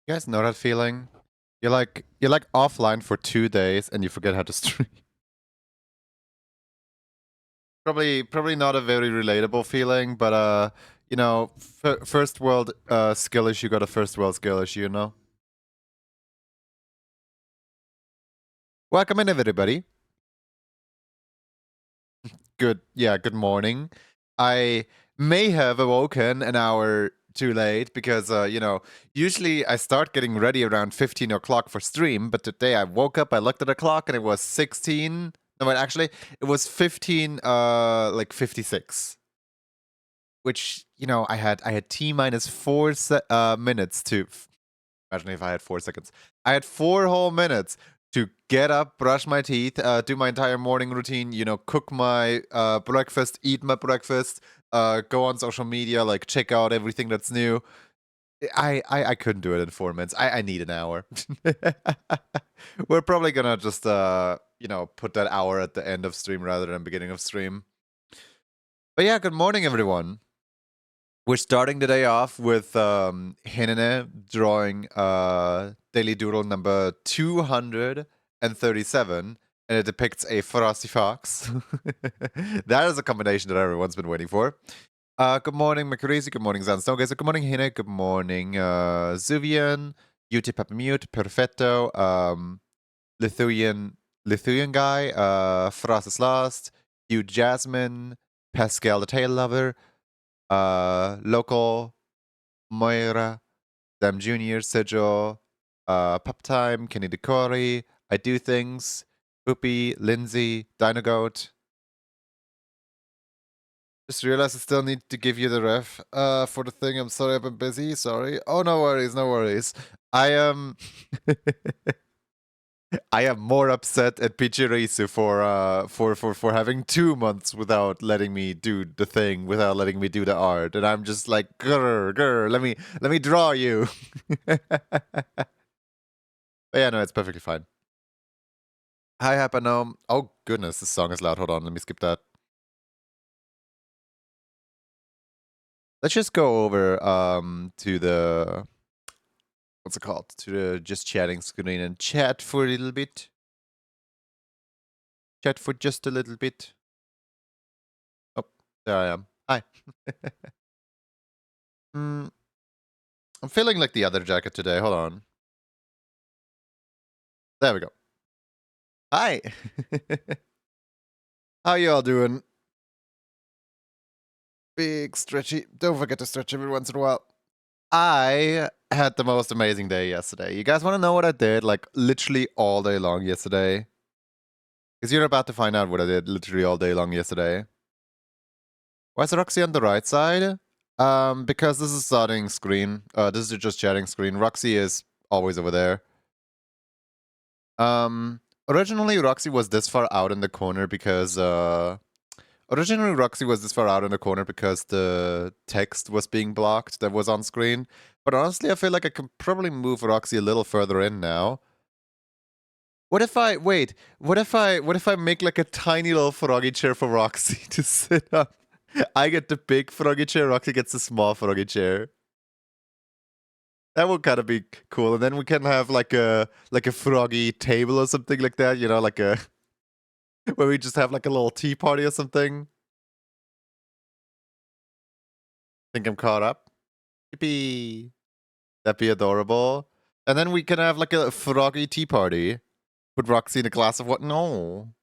You guys know that feeling? You're like offline for 2 days and you forget how to stream. Probably not a very relatable feeling, but you know, first world skill issue got a first world skill issue, you know. Welcome in, everybody. Good morning. I may have awoken an hour too late because, usually I start getting ready around 15 o'clock for stream, but today I woke up, I looked at the clock, and it was 16. No, wait, actually, it was 15, 56. Which, I had T minus 4 minutes to. Imagine if I had 4 seconds. I had 4 whole minutes to get up, brush my teeth, do my entire morning routine, cook my breakfast, eat my breakfast, go on social media, like check out everything that's new. I couldn't do it in 4 minutes. I need an hour. We're probably gonna just put that hour at the end of stream rather than beginning of stream. But yeah, good morning everyone. We're starting the day off with Hinene drawing Daily Doodle number 237, and it depicts a frosty fox. That is a combination that everyone's been waiting for. Good morning, Macarisi. Good morning, Zanstonegazer. Good morning, Hine. Good morning, Zuvian, Uti Papamute, Perfetto, Lithuanian guy, Frost is Lost, Hugh Jasmine, Pascal the Tail Lover, Local, Moira, Dam Jr., Sejo, Pup Time, Kenny Decori, I Do Things, Poopy, Lindsay, Dinogoat. Just realized I still need to give you the ref for the thing. I'm sorry, I've been busy. Sorry. Oh, no worries, no worries. I am. I am more upset at Pichirisu for having 2 months without letting me do the thing, without letting me do the art, and I'm just like, grr, let me draw you. But yeah, no, it's perfectly fine. Hi, Hapanome. Oh goodness, this song is loud. Hold on, let me skip that. Let's just go over to the what's it called? To the just chatting screen and chat for a little bit. Chat for just a little bit. Oh, there I am. Hi. Hmm. I'm feeling like the other jacket today. Hold on. There we go. Hi. How you all doing? Big stretchy. Don't forget to stretch every once in a while. I had the most amazing day yesterday. You guys want to know what I did? Like literally all day long yesterday. Because you're about to find out what I did literally all day long yesterday. Why is Roxy on the right side? Because this is starting screen. This is just chatting screen. Roxy is always over there. Originally Roxy was this far out in the corner because the text was being blocked that was on screen. But honestly, I feel like I can probably move Roxy a little further in now. What if I make like a tiny little froggy chair for Roxy to sit up? I get the big froggy chair, Roxy gets the small froggy chair. That would kind of be cool, and then we can have like a froggy table or something like that. Like a where we just have like a little tea party or something. Think I'm caught up. Yippee! That'd be adorable. And then we can have like a froggy tea party. Put Roxy in a glass of what? No.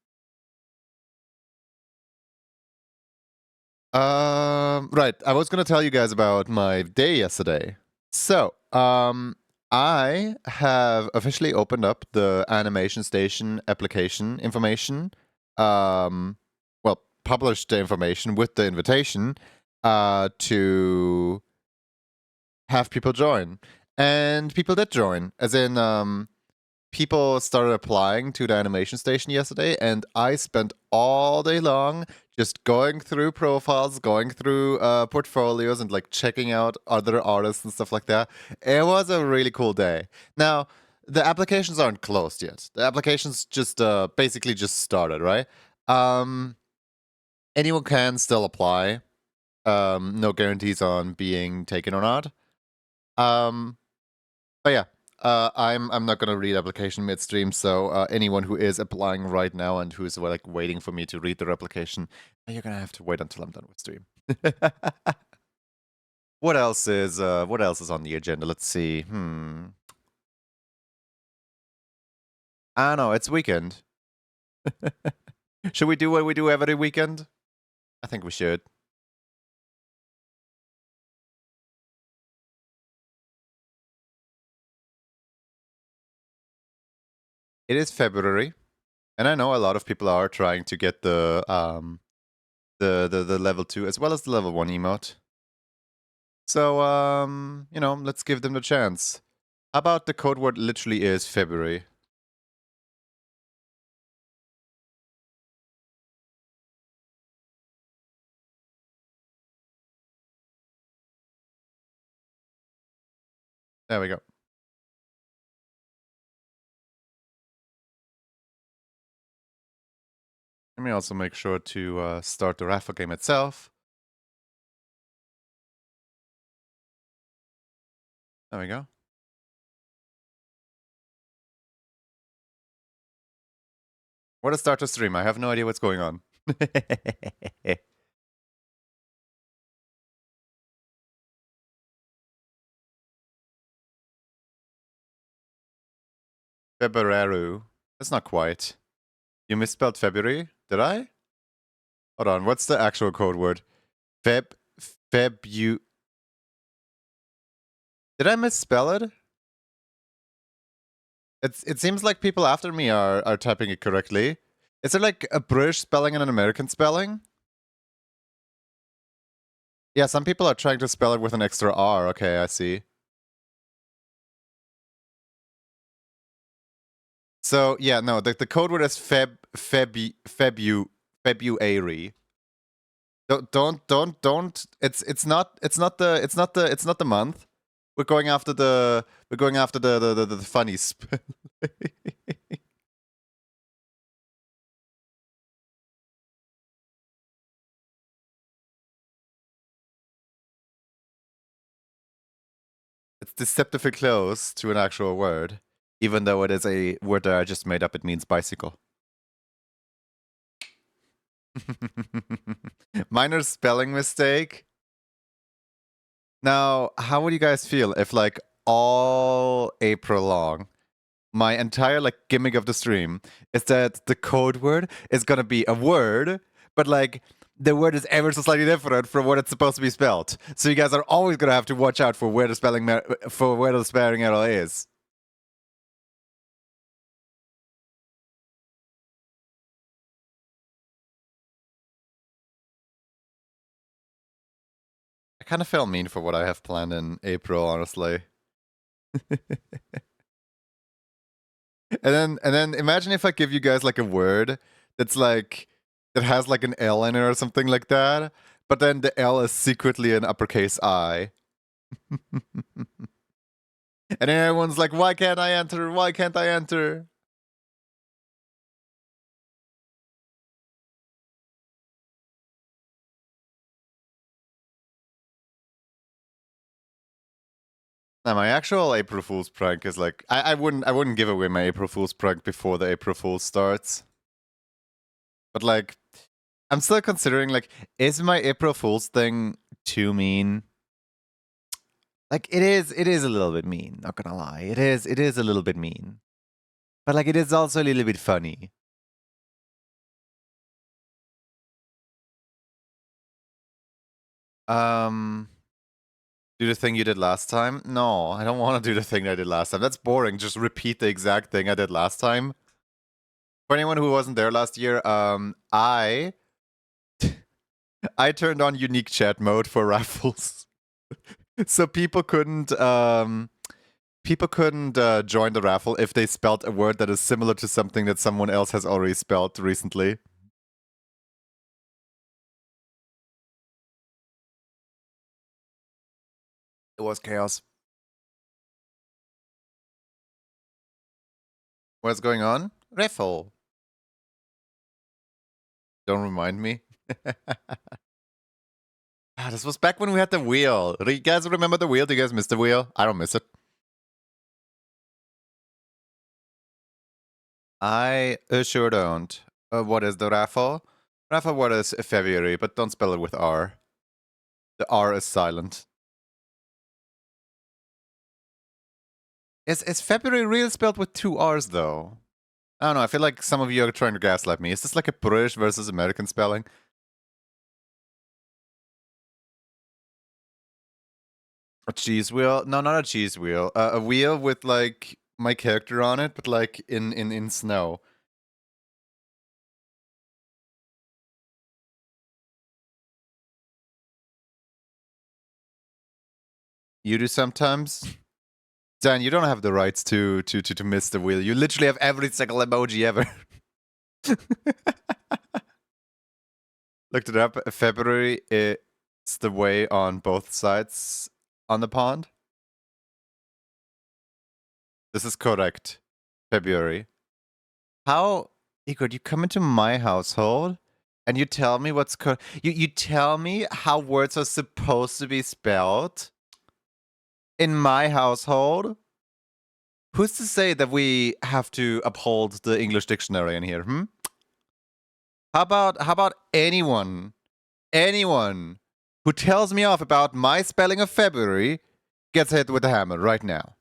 Right. I was gonna tell you guys about my day yesterday. So, I have officially opened up the Animation Station application information. Well, published the information with the invitation to have people join. And people did join. As in, people started applying to the Animation Station yesterday, and I spent all day long just going through profiles, going through portfolios, and like checking out other artists and stuff like that. It was a really cool day. Now, the applications aren't closed yet. The applications just basically just started, right? Anyone can still apply. No guarantees on being taken or not. But But yeah, I'm not gonna read application midstream. So anyone who is applying right now and who's like waiting for me to read their application, you're gonna have to wait until I'm done with stream. What else is on the agenda? Let's see. I don't know. It's weekend. Should we do what we do every weekend? I think we should. It is February, and I know a lot of people are trying to get the level 2 as well as the level 1 emote. So let's give them the chance. How about the code word literally is February? There we go. Let me also make sure to start the raffle game itself. There we go. What a start to stream. I have no idea what's going on. February. That's not quite. You misspelled February? Did I? Hold on. What's the actual code word? Febu. Did I misspell it? It seems like people after me are typing it correctly. Is there like a British spelling and an American spelling? Yeah, some people are trying to spell it with an extra R. Okay, I see. So yeah, no, the code word is February. Don't. It's not the month. We're going after the funny spell. It's deceptively close to an actual word, even though it is a word that I just made up. It means bicycle. Minor spelling mistake. Now, how would you guys feel if, like, all April long, my entire, like, gimmick of the stream is that the code word is gonna be a word, but, like, the word is ever so slightly different from what it's supposed to be spelled. So you guys are always gonna have to watch out for where the spelling error is. I kind of feel mean for what I have planned in April, honestly. And then imagine if I give you guys like a word that's like that has like an L in it or something like that, but then the L is secretly an uppercase I. And then everyone's like, why can't I enter? Why can't I enter? Now my actual April Fool's prank is like I wouldn't give away my April Fool's prank before the April Fool starts. But like I'm still considering like, is my April Fool's thing too mean? Like it is a little bit mean, not gonna lie. It is a little bit mean. But like it is also a little bit funny. Do the thing you did last time? No, I don't want to do the thing I did last time. That's boring. Just repeat the exact thing I did last time. For anyone who wasn't there last year, I turned on unique chat mode for raffles. So people couldn't join the raffle if they spelled a word that is similar to something that someone else has already spelled recently. It was chaos. What's going on? Raffle. Don't remind me. This was back when we had the wheel. Do you guys remember the wheel? Do you guys miss the wheel? I don't miss it. I sure don't. What is the raffle? Raffle, what is February, but don't spell it with R. The R is silent. Is February real spelled with two R's, though? I don't know, I feel like some of you are trying to gaslight me. Is this like a British versus American spelling? A cheese wheel? No, not a cheese wheel. A wheel with, like, my character on it, but, like, in snow. You do sometimes? Dan, you don't have the rights to miss the wheel. You literally have every single emoji ever. Looked it up. February, it's the way on both sides on the pond. This is correct. February. How, Igor, you come into my household and you tell me what's you tell me how words are supposed to be spelled in my household? Who's to say that we have to uphold the English dictionary in here, hmm? How about anyone who tells me off about my spelling of February gets hit with a hammer right now?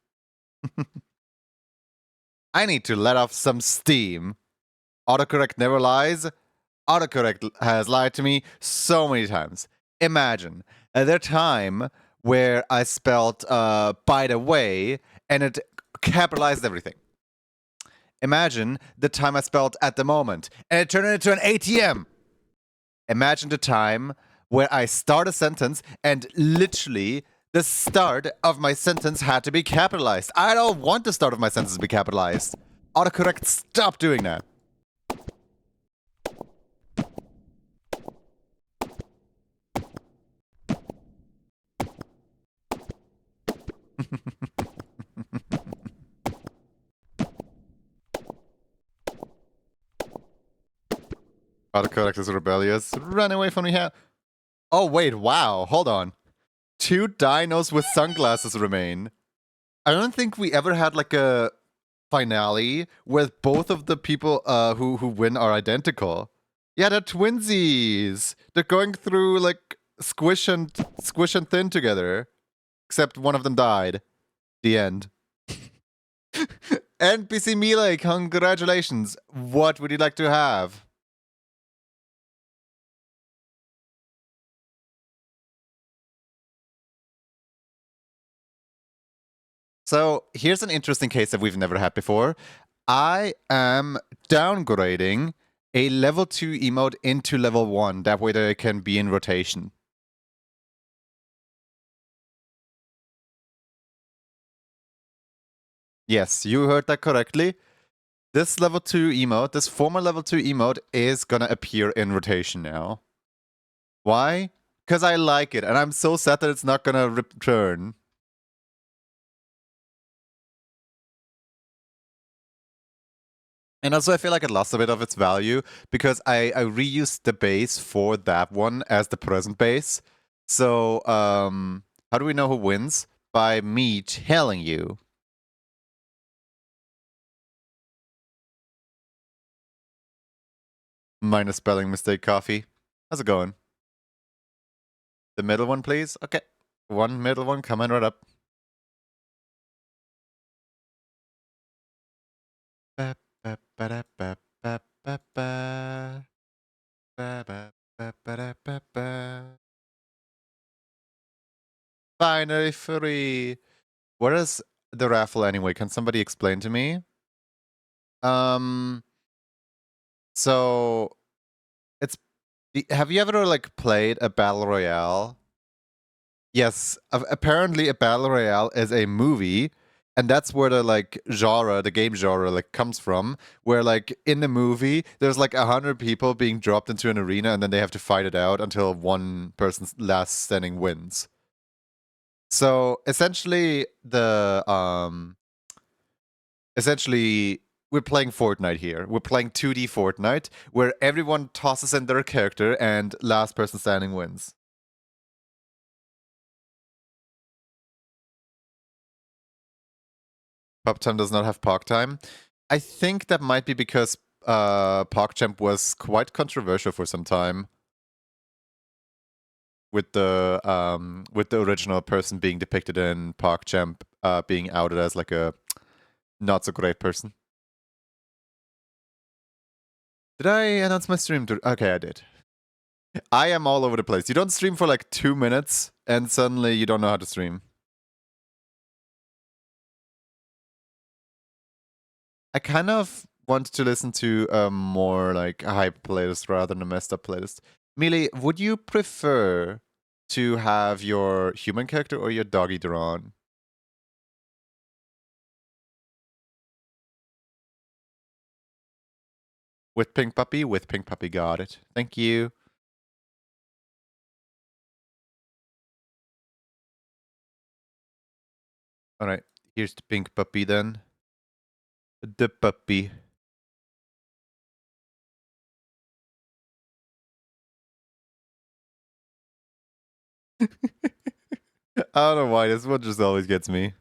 I need to let off some steam. Autocorrect never lies. Autocorrect has lied to me so many times. Imagine the time where I spelled by the way and it capitalized everything. Imagine the time I spelled at the moment and it turned it into an ATM. Imagine the time where I start a sentence and literally the start of my sentence had to be capitalized. I don't want the start of my sentence to be capitalized. Autocorrect, stop doing that. Autocorrect is rebellious. Run away from me here. Oh, wait, wow. Hold on. 2 dinos with sunglasses remain. I don't think we ever had like a finale where both of the people who win are identical. Yeah, they're twinsies. They're going through like squish and thin together. Except one of them died. The end. NPC Melee, congratulations. What would you like to have? So here's an interesting case that we've never had before. I am downgrading a level 2 emote into level 1. That way they can be in rotation. Yes, you heard that correctly. This level 2 emote, this former level 2 emote is gonna appear in rotation now. Why? Because I like it, and I'm so sad that it's not gonna return. And also, I feel like it lost a bit of its value because I reused the base for that one as the present base. So, how do we know who wins? By me telling you. Minus spelling mistake coffee. How's it going? The middle one, please? Okay. One middle one coming right up. Finally free. What is the raffle anyway? Can somebody explain to me? So it's have you ever like played a battle royale? Yes, apparently a battle royale is a movie, and that's where the like genre, the game genre, like comes from. Where like in the movie, there's like 100 people being dropped into an arena, and then they have to fight it out until one person's last standing wins. So essentially we're playing Fortnite here. We're playing 2D Fortnite, where everyone tosses in their character and last person standing wins. Pop time does not have park time. I think that might be because PogChamp was quite controversial for some time with the original person being depicted in PogChamp being outed as like a not so great person. Did I announce my stream? Okay, I did. I am all over the place. You don't stream for like 2 minutes and suddenly you don't know how to stream. I kind of want to listen to a more like hype playlist rather than a messed up playlist. Mealy, would you prefer to have your human character or your doggy drawn? With Pink Puppy? With Pink Puppy, got it. Thank you. Alright, here's the Pink Puppy then. The puppy. I don't know why, this one just always gets me.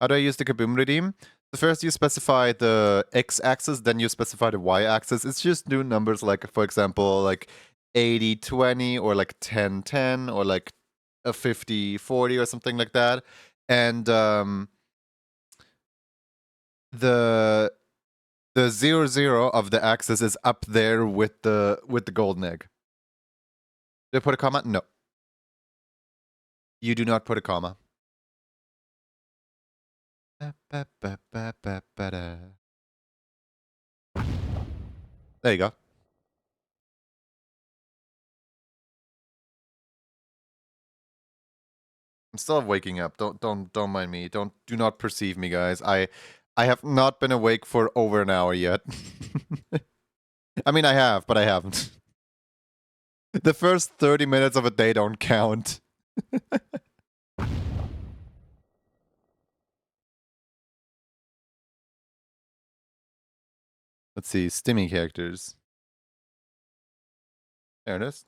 How do I use the Kaboom redeem? The first you specify the x-axis, then you specify the y-axis. It's just new numbers like, for example, like 80-20 or like 10-10 or like a 50-40 or something like that. And the 0 of the axis is up there with the golden egg. Did I put a comma? No. You do not put a comma. There you go. I'm still waking up. Don't mind me. Do not perceive me, guys. I have not been awake for over an hour yet. I mean, I have, but I haven't. The first 30 minutes of a day don't count. Let's see, Stimmy characters. There it is.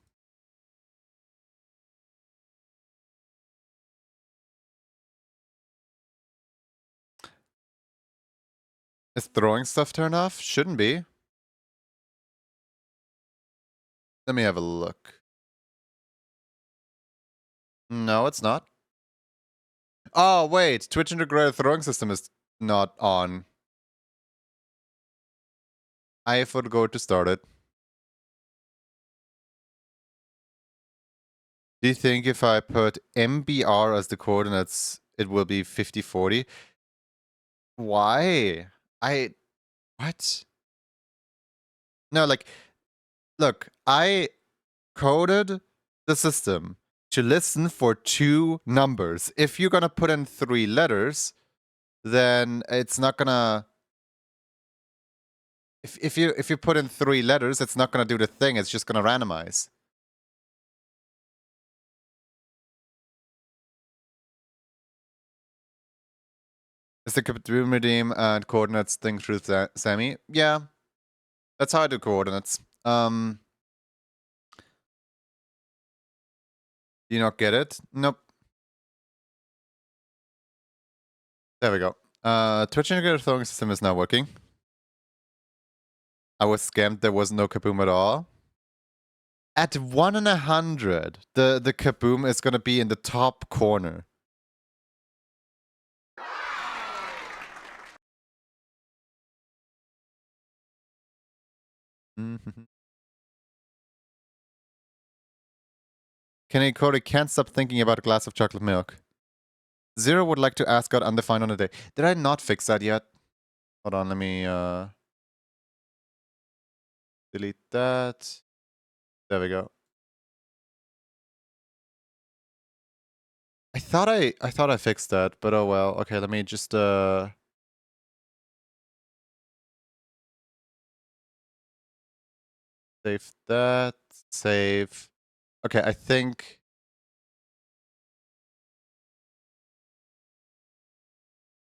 Is throwing stuff turned off? Shouldn't be. Let me have a look. No, it's not. Oh, wait. Twitch integrated throwing system is not on. I forgot to start it. Do you think if I put MBR as the coordinates, it will be 50-40? Why? What? No, like, look, I coded the system to listen for 2 numbers. If you're gonna put in 3 letters, then it's not gonna... If you put in 3 letters, it's not gonna do the thing, it's just gonna randomize. Is the Kaboom redeem and coordinates thing through Sammy? Yeah. That's how I do coordinates. Do you not get it? Nope. There we go. Twitch integrated throwing system is now working. I was scammed. There was no Kaboom at all. At 1 in 100, the Kaboom is gonna be in the top corner. Mm-hmm. Kenny Cody can't stop thinking about a glass of chocolate milk. Zero would like to ask God undefined on a day. Did I not fix that yet? Hold on, let me delete that. There we go. I thought I fixed that, but oh well. Okay, let me just save that. Save. Okay, I think...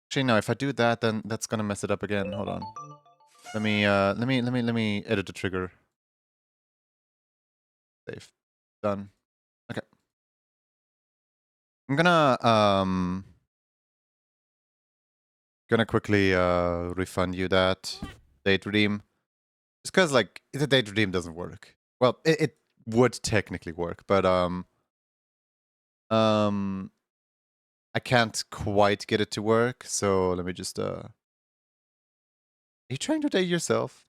Actually, no, if I do that, then that's gonna mess it up again. Hold on. Let me edit the trigger. Save. Done. Okay. I'm gonna Gonna quickly refund you that date redeem. Just because, like, the date redeem doesn't work. Well, it would technically work, but I can't quite get it to work, so let me just Are you trying to date yourself?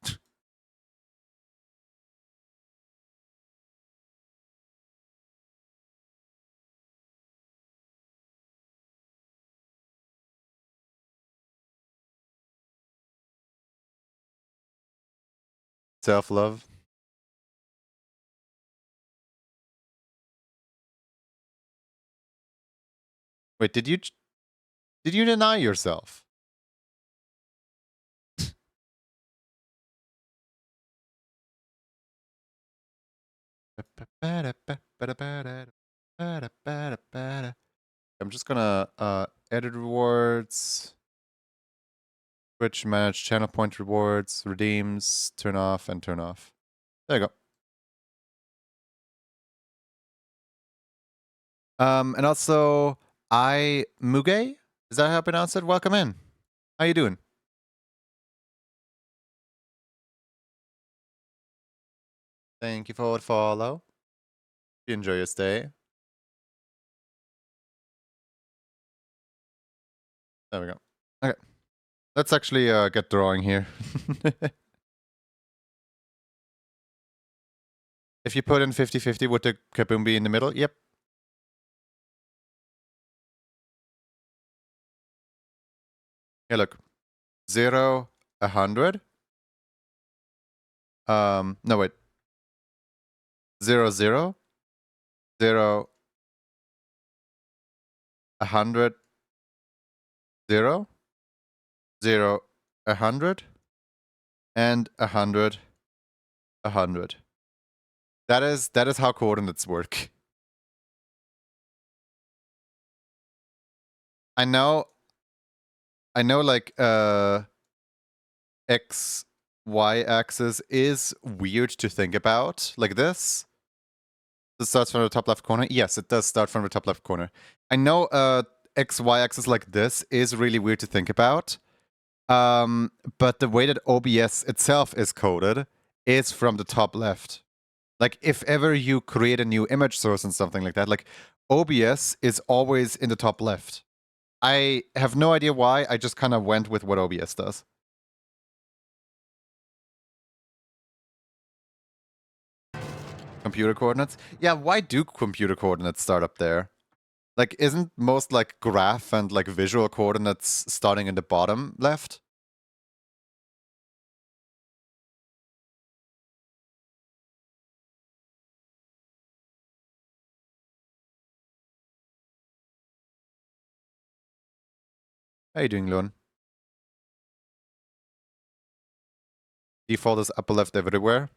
Self-love? Wait, did you deny yourself? I'm just gonna edit rewards, switch manage channel point rewards, redeems, turn off and turn off. There you go. And also Muge, is that how I pronounce it? Welcome in. How you doing? Thank you for the follow. You enjoy your stay. There we go. Okay. Let's actually get drawing here. If you put in 50-50, would the kaboom be in the middle? Yep. Here, look. 0, 100. No, wait. 0, 0. 0, 100. 0. 0, 100. And 100. 100. That is how coordinates work. I know like X, Y axis is weird to think about like this. This starts from the top left corner. Yes, it does start from the top left corner. I know X, Y axis like this is really weird to think about. But the way that OBS itself is coded is from the top left. Like, if ever you create a new image source and something like that, like, OBS is always in the top left. I have no idea why, I just kind of went with what OBS does. Computer coordinates? Yeah, why do computer coordinates start up there? Like, isn't most, like, graph and, like, visual coordinates starting in the bottom left? How you doing, Lon? Default is upper left everywhere.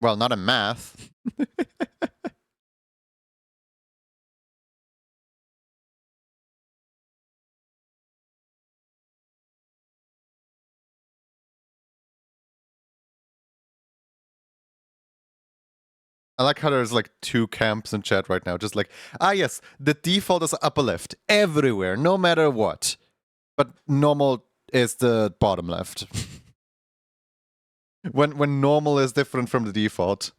Well, not in math. I like how there's like two camps in chat right now. Just like, yes, the default is upper left everywhere, no matter what. But normal is the bottom left. when normal is different from the default.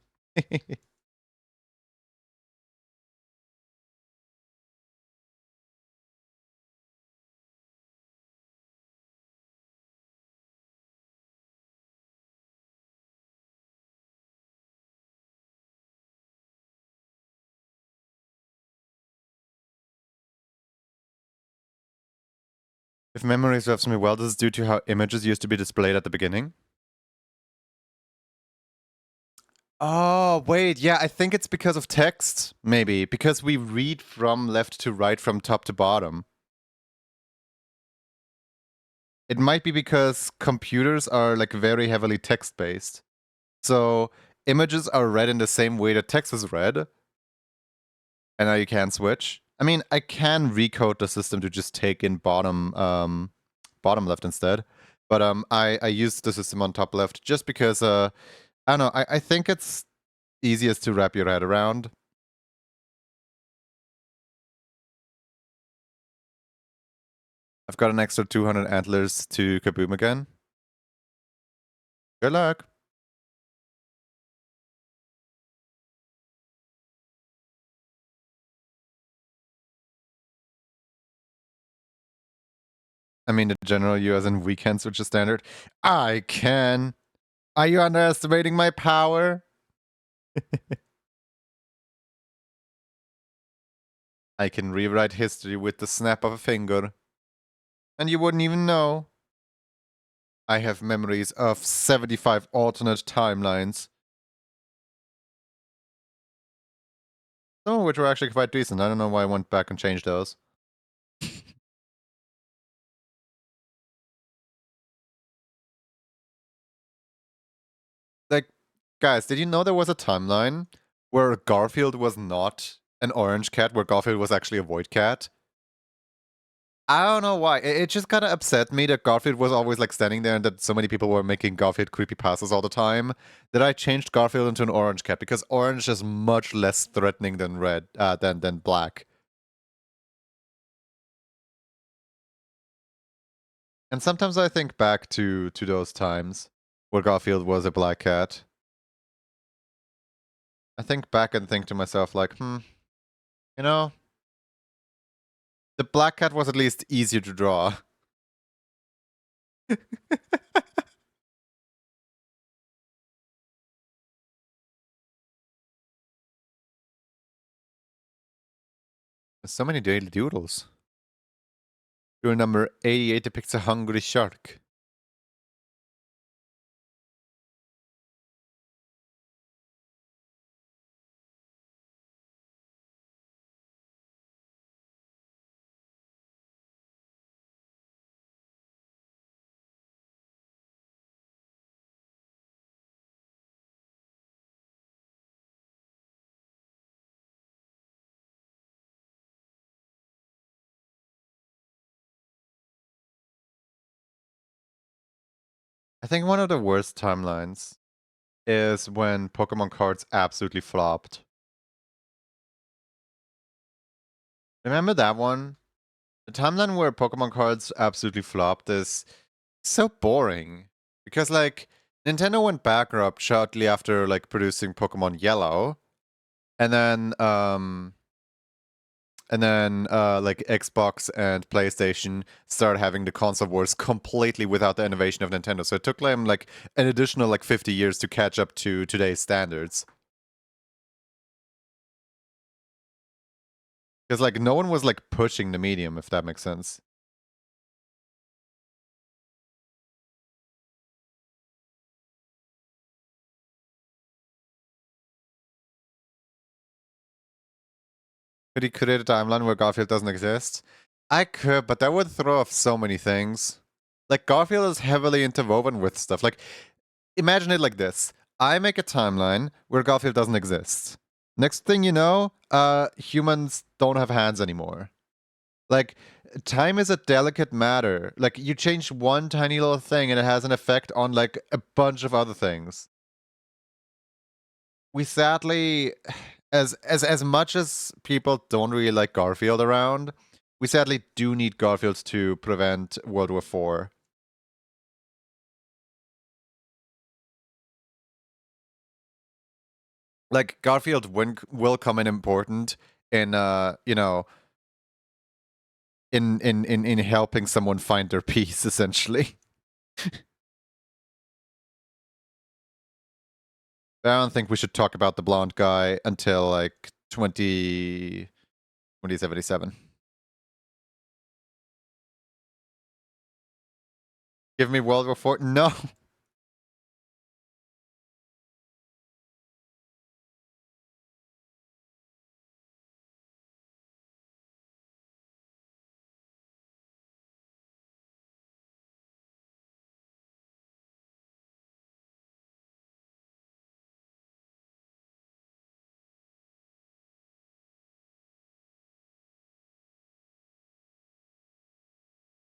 If memory serves me well, this is due to how images used to be displayed at the beginning. Oh, wait, yeah, I think it's because of text, maybe. Because we read from left to right, from top to bottom. It might be because computers are like very heavily text-based. So images are read in the same way that text is read. And now you can switch. I mean, I can recode the system to just take in bottom left instead. But I used the system on top left just because I don't know, I think it's easiest to wrap your head around. I've got an extra 200 antlers to Kaboom again. Good luck. I mean, the general you as in weekends, which is standard. I can. Are you underestimating my power? I can rewrite history with the snap of a finger. And you wouldn't even know. I have memories of 75 alternate timelines. Some of which were actually quite decent. I don't know why I went back and changed those. Like, guys, did you know there was a timeline where Garfield was not an orange cat, where Garfield was actually a void cat? I don't know why. It just kind of upset me that Garfield was always like standing there and that so many people were making Garfield creepy passes all the time that I changed Garfield into an orange cat because orange is much less threatening than red, than black. And sometimes I think back to those times where Garfield was a black cat. I think back and think to myself like, you know, the black cat was at least easier to draw. So many daily doodles. Doodle number 88 depicts a hungry shark. I think one of the worst timelines is when Pokemon cards absolutely flopped. Remember that one? The timeline where Pokemon cards absolutely flopped is so boring. Because, like, Nintendo went bankrupt shortly after, like, producing Pokemon Yellow. And then, like, Xbox and PlayStation started having the console wars completely without the innovation of Nintendo. So it took them, like, an additional, like, 50 years to catch up to today's standards. Because, like, no one was, like, pushing the medium, if that makes sense. Could he create a timeline where Garfield doesn't exist? I could, but that would throw off so many things. Like, Garfield is heavily interwoven with stuff. Like, imagine it like this. I make a timeline where Garfield doesn't exist. Next thing you know, humans don't have hands anymore. Like, time is a delicate matter. Like, you change one tiny little thing and it has an effect on, like, a bunch of other things. We sadly, as much as people don't really like Garfield around, we sadly do need Garfield to prevent World War IV. Like, Garfield will come in important in in helping someone find their peace, essentially. But I don't think we should talk about the blonde guy until like 2077. Give me World War IV? No.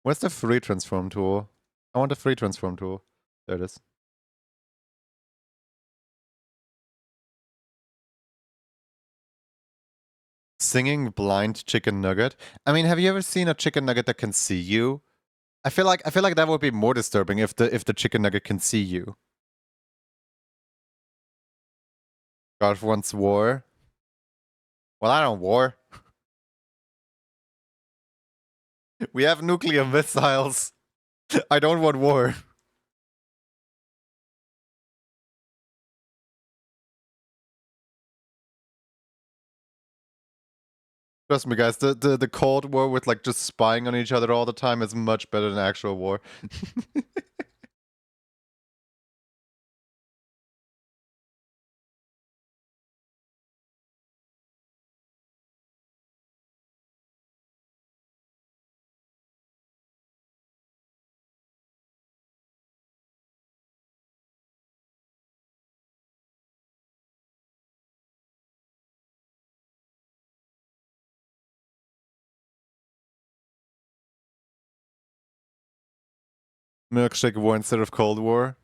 Where's the free transform tool? I want a free transform tool. There it is. Singing blind chicken nugget. I mean, have you ever seen a chicken nugget that can see you? I feel like that would be more disturbing if the chicken nugget can see you. God wants war. Well, I don't war. We have nuclear missiles. I don't want war. Trust me, guys. The Cold War with like just spying on each other all the time is much better than actual war. Milkshake war instead of Cold War.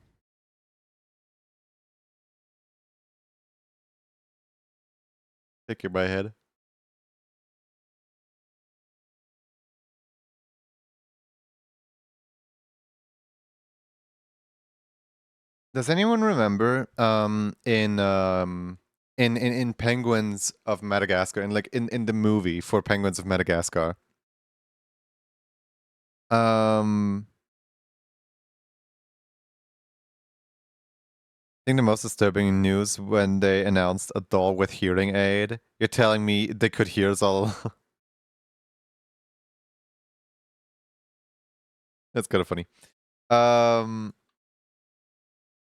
Take my head. Does anyone remember in Penguins of Madagascar, and like in the movie for Penguins of Madagascar? Um I think the most disturbing news when they announced a doll with hearing aid. You're telling me they could hear us all. That's kind of funny. Um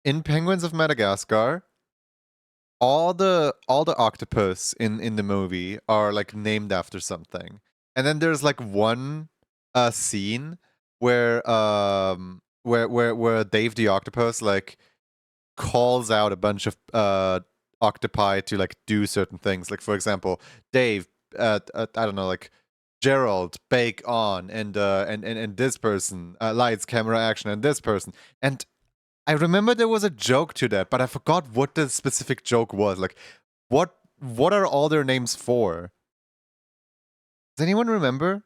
in Penguins of Madagascar, all the octopus in the movie are like named after something. And then there's like one scene where Dave the octopus like calls out a bunch of octopi to like do certain things. Like for example, Dave, I don't know, like Gerald, bake on, and this person, lights, camera, action, and this person. And I remember there was a joke to that, but I forgot what the specific joke was. Like, what are all their names for? Does anyone remember?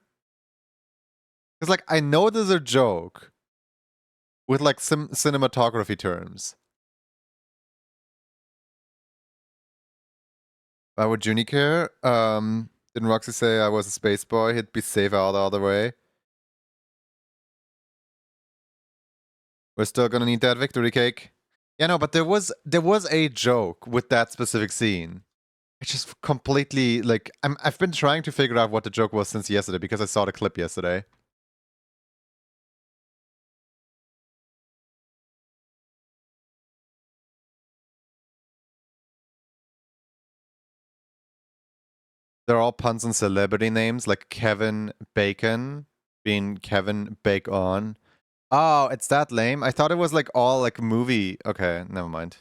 Because like I know there's a joke with like some cinematography terms. Why would Junie care? Didn't Roxy say I was a space boy? He'd be safe out all the way. We're still gonna need that victory cake. Yeah, no, but there was a joke with that specific scene. It's just completely like I've been trying to figure out what the joke was since yesterday because I saw the clip yesterday. They're all puns on celebrity names, like Kevin Bacon being Kevin Bacon. Oh, it's that lame. I thought it was like all like movie. Okay, never mind.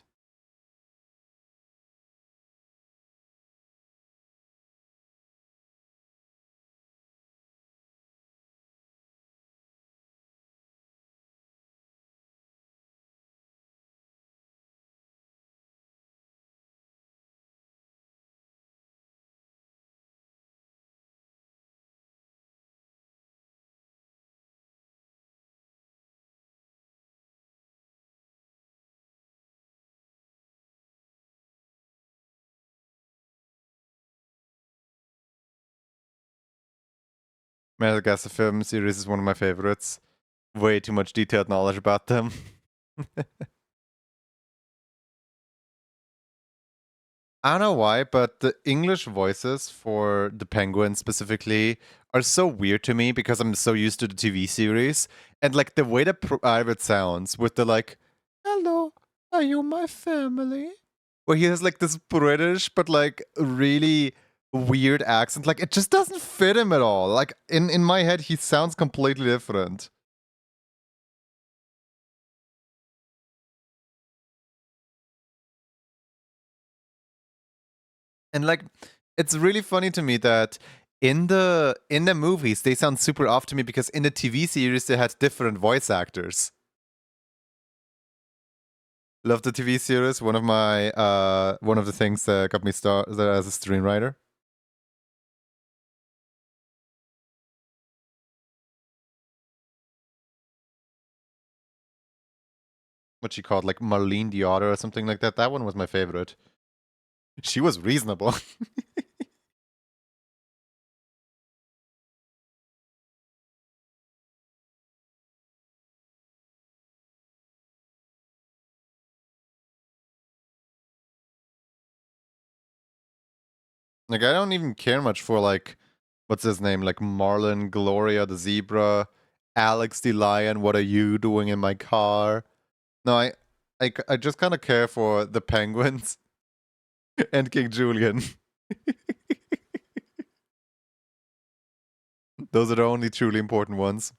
Madagascar film series is one of my favorites. Way too much detailed knowledge about them. I don't know why, but the English voices for the penguin specifically are so weird to me because I'm so used to the TV series. And like the way that Private sounds with the like, hello, are you my family? Where he has like this British but like really weird accent. Like it just doesn't fit him at all. Like in my head, he sounds completely different. And like it's really funny to me that in the movies they sound super off to me because in the TV series they had different voice actors. Love the TV series. One of the things that got me started as a screenwriter. what she called, like Marlene the Otter or something like that. That one was my favorite. She was reasonable. Like, I don't even care much for, like, what's his name? Like, Marlon, Gloria the zebra, Alex the lion, what are you doing in my car? No, I just kind of care for the penguins and King Julian. Those are the only truly important ones.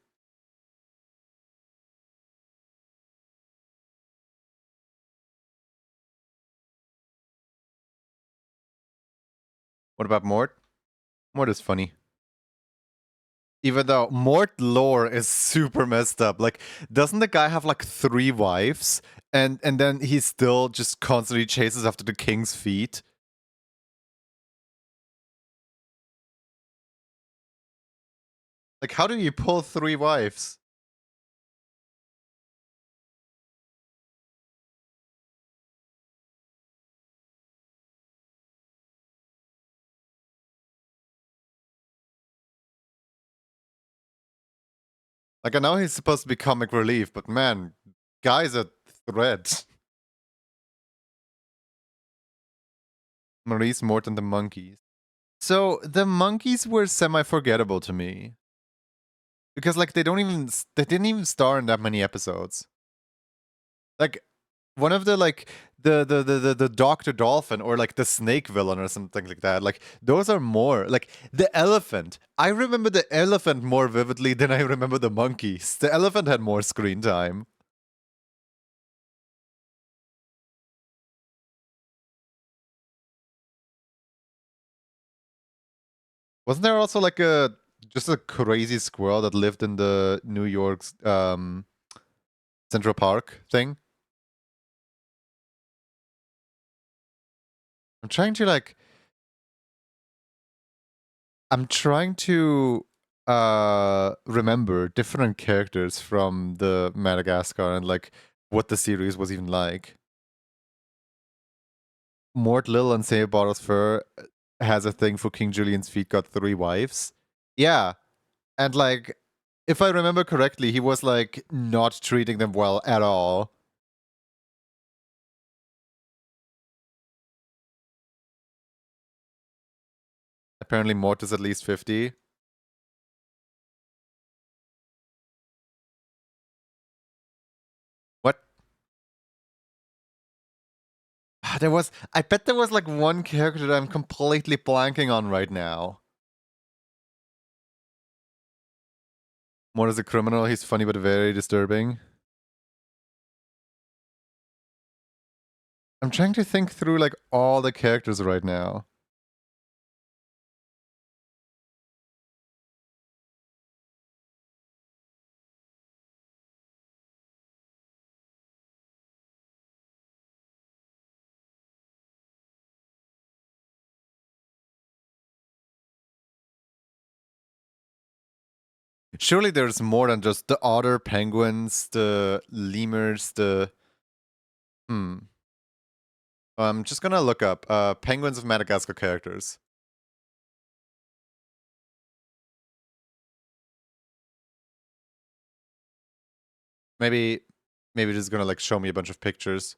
What about Mort? Mort is funny. Even though Mort lore is super messed up. Like, doesn't the guy have like 3 wives? And then he still just constantly chases after the king's feet? Like, how do you pull 3 wives? Like, I know he's supposed to be comic relief, but man, guy's a threat. Maurice, Mort, and the monkeys. So the monkeys were semi-forgettable to me because like they didn't even star in that many episodes. Like one of the like the Doctor Dolphin or like the Snake villain or something like that. Like those are more like the elephant. I remember the elephant more vividly than I remember the monkeys. The elephant had more screen time. Wasn't there also like a just a crazy squirrel that lived in the New York's Central Park thing? I'm trying to like I'm trying to remember different characters from the Madagascar and like what the series was even like. Mort Lil and Say Bottles Fur has a thing for King Julian's feet got 3 wives. Yeah. And like if I remember correctly, he was like not treating them well at all. Apparently Mort is at least 50. What? There was I bet there was like one character that I'm completely blanking on right now. Mort is a criminal, he's funny but very disturbing. I'm trying to think through like all the characters right now. Surely there's more than just the otter, penguins, the lemurs, the hmm. I'm just gonna look up penguins of Madagascar characters. Maybe maybe just gonna like show me a bunch of pictures.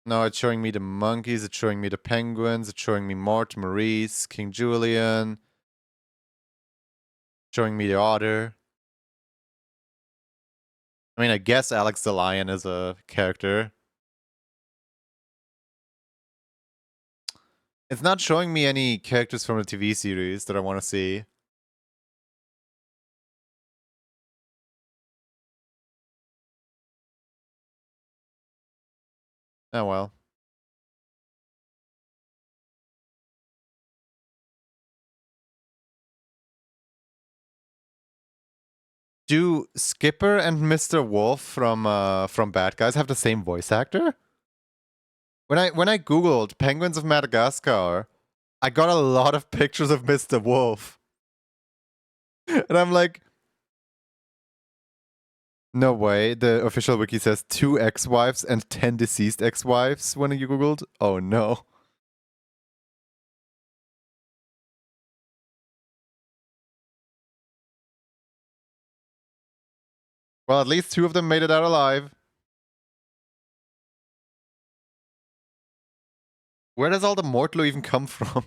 No, it's showing me the monkeys, it's showing me the penguins, it's showing me Mort, Maurice, King Julian, showing me the otter. I mean, I guess Alex the lion is a character. It's not showing me any characters from the TV series that I want to see. Oh well. Do Skipper and Mr. Wolf from Bad Guys have the same voice actor? When I googled Penguins of Madagascar, I got a lot of pictures of Mr. Wolf. And I'm like, no way. The official wiki says 2 ex-wives and 10 deceased ex-wives when you googled. Oh no. Well, at least 2 of them made it out alive. Where does all the Mortlo even come from?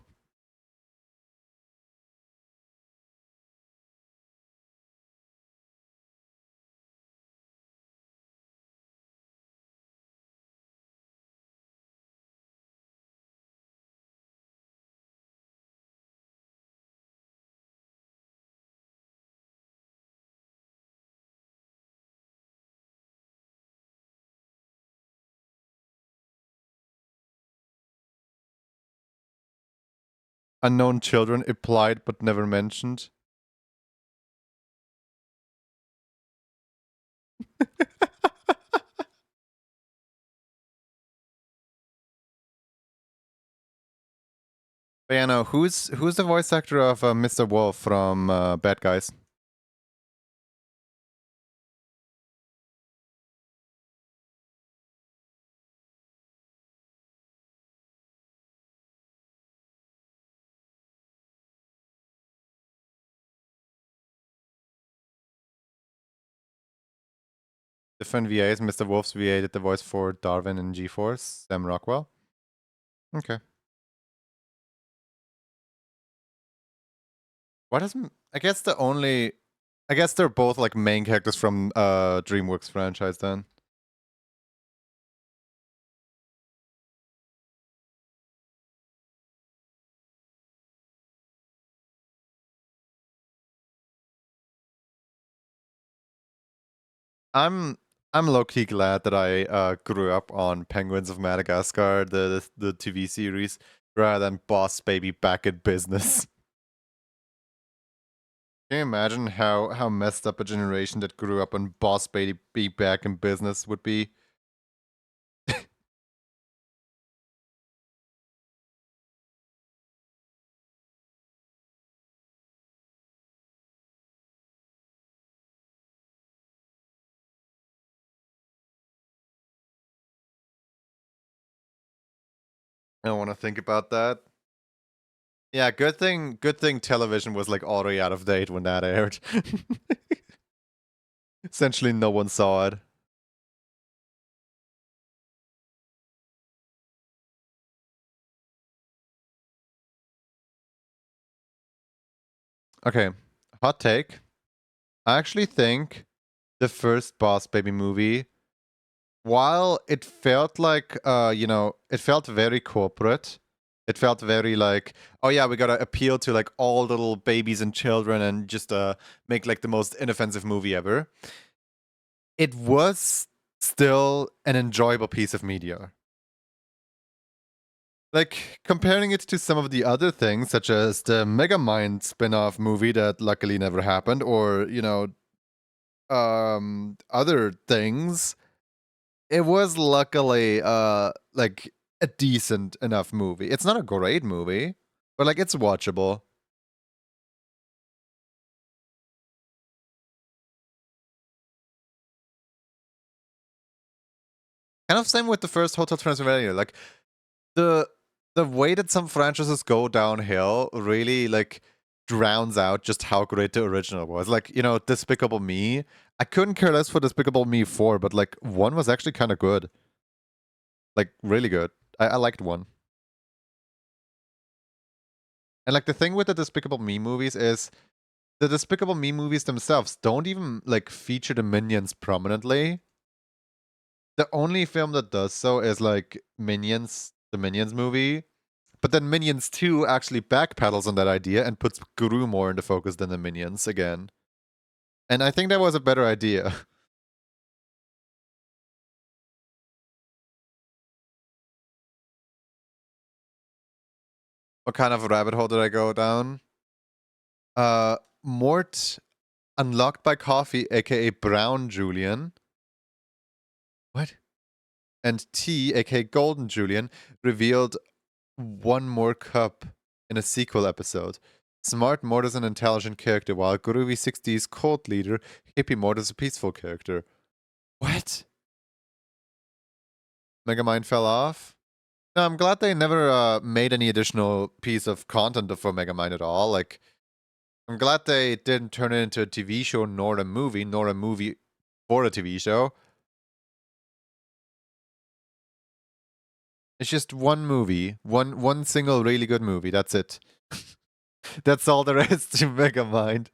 Unknown children implied but never mentioned. But yeah, no, who's the voice actor of Mr. Wolf from Bad Guys? Different VAs. Mr. Wolf's VA did the voice for Darwin in G-Force. Sam Rockwell. Okay. What is? I guess the only. I guess they're both like main characters from DreamWorks franchise then. I'm I'm low key glad that I grew up on Penguins of Madagascar, the TV series, rather than Boss Baby Back in Business. Can you imagine how messed up a generation that grew up on Boss Baby Be Back in Business would be? I don't want to think about that. Yeah, good thing television was like already out of date when that aired. Essentially no one saw it. Okay, hot take. I actually think the first Boss Baby movie, while it felt like it felt very corporate. It felt very like, oh yeah, we gotta appeal to like all little babies and children and just make like the most inoffensive movie ever. It was still an enjoyable piece of media. Like comparing it to some of the other things, such as the Megamind spin-off movie that luckily never happened, or other things, it was luckily like a decent enough movie. It's not a great movie, but like it's watchable. Kind of same with the first Hotel Transylvania. Like the the way that some franchises go downhill really like drowns out just how great the original was. Like, Despicable Me. I couldn't care less for Despicable Me 4, but like 1 was actually kind of good. Like really good. I liked 1. And like the thing with the Despicable Me movies is the Despicable Me movies themselves don't even like feature the minions prominently. The only film that does so is like Minions, the Minions movie. But then Minions 2 actually backpedals on that idea and puts Guru more into focus than the Minions again. And I think that was a better idea. What kind of rabbit hole did I go down? Mort unlocked by coffee, aka Brown Julian. What? And T, aka Golden Julian, revealed one more cup in a sequel episode. Smart Mort is an intelligent character, while Guru V60's cult leader, Hippie Mort, is a peaceful character. What? Megamind fell off? No, I'm glad they never made any additional piece of content for Megamind at all. Like, I'm glad they didn't turn it into a TV show nor a movie for a TV show. It's just one movie, one single really good movie. That's it. That's all there is to Megamind.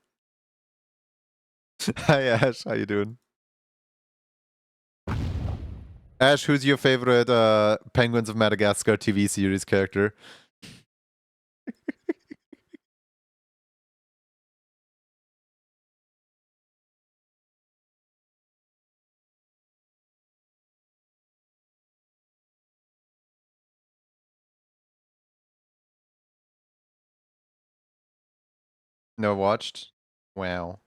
Hi Ash, how you doing? Ash, who's your favorite Penguins of Madagascar TV series character? No watched? Wow.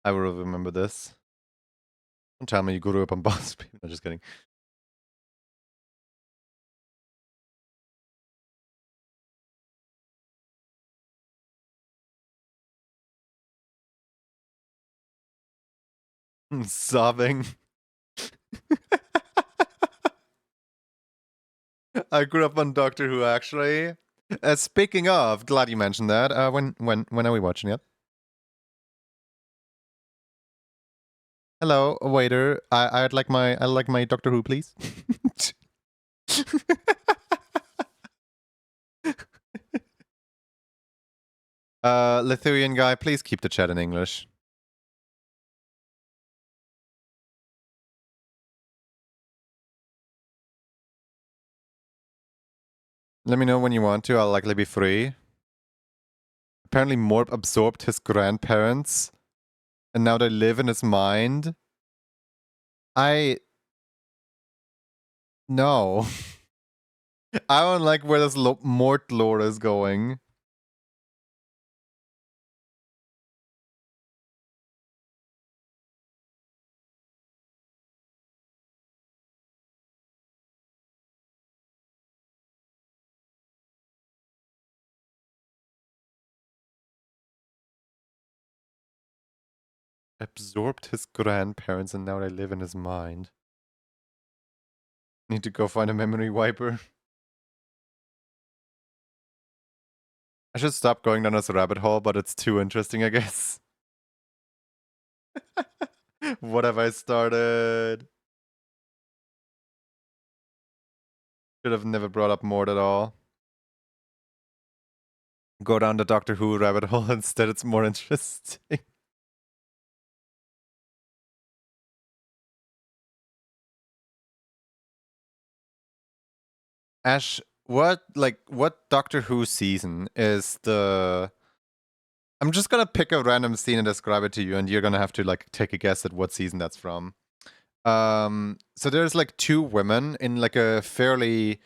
I will remember this. Don't tell me you grew up on Boss Baby. No, just kidding. Sobbing. I grew up on Doctor Who, actually. Speaking of, glad you mentioned that. When are we watching it? Hello, waiter. I'd like my Doctor Who, please. Lithuanian guy, please keep the chat in English. Let me know when you want to. I'll likely be free. Apparently, Morp absorbed his grandparents, and now they live in his mind. No. I don't like where this Mort lore is going. Absorbed his grandparents, and now they live in his mind. Need to go find a memory wiper. I should stop going down this rabbit hole, but it's too interesting, I guess. What have I started? Should have never brought up Mort at all. Go down the Doctor Who rabbit hole instead, it's more interesting. Ash, what Doctor Who season is the... I'm just gonna pick a random scene and describe it to you, and you're gonna have to like take a guess at what season that's from. So there's like two women in like a fairly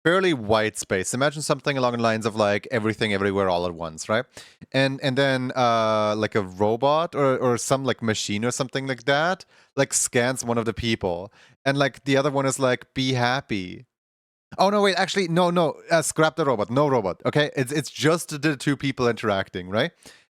wide space. Imagine something along the lines of like Everything Everywhere All at Once, right? And then like a robot or some like machine or something like that like scans one of the people, and like the other one is like, be happy. Oh no, wait, actually, no, scrap the robot. No robot. Okay, it's just the two people interacting, right?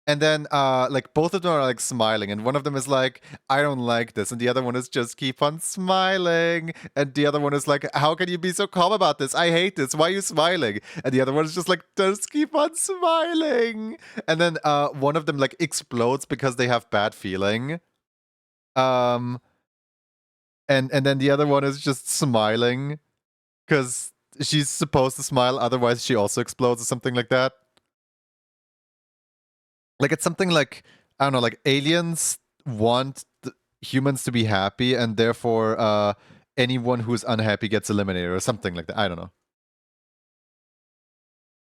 And then like both of them are like smiling, and one of them is like, I don't like this, and the other one is just keep on smiling, and the other one is like, how can you be so calm about this? I hate this. Why are you smiling? And the other one is just like, just keep on smiling. And then one of them like explodes because they have bad feeling. And then the other one is just smiling because she's supposed to smile, otherwise she also explodes or something like that. Like it's something like, I don't know, like aliens want humans to be happy, and therefore anyone who's unhappy gets eliminated or something like that. I don't know.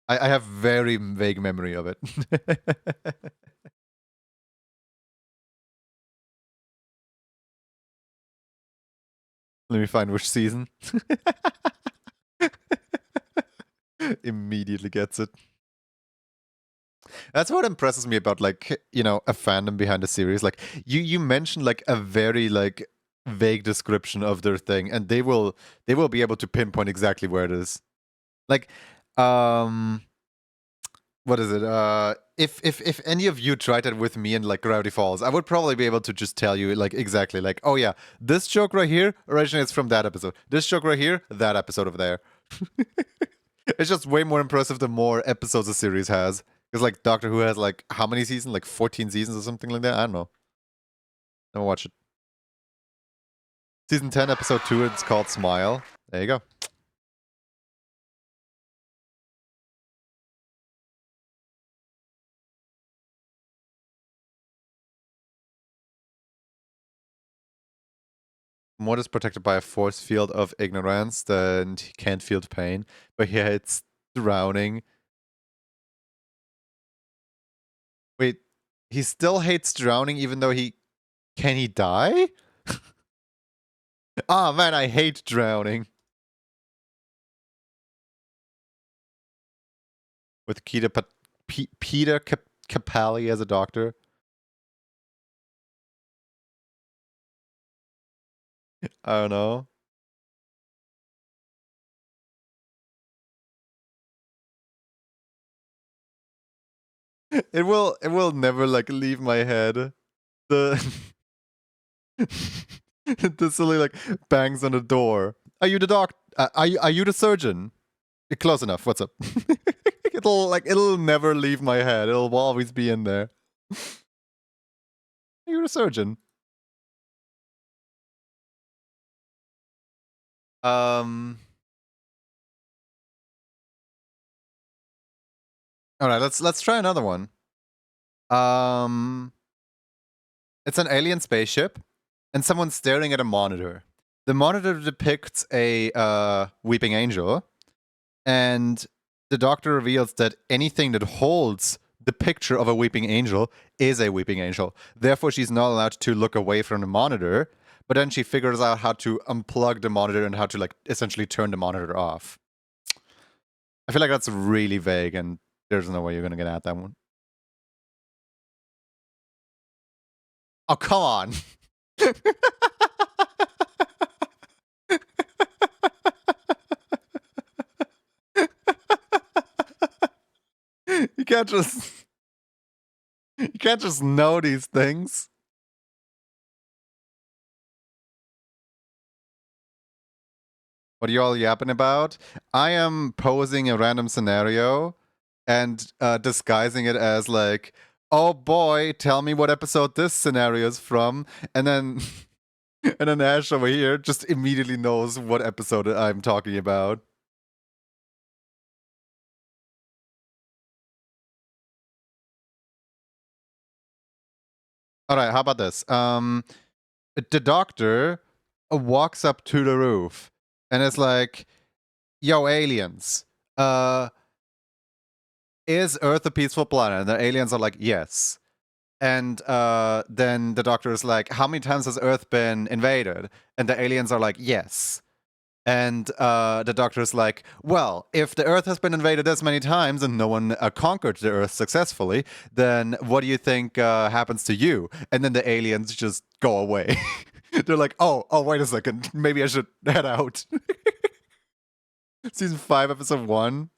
I have very vague memory of it. Let me find which season. Immediately gets it. That's what impresses me about like, you know, a fandom behind a series. Like you mentioned like a very like vague description of their thing, and they will be able to pinpoint exactly where it is. Like what is it? If any of you tried it with me in like Gravity Falls, I would probably be able to just tell you like exactly like, oh yeah, this joke right here originates from that episode. This joke right here, that episode over there. It's just way more impressive the more episodes a series has. Because like Doctor Who has like how many seasons? Like 14 seasons or something like that. I don't know. Never watch it. Season 10, episode 2. It's called Smile. There you go. Mort is protected by a force field of ignorance, then he can't feel the pain. But yeah, it's drowning. Wait, he still hates drowning even though he... Can he die? Ah, man, I hate drowning. With Peter Capaldi as a doctor. I don't know. It will never like leave my head. The the silly like bangs on the door. Are you the doc? Are you the surgeon? You're close enough. What's up? it'll never leave my head. It'll always be in there. You're a surgeon. All right, let's try another one. It's an alien spaceship, and someone's staring at a monitor. The monitor depicts a weeping angel, and the doctor reveals that anything that holds the picture of a weeping angel is a weeping angel. Therefore, she's not allowed to look away from the monitor. But then she figures out how to unplug the monitor and how to like essentially turn the monitor off. I feel like that's really vague, and there's no way you're gonna get at that one. Oh, come on. You can't just know these things. What are you all yapping about? I am posing a random scenario and disguising it as like, oh boy, tell me what episode this scenario is from, and then and then Ash over here just immediately knows what episode I'm talking about. All right, how about this? The doctor walks up to the roof and is like, "Yo, aliens, is Earth a peaceful planet?" And the aliens are like, "Yes." And then the doctor is like, "How many times has Earth been invaded?" And the aliens are like, "Yes." And the doctor is like, well, if the Earth has been invaded this many times and no one conquered the Earth successfully, then what do you think happens to you? And then the aliens just go away. They're like, oh, wait a second. Maybe I should head out. Season 5, episode 1.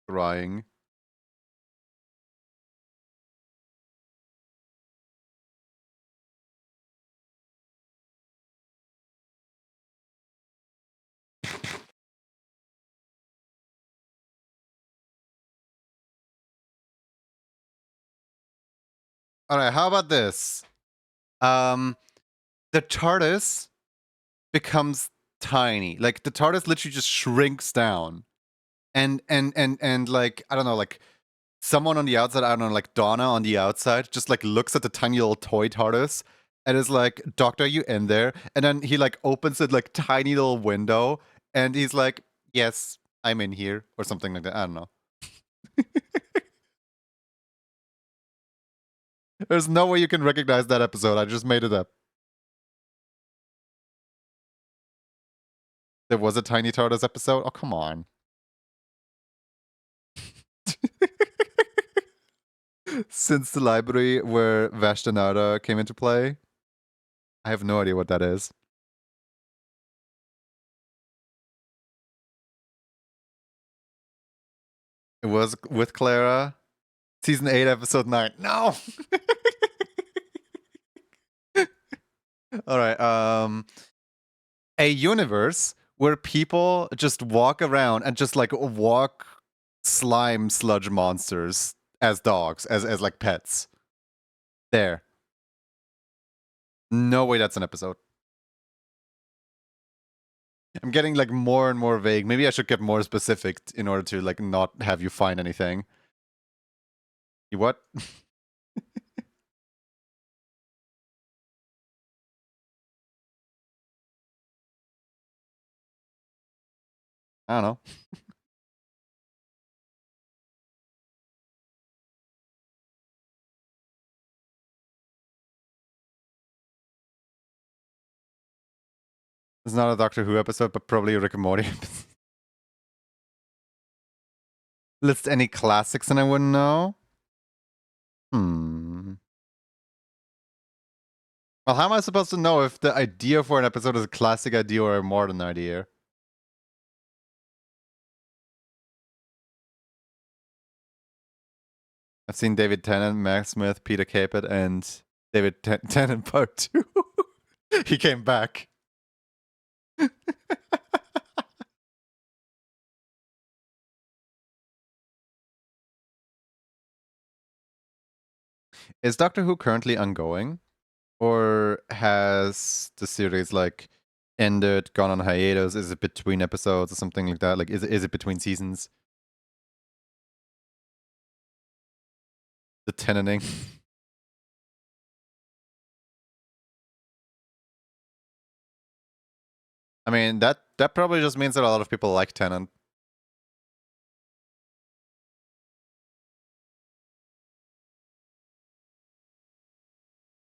Crying. All right, how about this? The TARDIS becomes tiny. Like the TARDIS literally just shrinks down. And like, I don't know, like someone on the outside, I don't know, like Donna on the outside, just like looks at the tiny little toy TARDIS and is like, Doctor, you in there? And then he like opens it like tiny little window and he's like, yes, I'm in here, or something like that. I don't know. There's no way you can recognize that episode. I just made it up. There was a Tiny TARDIS episode? Oh, come on. Since the library where Vashtanada came into play, I have no idea what that is. It was with Clara. Season 8, episode 9. No! Alright, a universe where people just walk around and just like walk slime sludge monsters as dogs, as like pets. There. No way that's an episode. I'm getting like more and more vague. Maybe I should get more specific in order to like not have you find anything. You what? I don't know. It's not a Doctor Who episode, but probably a Rick and Morty episode. List any classics and I wouldn't know? Well, how am I supposed to know if the idea for an episode is a classic idea or a modern idea? I've seen David Tennant, Matt Smith, Peter Caput, and David Tennant Part 2. He came back. Is Doctor Who currently ongoing? Or has the series like ended, gone on hiatus? Is it between episodes or something like that? Like is it between seasons? The tenanting. I mean that probably just means that a lot of people like Tennant.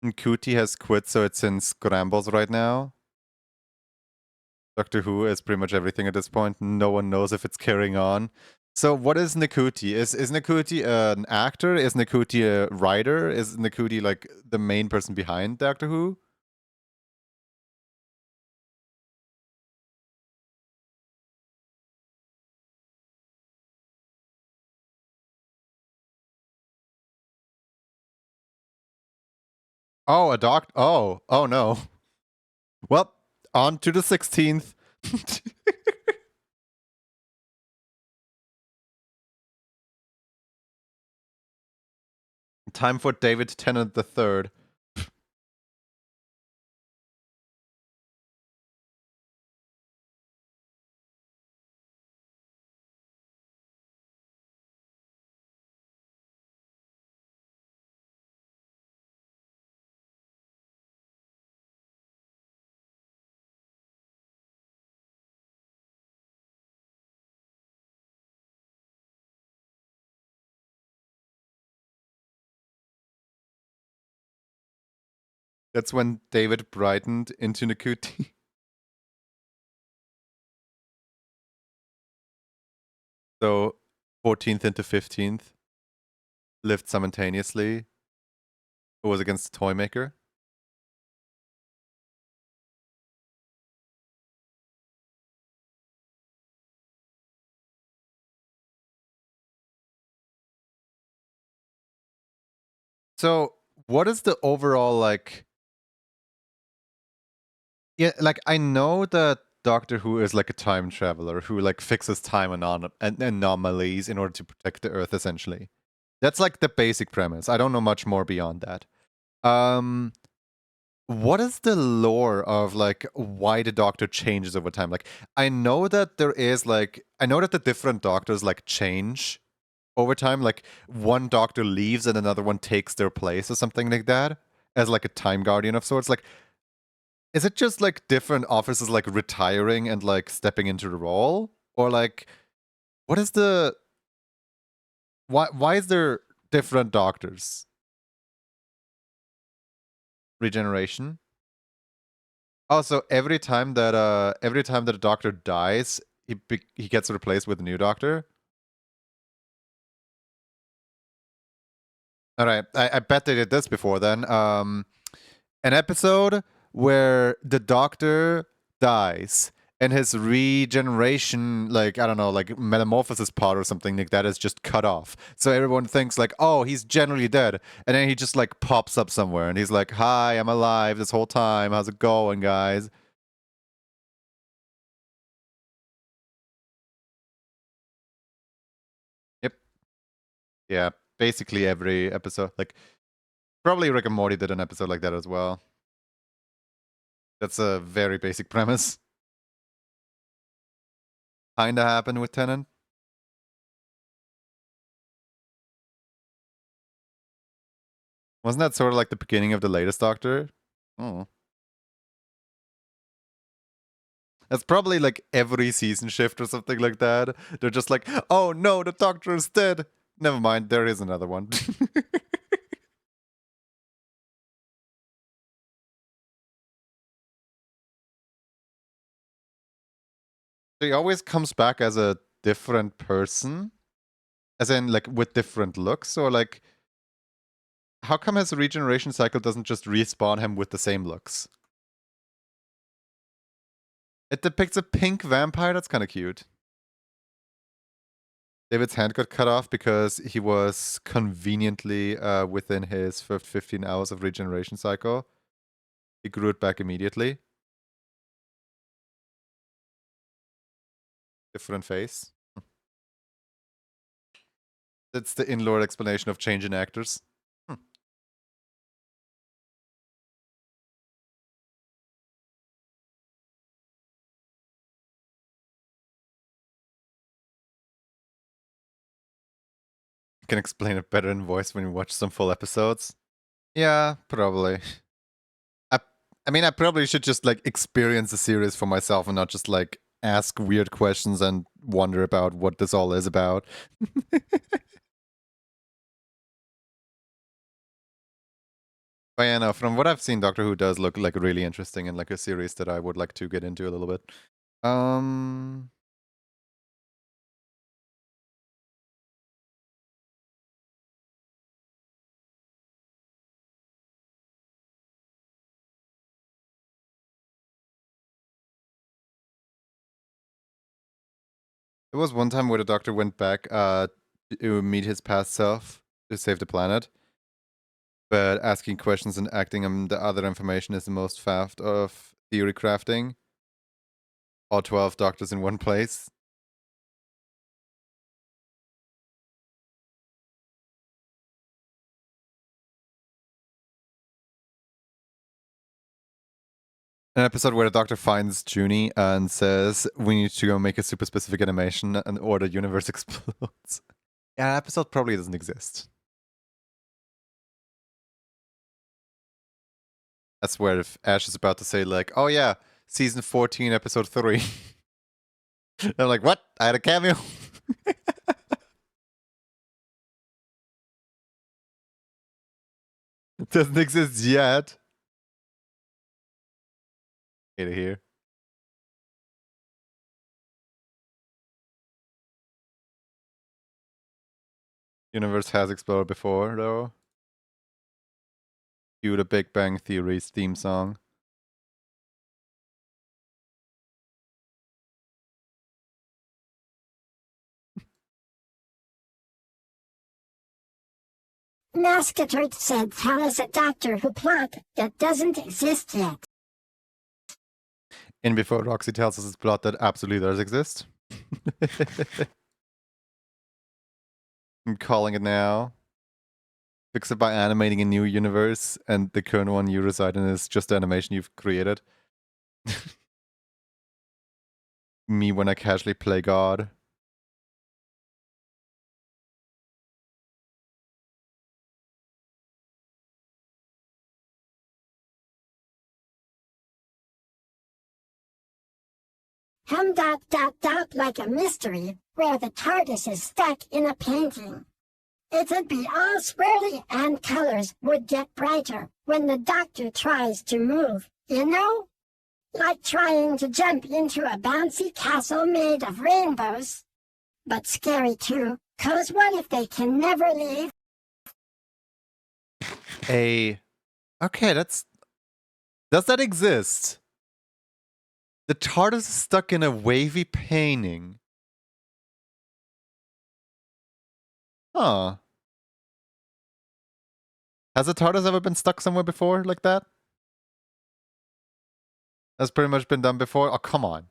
And Kuti has quit, so it's in scrambles right now. Doctor Who is pretty much everything at this point. No one knows if it's carrying on. So what is Nakuti? Is Nakuti an actor? Is Nakuti a writer? Is Nakuti like the main person behind Doctor Who? Oh, a doc. Oh no. Well, on to the 16th. Time for David Tennant III. That's when David brightened into Nakuti. So 14th into 15th lived simultaneously. Who was against the Toymaker? So what is the overall like? Yeah, like I know that Doctor Who is like a time traveler who like fixes time anomalies in order to protect the Earth. Essentially, that's like the basic premise. I don't know much more beyond that. Um, what is the lore of like why the Doctor changes over time? Like, I know that there is like I know that the different Doctors like change over time. Like one Doctor leaves and another one takes their place or something like that as like a time guardian of sorts. Like, is it just like different officers like retiring and like stepping into the role, or like what is the why is there different Doctors? Regeneration. Also, every time that a Doctor dies, he gets replaced with a new Doctor. All right, I bet they did this before then. An episode where the Doctor dies and his regeneration, like, I don't know, like metamorphosis part or something like that is just cut off. So everyone thinks like, oh, he's generally dead. And then he just like pops up somewhere and he's like, hi, I'm alive this whole time. How's it going, guys? Yep. Yeah. Basically every episode. Like, probably Rick and Morty did an episode like that as well. That's a very basic premise. Kinda happened with Tennant. Wasn't that sort of like the beginning of the latest Doctor? Oh. That's probably like every season shift or something like that. They're just like, oh no, the Doctor is dead. Never mind, there is another one. He always comes back as a different person, as in like with different looks, or like, how come his regeneration cycle doesn't just respawn him with the same looks? It depicts a pink vampire. That's kind of cute. David's hand got cut off because he was conveniently within his first 15 hours of regeneration cycle. He grew it back immediately. Different face. That's the in-lore explanation of change in actors. You can explain it better in voice when you watch some full episodes. Yeah, probably. I, I mean, I probably should just like experience the series for myself and not just like ask weird questions and wonder about what this all is about. But yeah, no, from what I've seen, Doctor Who does look like really interesting and like a series that I would like to get into a little bit. Um, there was one time where the Doctor went back to meet his past self to save the planet. But asking questions and acting on the other information is the most faft of theory crafting. All 12 doctors in one place. An episode where the doctor finds Junie and says, we need to go make a super specific animation and or the universe explodes. Yeah, that episode probably doesn't exist. That's where if Ash is about to say, like, oh yeah, season 14, episode 3. I'm like, what? I had a cameo? It doesn't exist yet. Get it here. Universe has exploded before, though. Cue the Big Bang Theory's theme song. Mascator said, tell us a Doctor Who plot that doesn't exist yet. And before Roxy tells us it's plot that absolutely does exist. I'm calling it now. Fix it by animating a new universe, and the current one you reside in is just the animation you've created. Me when I casually play God. Like a mystery where the TARDIS is stuck in a painting. It'd be all swirly and colors would get brighter when the Doctor tries to move, you know? Like trying to jump into a bouncy castle made of rainbows. But scary too, 'cause what if they can never leave? Okay, that's... Does that exist? The TARDIS is stuck in a wavy painting. Huh. Has the TARDIS ever been stuck somewhere before like that? That's pretty much been done before? Oh, come on.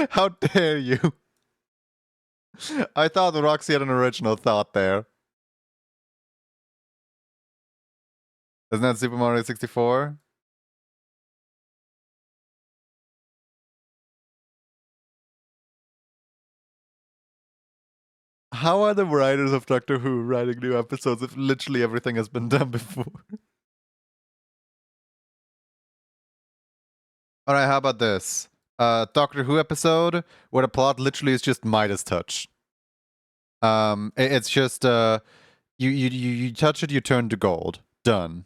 How dare you? I thought Roxy had an original thought there. Isn't that Super Mario 64? How are the writers of Doctor Who writing new episodes if literally everything has been done before? Alright, how about this? Doctor Who episode where the plot literally is just Midas touch. It's just you touch it, you turn to gold. Done.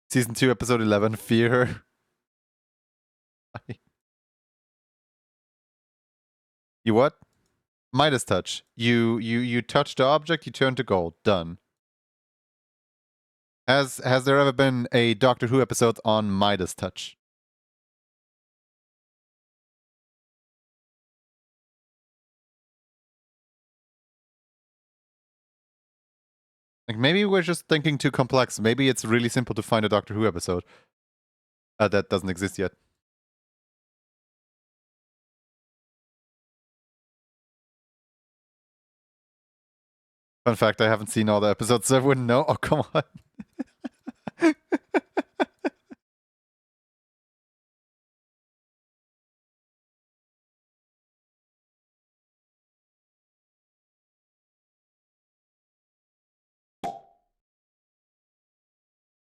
Season 2, episode 11, Fear. You what? Midas touch. You touch the object, you turn to gold. Done. Has there ever been a Doctor Who episode on Midas touch? Like maybe we're just thinking too complex. Maybe it's really simple to find a Doctor Who episode that doesn't exist yet. Fun fact: I haven't seen all the episodes, so I wouldn't know. Oh, come on.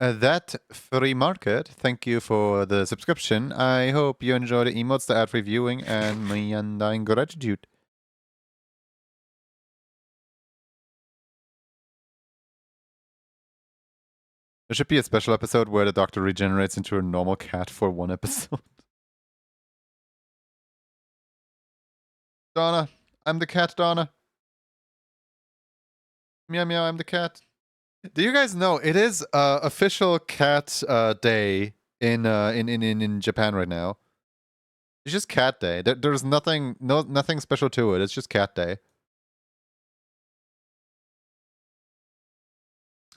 That free market, thank you for the subscription. I hope you enjoy the emotes, the ad-free viewing, and my undying gratitude. There should be a special episode where the Doctor regenerates into a normal cat for one episode. Donna, I'm the cat, Donna. Meow meow, I'm the cat. Do you guys know it is official cat day in Japan right now? It's just cat day. There's nothing special to it. It's just cat day.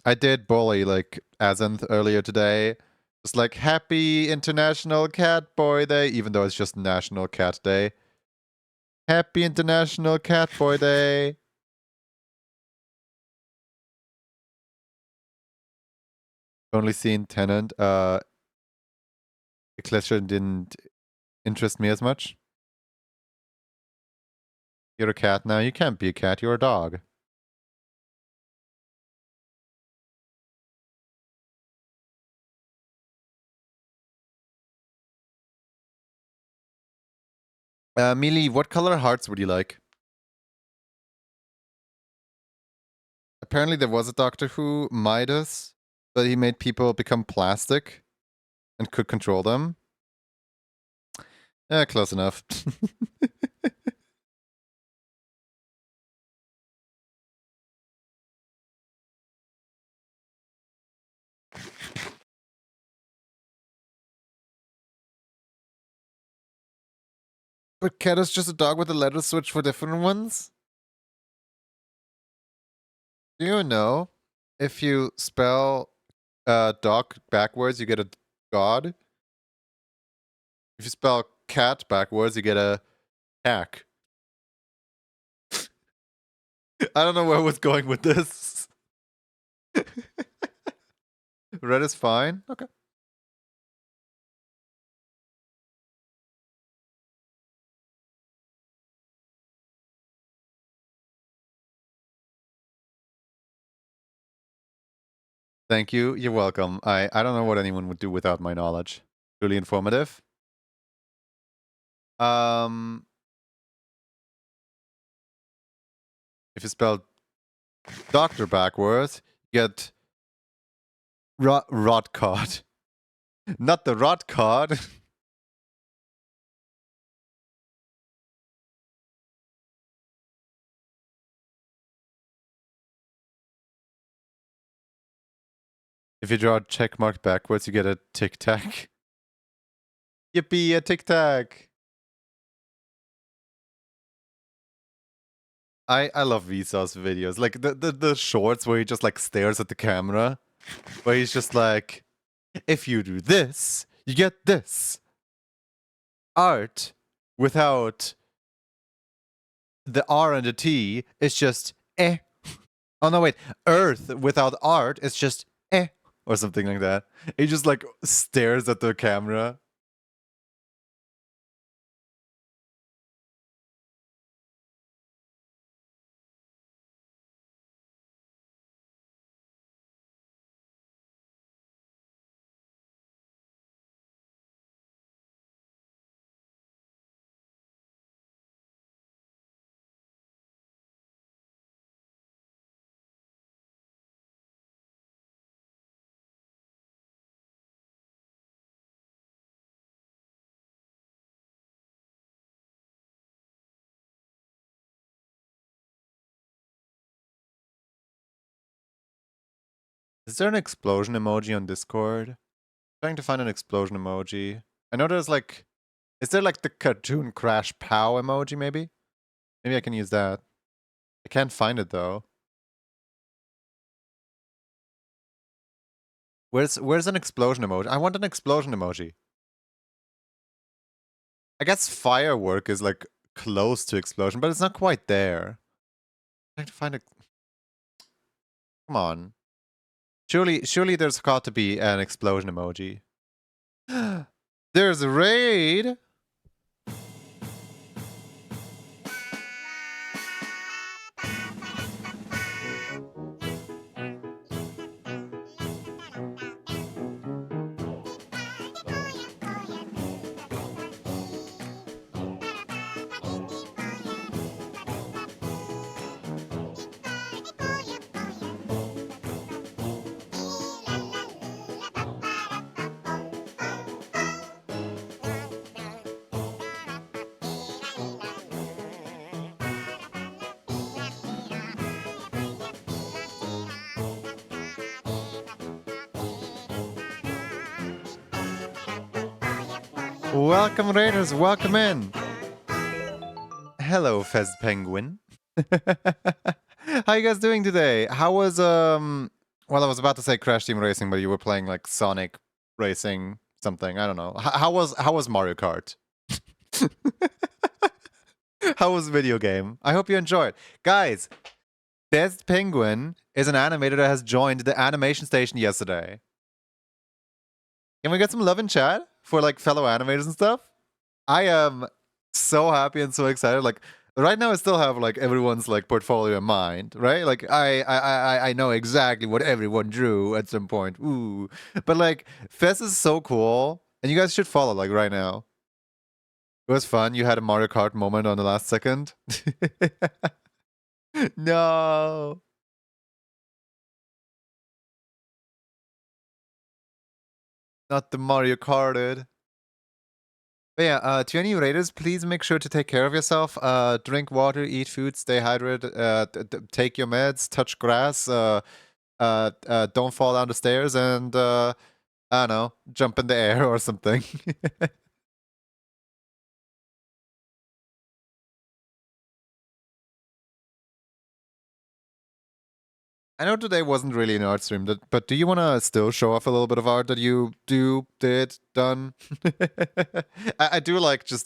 I did bully like Azenth earlier today. It's like Happy International Cat Boy Day, even though it's just National Cat Day. Happy International Cat Boy Day. Only seen Tenant. Ecclesia didn't interest me as much. You're a cat now. You can't be a cat. You're a dog. Mealy, what color hearts would you like? Apparently, there was a Doctor Who, Midas, but he made people become plastic and could control them. Close enough. But cat is just a dog with a letter switch for different ones? Do you know if you spell dog backwards, you get a god? If you spell cat backwards, you get a hack. I don't know where I was going with this. Red is fine. Okay. Thank you. You're welcome. I don't know what anyone would do without my knowledge. Really informative. If you spell doctor backwards, you get rot card. Not the rot card. If you draw a check mark backwards, you get a tic tac. Yippee, a tic tac! I love Vsauce videos. Like the shorts where he just like stares at the camera. Where he's just like, if you do this, you get this. Art without the R and the T is just eh. Oh no, wait. Earth without art is just eh. Or something like that. He just like stares at the camera. Is there an explosion emoji on Discord? Trying to find an explosion emoji. I know there's like, is there like the cartoon crash pow emoji maybe? Maybe I can use that. I can't find it though. Where's an explosion emoji? I want an explosion emoji. I guess firework is like close to explosion, but it's not quite there. I'm trying to find a. Come on. Surely there's got to be an explosion emoji. There's a raid. Welcome, Raiders. Welcome in. Hello, Fez Penguin. How you guys doing today? How was Well, I was about to say Crash Team Racing, but you were playing like Sonic Racing something. I don't know. How was Mario Kart? How was video game? I hope you enjoyed, guys. Fez Penguin is an animator that has joined the animation station yesterday. Can we get some love in chat for like fellow animators and stuff? I am so happy and so excited. Like right now, I still have like everyone's like portfolio in mind, right? Like I know exactly what everyone drew at some point. Ooh, but like Fest is so cool, and you guys should follow like right now. It was fun. You had a Mario Kart moment on the last second. No, not the Mario Karted. But yeah, to any raiders, please make sure to take care of yourself. Drink water, eat food, stay hydrated, take your meds, touch grass, don't fall down the stairs, and I don't know, jump in the air or something. I know today wasn't really an art stream, but do you want to still show off a little bit of art that you done? I do like just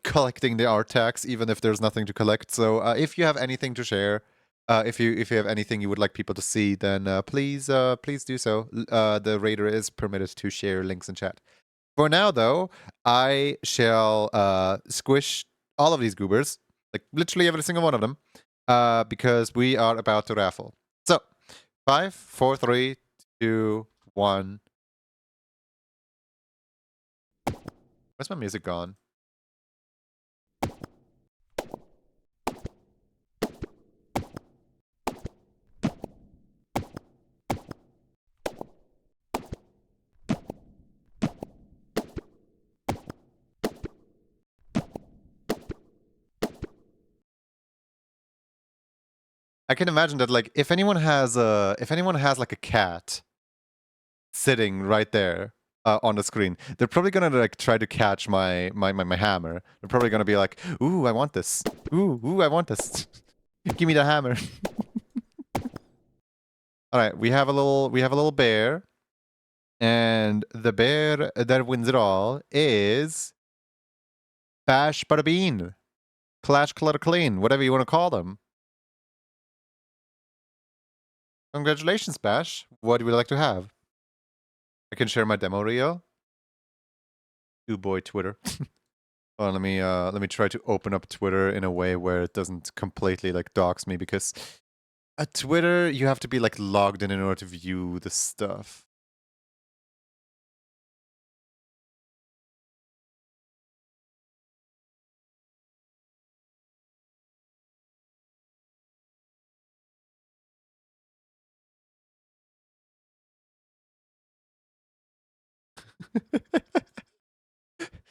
collecting the art tags, even if there's nothing to collect. So if you have anything to share, if you have anything you would like people to see, then please do so. The raider is permitted to share links in chat. For now, though, I shall squish all of these goobers, like literally every single one of them, because we are about to raffle. So. 5, 4, 3, 2, 1. Where's my music gone? I can imagine that like if anyone has like a cat, sitting right there on the screen. They're probably gonna like try to catch my hammer. They're probably gonna be like, "Ooh, I want this. Ooh, I want this. Give me the hammer." All right, we have a little bear, and the bear that wins it all is Bash Bada Bean, Clash Clutter Clean, whatever you want to call them. Congratulations, Bash. What would you like to have? I can share my demo reel. Ooh boy, Twitter. Oh, let me try to open up Twitter in a way where it doesn't completely like dox me, because at Twitter you have to be like logged in order to view the stuff.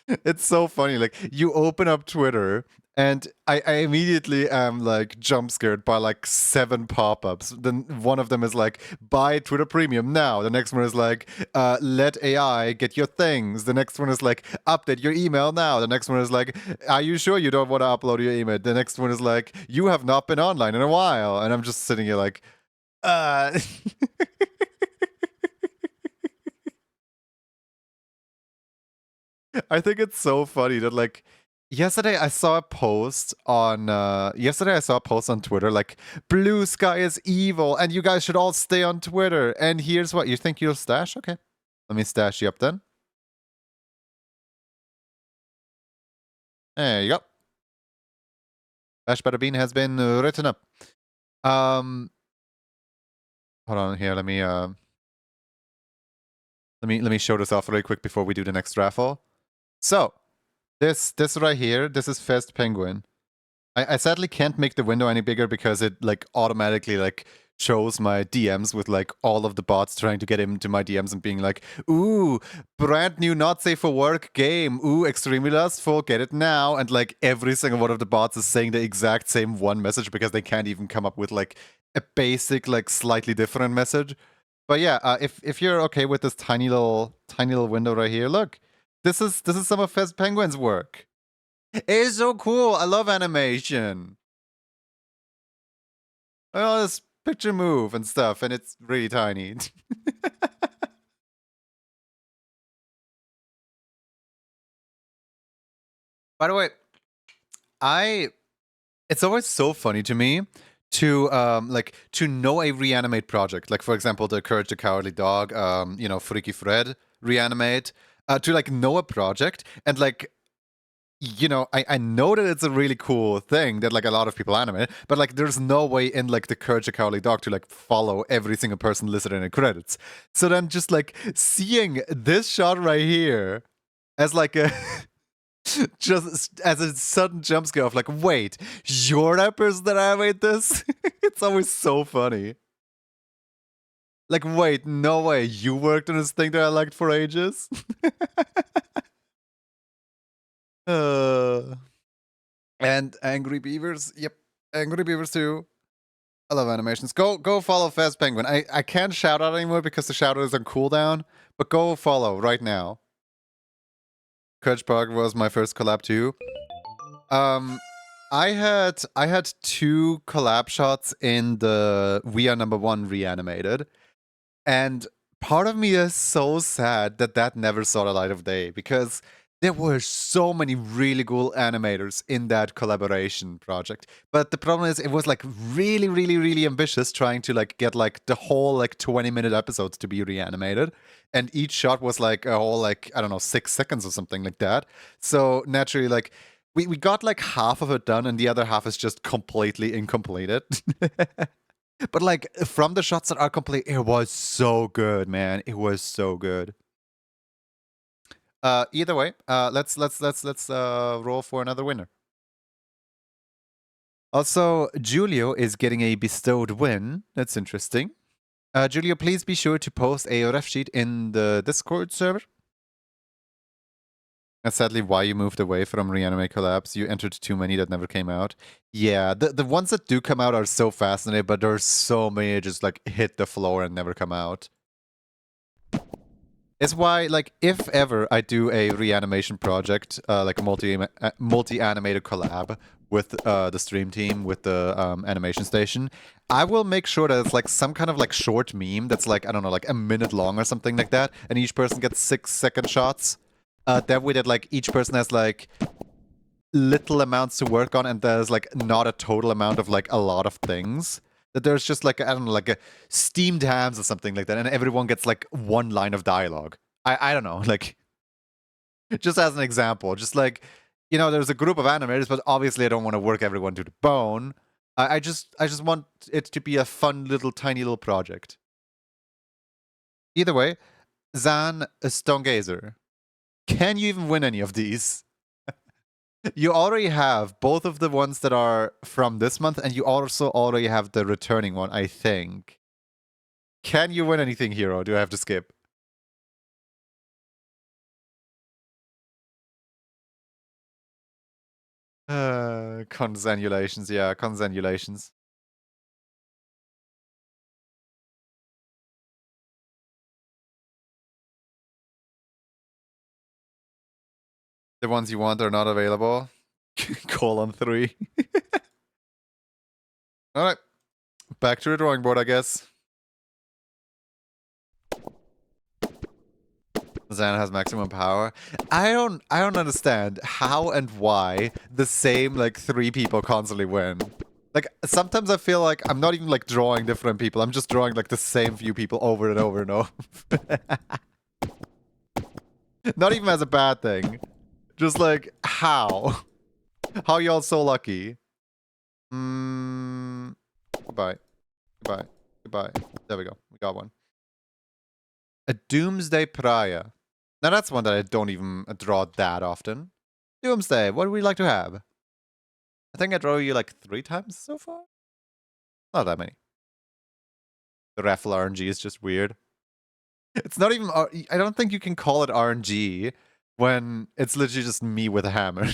It's so funny. Like, you open up Twitter, and I immediately am like jump scared by like 7 pop-ups. Then one of them is like, buy Twitter Premium now. The next one is like, let AI get your things. The next one is like, update your email now. The next one is like, are you sure you don't want to upload your email? The next one is like, you have not been online in a while. And I'm just sitting here like, I think it's so funny that like yesterday I saw a post on Twitter like, blue sky is evil and you guys should all stay on Twitter, and here's what you think you'll stash. Okay, let me stash you up then. There you go. Bash Bada Bean has been written up. Hold on here, let me show this off really quick before we do the next raffle. So this right here, this is Fest Penguin. I sadly can't make the window any bigger because it like automatically like shows my DMs with like all of the bots trying to get into my DMs and being like, ooh, brand new not safe for work game, ooh, extremely lustful, get it now. And like every single one of the bots is saying the exact same one message because they can't even come up with like a basic like slightly different message. But yeah, if you're okay with this tiny little window right here, look, this is some of Fez Penguin's work. It's so cool. I love animation. All this picture move and stuff, and it's really tiny. By the way, it's always so funny to me to to know a reanimate project. Like, for example, the Courage the Cowardly Dog, Freaky Fred reanimate. To like know a project and like, I know that it's a really cool thing that like a lot of people animate, but like there's no way in like the Courage the Cowardly Dog to like follow every single person listed in the credits. So then just like seeing this shot right here as like a just as a sudden jump scare of like, wait, you're that person that animated this? It's always so funny. Like, wait, no way, you worked on this thing that I liked for ages? And Angry Beavers. Yep, Angry Beavers too. I love animations. Go follow Fast Penguin. I can't shout out anymore because the shout out is on cooldown, but go follow right now. Courage Park was my first collab too. I had 2 collab shots in the We Are Number 1 reanimated, and part of me is so sad that never saw the light of day, because there were so many really cool animators in that collaboration project. But the problem is it was like really, really, really ambitious trying to like get like the whole like 20-minute episodes to be reanimated. And each shot was like a whole like, I don't know, 6 seconds or something like that. So naturally, like we got like half of it done and the other half is just completely incompleted. But like from the shots that are complete, it was so good, man. It was so good. Either way, let's roll for another winner. Also, Julio is getting a bestowed win. That's interesting. Julio, please be sure to post a ref sheet in the Discord server. That's sadly why you moved away from Reanimate collabs. You entered too many that never came out. Yeah, the ones that do come out are so fascinating, but there's so many that just like hit the floor and never come out. It's why, like, if ever I do a reanimation project, like a multi-animated collab with the stream team, with the animation station, I will make sure that it's like some kind of like short meme that's like, I don't know, like a minute long or something like that, and each person gets 6-second shots. That way that like each person has like little amounts to work on, and there's like not a total amount of like a lot of things. That there's just like, I don't know, like a steamed hams or something like that, and everyone gets like one line of dialogue. I don't know, like just as an example, just like, you know, there's a group of animators, but obviously I don't want to work everyone to the bone. I just want it to be a fun little tiny little project. Either way, Zan Stonegazer, can you even win any of these? You already have both of the ones that are from this month, and you also already have the returning one, I think. Can you win anything, Hero? Do I have to skip? Consanulations, yeah, consanulations. The ones you want are not available. Colon 3. Alright. Back to the drawing board, I guess. Zan has maximum power. I don't understand how and why the same like 3 people constantly win. Like sometimes I feel like I'm not even like drawing different people. I'm just drawing like the same few people over and over and over. Not even as a bad thing. Just like how? How y'all so lucky? Goodbye. Goodbye. Goodbye. There we go. We got one. A Doomsday Pariah. Now that's one that I don't even draw that often. Doomsday, what would we like to have? I think I draw you like 3 times so far? Not that many. The raffle RNG is just weird. It's not even... I don't think you can call it RNG when it's literally just me with a hammer.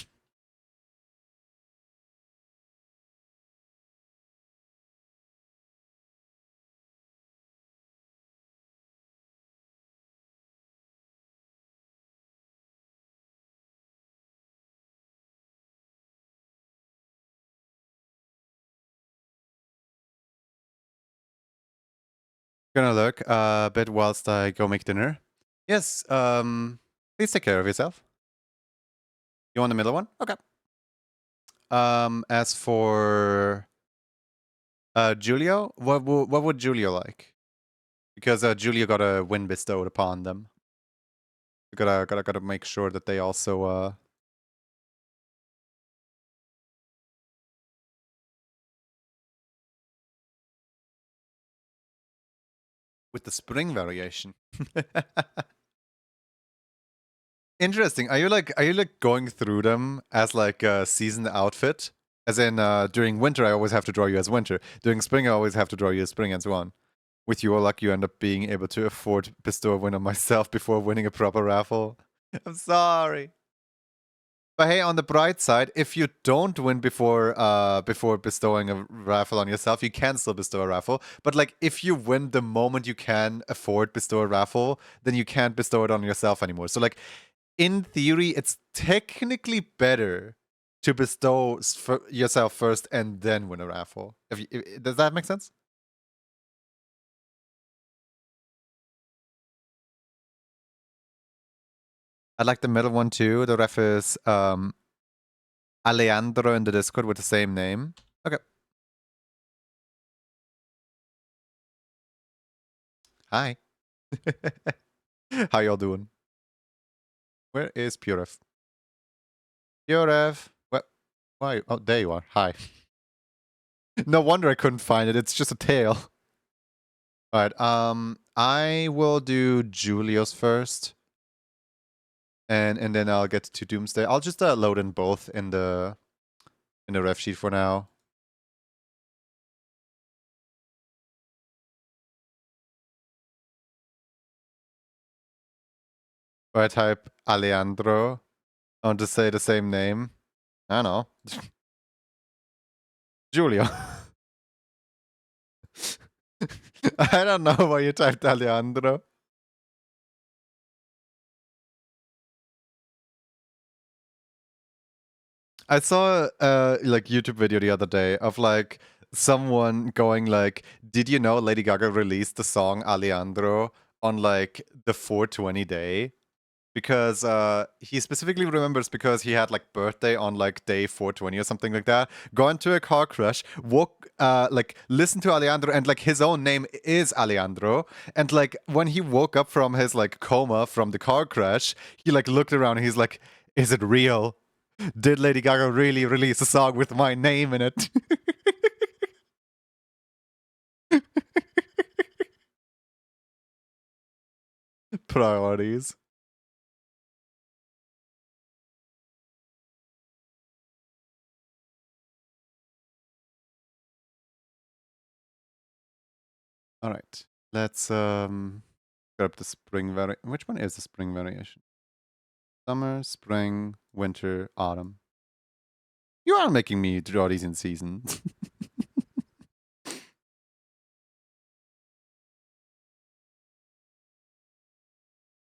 Gonna look a bit whilst I go make dinner. Yes, please take care of yourself. You want the middle one? Okay. As for Julio, what would Julio like? Because Julio got a win bestowed upon them. Gotta make sure that they also with the spring variation. Interesting. Are you like going through them as like a season outfit? As in during winter I always have to draw you as winter. During spring I always have to draw you as spring and so on. With your luck you end up being able to afford to bestow a win on myself before winning a proper raffle. I'm sorry. But hey, on the bright side, if you don't win before bestowing a raffle on yourself, you can still bestow a raffle. But like if you win the moment you can afford bestow a raffle, then you can't bestow it on yourself anymore. So like in theory, it's technically better to bestow yourself first and then win a raffle. Does that make sense? I like the middle one too. The ref is Alejandro in the Discord with the same name. Okay. Hi. How y'all doing? Where is Purev? Purev. What? Why? Oh, there you are. Hi. No wonder I couldn't find it. It's just a tail. All right. I will do Julius first, and then I'll get to Doomsday. I'll just load in both in the ref sheet for now. Or I type Alejandro. I want to say the same name. I don't know. Julio. I don't know why you typed Alejandro. I saw like YouTube video the other day of like someone going like, "Did you know Lady Gaga released the song Alejandro on like the 420 day?" Because he specifically remembers because he had like birthday on like day 420 or something like that. Got into a car crash, woke like listened to Alejandro, and like his own name is Alejandro. And like when he woke up from his like coma from the car crash, he like looked around and he's like, "Is it real? Did Lady Gaga really release a song with my name in it?" Priorities. All right. Let's grab the spring variation. Which one is the spring variation? Summer, spring, winter, autumn. You are making me draw these in season.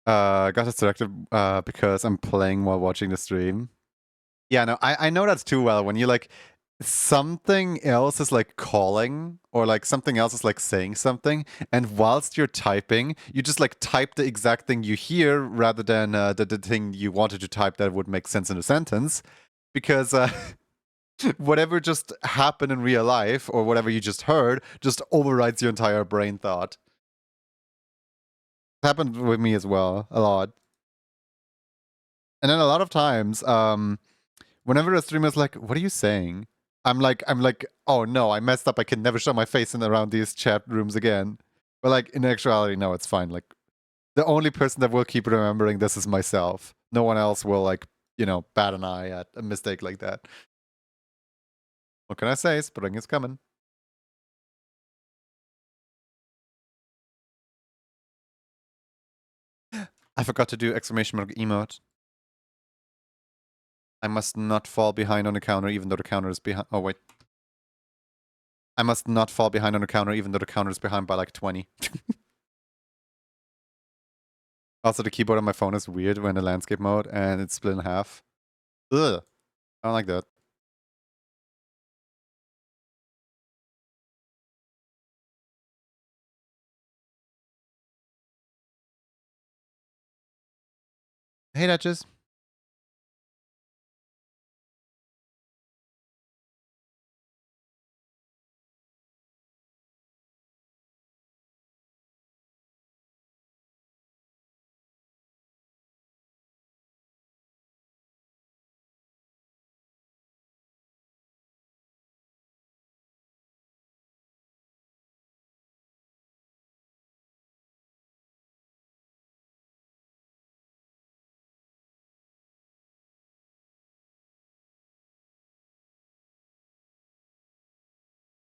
I got distracted because I'm playing while watching the stream. Yeah, no, I know that's too well. When you like something else is like calling or like something else is like saying something, and whilst you're typing, you just like type the exact thing you hear rather than the thing you wanted to type that would make sense in a sentence. Because whatever just happened in real life or whatever you just heard just overrides your entire brain thought. It happened with me as well, a lot. And then a lot of times, whenever a streamer's like, "What are you saying?" I'm like, "Oh no, I messed up. I can never show my face in around these chat rooms again." But like in actuality, no, it's fine. Like the only person that will keep remembering this is myself. No one else will like, bat an eye at a mistake like that. What can I say? Spring is coming. I forgot to do exclamation mark emote. I must not fall behind on the counter even though the counter is behind. Oh wait. I must not fall behind on the counter even though the counter is behind by like 20. Also, the keyboard on my phone is weird when in landscape mode and it's split in half. Ugh. I don't like that. Hey, Duchess.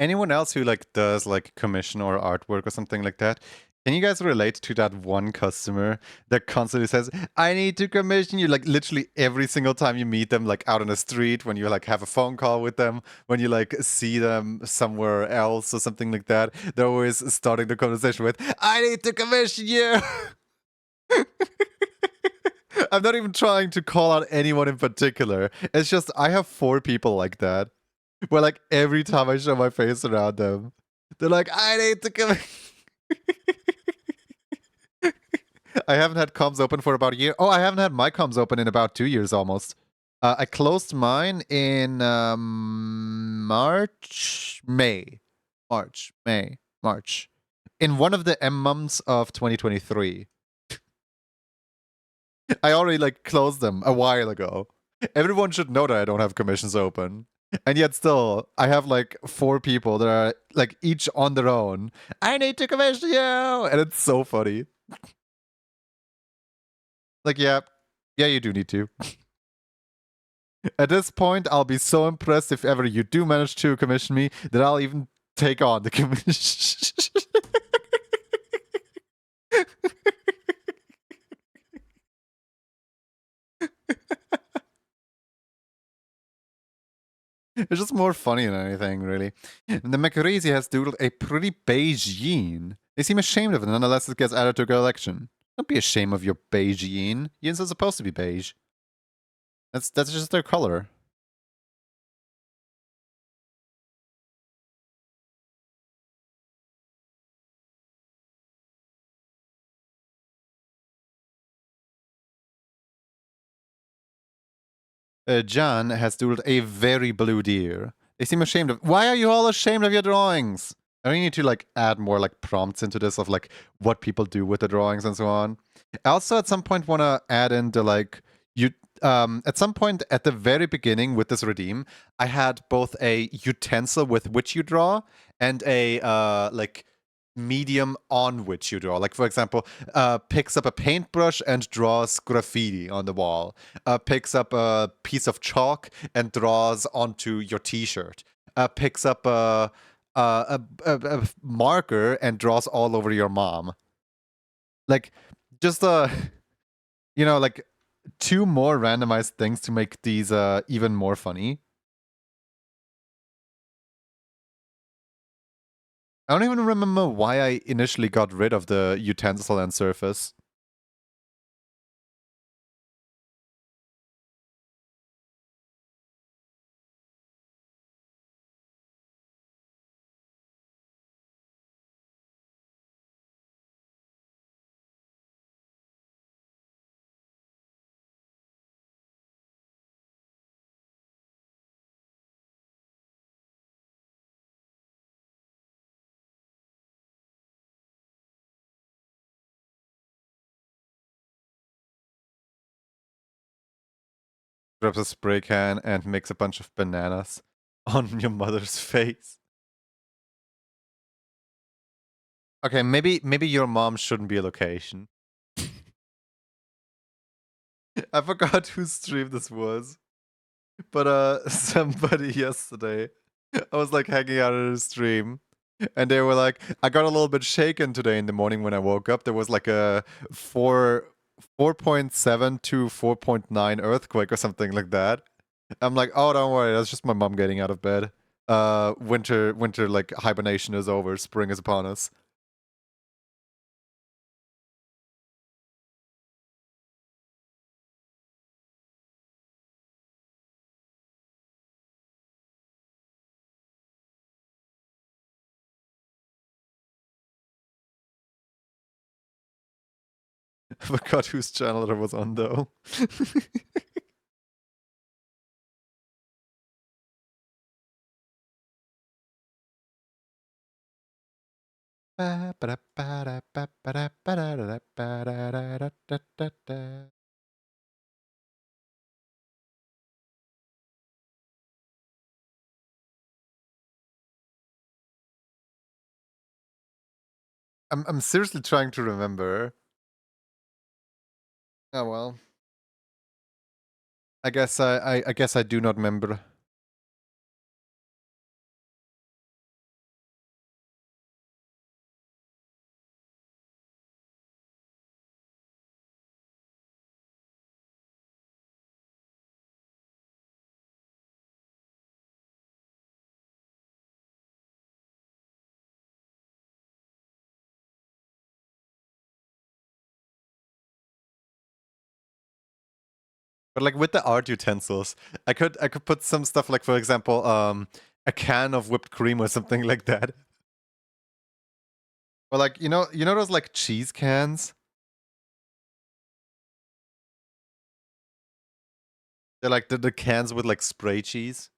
Anyone else who like does like commission or artwork or something like that? Can you guys relate to that one customer that constantly says, "I need to commission you," like literally every single time you meet them, like out on the street, when you like have a phone call with them, when you like see them somewhere else or something like that, they're always starting the conversation with, "I need to commission you." I'm not even trying to call out anyone in particular. It's just I have 4 people like that. Where like every time I show my face around them, they're like, "I need to come." I haven't had comms open for about a year. Oh, I haven't had my comms open in about 2 years almost. I closed mine in March. In one of the M months of 2023. I already like closed them a while ago. Everyone should know that I don't have commissions open. And yet still, I have like 4 people that are like each on their own. "I need to commission you!" And it's so funny. Like, yeah, you do need to. At this point, I'll be so impressed if ever you do manage to commission me that I'll even take on the commission. It's just more funny than anything, really. The Macarese has doodled a pretty beige yin. They seem ashamed of it, nonetheless it gets added to a collection. Don't be ashamed of your beige yin. Yins are supposed to be beige. That's just their color. John has doodled a very blue deer. They seem ashamed of. Why are you all ashamed of your drawings? I really need to like add more like prompts into this of like what people do with the drawings and so on. I also at some point want to add in the like you at some point at the very beginning with this redeem, I had both a utensil with which you draw and a like medium on which you draw. Like for example, picks up a paintbrush and draws graffiti on the wall. Picks up a piece of chalk and draws onto your T-shirt. Picks up a marker and draws all over your mom. Like just like two more randomized things to make these even more funny. I don't even remember why I initially got rid of the utensil and surface. Grabs a spray can and makes a bunch of bananas on your mother's face. Okay, maybe your mom shouldn't be a location. I forgot whose stream this was. But somebody yesterday, I was like hanging out at a stream, and they were like, I got a little bit shaken today in the morning when I woke up. There was like a 4.7 to 4.9 earthquake or something like that. I'm like, oh, don't worry, that's just my mom getting out of bed. Winter like hibernation is over, spring is upon us. I forgot whose channel it was on though. I'm seriously trying to remember. Oh well. I guess I do not remember. But like with the art utensils, I could put some stuff like for example, a can of whipped cream or something like that. Or like you know those like cheese cans? They're like the cans with like spray cheese,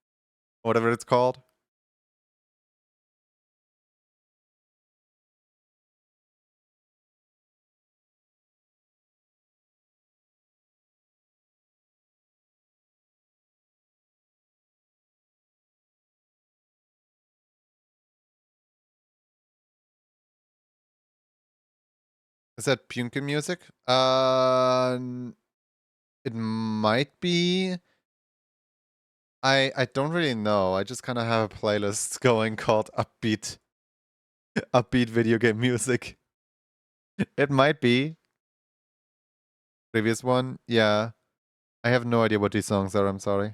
or whatever it's called. Is that Punkin music? It might be. I don't really know. I just kind of have a playlist going called upbeat video game music. It might be previous one. Yeah, I have no idea what these songs are. I'm sorry.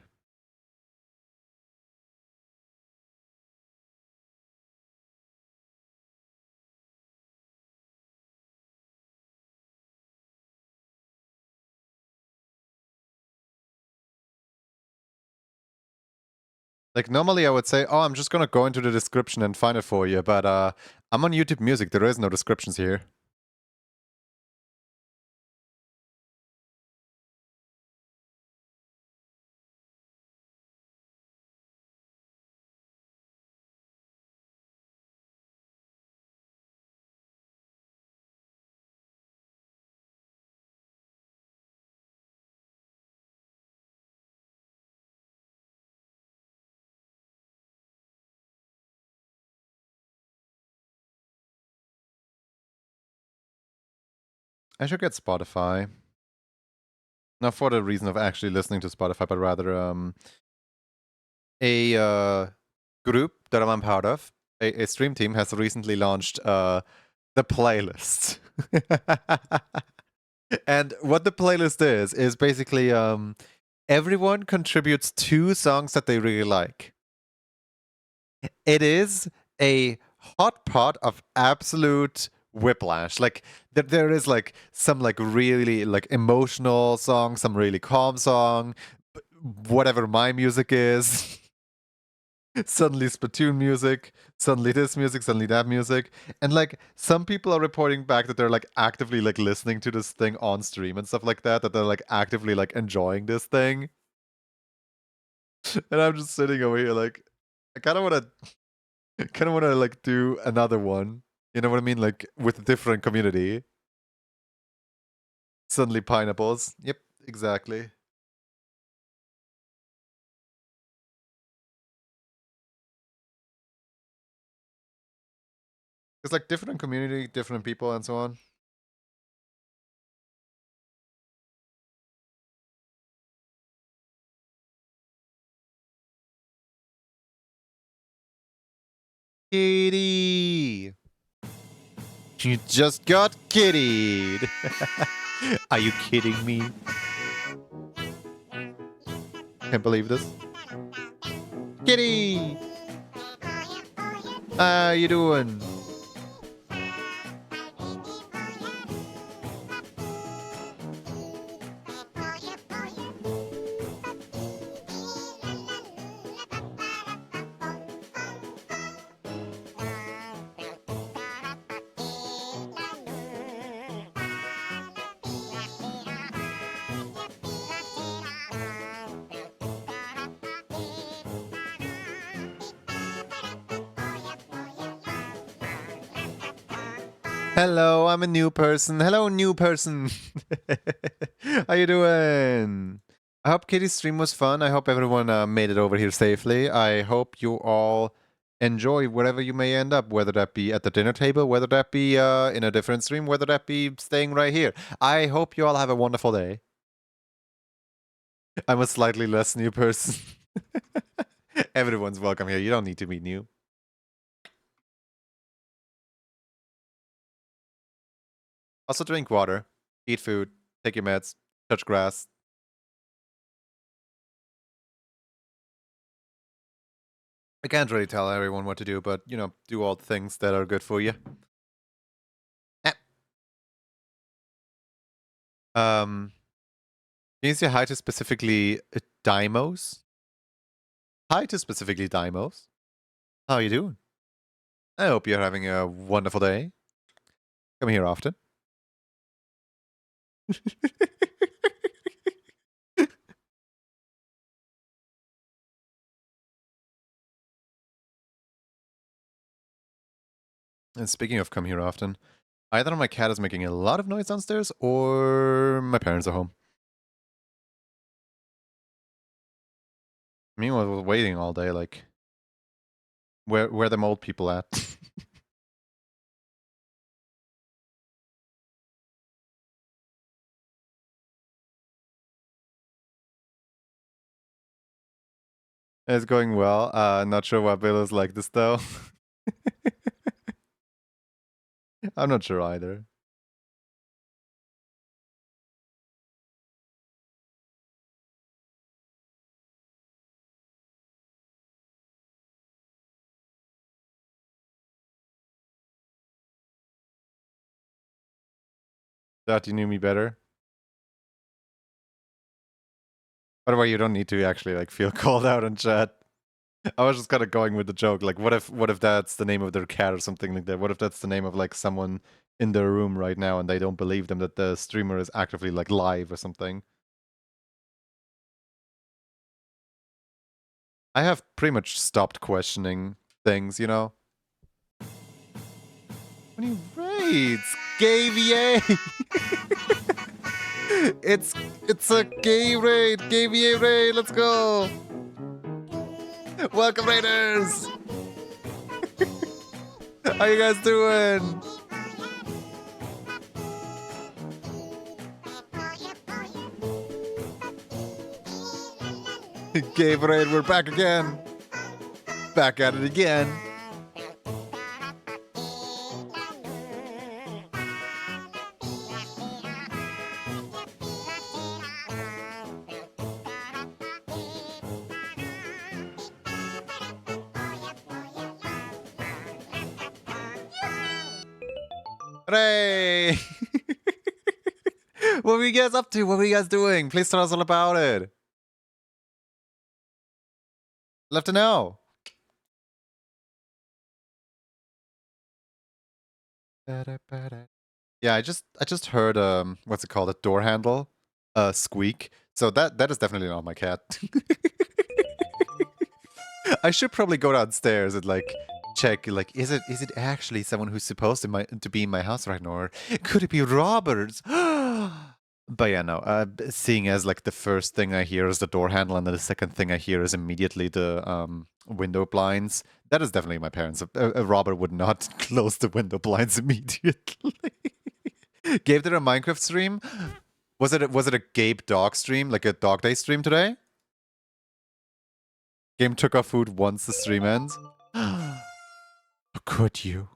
Like normally I would say, oh, I'm just gonna go into the description and find it for you, but I'm on YouTube Music. There is no descriptions here. I should get Spotify. Not for the reason of actually listening to Spotify, but rather a group that I'm part of, a stream team, has recently launched the playlist. And what the playlist is basically everyone contributes 2 songs that they really like. It is a hot pot of absolute whiplash. Like there is like some like really like emotional song, some really calm song, whatever my music is. Suddenly Splatoon music, suddenly this music, suddenly that music. And like some people are reporting back that they're like actively like listening to this thing on stream and stuff like that they're like actively like enjoying this thing. And I'm just sitting over here like I kind of want to like do another one. You know what I mean? Like with a different community. Suddenly pineapples. Yep, exactly. It's like different community, different people, and so on. Kitty! You just got kittied! Are you kidding me? Can't believe this. Kitty! How you doing? Hello, I'm a new person. Hello, new person. How you doing? I hope Kitty's stream was fun. I hope everyone made it over here safely. I hope you all enjoy wherever you may end up, whether that be at the dinner table, whether that be in a different stream, whether that be staying right here. I hope you all have a wonderful day. I'm a slightly less new person. Everyone's welcome here. You don't need to be new. Also, drink water, eat food, take your meds, touch grass. I can't really tell everyone what to do, but you know, do all the things that are good for you. Eh. Can you say hi to specifically Dimos? Hi to specifically Dimos. How are you doing? I hope you're having a wonderful day. Come here often. And speaking of come here often, either my cat is making a lot of noise downstairs or my parents are home. Meanwhile, I was waiting all day, like, where them old people at? It's going well. Not sure why Bill is like this though. I'm not sure either. Thought you knew me better. By the way, you don't need to actually like feel called out in chat. I was just kind of going with the joke. Like, what if that's the name of their cat or something like that? What if that's the name of like someone in their room right now and they don't believe them that the streamer is actively like live or something? I have pretty much stopped questioning things, you know? How many raids? Gay VA! it's a gay raid! Gay VA raid, let's go! Welcome raiders! How you guys doing? Gabriel, we're back again. Back at it again. Hooray! What were you guys up to? What were you guys doing? Please tell us all about it. Love to know. Yeah, I just heard what's it called? A door handle squeak. So that is definitely not my cat. I should probably go downstairs and like check like is it actually someone who's supposed to be in my house right now, or could it be robbers? But yeah, no. Seeing as like the first thing I hear is the door handle, and then the second thing I hear is immediately the window blinds. That is definitely my parents. A robber would not close the window blinds immediately. Gabe did a Minecraft stream. Was it a Gabe dog stream, like a dog day stream today? Game took off food once the stream ends. How could you?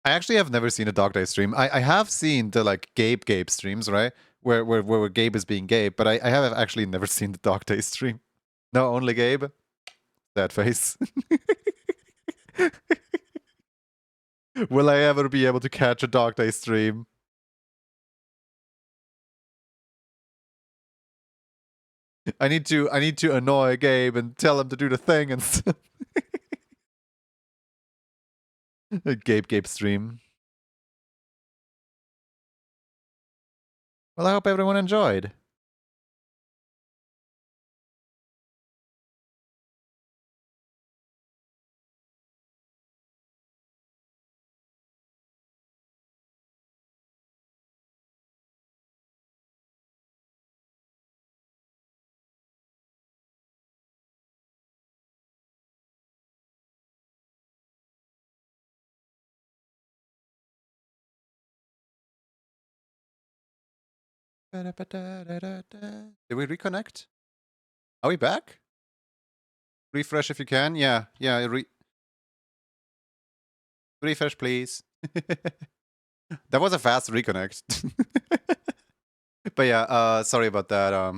I actually have never seen a dog day stream. I have seen the like Gabe streams, right? Where Gabe is being Gabe, but I have actually never seen the dog day stream. No, only Gabe. That face. Will I ever be able to catch a dog day stream? I need to annoy Gabe and tell him to do the thing and stuff. Gabe stream. Well, I hope everyone enjoyed. Did we reconnect? Are we back? Refresh if you can. Yeah. Refresh, please. That was a fast reconnect. But yeah, sorry about that.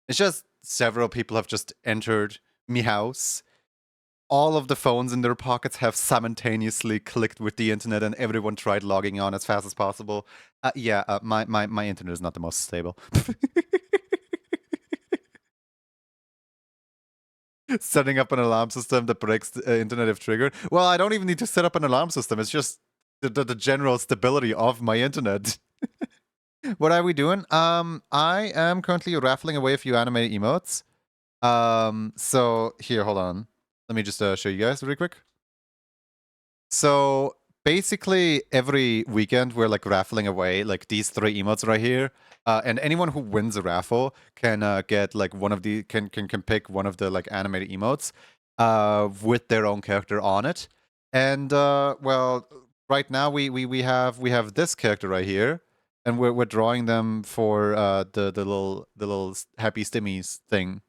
It's just several people have just entered me house. All of the phones in their pockets have simultaneously clicked with the internet, and everyone tried logging on as fast as possible. My internet is not the most stable. Setting up an alarm system that breaks the internet if triggered. Well, I don't even need to set up an alarm system. It's just the general stability of my internet. What are we doing? I am currently raffling away a few animated emotes. So here, hold on. Let me just show you guys really quick. So basically every weekend we're like raffling away like these 3 emotes right here. And anyone who wins a raffle can get like one of the can pick one of the like animated emotes with their own character on it. And well, right now we have this character right here, and we're drawing them for the little happy stimmies thing.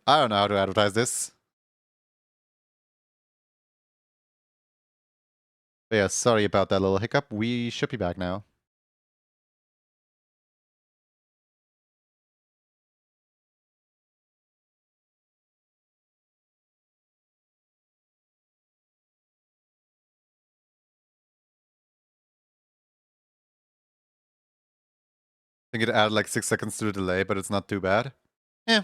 I don't know how to advertise this. But yeah, sorry about that little hiccup. We should be back now. I think it added like 6 seconds to the delay, but it's not too bad. Yeah.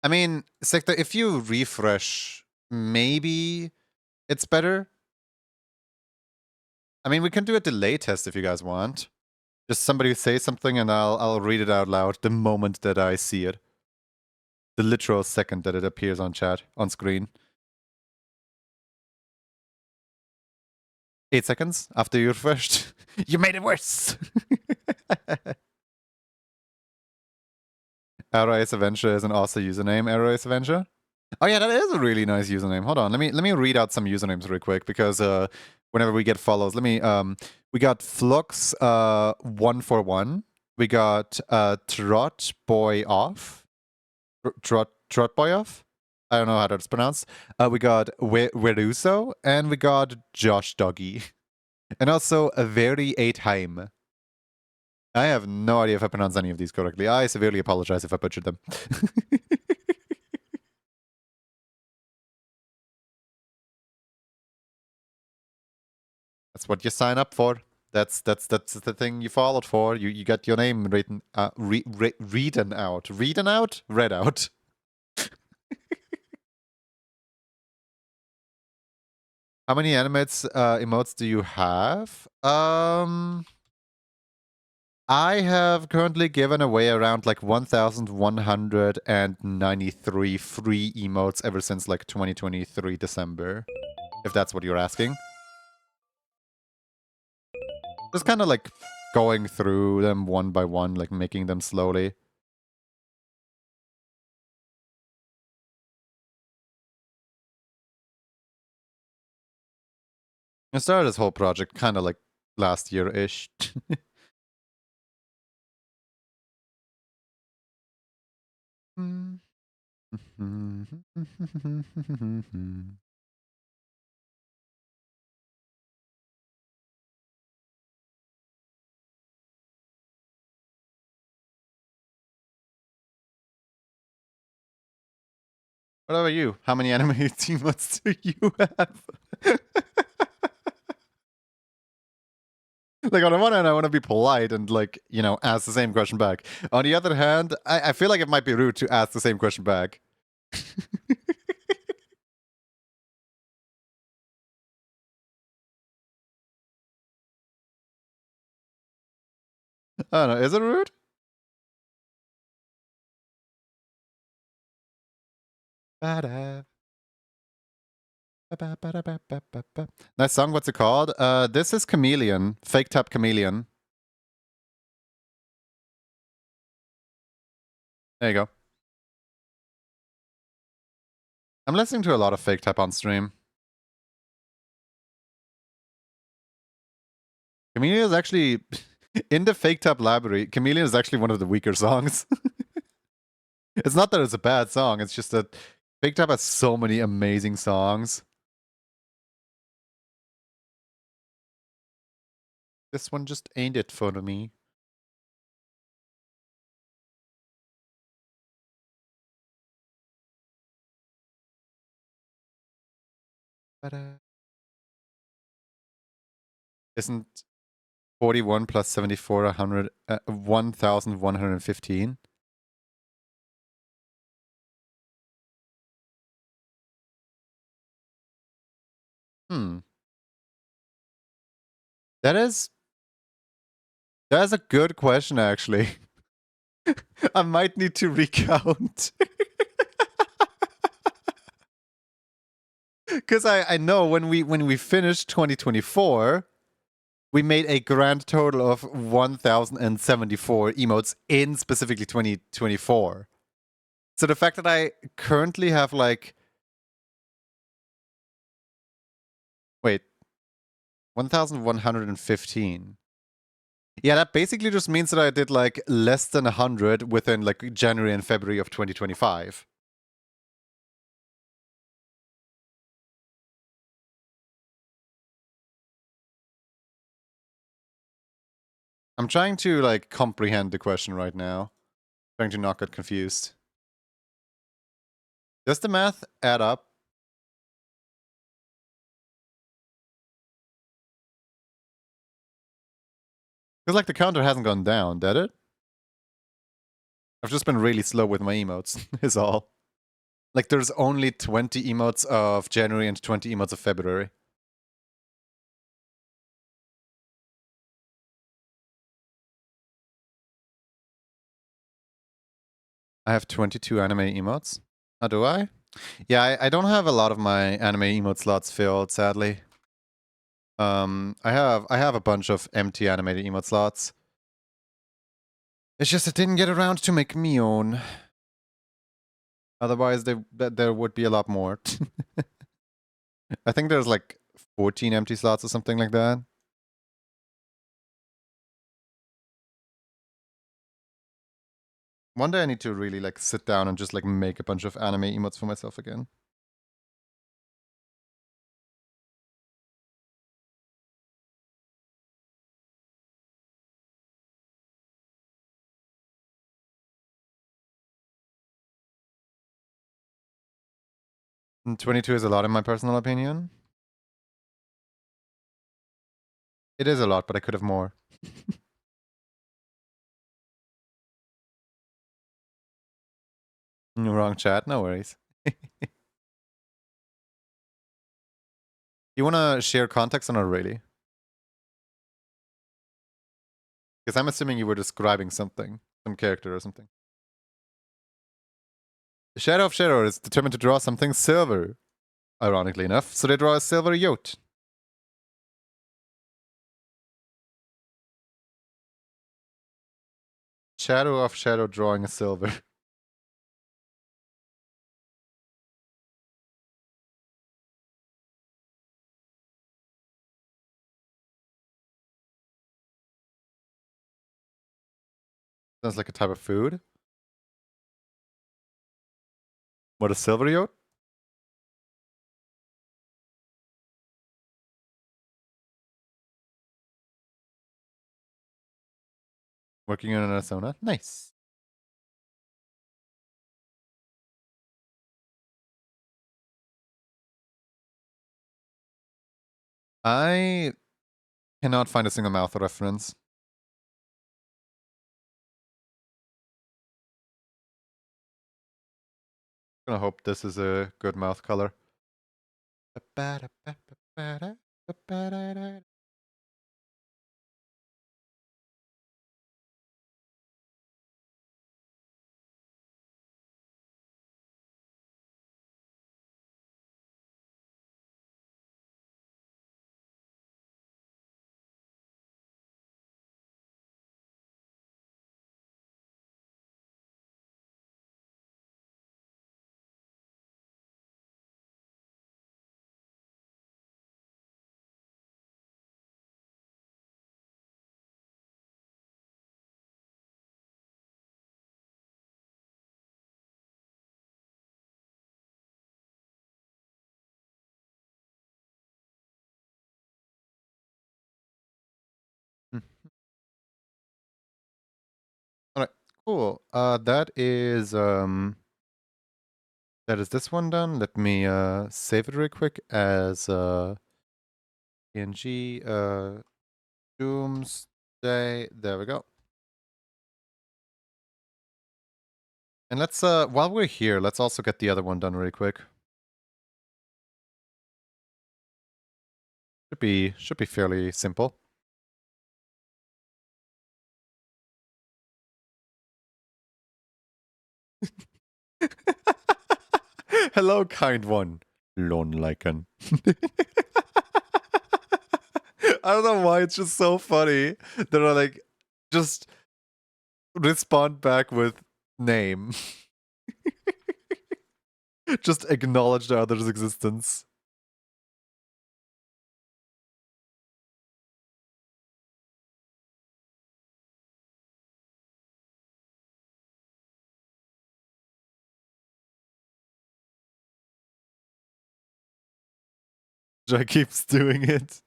I mean, Sector, if you refresh, maybe it's better. I mean, we can do a delay test if you guys want. Just somebody say something and I'll read it out loud the moment that I see it. The literal second that it appears on chat, on screen. 8 seconds after you refreshed. You made it worse! Arrow Ace Avenger is an awesome username, Arrow Ace Avenger. Oh yeah, that is a really nice username. Hold on, let me read out some usernames real quick because whenever we get follows, let me we got Flux 141, we got Trot Boy Off, Trot Boy Off. I don't know how that's pronounced. We got Weruso and we got Josh Doggy, and also a very 8heim. I have no idea if I pronounced any of these correctly. I severely apologize if I butchered them. That's what you sign up for. That's the thing you followed for. You got your name written read out, read out. How many animates emotes do you have? I have currently given away around like 1,193 free emotes ever since like 2023 December, if that's what you're asking. Just kind of like going through them one by one, like making them slowly. I started this whole project kind of like last year-ish. What about you? How many anime emotes do you have? Like, on the one hand, I want to be polite and, like, you know, ask the same question back. On the other hand, I feel like it might be rude to ask the same question back. I don't know. Is it rude? Nice song. What's it called? This is Chameleon. Fake Tap Chameleon. There you go. I'm listening to a lot of Fake Tap on stream. Chameleon is actually, in the Fake Tap library, Chameleon is actually one of the weaker songs. It's not that it's a bad song, it's just that Fake Tap has so many amazing songs. This one just ain't it for me. Isn't 41 plus 74 1,115? Hmm. That is a good question, actually. I might need to recount. Because I know when we finished 2024, we made a grand total of 1,074 emotes in specifically 2024. So the fact that I currently have like, wait, 1,115. Yeah, that basically just means that I did like less than 100 within like January and February of 2025. I'm trying to like comprehend the question right now. Trying to not get confused. Does the math add up? Because like the counter hasn't gone down, did it? I've just been really slow with my emotes, is all. Like there's only 20 emotes of January and 20 emotes of February. I have 22 anime emotes. Oh, do I? Yeah, I don't have a lot of my anime emote slots filled, sadly. I have a bunch of empty animated emote slots. It's just I didn't get around to make me own. Otherwise, there would be a lot more. I think there's like 14 empty slots or something like that. One day I need to really like sit down and just like make a bunch of anime emotes for myself again. And 22 is a lot in my personal opinion. It is a lot, but I could have more. Wrong chat, no worries. You wanna share context or not really? Because I'm assuming you were describing something, some character or something. The Shadow of Shadow is determined to draw something silver, ironically enough, so they draw a silver yacht. Shadow of Shadow drawing a silver. Sounds like a type of food. What, a silver yacht? Working in Arizona? Nice. I cannot find a single mouth reference. Gonna hope this is a good mouth color. Alright, cool. That is this one done. Let me save it real quick as PNG Doomsday. There we go. And let's while we're here, let's also get the other one done really quick. Should be fairly simple. Hello, kind one. Lone Lycan. I don't know why it's just so funny that I like just respond back with name. Just acknowledge the other's existence. Jai keeps doing it.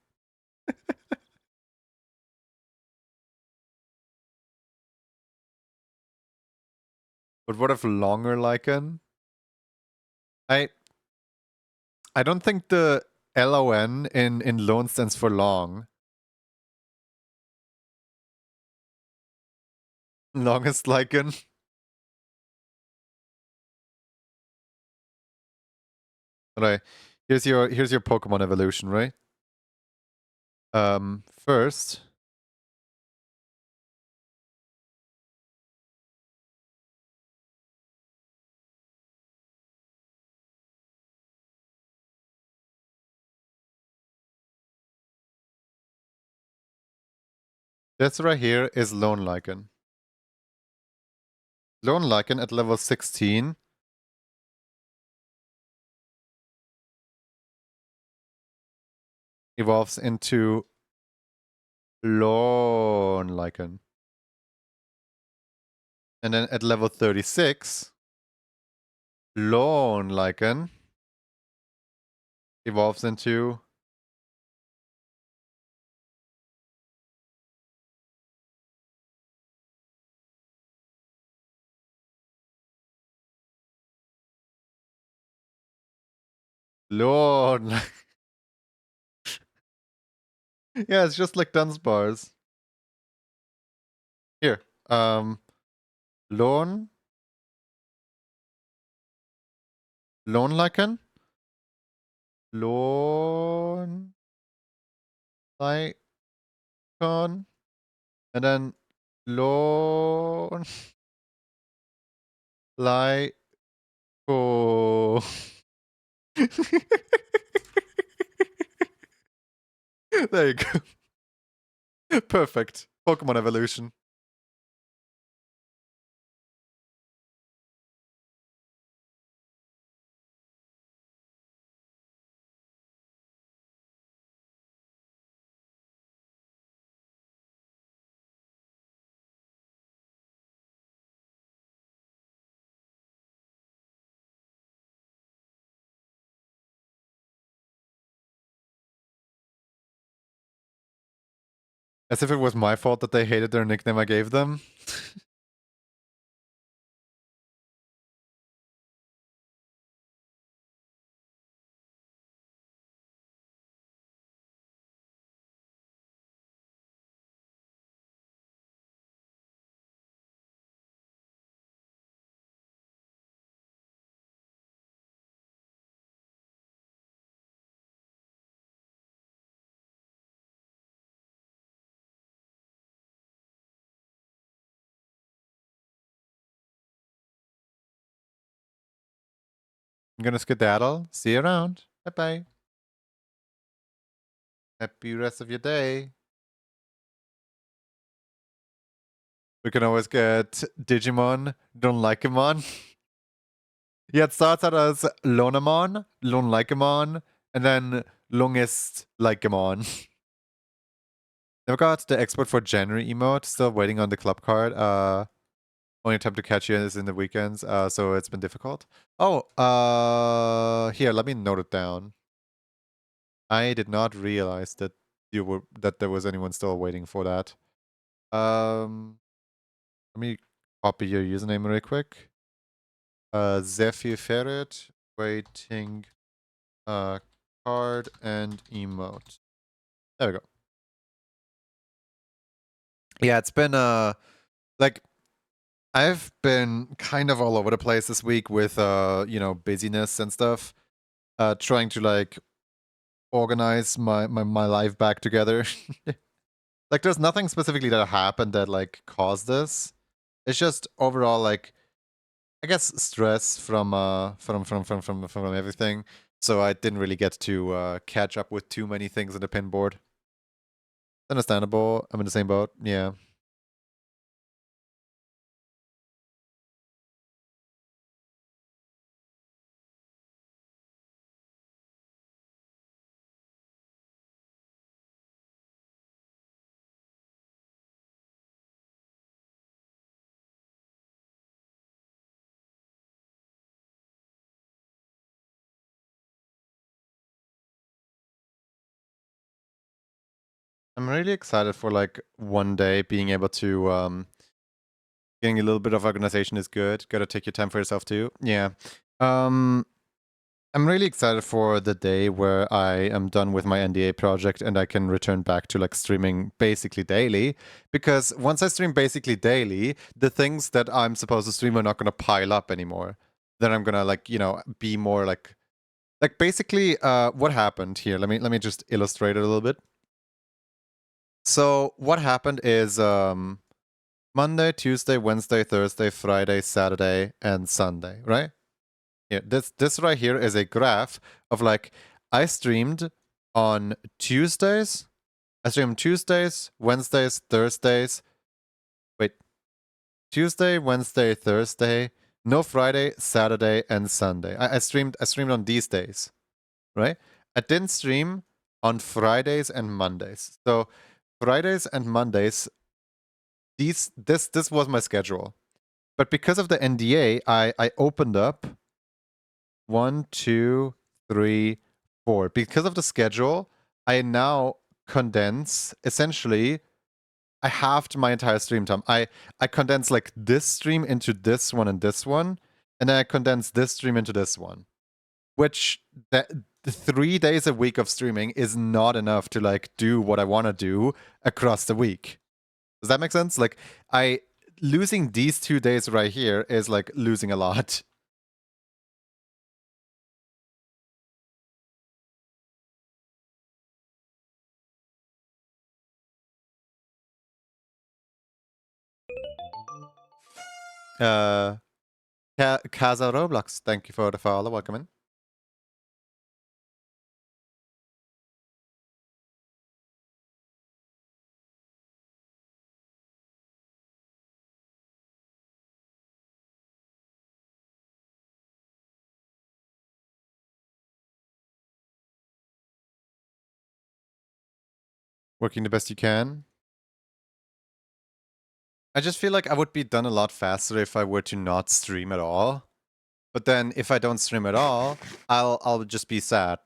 But what if longer Lycan? I I don't think the LON in lone stands for long. Longest Lycan. Alright. Here's your Pokemon evolution, right? First. This right here is Lone Lycan. Lone Lycan at level 16 evolves into Lorn Lycan. And then at level 36, Lorn Lycan evolves into Lorn. Yeah, it's just like Dunsparce. Here. Lorn Lycan? Lorn Lycan. And then Lorn Lyco. There you go. Perfect. Pokemon evolution. As if it was my fault that they hated their nickname I gave them. I'm gonna skedaddle. See you around. Bye bye. Happy rest of your day. We can always get Digimon, Don't Like Him on. Yeah, it starts out as Lonamon, Lon Likeamon, and then Longest Likeamon. Never got the export for January emote. Still waiting on the club card. Only time to catch you is in the weekends, so it's been difficult. Oh, here, let me note it down. I did not realize that there was anyone still waiting for that. Let me copy your username real quick. Zephyr Ferret, waiting card and emote. There we go. Yeah, it's been like I've been kind of all over the place this week with busyness and stuff. Trying to like organize my life back together. Like there's nothing specifically that happened that like caused this. It's just overall like I guess stress from everything. So I didn't really get to catch up with too many things in the pin board. Understandable. I'm in the same boat. Yeah. I'm really excited for like one day being able to getting a little bit of organization is good. Gotta take your time for yourself too. Yeah. I'm really excited for the day where I am done with my NDA project and I can return back to like streaming basically daily. Because once I stream basically daily, the things that I'm supposed to stream are not gonna pile up anymore. Then I'm gonna like, be more like basically what happened here. Let me just illustrate it a little bit. So what happened is Monday, Tuesday, Wednesday, Thursday, Friday, Saturday, and Sunday, right? Yeah, this right here is a graph of like I streamed on Tuesdays. I streamed Tuesdays, Wednesdays, Thursdays. Wait, Tuesday, Wednesday, Thursday. No Friday, Saturday, and Sunday. I streamed on these days, right? I didn't stream on Fridays and Mondays. So Fridays and Mondays, this was my schedule. But because of the NDA, I opened up 1, 2, 3, 4. Because of the schedule, I now condense essentially. I halved my entire stream time. I condense like this stream into this one and this one, and then I condense this stream into this one. Which that the 3 days a week of streaming is not enough to like do what I want to do across the week. Does that make sense? Like I losing these 2 days right here is like losing a lot. Uh, Casa Roblox, thank you for the follow. Welcome in. Working the best you can. I just feel like I would be done a lot faster if I were to not stream at all. But then if I don't stream at all, I'll just be sad.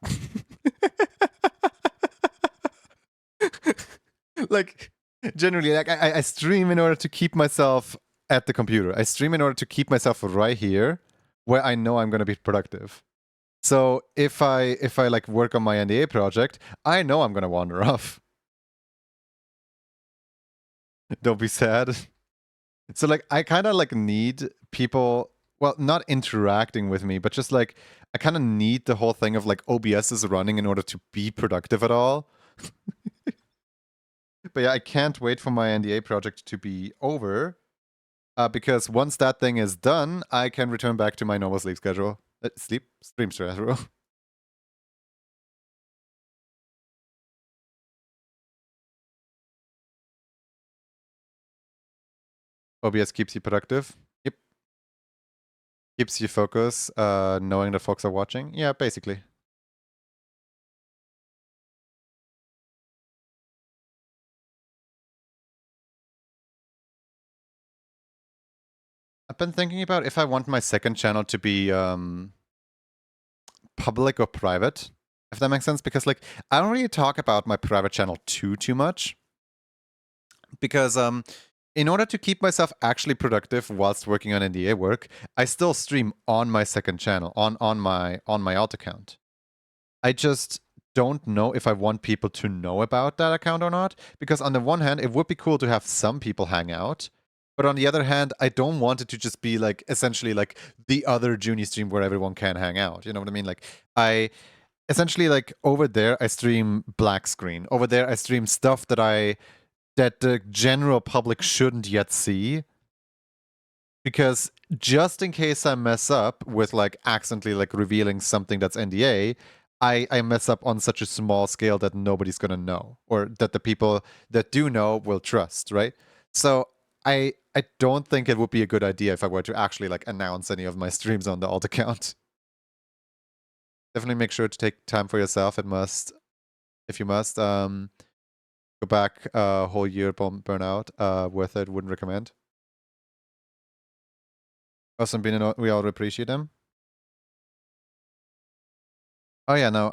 Like generally, like I stream in order to keep myself at the computer. I stream in order to keep myself right here where I know I'm gonna be productive. So if I like work on my NDA project, I know I'm gonna wander off. Don't be sad. So like I kind of like need people, well, not interacting with me, but just like I kind of need the whole thing of like OBS is running in order to be productive at all. But yeah, I can't wait for my NDA project to be over, because once that thing is done, I can return back to my normal sleep schedule. Stream schedule. OBS keeps you productive. Yep. Keeps you focus, knowing that folks are watching. Yeah, basically. I've been thinking about if I want my second channel to be public or private, if that makes sense. Because like I don't really talk about my private channel too much. Because in order to keep myself actually productive whilst working on NDA work, I still stream on my second channel, on my alt account. I just don't know if I want people to know about that account or not. Because on the one hand, it would be cool to have some people hang out. But on the other hand, I don't want it to just be like essentially like the other Junie stream where everyone can hang out. You know what I mean? Like I essentially like over there I stream black screen. Over there I stream stuff that the general public shouldn't yet see. Because just in case I mess up with like accidentally like revealing something that's NDA, I mess up on such a small scale that nobody's gonna know, or that the people that do know will trust, right? So I don't think it would be a good idea if I were to actually like announce any of my streams on the alt account. Definitely make sure to take time for yourself. If you must, go back a whole year burnout. Worth it. Wouldn't recommend. Awesome, being we all appreciate them. Oh yeah, no.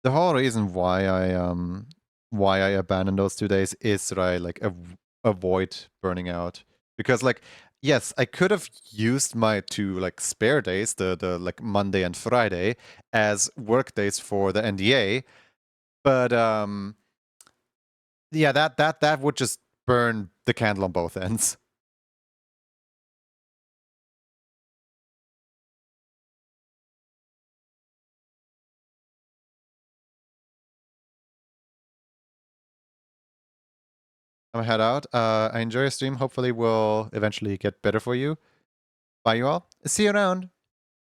The whole reason why I abandoned those 2 days is that I like avoid burning out. Because like yes, I could have used my 2 like spare days, the like Monday and Friday, as work days for the NDA, but yeah, that would just burn the candle on both ends. I'm gonna head out. I enjoy your stream. Hopefully, will eventually get better for you. Bye, you all. See you around.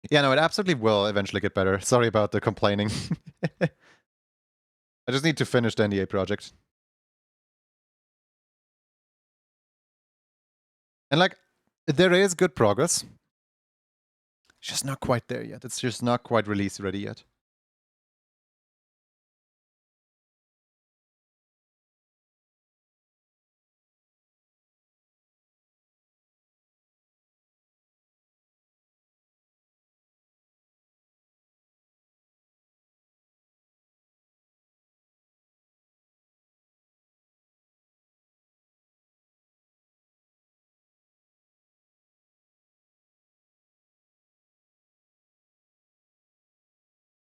Yeah, no, it absolutely will eventually get better. Sorry about the complaining. I just need to finish the NDA project. And like, there is good progress. It's just not quite there yet. It's just not quite release ready yet.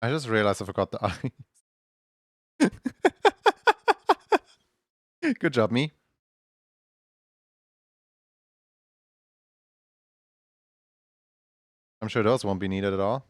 I just realized I forgot the eye. Good job, me. I'm sure those won't be needed at all.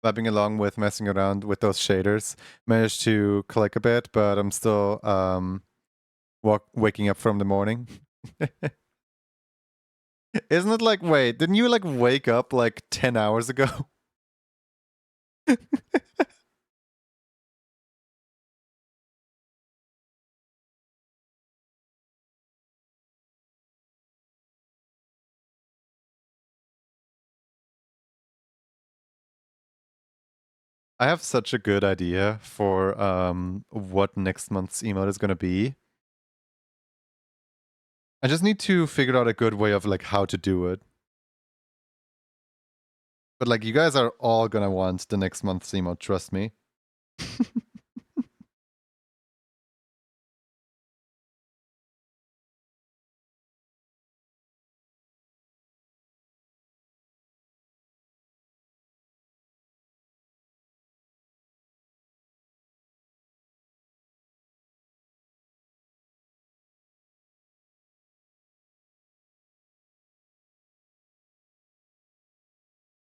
Vibing along with messing around with those shaders. Managed to click a bit, but I'm still waking up from the morning. Isn't it like, wait, didn't you like wake up like 10 hours ago? I have such a good idea for what next month's emote is gonna be. I just need to figure out a good way of like how to do it. But like you guys are all gonna want the next month's emote, trust me.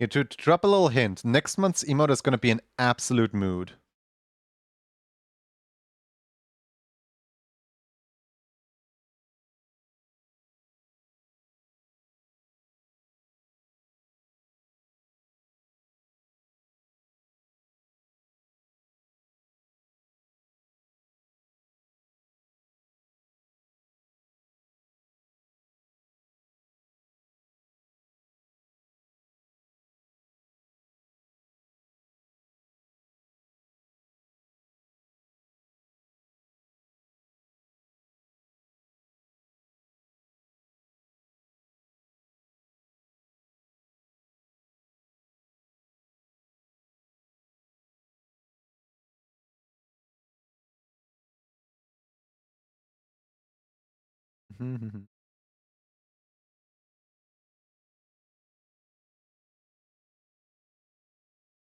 Yeah, to drop a little hint, next month's emote is gonna be an absolute mood.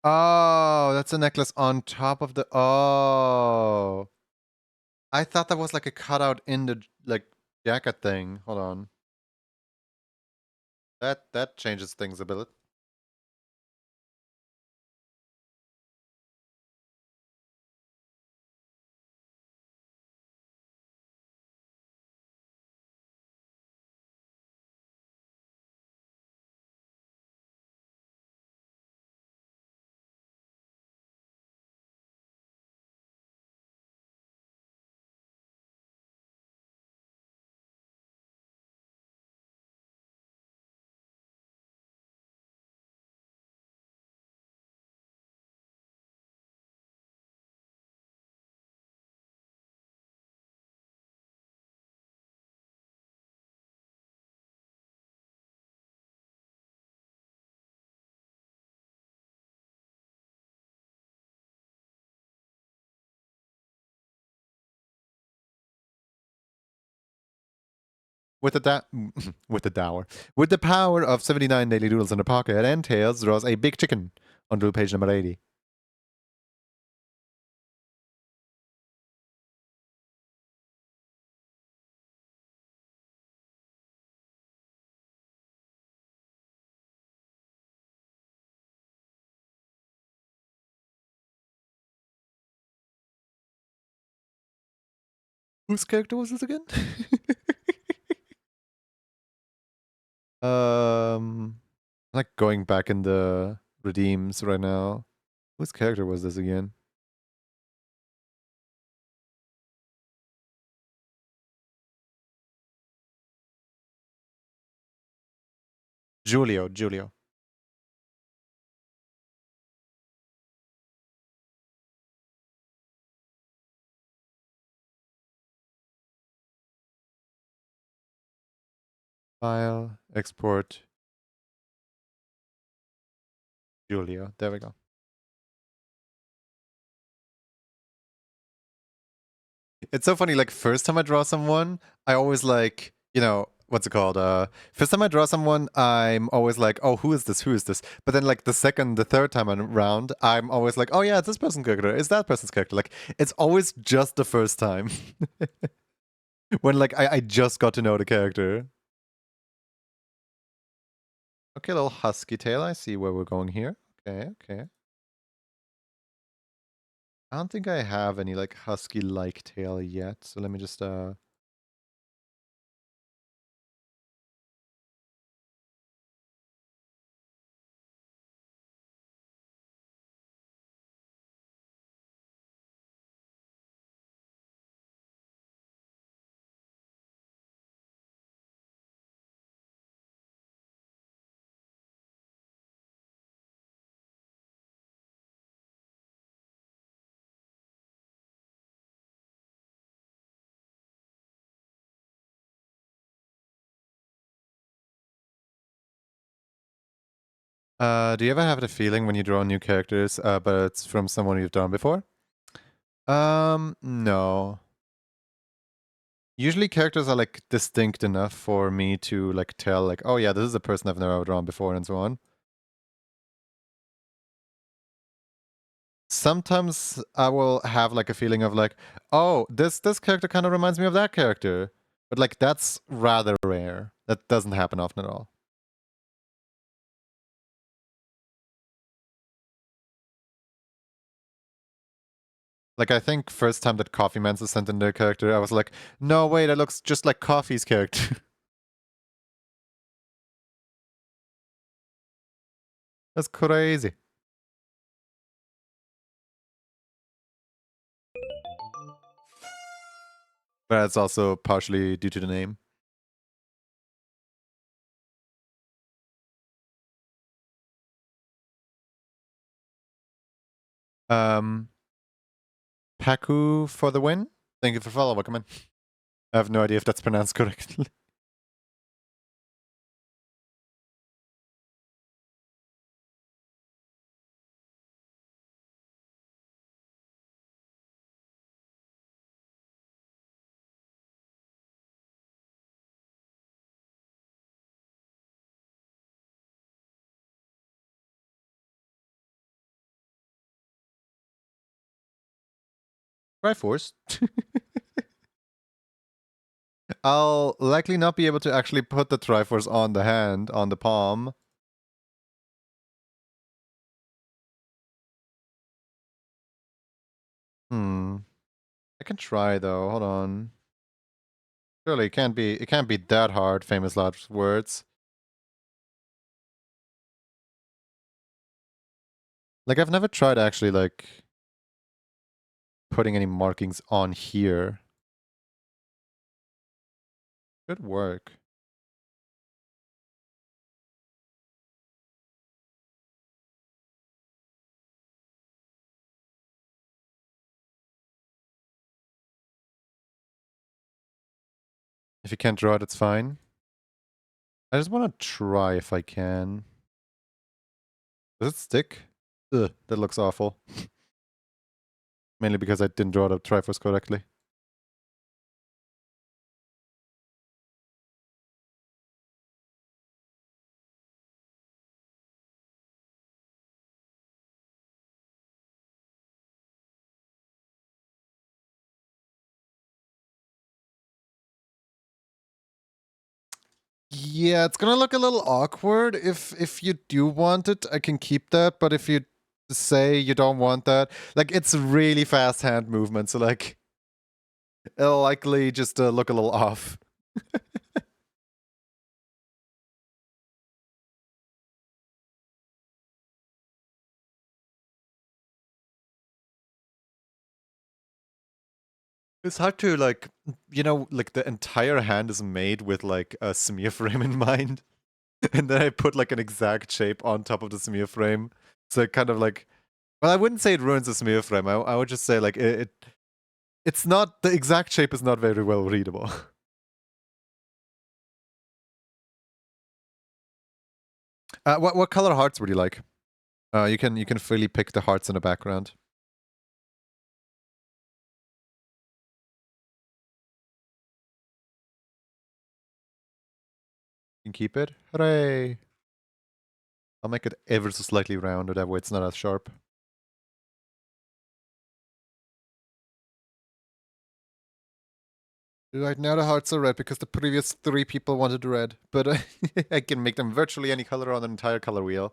Oh, that's a necklace on top of the. Oh, I thought that was like a cutout in the like jacket thing. Hold on, that changes things a bit. With the with the dower, with the power of 79 daily doodles in the pocket, and Tails draws a big chicken on rule page number 80. Whose character was this again? Like going back in the redeems right now. Whose character was this again? Julio. File, export, Julio. There we go. It's so funny, like first time I draw someone, I always like, what's it called? First time I draw someone, I'm always like, oh, who is this? Who is this? But then like the third time around, I'm always like, oh yeah, it's this person's character. It's that person's character. Like it's always just the first time. When like I just got to know the character. Okay, little husky tail. I see where we're going here. Okay. I don't think I have any like husky-like tail yet. So let me just do you ever have the feeling when you draw new characters, but it's from someone you've drawn before? No. Usually characters are like distinct enough for me to like tell like, oh yeah, this is a person I've never drawn before and so on. Sometimes I will have like a feeling of like, oh, this character kind of reminds me of that character. But like that's rather rare. That doesn't happen often at all. Like I think first time that Coffee Man's sent in their character, I was like, no wait, that looks just like Coffee's character. That's crazy. But it's also partially due to the name. Paku for the win. Thank you for follow. Welcome in. I have no idea if that's pronounced correctly. Triforce. I'll likely not be able to actually put the Triforce on the hand, on the palm. I can try though. Hold on. Surely it can't be that hard, famous last words. Like I've never tried actually like putting any markings on here. Good work. If you can't draw it, it's fine. I just want to try if I can. Does it stick? Ugh, that looks awful. Mainly because I didn't draw the Triforce correctly. Yeah, it's gonna look a little awkward if you do want it. I can keep that, but if you say you don't want that, like it's really fast hand movement, so like It'll likely just look a little off. It's hard to like, like the entire hand is made with like a smear frame in mind, and then I put like an exact shape on top of the smear frame. So it kind of like, well, I wouldn't say it ruins the smear frame. I would just say like it's not, the exact shape is not very well readable. What color hearts would you like? You can freely pick the hearts in the background. You can keep it. Hooray! I'll make it ever so slightly rounded, that way it's not as sharp. Right now the hearts are red because the previous 3 people wanted red, but I can make them virtually any color on an entire color wheel.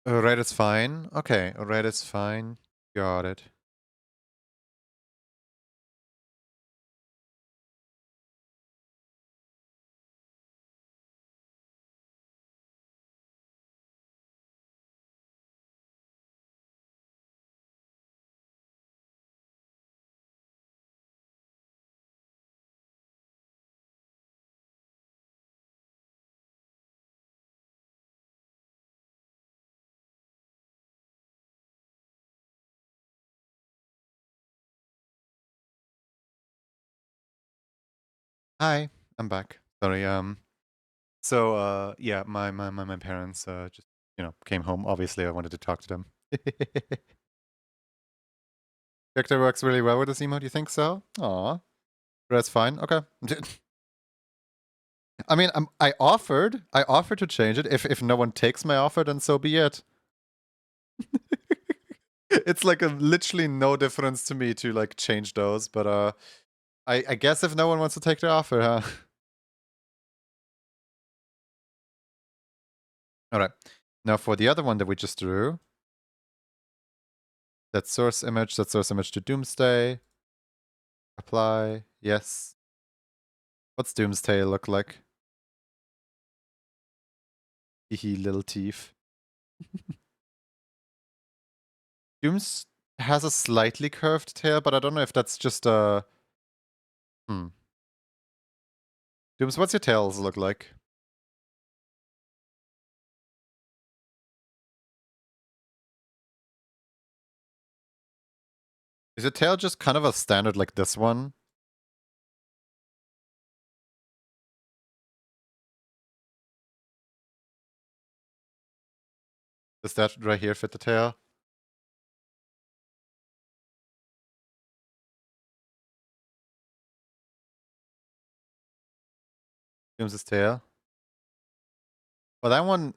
Red is fine. Okay, red is fine. Got it. Hi, I'm back. Sorry, so yeah, my parents just, came home. Obviously I wanted to talk to them. Vector works really well with this emote, you think so? Aw. That's fine. Okay. I mean, I offered to change it. If no one takes my offer, then so be it. It's like a literally no difference to me to like change those, but I guess if no one wants to take the offer, huh? Alright. Now for the other one that we just drew. That source image to Doomsday. Apply. Yes. What's Doomsday look like? Hee little teeth. Dooms has a slightly curved tail, but I don't know if that's just a... Dooms, what's your tails look like? Is your tail just kind of a standard like this one? Does that right here fit the tail? Doom's tail? Well, that one...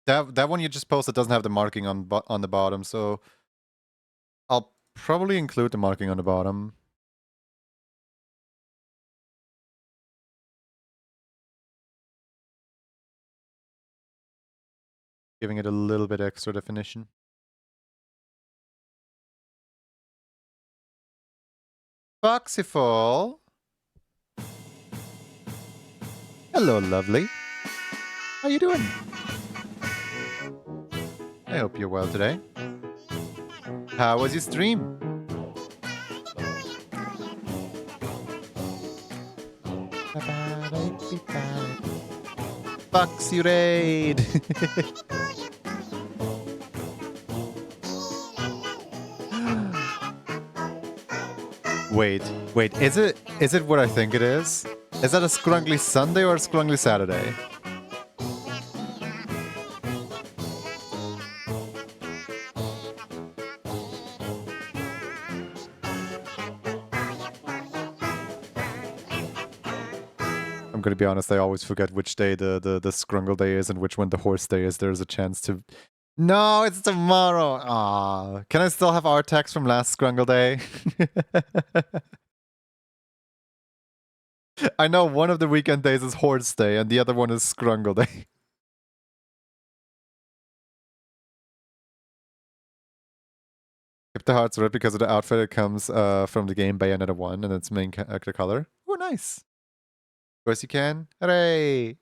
That one you just posted doesn't have the marking on the bottom, so... I'll probably include the marking on the bottom. Giving it a little bit extra definition. Foxyfall. Hello, lovely. How you doing? I hope you're well today. How was your stream? Foxy Raid. Wait, is it what I think it is? Is that a Scrungly Sunday or a Scrungly Saturday? I'm gonna be honest, I always forget which day the Scrungle day is and which one the horse day is. There's a chance to No, it's tomorrow. Aw. Can I still have our text from last Scrungle Day? I know one of the weekend days is Horse Day and the other one is Scrungle Day. Keep the hearts red because of the outfit. It comes from the game Bayonetta 1 and its main character color. Oh, nice. Of course you can. Hooray!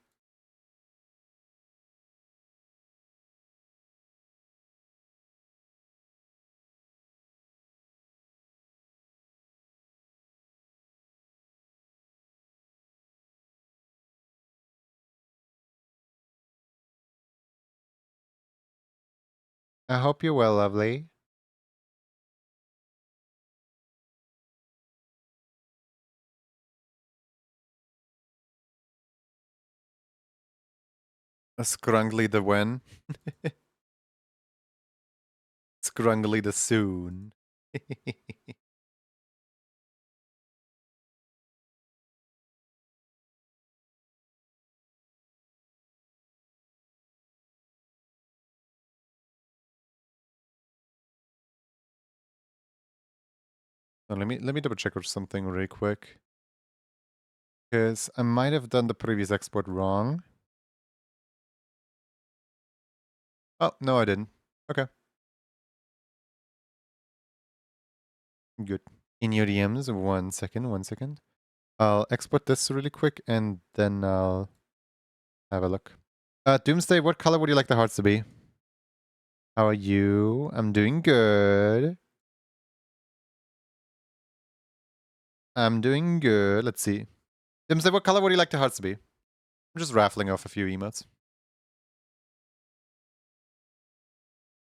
I hope you're well, lovely. Scrungly the when. Scrungly the soon. Oh, let me double check something really quick. Because I might have done the previous export wrong. Oh, no, I didn't. Okay. Good. In your DMs, 1 second, 1 second. I'll export this really quick and then I'll have a look. Doomsday, what color would you like the hearts to be? How are you? I'm doing good. I'm doing good. Let's see. Doomsday, what color would you like the hearts to be? I'm just raffling off a few emotes.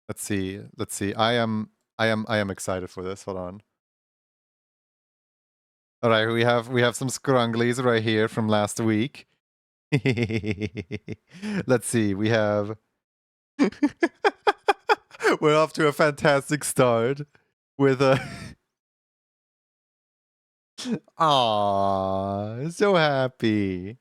Let's see. Let's see. I am excited for this. Hold on. All right, we have some scrunglies right here from last week. Let's see. We have we're off to a fantastic start with a Aw, so happy.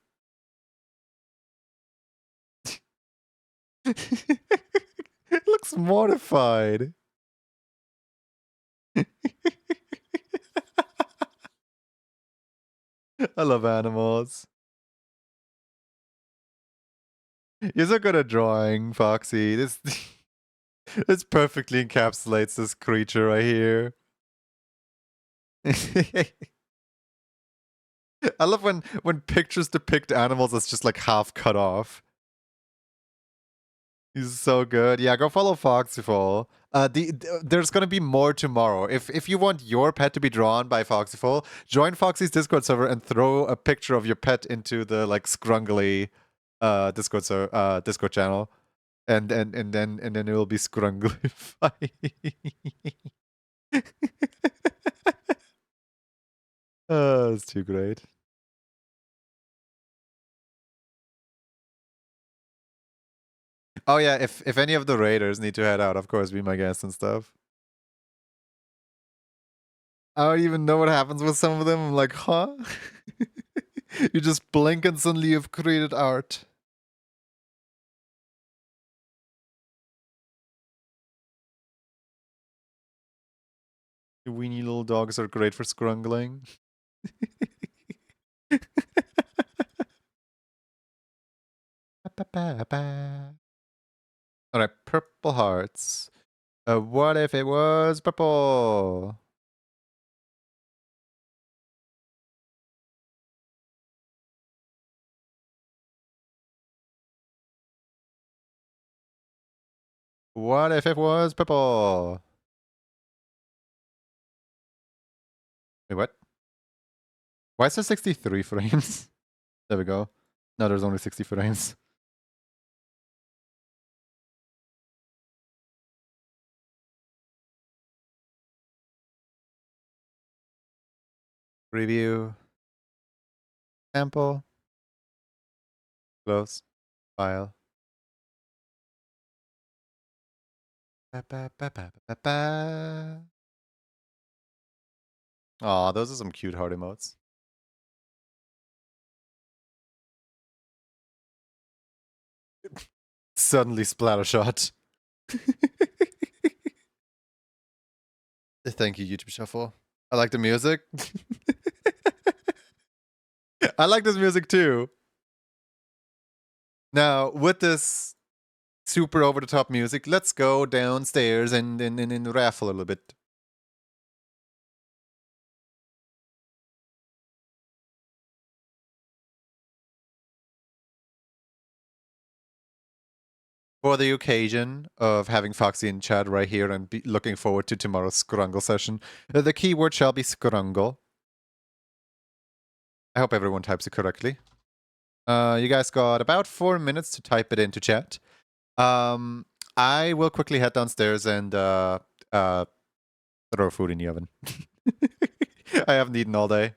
It looks mortified. I love animals. You're so good at drawing, Foxy. This perfectly encapsulates this creature right here. I love when pictures depict animals as just like half cut off. He's so good. Yeah, go follow Foxyful. There's gonna be more tomorrow. If you want your pet to be drawn by Foxyful, join Foxy's Discord server and throw a picture of your pet into the like scrungly Discord channel. And then it will be scrunglified. Oh, it's too great. Oh yeah, if any of the raiders need to head out, of course, be my guest and stuff. I don't even know what happens with some of them. I'm like, huh? You just blink and suddenly you've created art. Weenie little dogs are great for scrungling. Alright, purple hearts. What if it was purple? What if it was purple? Wait, what? Why is there 63 frames? There we go. No, there's only 60 frames. Preview. Sample. Close. File. Aw, those are some cute heart emotes. Suddenly splatter shot. Thank you, YouTube Shuffle. I like the music. I like this music too. Now, with this super over the top music, let's go downstairs and raff a little bit. For the occasion of having Foxy in chat right here and looking forward to tomorrow's Skrungle session, the keyword shall be Skrungle. I hope everyone types it correctly. You guys got about 4 minutes to type it into chat. I will quickly head downstairs and throw food in the oven. I haven't eaten all day.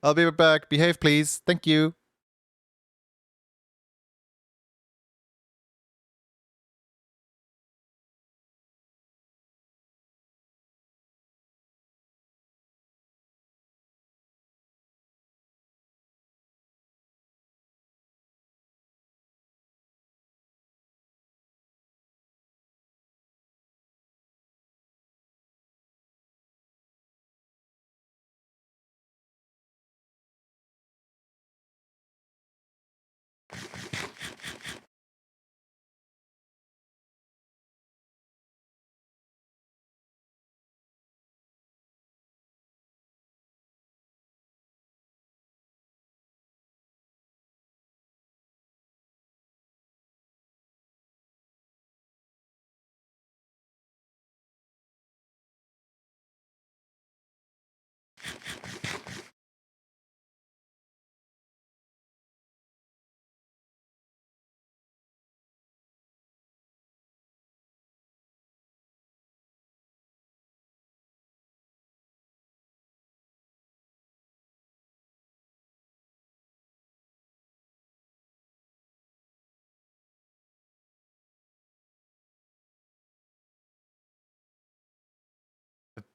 I'll be right back. Behave, please. Thank you.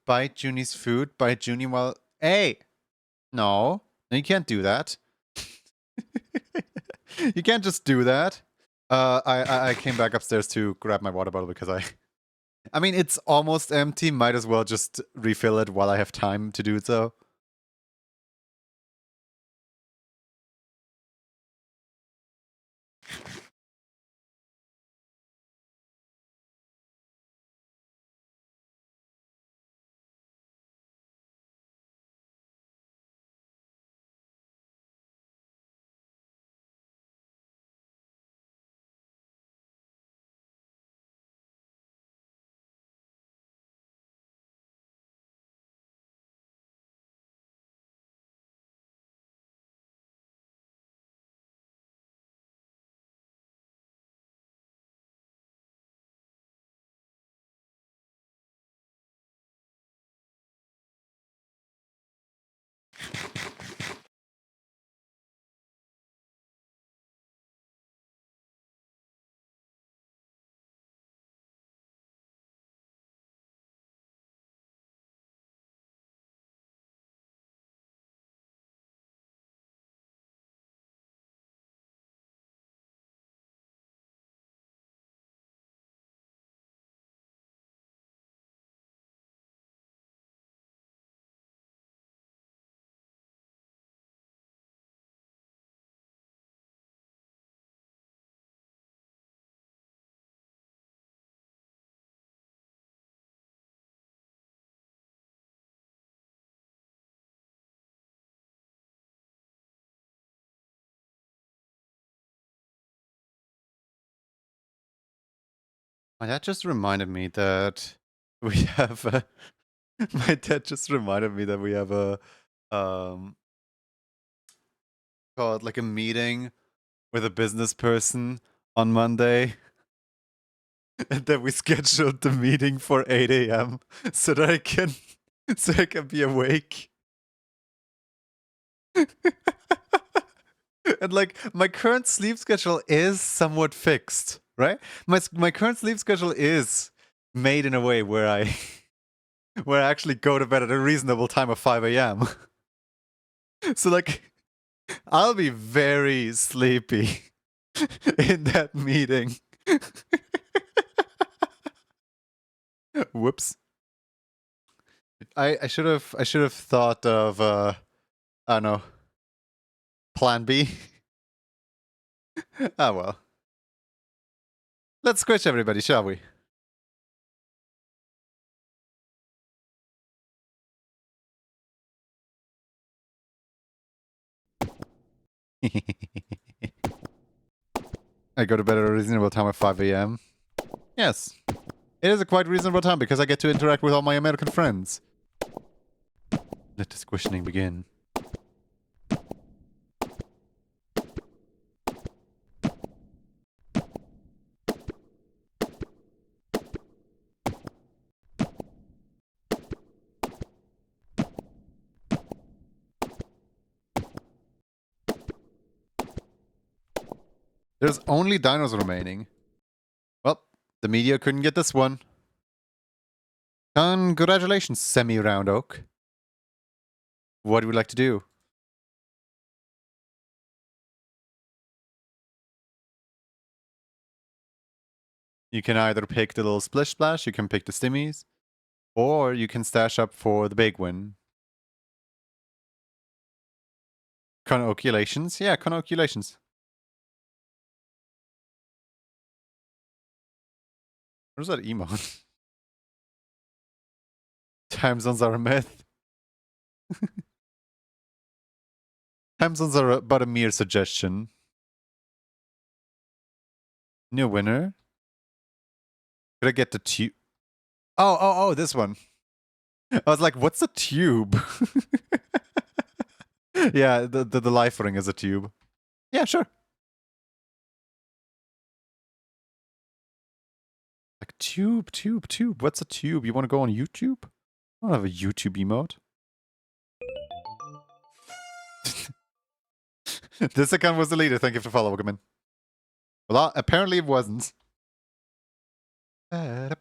Bite Junie's food. Bite Junie while. Hey! No. No, you can't do that. You can't just do that. I came back upstairs to grab my water bottle because I mean, it's almost empty. Might as well just refill it while I have time to do so. My dad just reminded me that we have a. My dad just reminded me that we have a. Called like a meeting with a business person on Monday. And then we scheduled the meeting for 8 a.m. so that I can be awake. And like my current sleep schedule is somewhat fixed, right? My current sleep schedule is made in a way where I where I actually go to bed at a reasonable time of 5 a.m. So like I'll be very sleepy in that meeting. Whoops. I should have thought of I don't know, plan B. Ah well. Let's squish everybody, shall we? I go to bed at a reasonable time of 5 a.m. Yes. It is a quite reasonable time because I get to interact with all my American friends. Let the squishing begin. There's only dinos remaining. Well, the media couldn't get this one. Congratulations, semi-round oak. What would you like to do? You can either pick the little splish splash, you can pick the stimmies, or you can stash up for the big win. Conoculations? Yeah, conoculations. What is that emote? Time zones are a myth. Time zones are but a mere suggestion. New winner? Could I get the tube? Oh, this one. I was like, what's a tube? Yeah, the life ring is a tube. Yeah, sure. Like, tube. What's a tube? You want to go on YouTube? I don't have a YouTube emote. This account was deleted. Thank you for following, Woman. Well, apparently it wasn't. I'm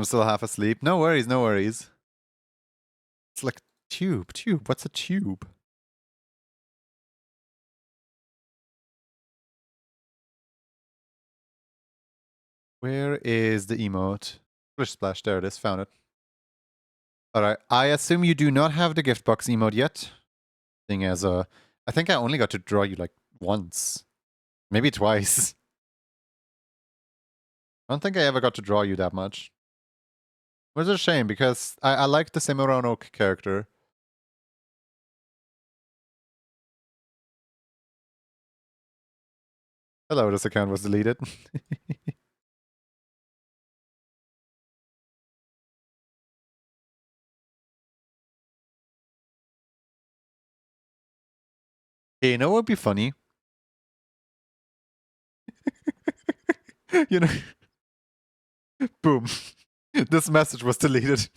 still half asleep. No worries, no worries. It's like tube. What's a tube? Where is the emote? Splish splash. There it is. Found it. Alright. I assume you do not have the gift box emote yet. Thing as I think I only got to draw you like once. Maybe twice. I don't think I ever got to draw you that much. Which is a shame because I like the Cimarron Oak character. Hello, this account was deleted. Hey, you know what would be funny? You know, boom. This message was deleted.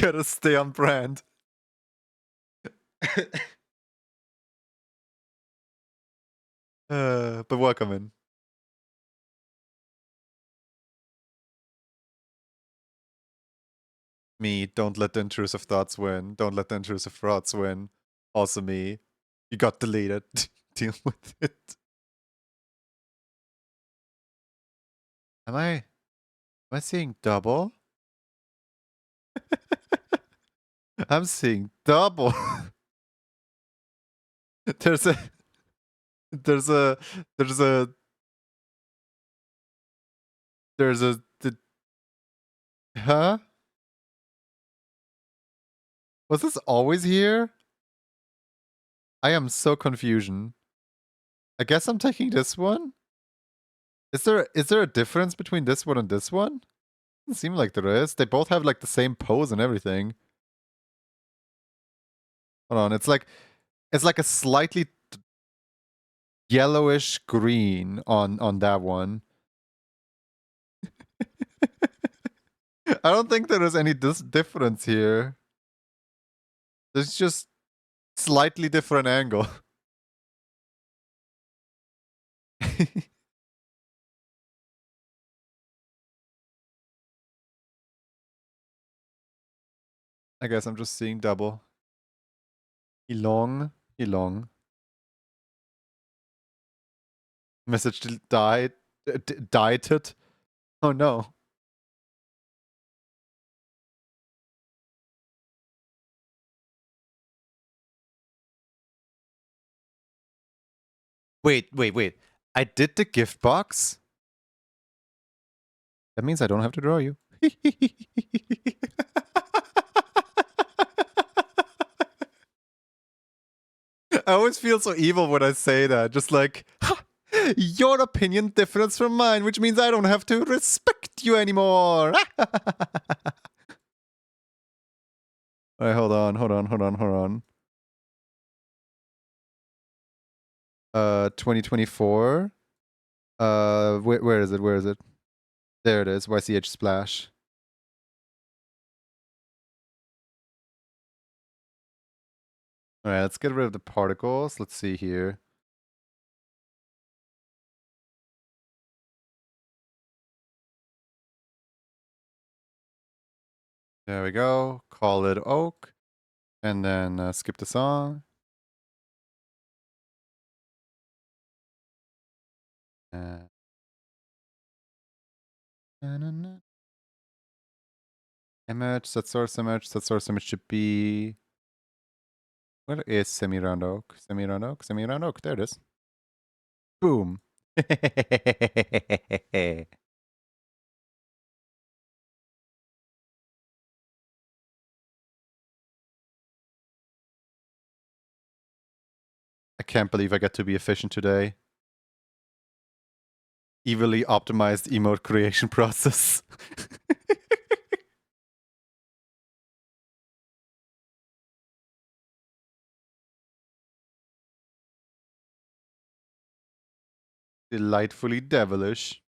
Gotta stay on brand. But welcome in. Me, don't let the intrusive thoughts win. Don't let the intrusive thoughts win. Also me. You got deleted. Deal with it. Am I seeing double? I'm seeing double. there's a there's a there's a there's a huh? Was this always here? I am so confusion. I guess I'm taking this one. Is there a difference between this one and this one? Doesn't seem like there is. They both have like the same pose and everything. Hold on, it's like a slightly yellowish green on that one. I don't think there is any difference here. There's just slightly different angle. I guess I'm just seeing double. Elong. Elong. Message died. Dieted. Oh no. Wait. I did the gift box? That means I don't have to draw you. I always feel so evil when I say that. Just like, ha, your opinion differs from mine, which means I don't have to respect you anymore. Alright, hold on. 2024. Where is it? Where is it? There it is. YCH splash. Alright, let's get rid of the particles. Let's see here. There we go. Call it oak. And then skip the song. Na-na-na. Image, set source image. Set source image should be. Where is semi-round oak? Semi-round oak? Semi-round oak. There it is. Boom. I can't believe I get to be efficient today. Evilly optimized emote creation process. Delightfully devilish.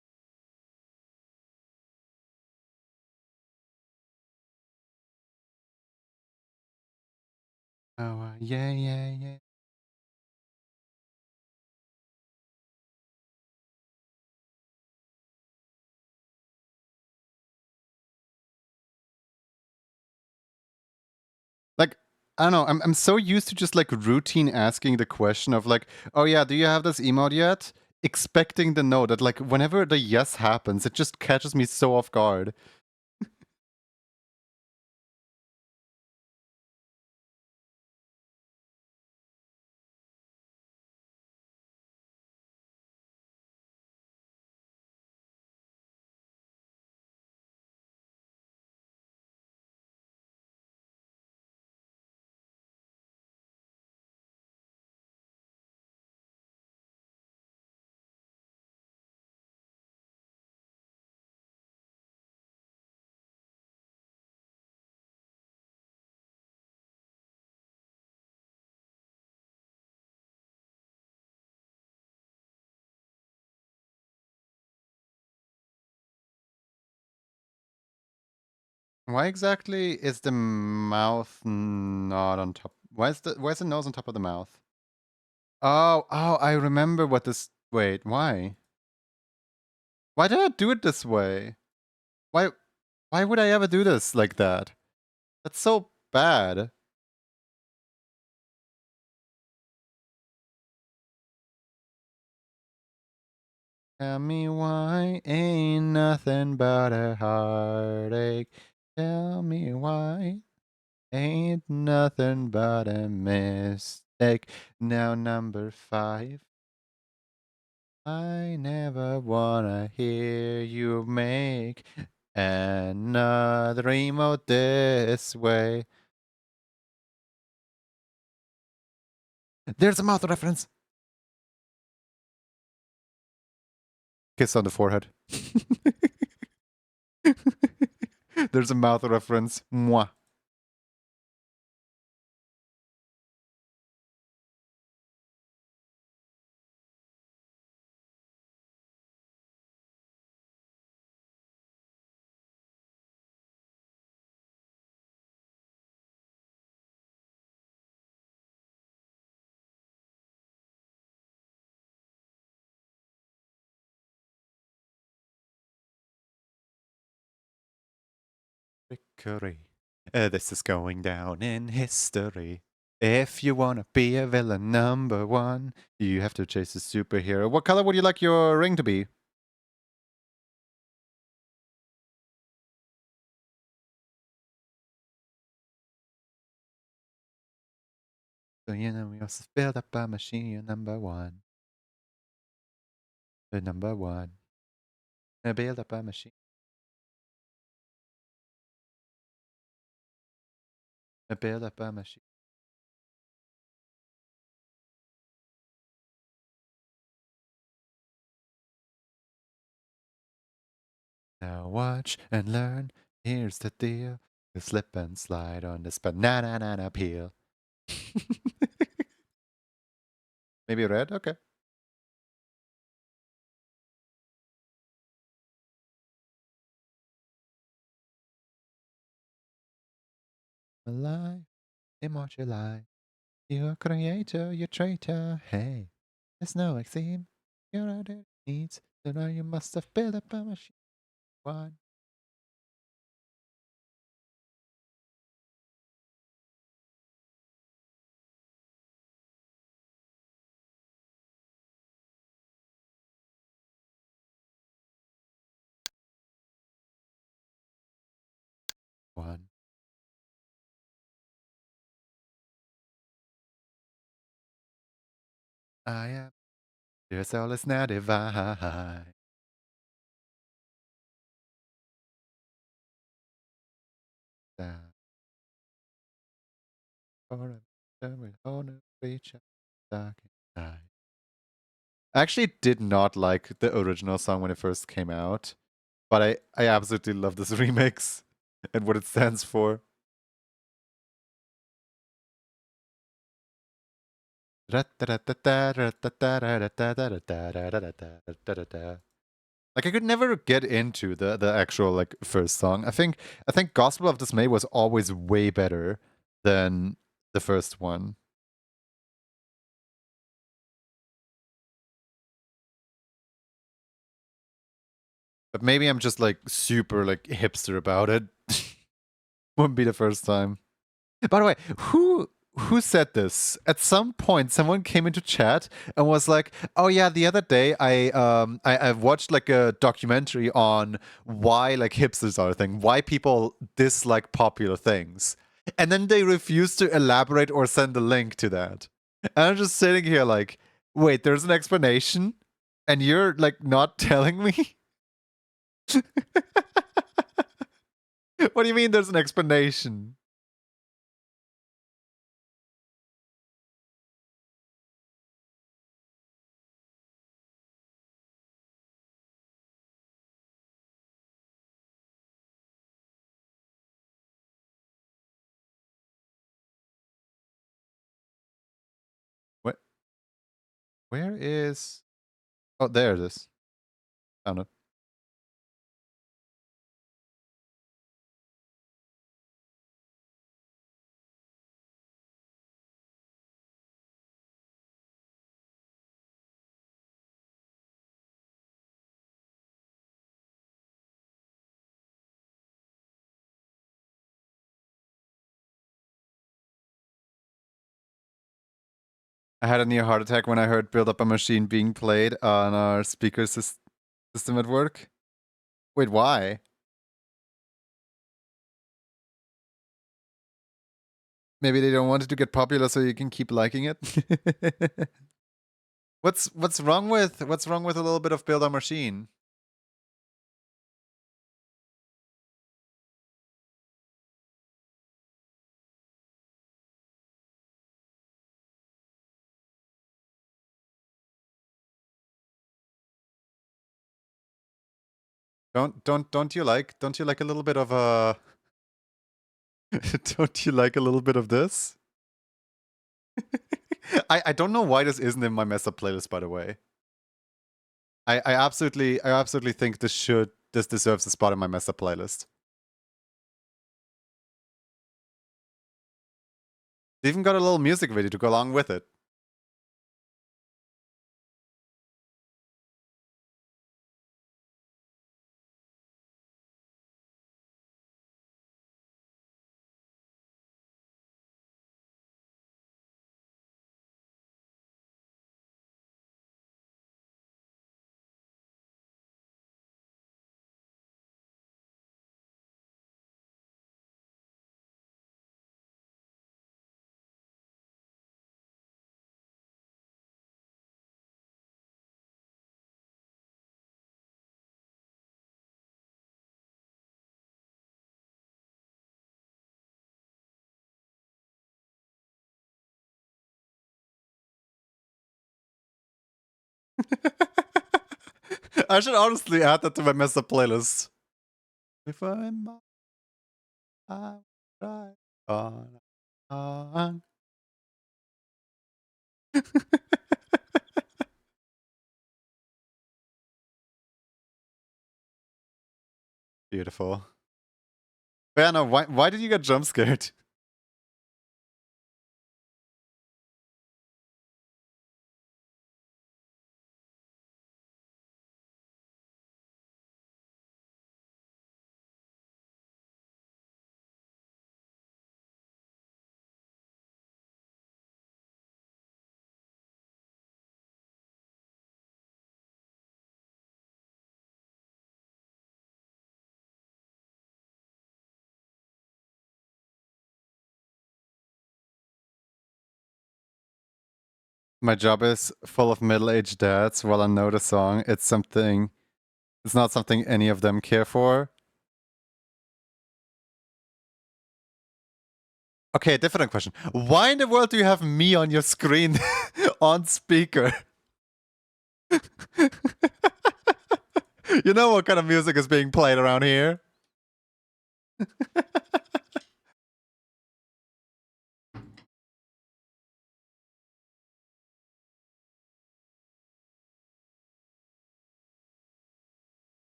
Oh, yeah. Like, I don't know, I'm so used to just like routine asking the question of like, oh yeah, do you have this emote yet? Expecting the no, that like whenever the yes happens, it just catches me so off guard. Why exactly is the mouth not on top? Why is the nose on top of the mouth? Oh, I remember what this. Wait, why? Why did I do it this way? Why? Why would I ever do this like that? That's so bad. Tell me why ain't nothing but a heartache. Tell me why ain't nothing but a mistake. Now number 5. I never wanna hear you make another emote this way. There's a mouth reference. Kiss on the forehead. There's a mouth reference. Mwah. Victory. This is going down in history. If you wanna be a villain number one, you have to chase a superhero. What color would you like your ring to be? So you know we also build up a machine, you're number one. The number one. Build up a machine. Build up a machine. Now watch and learn. Here's the deal. You slip and slide on this banana peel. Maybe red? Okay. Alive, immortalize. You're a creator, you're a traitor. Hey, there's no theme. You're out of needs. So now you must have built up a machine. One. One. I am. Your soul is now divine. Down for a will honor reach out dark inside. I actually did not like the original song when it first came out, but I absolutely love this remix and what it stands for. Like I could never get into the actual like first song. I think Gospel of Dismay was always way better than the first one. But maybe I'm just like super like hipster about it. Wouldn't be the first time. By the way, who said this? At some point, someone came into chat and was like, "Oh yeah, the other day I watched like a documentary on why like hipsters are a thing, why people dislike popular things, and then they refuse to elaborate or send a link to that." And I'm just sitting here like, "Wait, there's an explanation, and you're like not telling me." What do you mean there's an explanation? What? Where is? Oh, there it is. Found it. I had a near heart attack when I heard Build Up a Machine being played on our speaker system at work. Wait, why? Maybe they don't want it to get popular so you can keep liking it? what's wrong with a little bit of Build a Machine? Don't you like a little bit of don't you like a little bit of this? I don't know why this isn't in my mess up playlist, by the way. I absolutely think this deserves a spot in my mess up playlist. They even got a little music video to go along with it. I should honestly add that to my messed up playlist. If I'm I try on. Beautiful. But yeah, no, why did you get jump scared? My job is full of middle-aged dads. While I know the song, it's not something any of them care for. Okay, different question. Why in the world do you have me on your screen on speaker? You know what kind of music is being played around here?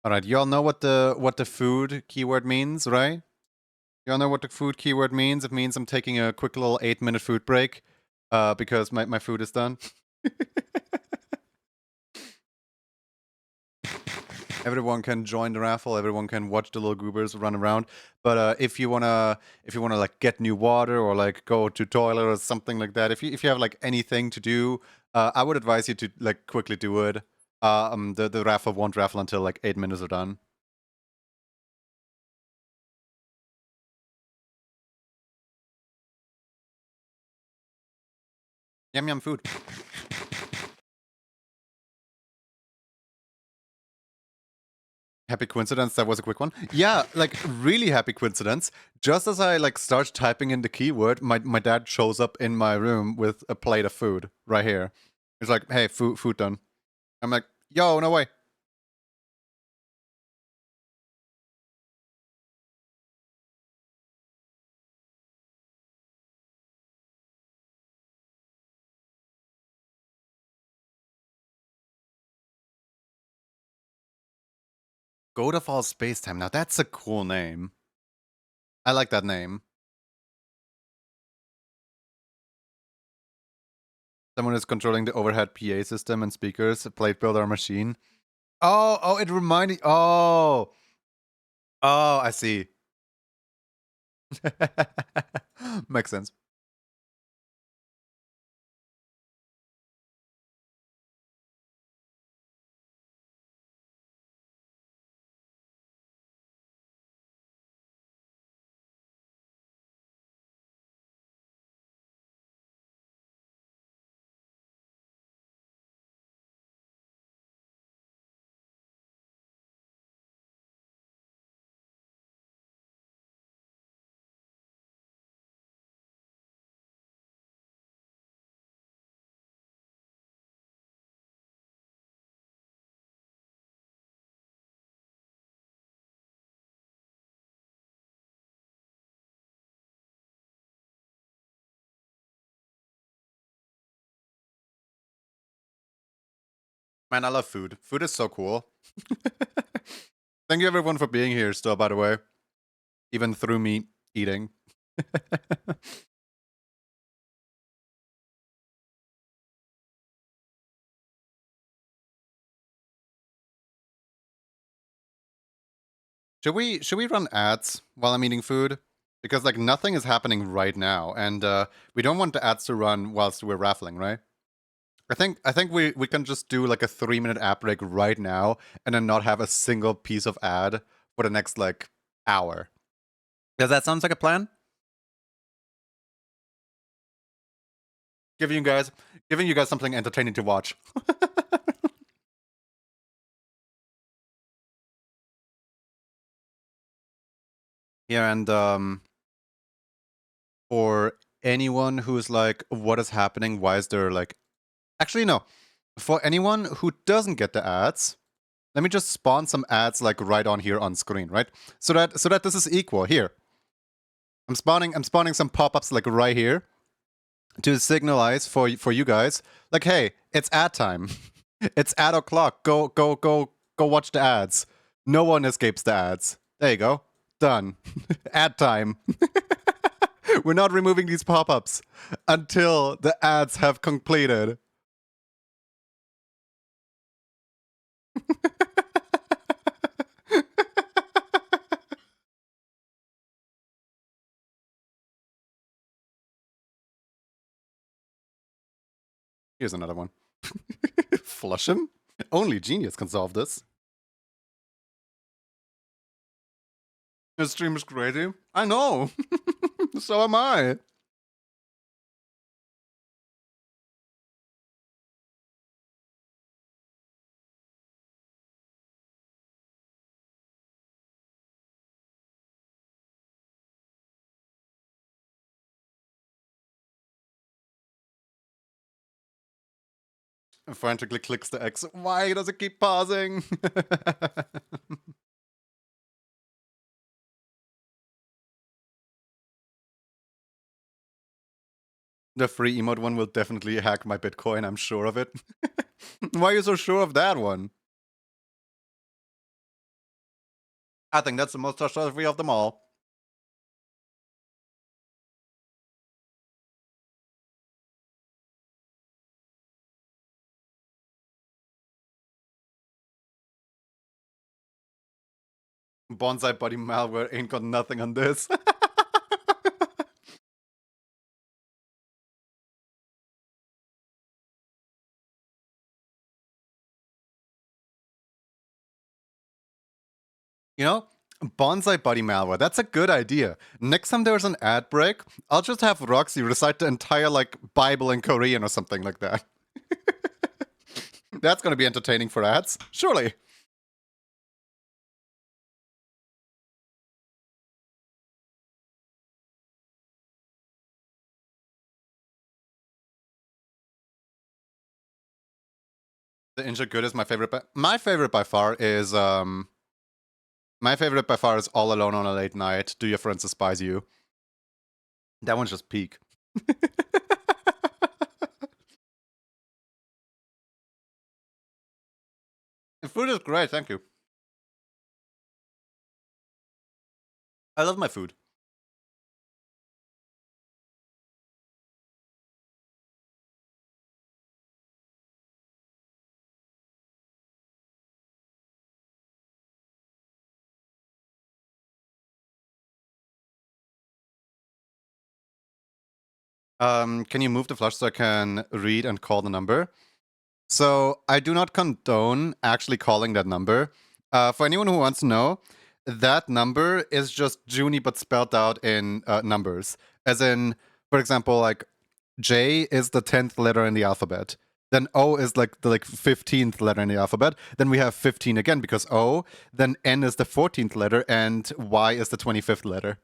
All right, you all know what the food keyword means, right? You all know what the food keyword means? It means I'm taking a quick little 8-minute food break because my food is done. Everyone can join the raffle. Everyone can watch the little goobers run around. But if you wanna like get new water or like go to toilet or something like that, if you have like anything to do, I would advise you to like quickly do it. The raffle won't raffle until like 8 minutes are done. Yum yum food. Happy coincidence, that was a quick one. Yeah, like really happy coincidence. Just as I like start typing in the keyword, my dad shows up in my room with a plate of food right here. He's like, "Hey, food done." I'm like, "Yo, no way." Go to Fall Spacetime. Now that's a cool name. I like that name. Someone is controlling the overhead PA system and speakers, a plate builder machine. Oh, it reminded. Oh, I see. Makes sense. Man, I love food. Food is so cool. Thank you everyone for being here still, by the way. Even through me eating. Should we run ads while I'm eating food? Because like nothing is happening right now, and we don't want the ads to run whilst we're raffling, right? I think we can just do like a 3-minute ad break right now and then not have a single piece of ad for the next like hour. Does that sound like a plan? Giving you guys something entertaining to watch. Yeah, and for anyone who's like, what is happening? Why is there like actually no. For anyone who doesn't get the ads, let me just spawn some ads like right on here on screen, right? So that this is equal. Here. I'm spawning some pop-ups like right here to signalize for you guys, like, hey, it's ad time. It's ad o'clock. Go watch the ads. No one escapes the ads. There you go. Done. Ad time. We're not removing these pop-ups until the ads have completed. Here's another one. Flush him? Only genius can solve this. This stream is crazy. I know. So am I. And frantically clicks the X. Why does it keep pausing? The free emote one will definitely hack my Bitcoin, I'm sure of it. Why are you so sure of that one? I think that's the most trustworthy of them all. Bonsai body malware ain't got nothing on this. You know, bonsai body malware, that's a good idea. Next time there's an ad break, I'll just have Roxy recite the entire, like, Bible in Korean or something like that. That's gonna be entertaining for ads, surely. The Injured Good is my favorite. My favorite by far is All Alone on a Late Night. Do Your Friends Despise You? That one's just peak. The food is great, thank you. I love my food. Can you move the flush so I can read and call the number? So I do not condone actually calling that number. For anyone who wants to know, that number is just Junie but spelled out in numbers. As in, for example, like J is the 10th letter in the alphabet. Then O is like the 15th letter in the alphabet. Then we have 15 again because O. Then N is the 14th letter and Y is the 25th letter.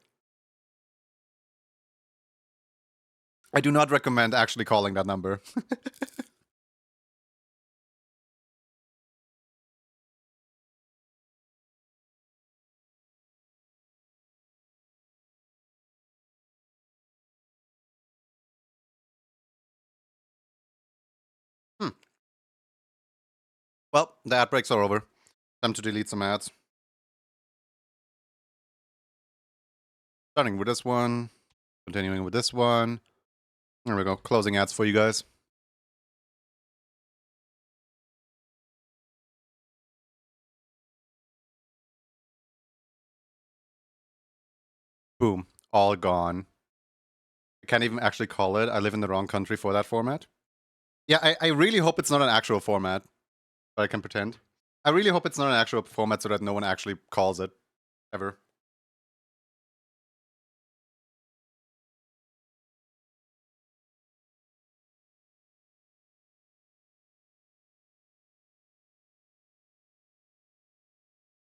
I do not recommend actually calling that number. Hmm. Well, the ad breaks are over. Time to delete some ads. Starting with this one, continuing with this one. There we go. Closing ads for you guys. Boom. All gone. I can't even actually call it. I live in the wrong country for that format. Yeah, I really hope it's not an actual format, but I can pretend. I really hope it's not an actual format so that no one actually calls it. Ever.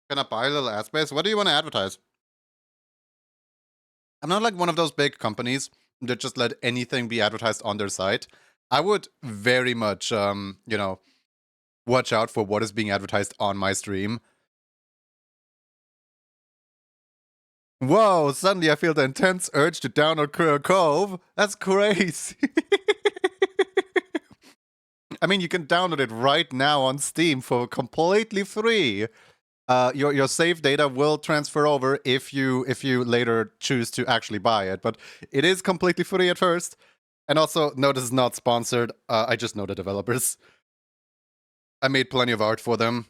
Can I buy a little ad space? What do you want to advertise? I'm not like one of those big companies that just let anything be advertised on their site. I would very much, watch out for what is being advertised on my stream. Whoa, suddenly I feel the intense urge to download Cove. That's crazy. I mean, you can download it right now on Steam for completely free. Your save data will transfer over if you later choose to actually buy it, but it is completely free at first. And also, no, this is not sponsored. I just know the developers. I made plenty of art for them,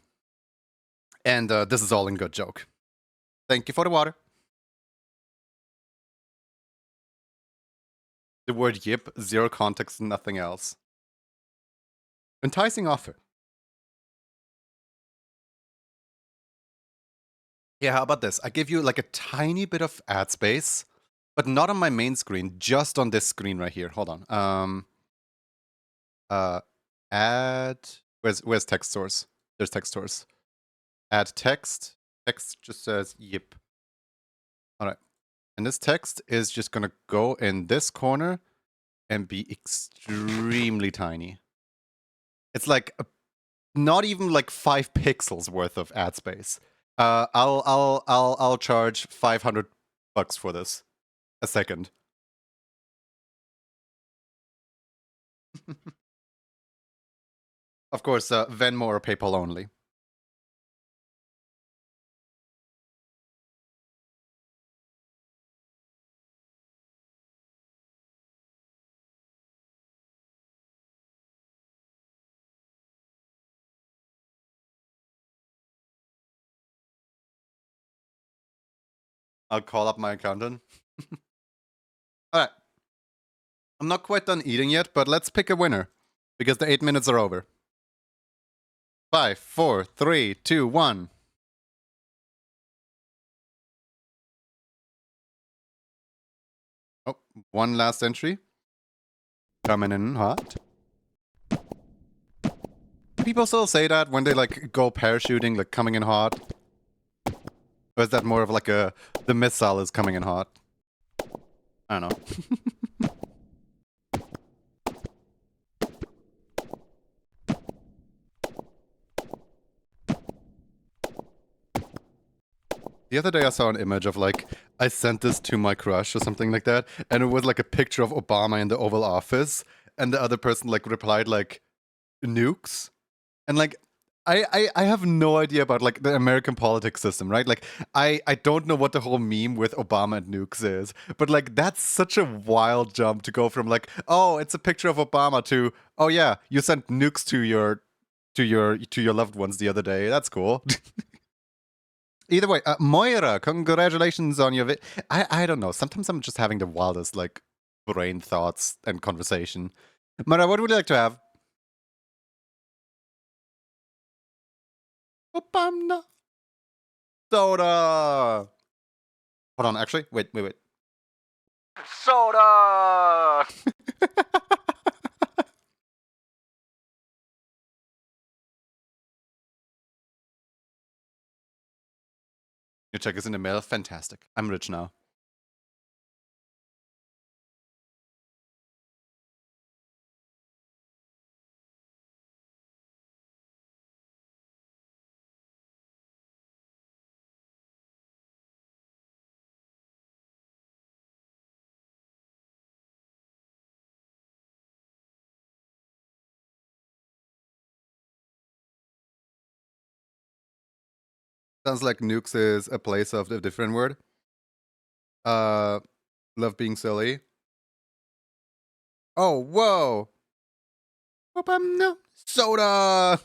and this is all in good joke. Thank you for the water. The word yip, zero context, nothing else. Enticing offer. Yeah, how about this? I give you like a tiny bit of ad space, but not on my main screen, just on this screen right here. Hold on. Add. Where's text source? There's text source. Add text. Text just says yip. All right. And this text is just gonna go in this corner and be extremely tiny. It's like not even like 5 pixels worth of ad space. I'll charge $500 for this. A second. Of course, Venmo or PayPal only. I'll call up my accountant. Alright. I'm not quite done eating yet, but let's pick a winner. Because the 8 minutes are over. 5, 4, 3, 2, 1. Oh, one last entry. Coming in hot. People still say that when they like go parachuting, like coming in hot. Or is that more of like the missile is coming in hot? I don't know. The other day I saw an image of like, I sent this to my crush or something like that, and it was like a picture of Obama in the Oval Office, and the other person like replied like, nukes? And like, I have no idea about like the American politics system, right? Like, I don't know what the whole meme with Obama and nukes is, but like that's such a wild jump to go from like, oh, it's a picture of Obama to, oh yeah, you sent nukes to your loved ones the other day. That's cool. Either way, Moira, congratulations on your I don't know. Sometimes I'm just having the wildest like brain thoughts and conversation. Moira, what would you like to have? Obama soda. Hold on, actually, wait. Soda. Your check is in the mail. Fantastic. I'm rich now. Sounds like nukes is a place of a different word. Love being silly. Oh, whoa. Obama soda.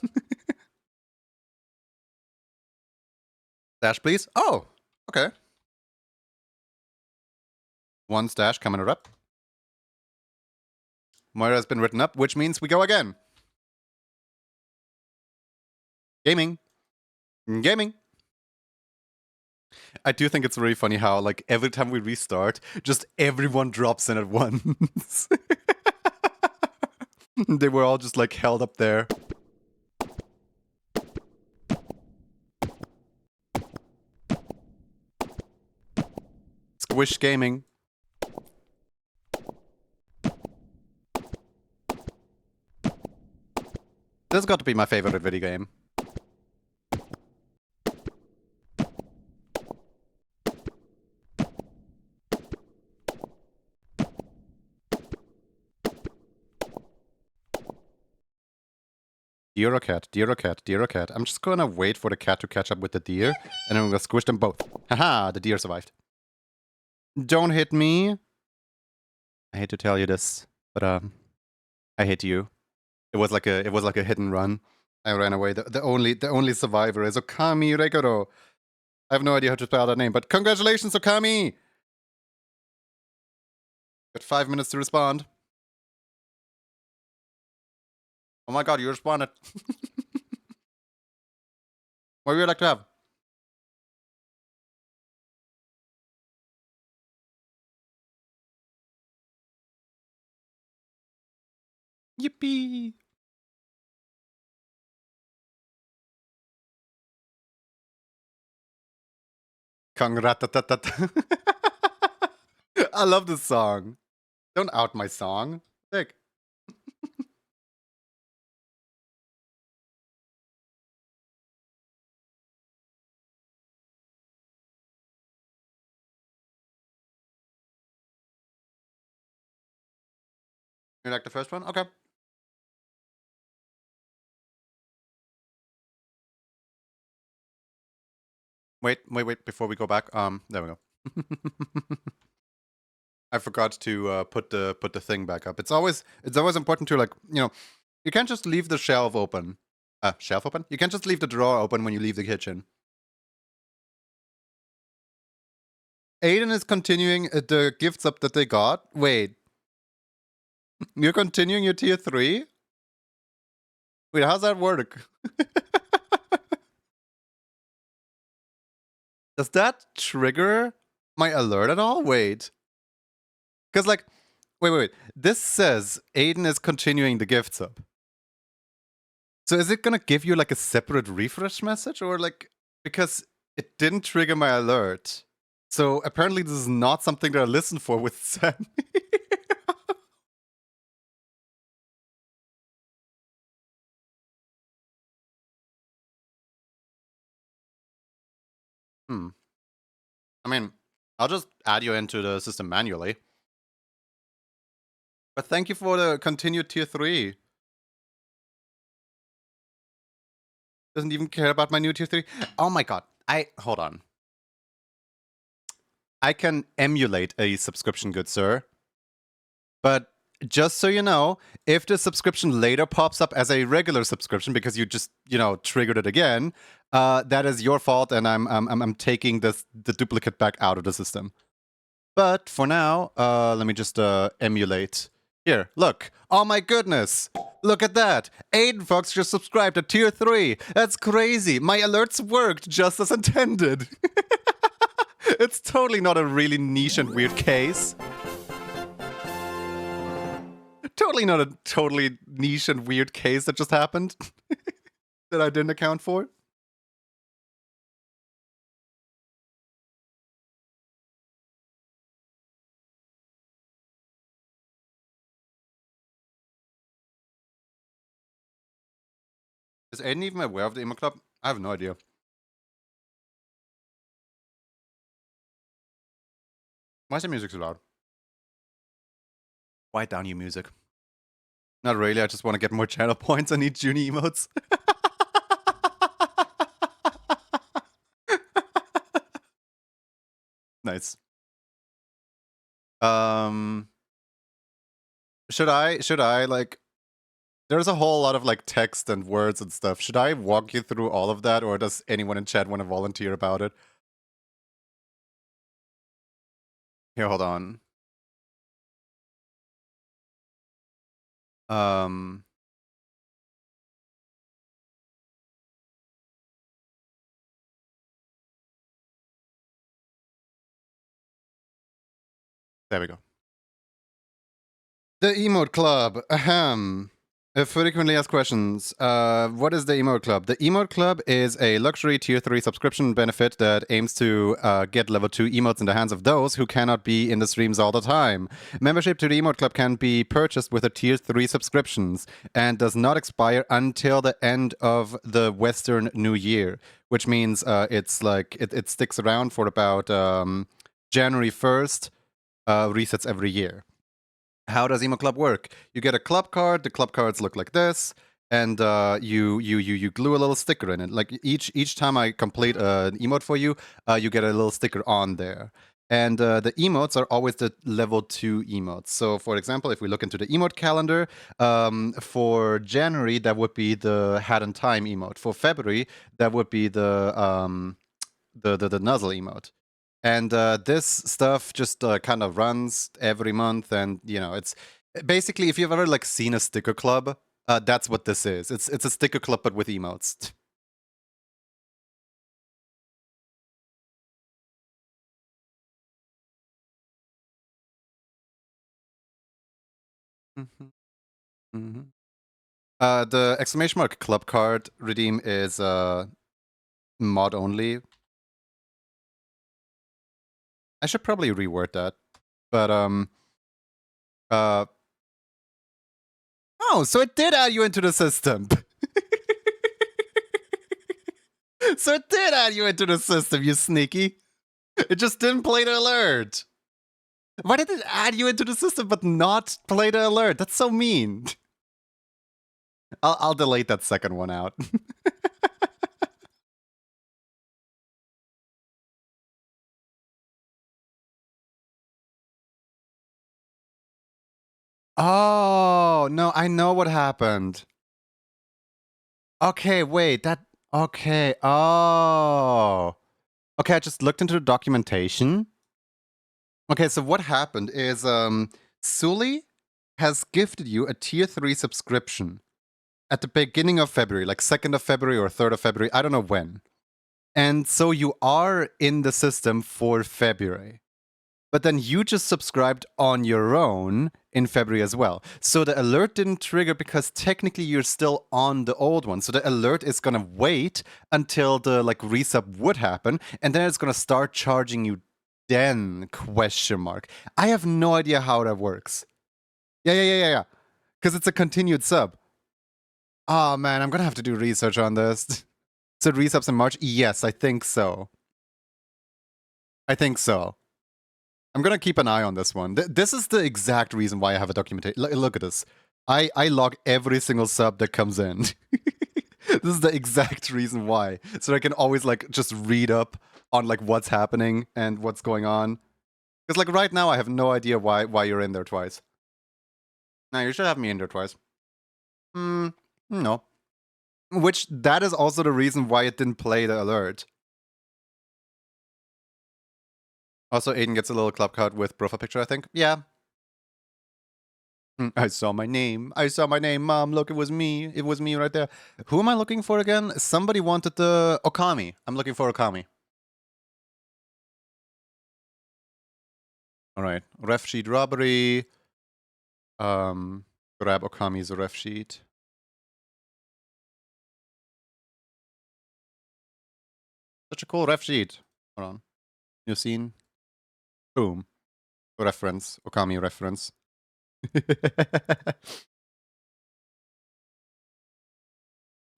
Dash, please. Oh, okay. One stash coming up. Moira has been written up, which means we go again. Gaming. Gaming. I do think it's really funny how, like, every time we restart, just everyone drops in at once. They were all just, like, held up there. Squish Gaming. This has got to be my favorite video game. Deer or cat, deer or cat, deer or cat. I'm just gonna wait for the cat to catch up with the deer, and I'm gonna squish them both. Haha, the deer survived. Don't hit me. I hate to tell you this, but I hit you. It was like a hit and run. I ran away. The only survivor is Okami Rekoro. I have no idea how to spell that name, but congratulations, Okami! Got 5 minutes to respond. Oh my god, you responded. What would you like to have? Yippee! Congratatatata. I love this song. Don't out my song. Sick. You like the first one? Okay. Wait, before we go back. There we go. I forgot to put the thing back up. It's always important to, like, you can't just leave the shelf open. Shelf open? You can't just leave the drawer open when you leave the kitchen. Aiden is continuing the gifts up that they got. Wait. You're continuing your tier 3? Wait, how's that work? Does that trigger my alert at all? Wait. Because, like, wait. This says Aiden is continuing the gifts up. So is it gonna give you, like, a separate refresh message? Or, like, because it didn't trigger my alert. So apparently this is not something that I listen for with Sammy. I mean, I'll just add you into the system manually. But thank you for the continued tier 3. Doesn't even care about my new tier 3. Oh my god. Hold on. I can emulate a subscription, good sir. But just so you know, if the subscription later pops up as a regular subscription because you just, triggered it again, that is your fault, and I'm taking the duplicate back out of the system. But for now, let me just emulate. Here, look. Oh my goodness. Look at that. Aiden Fox just subscribed to tier 3. That's crazy. My alerts worked just as intended. It's totally not a really niche and weird case. Totally not a totally niche and weird case that just happened that I didn't account for. Is Aiden even aware of the emo club? I have no idea. Why is the music so loud? Quiet down, you music. Not really, I just want to get more channel points. I need Junie emotes. Nice. Should I, like... There's a whole lot of, like, text and words and stuff. Should I walk you through all of that, or does anyone in chat want to volunteer about it? Here, hold on. There we go. The emote club. Ahem. Frequently asked questions. What is the Emote Club? The Emote Club is a luxury tier 3 subscription benefit that aims to get level 2 emotes in the hands of those who cannot be in the streams all the time. Membership to the Emote Club can be purchased with a tier 3 subscriptions and does not expire until the end of the Western New Year, which means it's like it sticks around for about January 1st, resets every year. How does Emo Club work? You get a club card. The club cards look like this, and you glue a little sticker in it. Like each time I complete an emote for you, you get a little sticker on there. And the emotes are always the level 2 emotes. So, for example, if we look into the emote calendar, for January that would be the Hat and Time emote. For February that would be the Nuzzle emote. And this stuff just kind of runs every month, and it's basically, if you've ever like seen a sticker club, that's what this is. It's a sticker club but with emotes. The exclamation mark club card redeem is mod only. I should probably reword that, but oh, so it did add you into the system. So it did add you into the system, you sneaky. It just didn't play the alert. Why did it add you into the system but not play the alert? That's so mean. I'll delete that second one out. Oh, no, I know what happened. Okay, wait, okay, oh. Okay, I just looked into the documentation. Okay, so what happened is, Sully has gifted you a tier 3 subscription at the beginning of February, like 2nd of February or 3rd of February, I don't know when. And so you are in the system for February. But then you just subscribed on your own in February as well. So the alert didn't trigger because technically you're still on the old one. So the alert is gonna wait until the like resub would happen, and then it's gonna start charging you then, question mark. I have no idea how that works. Yeah. Because it's a continued sub. Oh man, I'm gonna have to do research on this. So resubs in March? Yes, I think so. I think so. I'm gonna keep an eye on this one. This is the exact reason why I have a documentation. Look at this. I log every single sub that comes in. This is the exact reason why. So I can always like just read up on like what's happening and what's going on. Because like right now I have no idea why you're in there twice. Now you should have me in there twice. No. Which that is also the reason why it didn't play the alert. Also, Aiden gets a little club card with profile picture, I think. Yeah. I saw my name. I saw my name. Mom, look, it was me. It was me right there. Who am I looking for again? Somebody wanted the Okami. I'm looking for Okami. All right. Ref sheet robbery. Grab Okami's ref sheet. Such a cool ref sheet. Hold on. New scene. Boom. Reference. Okami reference.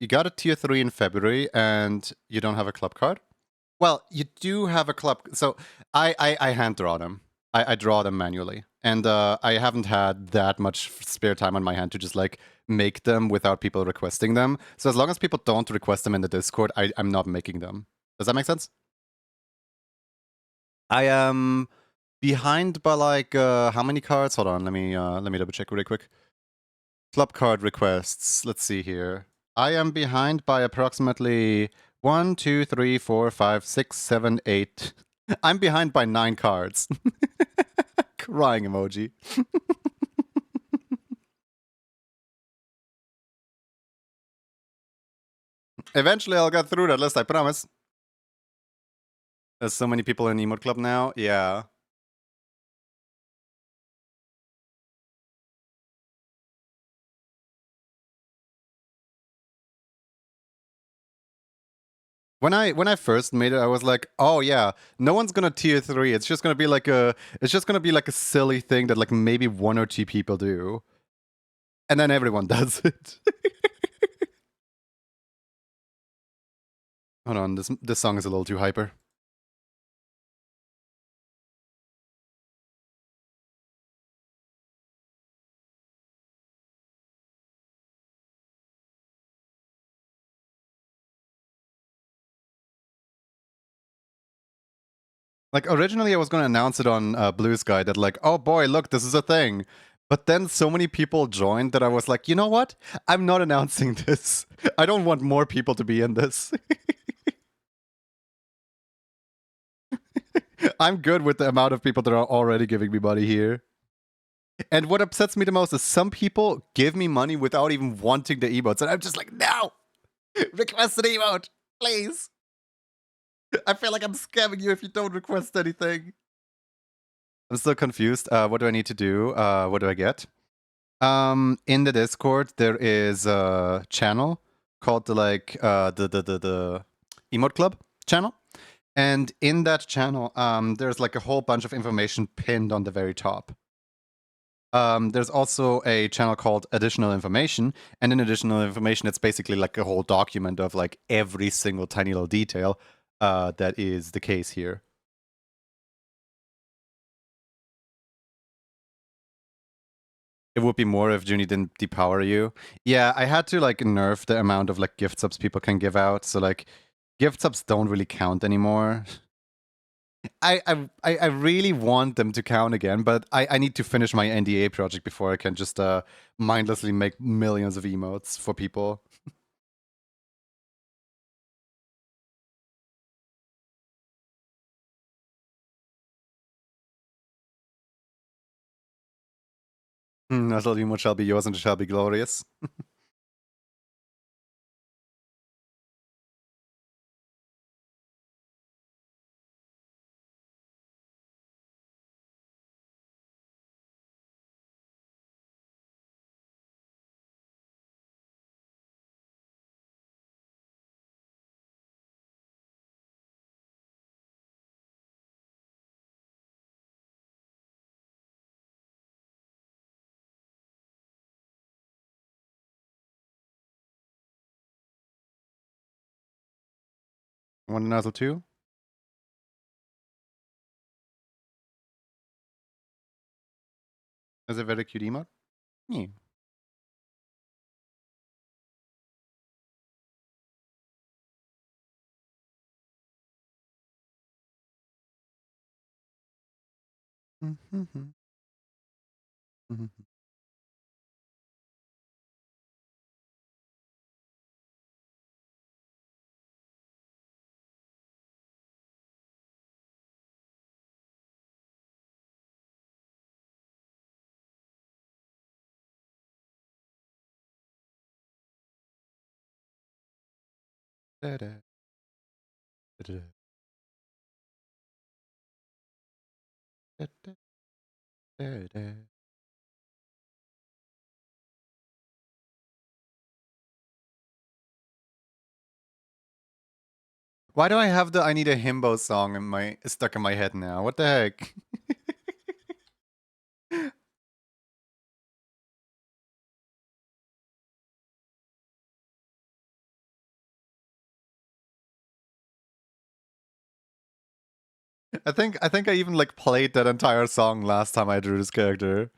You got a tier 3 in February and you don't have a club card? Well, you do have a club. So I hand draw them. I draw them manually. And I haven't had that much spare time on my hand to just like make them without people requesting them. So as long as people don't request them in the Discord, I'm not making them. Does that make sense? I am behind by like how many cards? Hold on, let me double check really quick. Club card requests. Let's see here. I am behind by approximately 1, 2, 3, 4, 5, 6, 7, 8. I'm behind by 9 cards. Crying emoji. Eventually I'll get through that list, I promise. There's so many people in Emote Club now. Yeah. When I first made it, I was like, oh yeah, no one's gonna tier 3. It's just gonna be like a silly thing that like maybe one or two people do. And then everyone does it. Hold on, this song is a little too hyper. Like originally, I was going to announce it on Blue Sky that like, oh boy, look, this is a thing. But then so many people joined that I was like, you know what? I'm not announcing this. I don't want more people to be in this. I'm good with the amount of people that are already giving me money here. And what upsets me the most is some people give me money without even wanting the emotes, and I'm just like, no, request an emote, please. I feel like I'm scamming you if you don't request anything. I'm still confused. What do I need to do? What do I get? In the Discord, there is a channel called the Emote Club channel. And in that channel, there's like a whole bunch of information pinned on the very top. There's also a channel called Additional Information, and in Additional Information, it's basically like a whole document of like every single tiny little detail that is the case here. It would be more if Junie didn't depower you. Yeah, I had to like nerf the amount of like gift subs people can give out, so like gift subs don't really count anymore. I really want them to count again, but I need to finish my NDA project before I can just mindlessly make millions of emotes for people. As all emotes shall be yours and it shall be glorious. Want a nozzle too? That's a very cute emote. Yeah. Why do I have the I Need a Himbo song stuck in my head now? What the heck? I think I even like played that entire song last time I drew this character.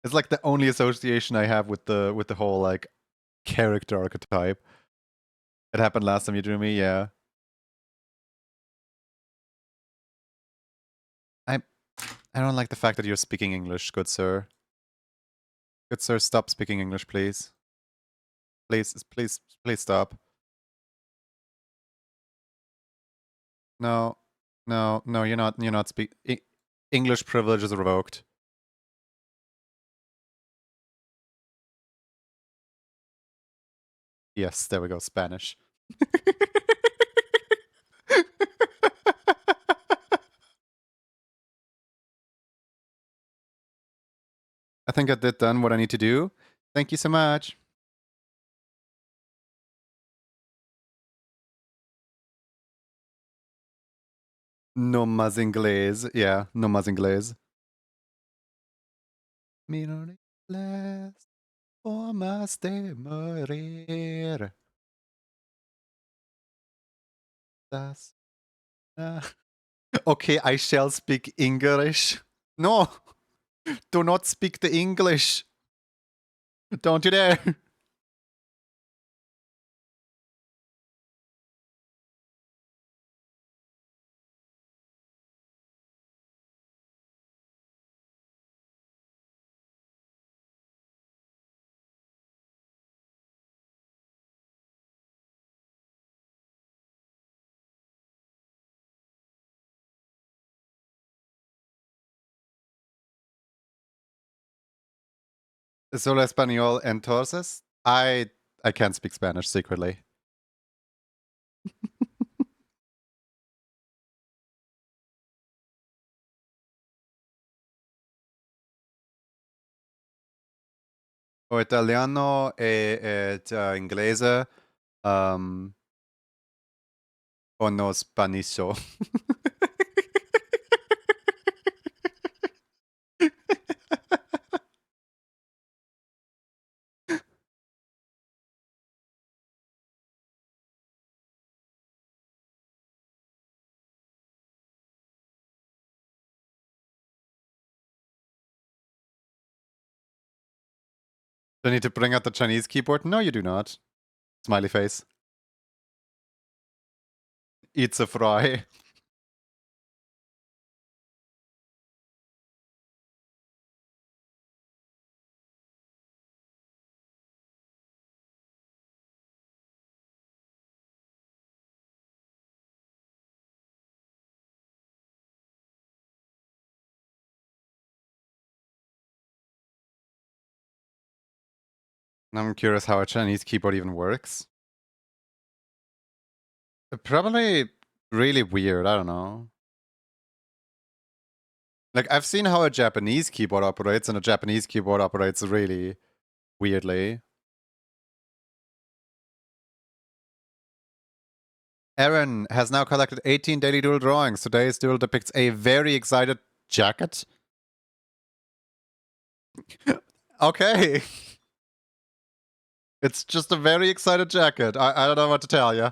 It's like the only association I have with the whole like character archetype. It happened last time you drew me, yeah. I I don't like the fact that you're speaking English, good sir. Good sir, stop speaking English, please. Please stop. No, no, you're not English privilege is revoked. Yes, there we go, Spanish. I think I did done what I need to do. Thank you so much. No más inglés. Yeah, no más inglés. Mirar inglés o más de morir. Das. Okay, I shall speak English. No, do not speak the English. Don't you dare. Solo español entonces? I can't speak Spanish secretly. O italiano e inglese o no spanisho. Do I need to bring out the Chinese keyboard? No, you do not. Smiley face. Eats a fry. I'm curious how a Chinese keyboard even works. Probably really weird, I don't know. Like, I've seen how a Japanese keyboard operates, and a Japanese keyboard operates really weirdly. Aaron has now collected 18 daily doodle drawings. Today's doodle depicts a very excited jacket. Okay. It's just a very excited jacket. I don't know what to tell you.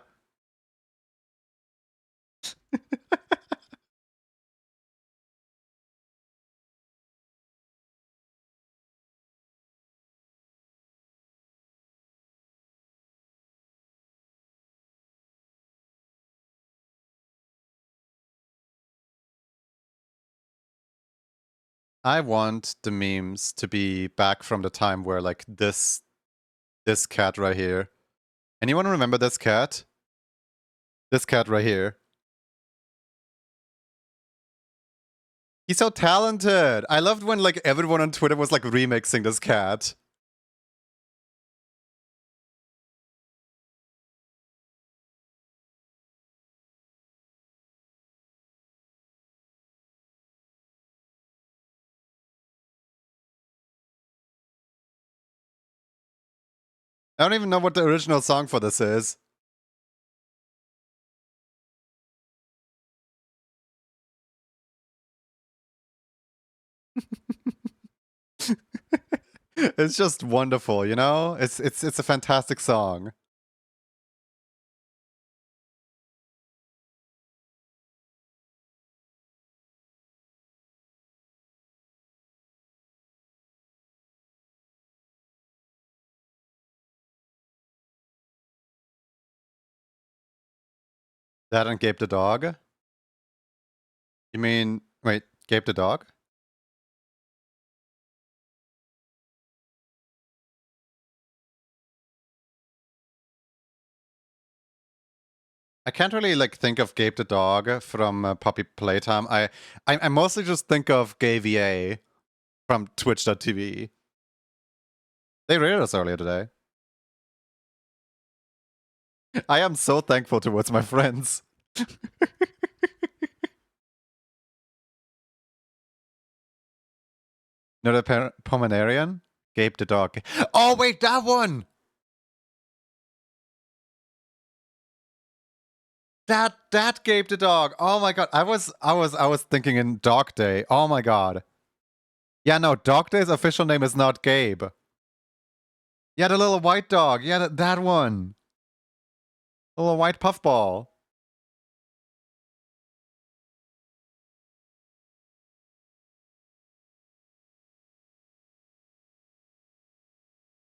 I want the memes to be back from the time where, like, this cat right here. Anyone remember this cat? This cat right here. He's so talented. I loved when, like, everyone on Twitter was, like, remixing this cat. I don't even know what the original song for this is. It's just wonderful, you know? It's a fantastic song. That and Gabe the dog? You mean, wait, Gabe the dog? I can't really, like, think of Gabe the dog from Puppy Playtime. I mostly just think of Gay VA from Twitch.tv. They rated us earlier today. I am so thankful towards my friends. Not a Pomeranian? Gabe the dog. Oh, wait, that one! That Gabe the dog. Oh my god. I was thinking in Dog Day. Oh my god. Yeah, no, Dog Day's official name is not Gabe. Yeah, the little white dog. Yeah, that one. The little white puffball.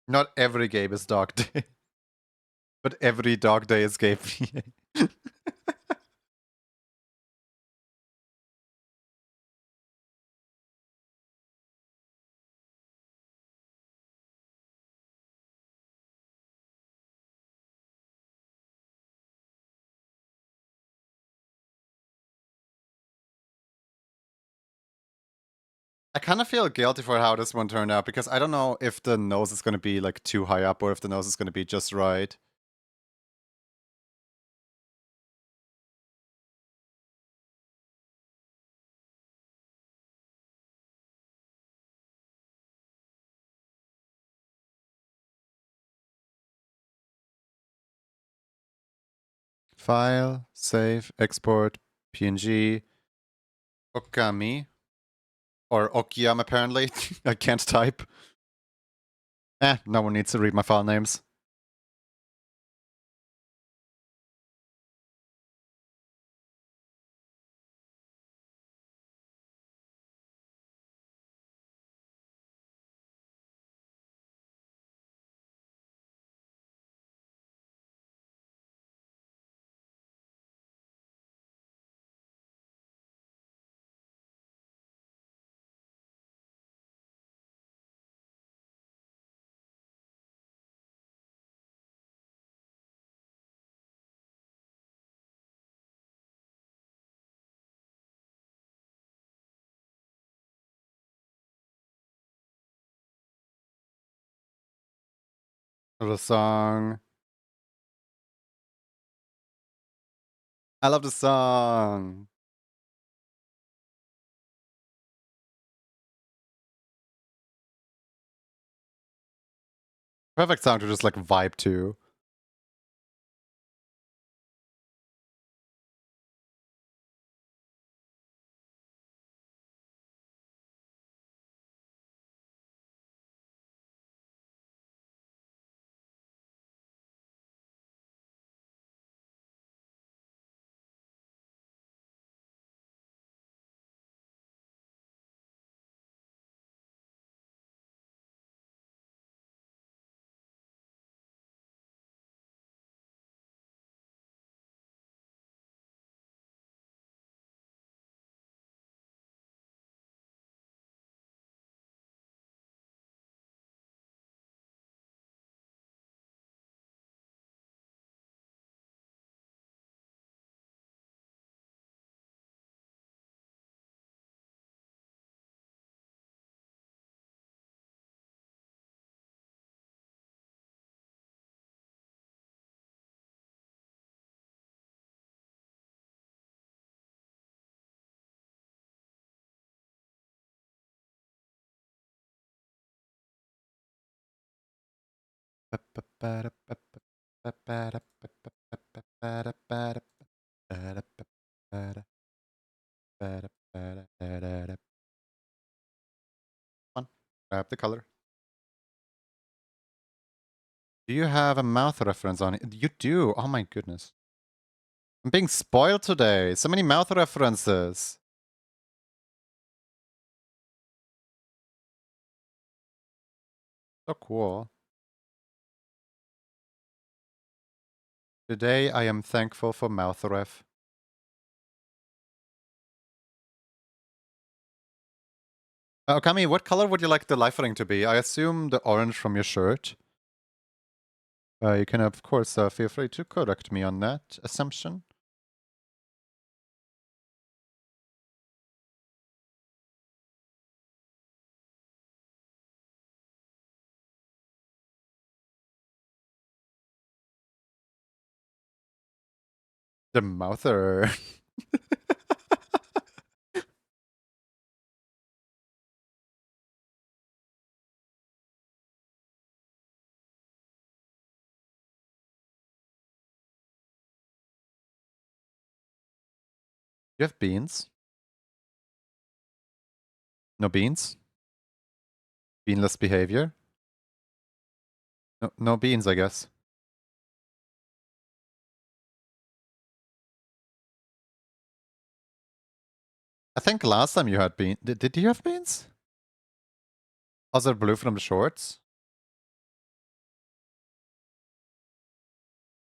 Not every Gabe is Dog Day. But every Dog Day is Gabe. I kind of feel guilty for how this one turned out because I don't know if the nose is going to be like too high up or if the nose is going to be just right. File, save, export, PNG, Okami. Or Okiam, apparently. I can't type. No one needs to read my file names. The song. I love the song. Perfect song to just like vibe to. One. Grab the color. Do you have a mouth reference on it? You do. Oh my goodness. I'm being spoiled today. So many mouth references. So cool. Today I am thankful for mouth ref. Okami, what color would you like the lifelink to be? I assume the orange from your shirt. You can, of course, feel free to correct me on that assumption. The mouther. You have beans? No beans? Beanless behavior? No beans, I guess. I think last time you had beans. Did you have beans? Also blue from the shorts?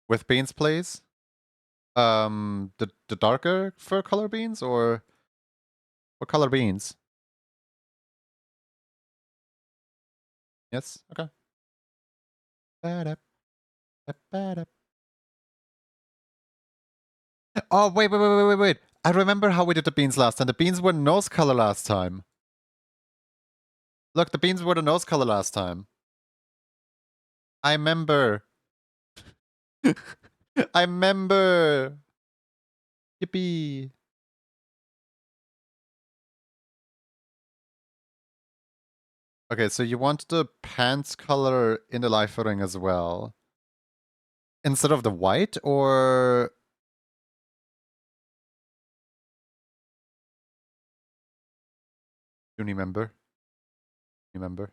With beans, please? The darker fur color beans or what color beans? Yes? Okay. Oh, wait. I remember how we did the beans last time. The beans were nose color last time. Look, the beans were the nose color last time. I remember. I remember. Yippee. Okay, so you want the pants color in the life ring as well. Instead of the white, or... You remember? Remember?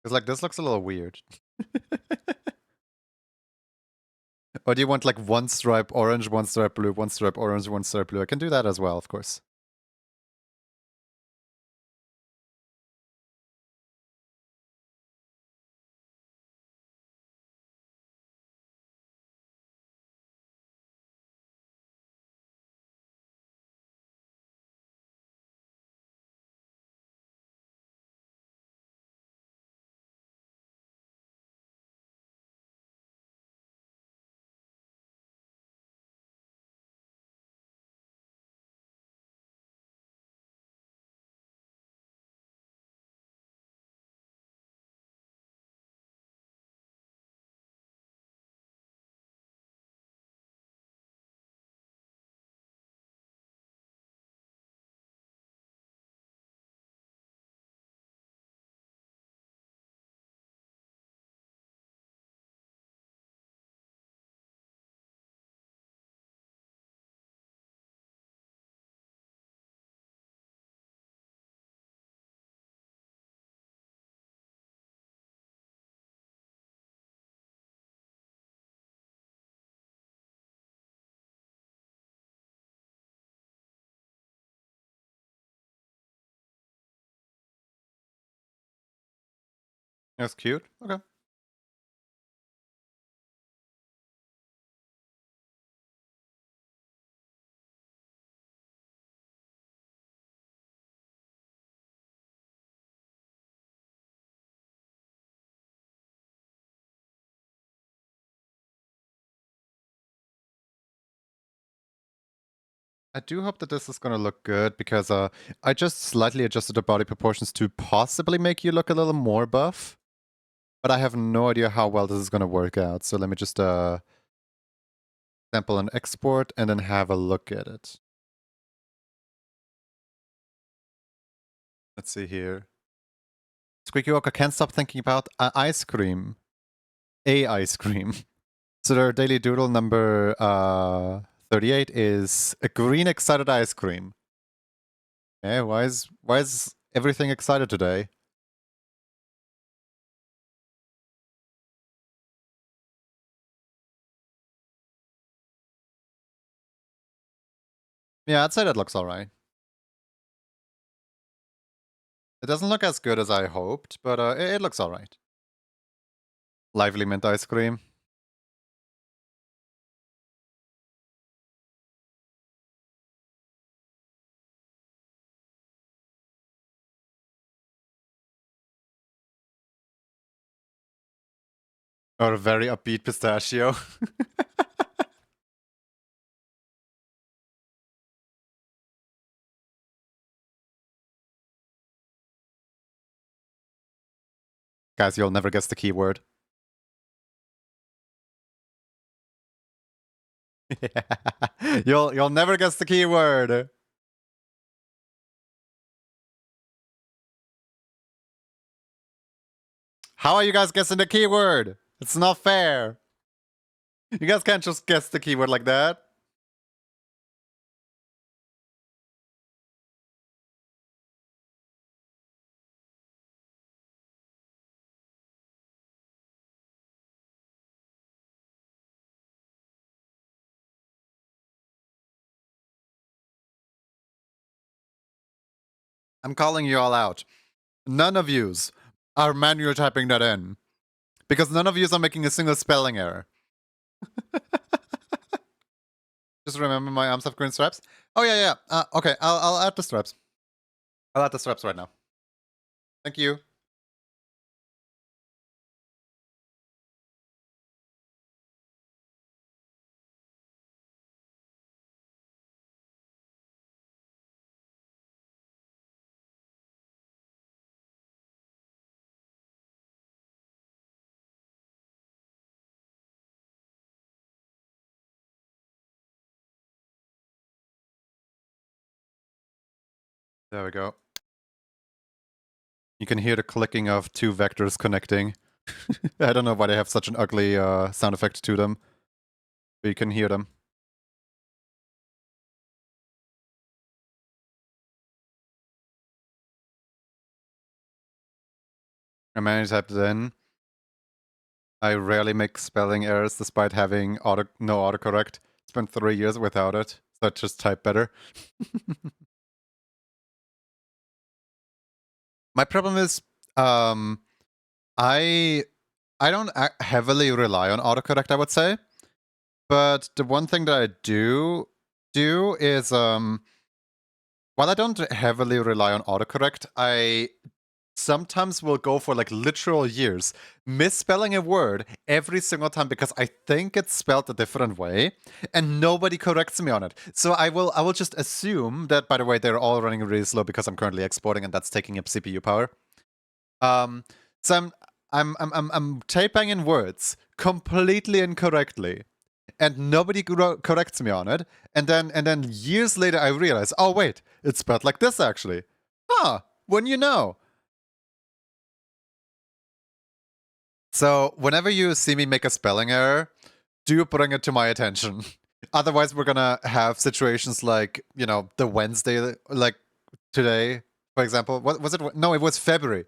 Because, like, this looks a little weird. Or do you want, like, one stripe orange, one stripe blue, one stripe orange, one stripe blue? I can do that as well, of course. That's cute. Okay. I do hope that this is gonna look good, because I just slightly adjusted the body proportions to possibly make you look a little more buff. But I have no idea how well this is gonna work out. So let me just sample and export and then have a look at it. Let's see here. Squeaky Walker can't stop thinking about ice cream. A ice cream. So their daily doodle number 38 is a green excited ice cream. Eh, why is everything excited today? Yeah, I'd say that looks alright. It doesn't look as good as I hoped, but it looks alright. Lively mint ice cream. Or a very upbeat pistachio. Guys, you'll never guess the keyword. You'll never guess the keyword. How are you guys guessing the keyword? It's not fair. You guys can't just guess the keyword like that. I'm calling you all out. None of yous are manual typing that in. Because none of yous are making a single spelling error. Just remember my arms have green stripes. Oh, yeah. Okay, I'll add the stripes. I'll add the stripes right now. Thank you. There we go. You can hear the clicking of two vectors connecting. I don't know why they have such an ugly sound effect to them, but you can hear them. I manually typed it in. I rarely make spelling errors despite having no autocorrect. Spent 3 years without it, so I just type better. My problem is, I don't heavily rely on autocorrect, I would say. But the one thing that I do is, while I don't heavily rely on autocorrect, I sometimes will go for like literal years misspelling a word every single time because I think it's spelled a different way and nobody corrects me on it. So I will just assume that, by the way, they're all running really slow because I'm currently exporting and that's taking up CPU power. So I'm typing in words completely incorrectly and nobody corrects me on it. And then years later I realize, oh wait, it's spelled like this actually. Huh, wouldn't you know? So whenever you see me make a spelling error, do bring it to my attention. Otherwise, we're gonna have situations like, you know, the Wednesday, like today, for example. What was it? No, it was February.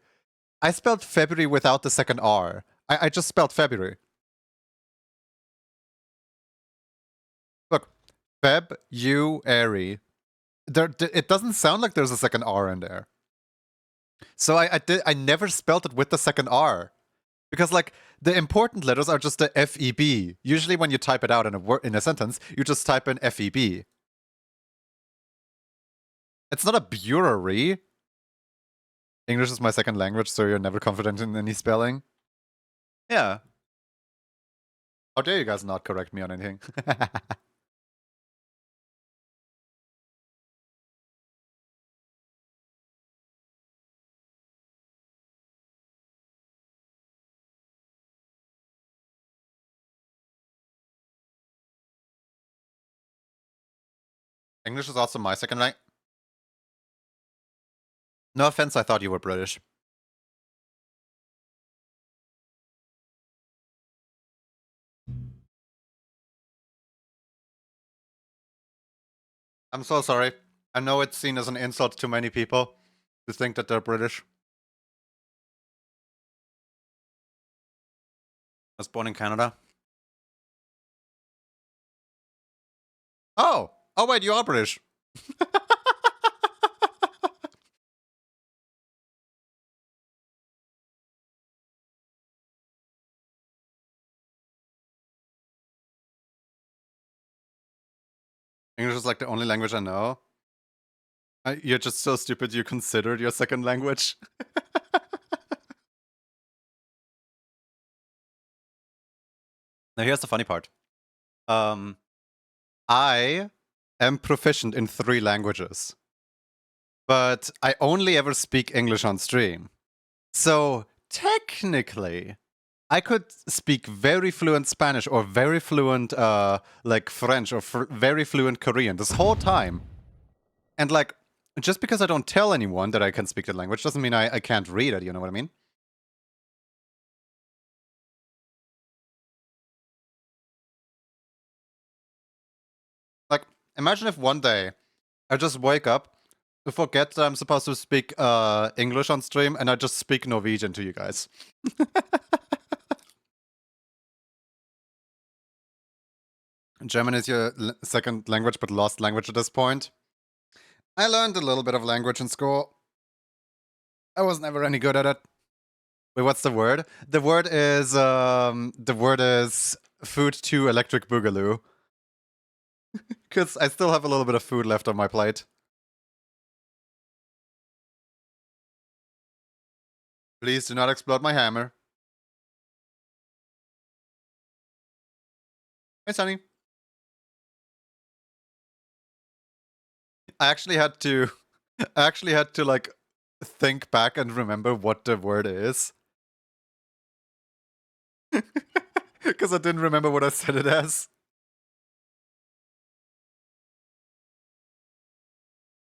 I spelled February without the second R. I just spelled February. Look, Feb-U-Airy. It doesn't sound like there's a second R in there. So I never spelled it with the second R. Because like the important letters are just the FEB. Usually when you type it out in a sentence, you just type in FEB. It's not a bureaury. English is my second language, so you're never confident in any spelling. Yeah. How dare you guys not correct me on anything? English is also my second language. No offense, I thought you were British. I'm so sorry. I know it's seen as an insult to many people to think that they're British. I was born in Canada. Oh! Oh wait, you are British. English is like the only language I know. You're just so stupid you considered your second language. Now here's the funny part. I am proficient in 3 languages. But I only ever speak English on stream. So technically, I could speak very fluent Spanish or very fluent like French or very fluent Korean this whole time. And like, just because I don't tell anyone that I can speak the language doesn't mean I can't read it, you know what I mean? Imagine if one day I just wake up, forget that I'm supposed to speak English on stream, and I just speak Norwegian to you guys. German is your second language, but lost language at this point. I learned a little bit of language in school. I was never any good at it. Wait, what's the word? The word is food to electric boogaloo. Because I still have a little bit of food left on my plate. Please do not explode my hammer. Hey, Sunny. I actually had to like think back and remember what the word is. Because I didn't remember what I said it as.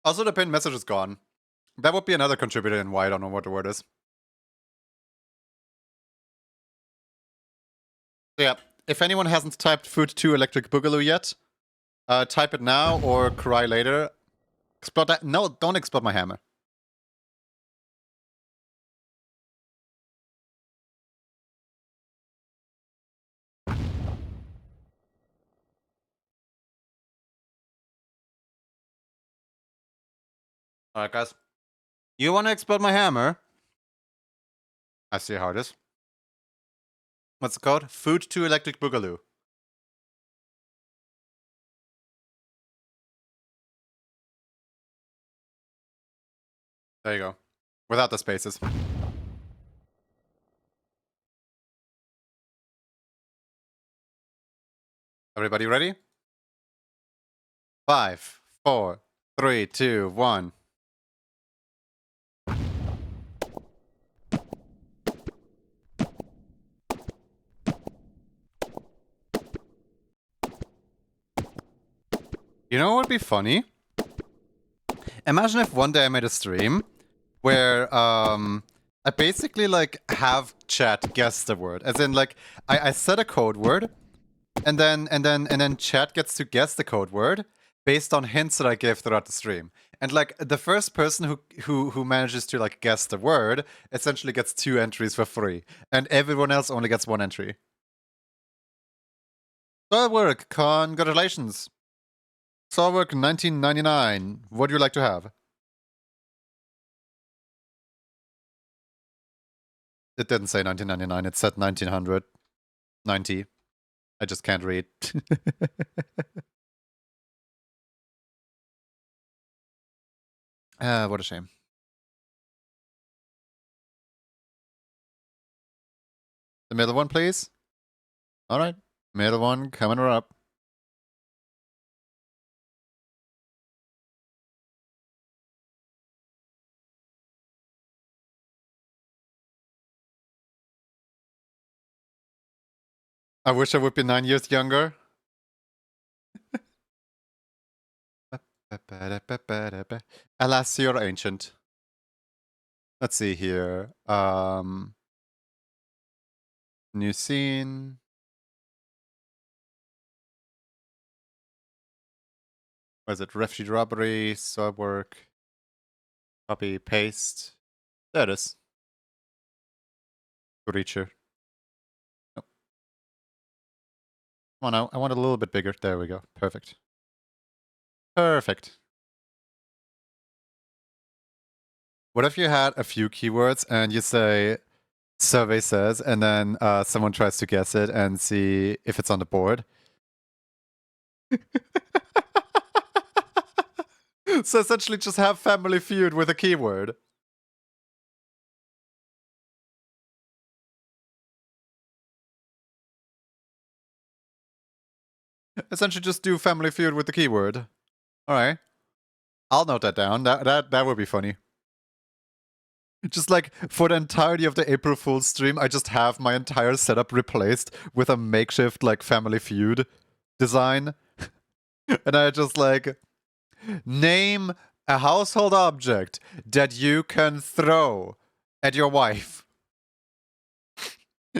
Also, the pinned message is gone. That would be another contributor in why I don't know what the word is. So yeah, if anyone hasn't typed food to electric boogaloo yet, type it now or cry later. Explode that. No, don't explode my hammer. Alright, guys. You want to explode my hammer? I see how it is. What's it called? Food to electric boogaloo. There you go. Without the spaces. Everybody ready? 5, 4, 3, 2, 1. You know what would be funny? Imagine if one day I made a stream where I basically like have chat guess the word. As in like I set a code word and then chat gets to guess the code word based on hints that I give throughout the stream. And like the first person who manages to like guess the word essentially gets 2 entries for free. And everyone else only gets 1 entry. Solid work, congratulations. Solid work 1999. What do you like to have? It didn't say 1999, it said 1990. I just can't read. What a shame. The middle one, please. All right, middle one coming up. I wish I would be 9 years younger. Alas, you're ancient. Let's see here. New scene. What is it? Refugee robbery, sub work. Copy, paste. There it is. Reacher. Oh. Come on now. I want it a little bit bigger. There we go. Perfect. Perfect. What if you had a few keywords and you say survey says, and then someone tries to guess it and see if it's on the board? So essentially just have Family Feud with a keyword. Essentially just do Family Feud with the keyword. Alright. I'll note that down. That would be funny. Just like for the entirety of the April Fool's stream, I just have my entire setup replaced with a makeshift like Family Feud design. And I just like name a household object that you can throw at your wife.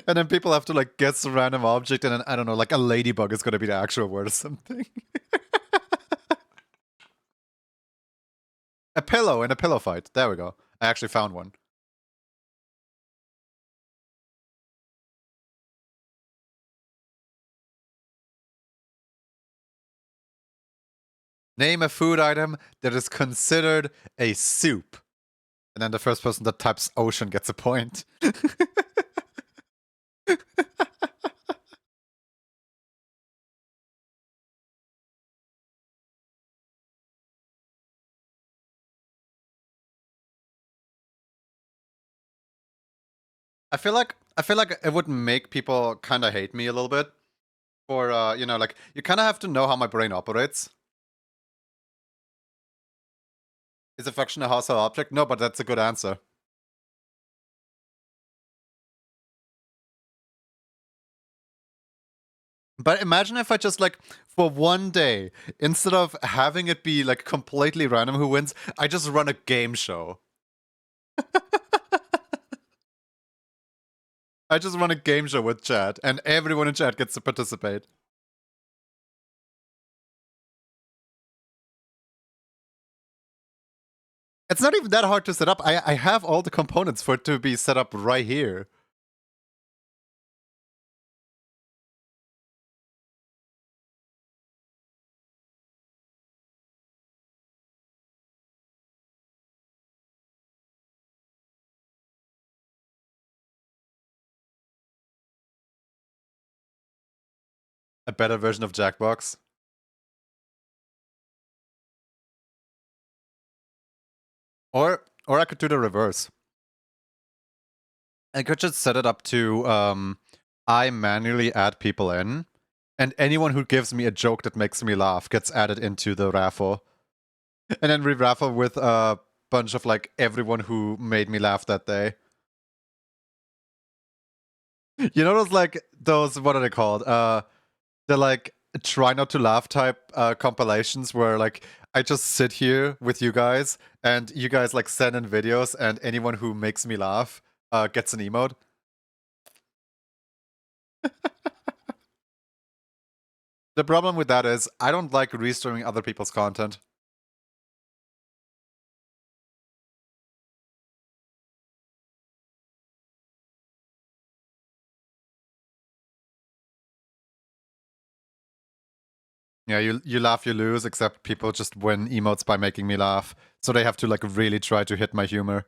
And then people have to like guess a random object, and then I don't know, like a ladybug is gonna be the actual word or something. A pillow in a pillow fight. There we go. I actually found one. Name a food item that is considered a soup. And then the first person that types ocean gets a point. I feel like it would make people kind of hate me a little bit. For like you kind of have to know how my brain operates. Is a function a household object? No, but that's a good answer. But imagine if I just like for one day, instead of having it be like completely random who wins, I just run a game show. I just run a game show with chat, and everyone in chat gets to participate. It's not even that hard to set up. I have all the components for it to be set up right here. A better version of Jackbox. Or I could do the reverse. I could just set it up to I manually add people in, and anyone who gives me a joke that makes me laugh gets added into the raffle. And then we raffle with a bunch of like everyone who made me laugh that day. You know those what are they called? They're like try not to laugh type compilations where like I just sit here with you guys and you guys like send in videos and anyone who makes me laugh gets an emote. The problem with that is I don't like restreaming other people's content. Yeah, you laugh, you lose, except people just win emotes by making me laugh. So they have to like really try to hit my humor.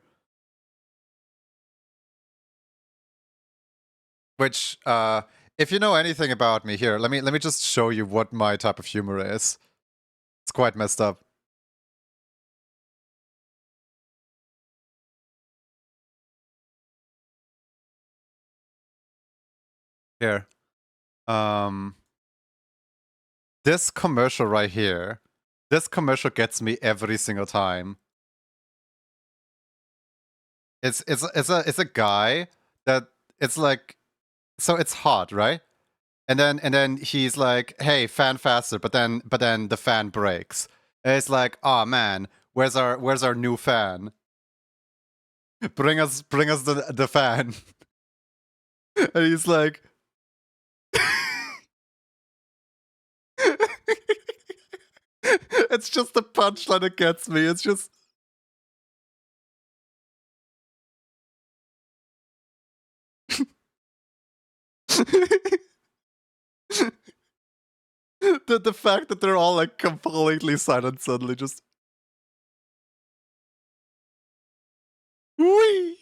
Which, if you know anything about me, here, let me just show you what my type of humor is. It's quite messed up. Here. This commercial right here. This commercial gets me every single time. It's a guy that it's like so it's hot, right? And then he's like, "Hey, fan faster," but then the fan breaks. And it's like, "Oh man, where's our new fan? Bring us the fan." And he's like it's just the punchline that gets me. It's just the fact that they're all like completely silent suddenly just wee.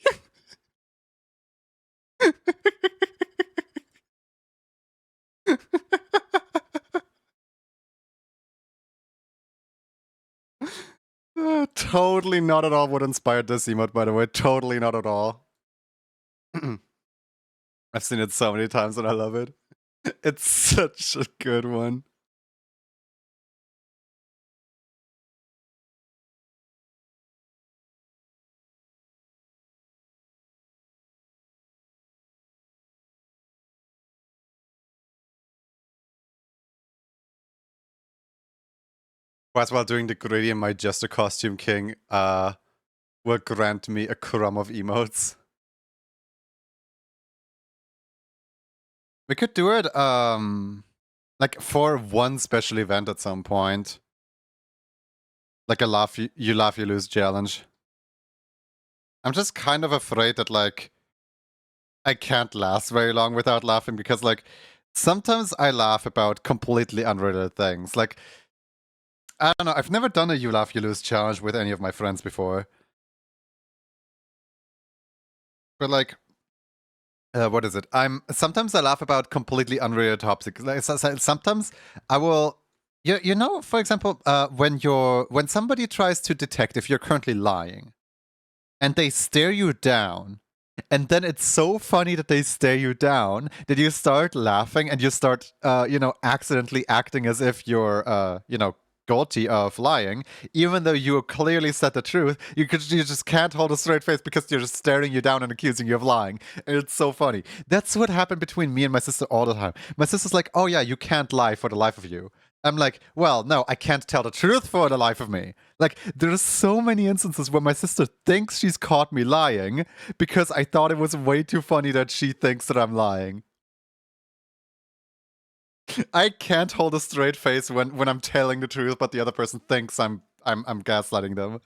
Totally not at all what inspired this emote, by the way. Totally not at all. I've seen it so many times and I love it. It's such a good one. As while doing the gradient, my Jester Costume King will grant me a crumb of emotes. We could do it like for one special event at some point. Like a you laugh, you lose challenge. I'm just kind of afraid that, like, I can't last very long without laughing because, like, sometimes I laugh about completely unrelated things. Like, I don't know, I've never done a you laugh, you lose challenge with any of my friends before. But, like, what is it? Sometimes I laugh about completely unrelated topics. Like, sometimes I will. You know, for example, when somebody tries to detect if you're currently lying, and they stare you down, and then it's so funny that they stare you down that you start laughing and you start, accidentally acting as if you're, guilty of lying, even though you clearly said the truth. You just can't hold a straight face because you're just staring you down and accusing you of lying. And it's so funny. That's what happened between me and my sister all the time. My sister's like, "Oh yeah, you can't lie for the life of you." I'm like, "Well, no, I can't tell the truth for the life of me." Like, there's so many instances where my sister thinks she's caught me lying because I thought it was way too funny that she thinks that I'm lying. I can't hold a straight face when I'm telling the truth, but the other person thinks I'm gaslighting them.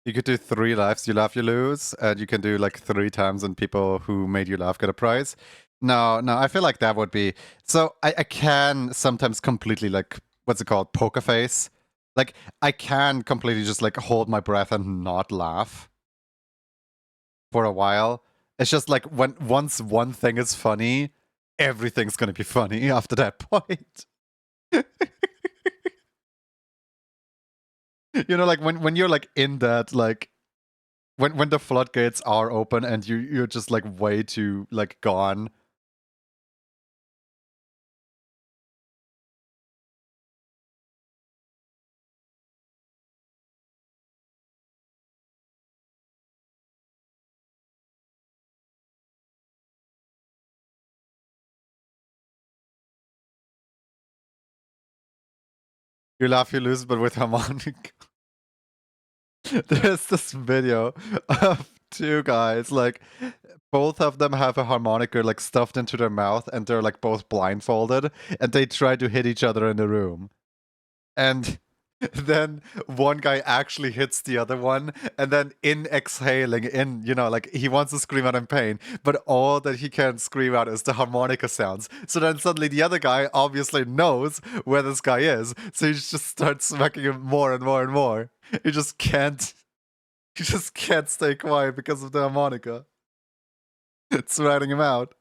You could do 3 lives, you laugh, you lose, and you can do like 3 times, and people who made you laugh get a prize. No, I feel like that would be. So I can sometimes completely, like, what's it called, poker face. Like, I can completely just like hold my breath and not laugh for a while. It's just like once one thing is funny, everything's gonna be funny after that point. You know, like when you're like in that, like when the floodgates are open and you're just like way too like gone. You laugh, you lose, but with harmonic. There's this video of 2 guys, like, both of them have a harmonica like stuffed into their mouth, and they're like both blindfolded, and they try to hit each other in the room. And then one guy actually hits the other one, and then in exhaling, like he wants to scream out in pain, but all that he can scream out is the harmonica sounds. So then suddenly the other guy obviously knows where this guy is, so he just starts smacking him more and more and more. He just can't. He just can't stay quiet because of the harmonica. It's ratting him out.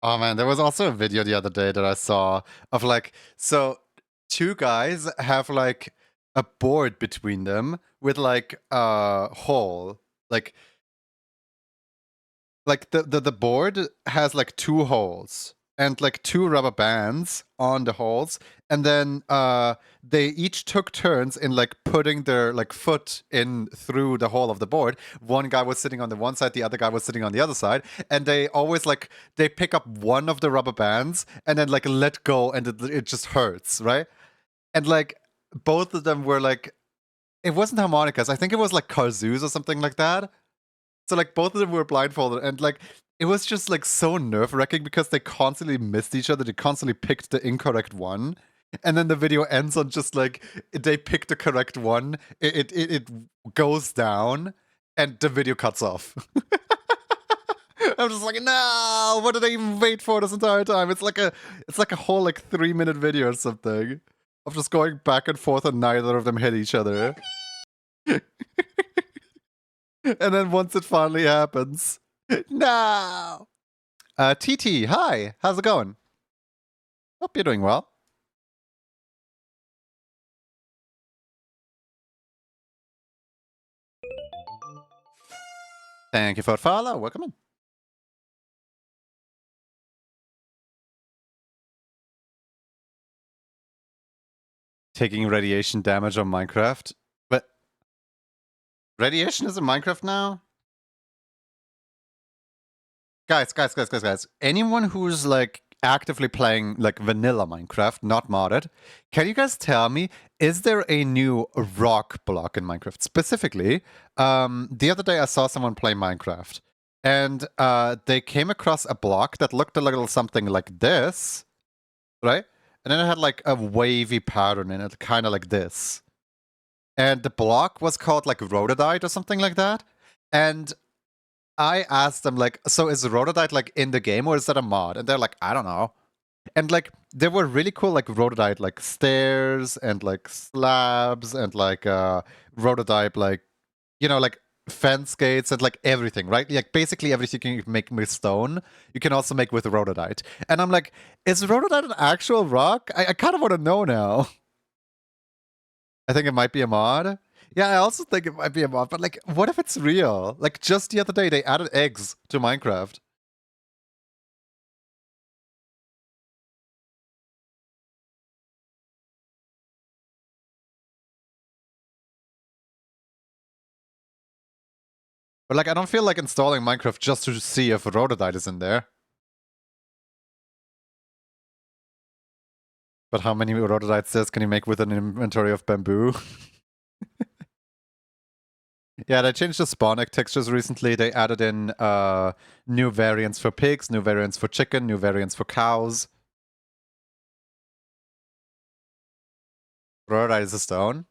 Oh man, there was also a video the other day that I saw of like, so 2 guys have like a board between them with like a hole. Like the board has like 2 holes and like 2 rubber bands on the holes, and then they each took turns in like putting their like foot in through the hole of the board. One guy was sitting on the one side, the other guy was sitting on the other side, and they always like they pick up one of the rubber bands and then like let go, and it just hurts, right? And like both of them were like, it wasn't harmonicas, I think it was like kazoos or something like that. So like both of them were blindfolded, and like it was just like so nerve wracking because they constantly missed each other. They constantly picked the incorrect one, and then the video ends on just like they picked the correct one. It goes down, and the video cuts off. I'm just like, no! What did I even wait for this entire time? It's like a whole like 3-minute video or something of just going back and forth, and neither of them hit each other. And then once it finally happens, no. TT, hi. How's it going? Hope you're doing well. Thank you for the follow. Welcome in. Taking radiation damage on Minecraft. But radiation is in Minecraft now? Guys. Anyone who's like actively playing like vanilla Minecraft, not modded, can you guys tell me, is there a new rock block in Minecraft? Specifically, the other day I saw someone play Minecraft and they came across a block that looked a little something like this, right? And then it had like a wavy pattern in it, kind of like this. And the block was called like rhododite or something like that. And I asked them like, so is rhododite like in the game or is that a mod? And they're like, I don't know. And like there were really cool like rhododite like stairs and like slabs and like rhododite like, you know, like fence gates and like everything, right? Like basically everything you can make with stone, you can also make with rhododite. And I'm like, is rhododite an actual rock? I kind of want to know now. I think it might be a mod. Yeah, I also think it might be a mod, but like, what if it's real? Like, just the other day, they added eggs to Minecraft. But like, I don't feel like installing Minecraft just to see if rhododite is in there. But how many rhododite stairs can you make with an inventory of bamboo? Yeah, they changed the spawn egg textures recently. They added in new variants for pigs, new variants for chicken, new variants for cows. Rhododite is a stone.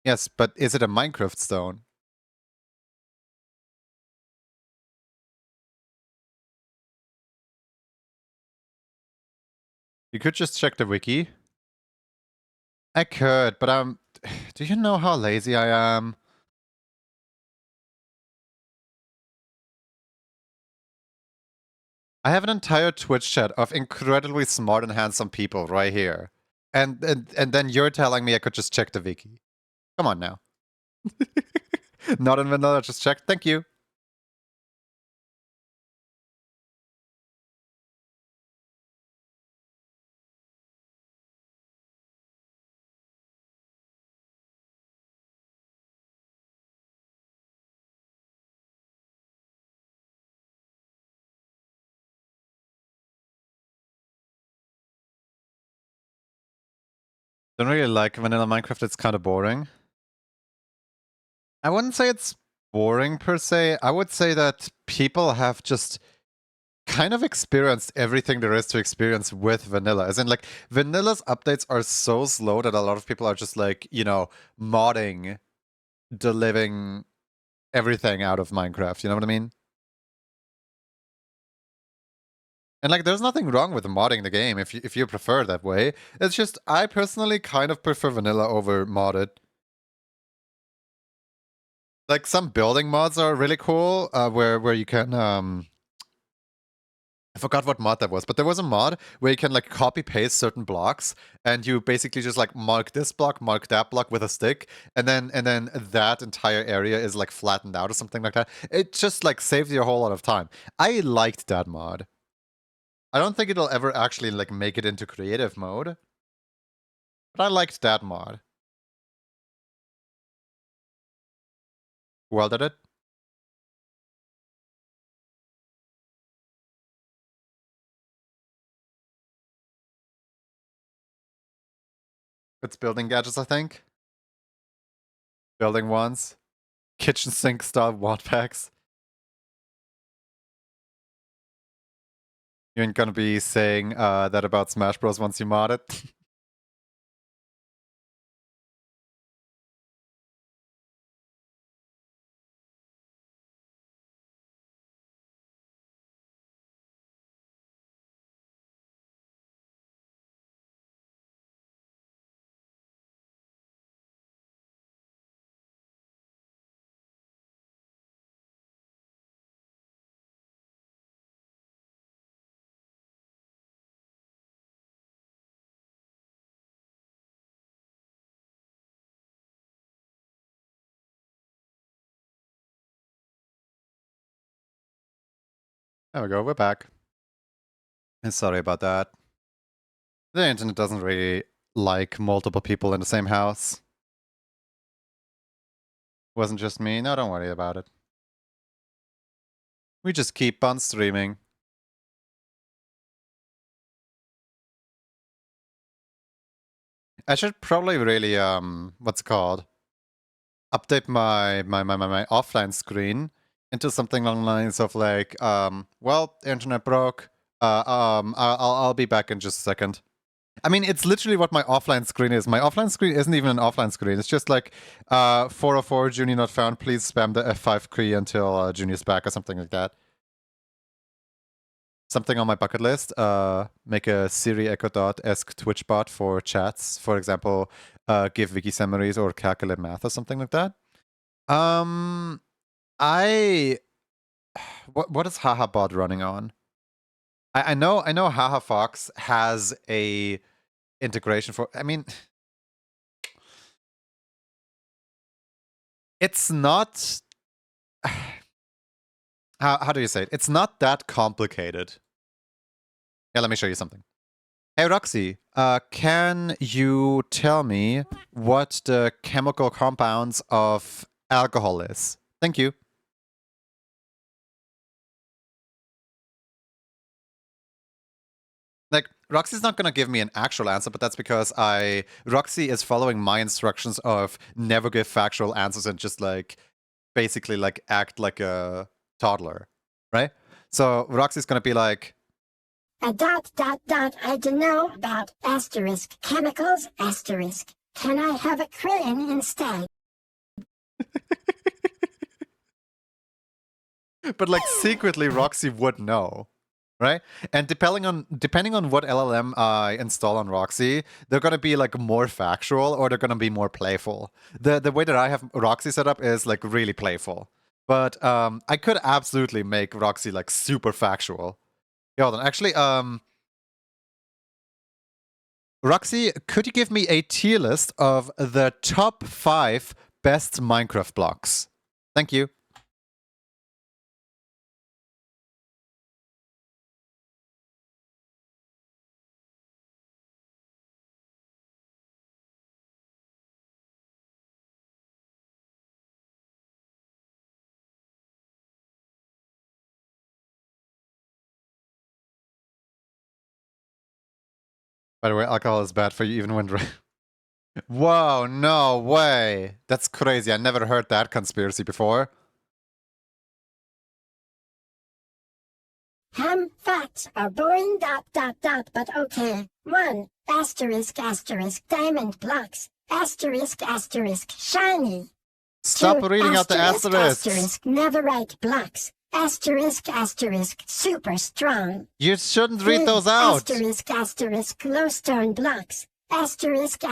Yes, but is it a Minecraft stone? You could just check the wiki. I could, but do you know how lazy I am? I have an entire Twitch chat of incredibly smart and handsome people right here. And then you're telling me I could just check the wiki. Come on now. Not in vanilla, just check. Thank you. Don't really like vanilla Minecraft, it's kind of boring. I wouldn't say it's boring per se. I would say that people have just kind of experienced everything there is to experience with vanilla. As in, like, vanilla's updates are so slow that a lot of people are just like, you know, modding the living everything out of Minecraft. You know what I mean? And like, there's nothing wrong with modding the game if you prefer it that way. It's just I personally kind of prefer vanilla over modded. Like some building mods are really cool, where you can I forgot what mod that was, but there was a mod where you can like copy paste certain blocks, and you basically just like mark this block, mark that block with a stick, and then that entire area is like flattened out or something like that. It just like saves you a whole lot of time. I liked that mod. I don't think it'll ever actually like make it into creative mode, but I liked that mod. Well, did it? It's building gadgets, I think. Building ones. Kitchen sink style wad packs. You ain't gonna be saying that about Smash Bros. Once you mod it. There we go, we're back. And sorry about that. The internet doesn't really like multiple people in the same house. Wasn't just me. No, don't worry about it. We just keep on streaming. I should probably really, what's it called? Update my offline screen into something along the lines of like, well, internet broke. I'll be back in just a second. I mean, it's literally what my offline screen is. My offline screen isn't even an offline screen. It's just like 404 Junior not found. Please spam the F5 key until Junior's back or something like that. Something on my bucket list. Make a Siri Echo Dot-esque Twitch bot for chats. For example, give wiki summaries or calculate math or something like that. What is HahaBot running on? I know HahaFox has a integration for. I mean, it's not. How do you say it? It's not that complicated. Yeah, let me show you something. Hey Roxy, can you tell me what the chemical compounds of alcohol is? Thank you. Like, Roxy's not gonna give me an actual answer, but that's because Roxy is following my instructions of never give factual answers and just like basically like act like a toddler, right? So Roxy's gonna be like, I don't know about asterisk chemicals, asterisk. Can I have a crane instead? but like secretly Roxy would know, right? And depending on what LLM I install on Roxy, they're gonna be like more factual or they're gonna be more playful. The way that I have Roxy set up is like really playful, but I could absolutely make Roxy like super factual. Yeah, hold on. Actually, Roxy, could you give me a tier list of the top 5 best Minecraft blocks? Thank you. By the way, alcohol is bad for you even when drunk. Whoa, no way. That's crazy. I never heard that conspiracy before. Facts are boring but okay. 1. Asterisk diamond blocks. Asterisk shiny. Stop 2. reading out the asterisks. Asterisk netherite blocks. Asterisk super strong. You shouldn't read 3. those out. Asterisk glowstone blocks. Asterisk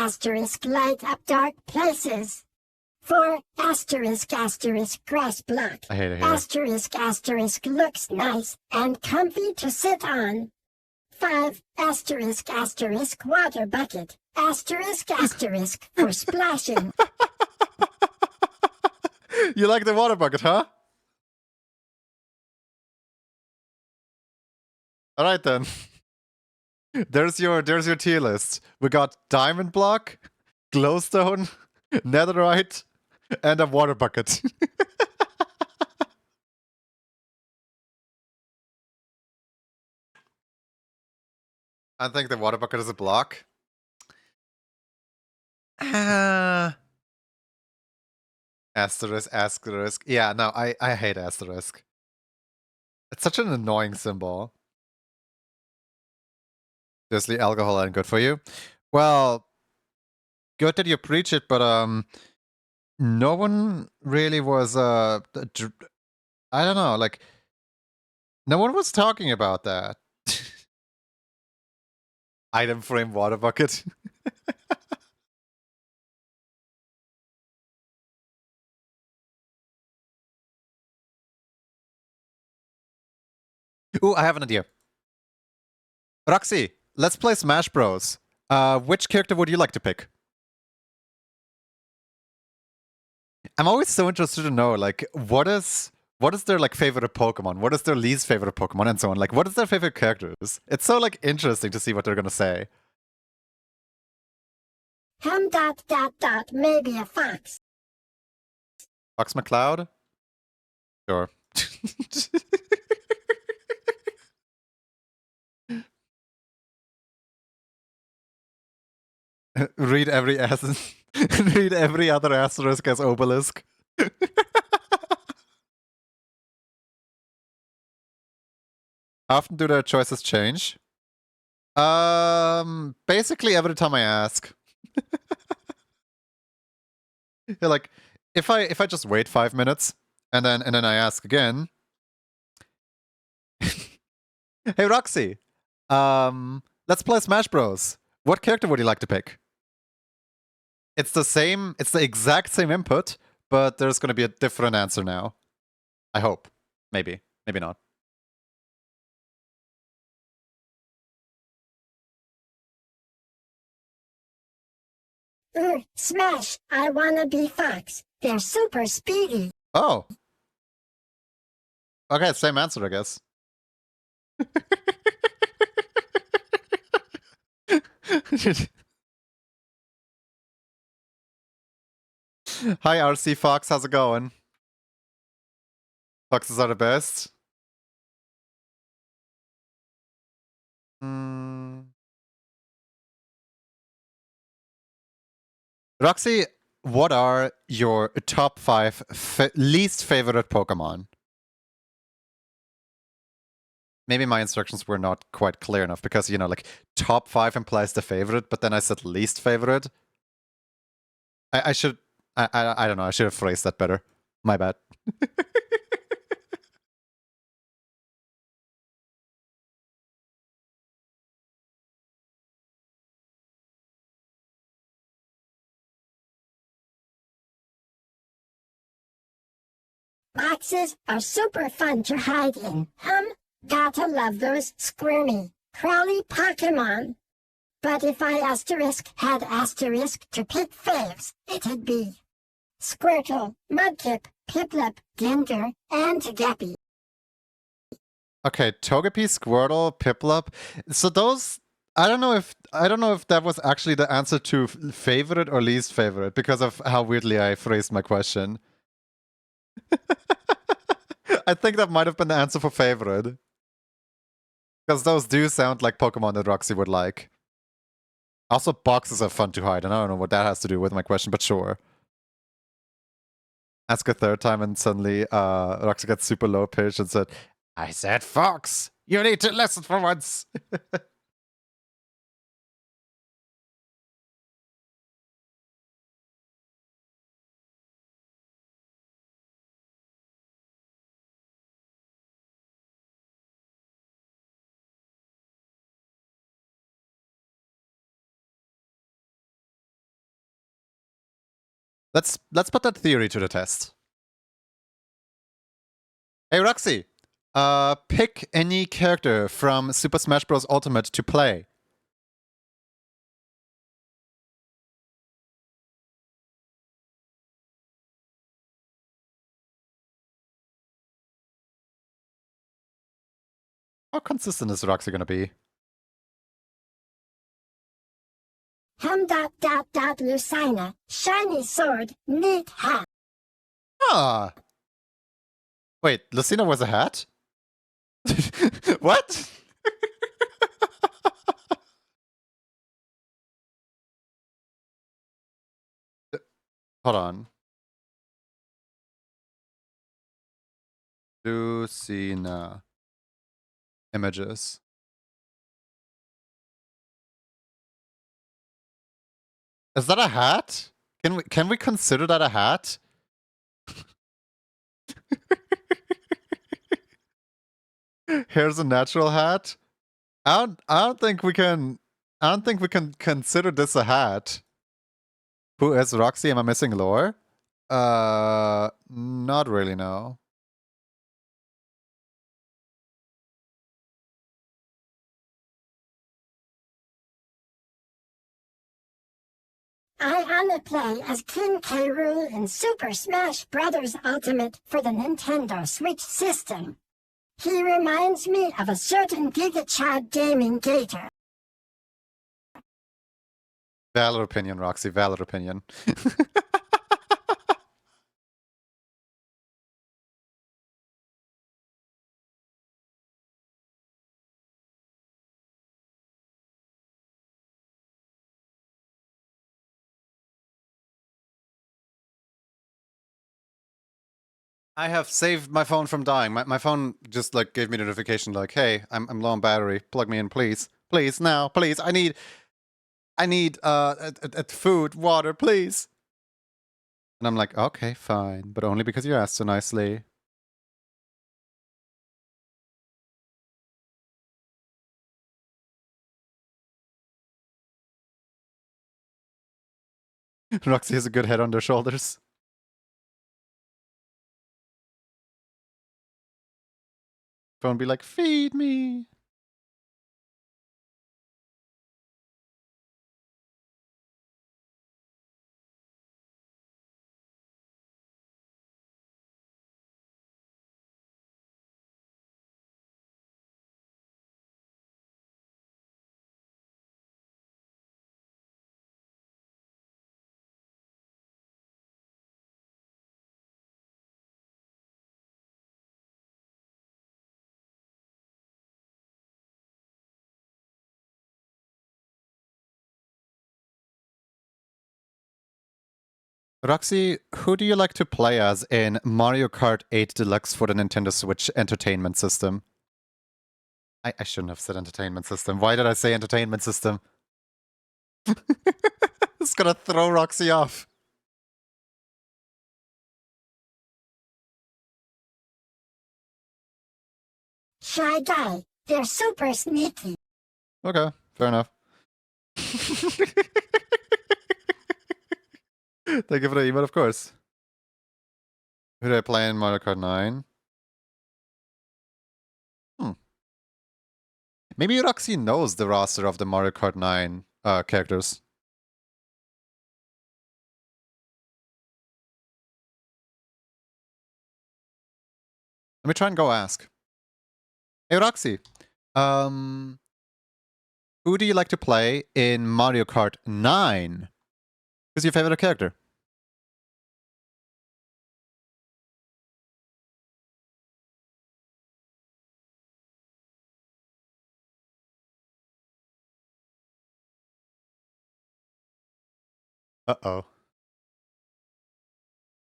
light up dark places. 4. Asterisk grass block. I hate it here. Asterisk looks nice and comfy to sit on. 5. Asterisk water bucket. Asterisk for splashing. You like the water bucket, huh? All right then. There's your tier list. We got diamond block, glowstone, netherite, and a water bucket. I think the water bucket is a block. Asterisk. Yeah, no, I hate asterisk. It's such an annoying symbol. Seriously, alcohol ain't good for you. Well, good that you preach it, but no one really was I don't know, like no one was talking about that. Item frame water bucket. Ooh, I have an idea. Roxy, let's play Smash Bros. Which character would you like to pick? I'm always so interested to know, like, what is what is their like favorite Pokemon? What is their least favorite Pokemon, and so on? Like, what is their favorite characters? It's so like interesting to see what they're gonna say. Maybe a fox. Fox McCloud? Sure. Read every read every other asterisk as obelisk. How often do their choices change? Basically every time I ask. Like, if I just wait 5 minutes and then I ask again. Hey Roxy, let's play Smash Bros. What character would you like to pick? It's the exact same input, but there's gonna be a different answer now. I hope. Maybe. Maybe not. Smash, I wanna be fox. They're super speedy. Oh. Okay, same answer, I guess. Hi, RC Fox. How's it going? Foxes are the best. Roxy, what are your top 5 least favorite Pokemon? Maybe my instructions were not quite clear enough because, you know, like top 5 implies the favorite, but then I said least favorite. I should, I don't know, I should have phrased that better. My bad. Boxes are super fun to hide in. Gotta love those squirmy, crawly Pokemon. But if I had asterisk to pick faves, it'd be Squirtle, Mudkip, Piplup, Ginger, and Gappy. Okay, Togepi, Squirtle, Piplup. So those, I don't know if that was actually the answer to favorite or least favorite because of how weirdly I phrased my question. I think that might have been the answer for favorite. Because those do sound like Pokemon that Roxy would like. Also, boxes are fun to hide, and I don't know what that has to do with my question, but sure. Ask a third time, and suddenly Roxy gets super low pitched and said, I said fox! You need to listen for once! Let's put that theory to the test. Hey Roxy, pick any character from Super Smash Bros. Ultimate to play. How consistent is Roxy gonna be? Lucina, shiny sword, neat hat. Ah! Wait, Lucina was a hat? What? Hold on. Lucina. Images. Is that a hat? Can we consider that a hat? Here's a natural hat. I don't think we can consider this a hat. Who is Roxy? Am I missing lore? Not really, no. I wanna play as King K. Rool in Super Smash Bros. Ultimate for the Nintendo Switch system. He reminds me of a certain GigaChad gaming gator. Valid opinion, Roxy. Valid opinion. I have saved my phone from dying. My phone just like gave me a notification like, "Hey, I'm low on battery. Plug me in, please, please now, please. I need food, water, please." And I'm like, "Okay, fine, but only because you asked so nicely." Roxy has a good head on their shoulders. Phone be like, "Feed me." Roxy, who do you like to play as in Mario Kart 8 Deluxe for the Nintendo Switch Entertainment System? I shouldn't have said entertainment system. Why did I say entertainment system? It's gonna throw Roxy off. Shy Guy, they're super sneaky. Okay, fair enough. Thank you for the email, of course. Who did I play in Mario Kart 9? Maybe Roxy knows the roster of the Mario Kart 9 characters. Let me try and go ask. Hey, Roxy. Who do you like to play in Mario Kart 9? Who's your favorite character? Uh-oh.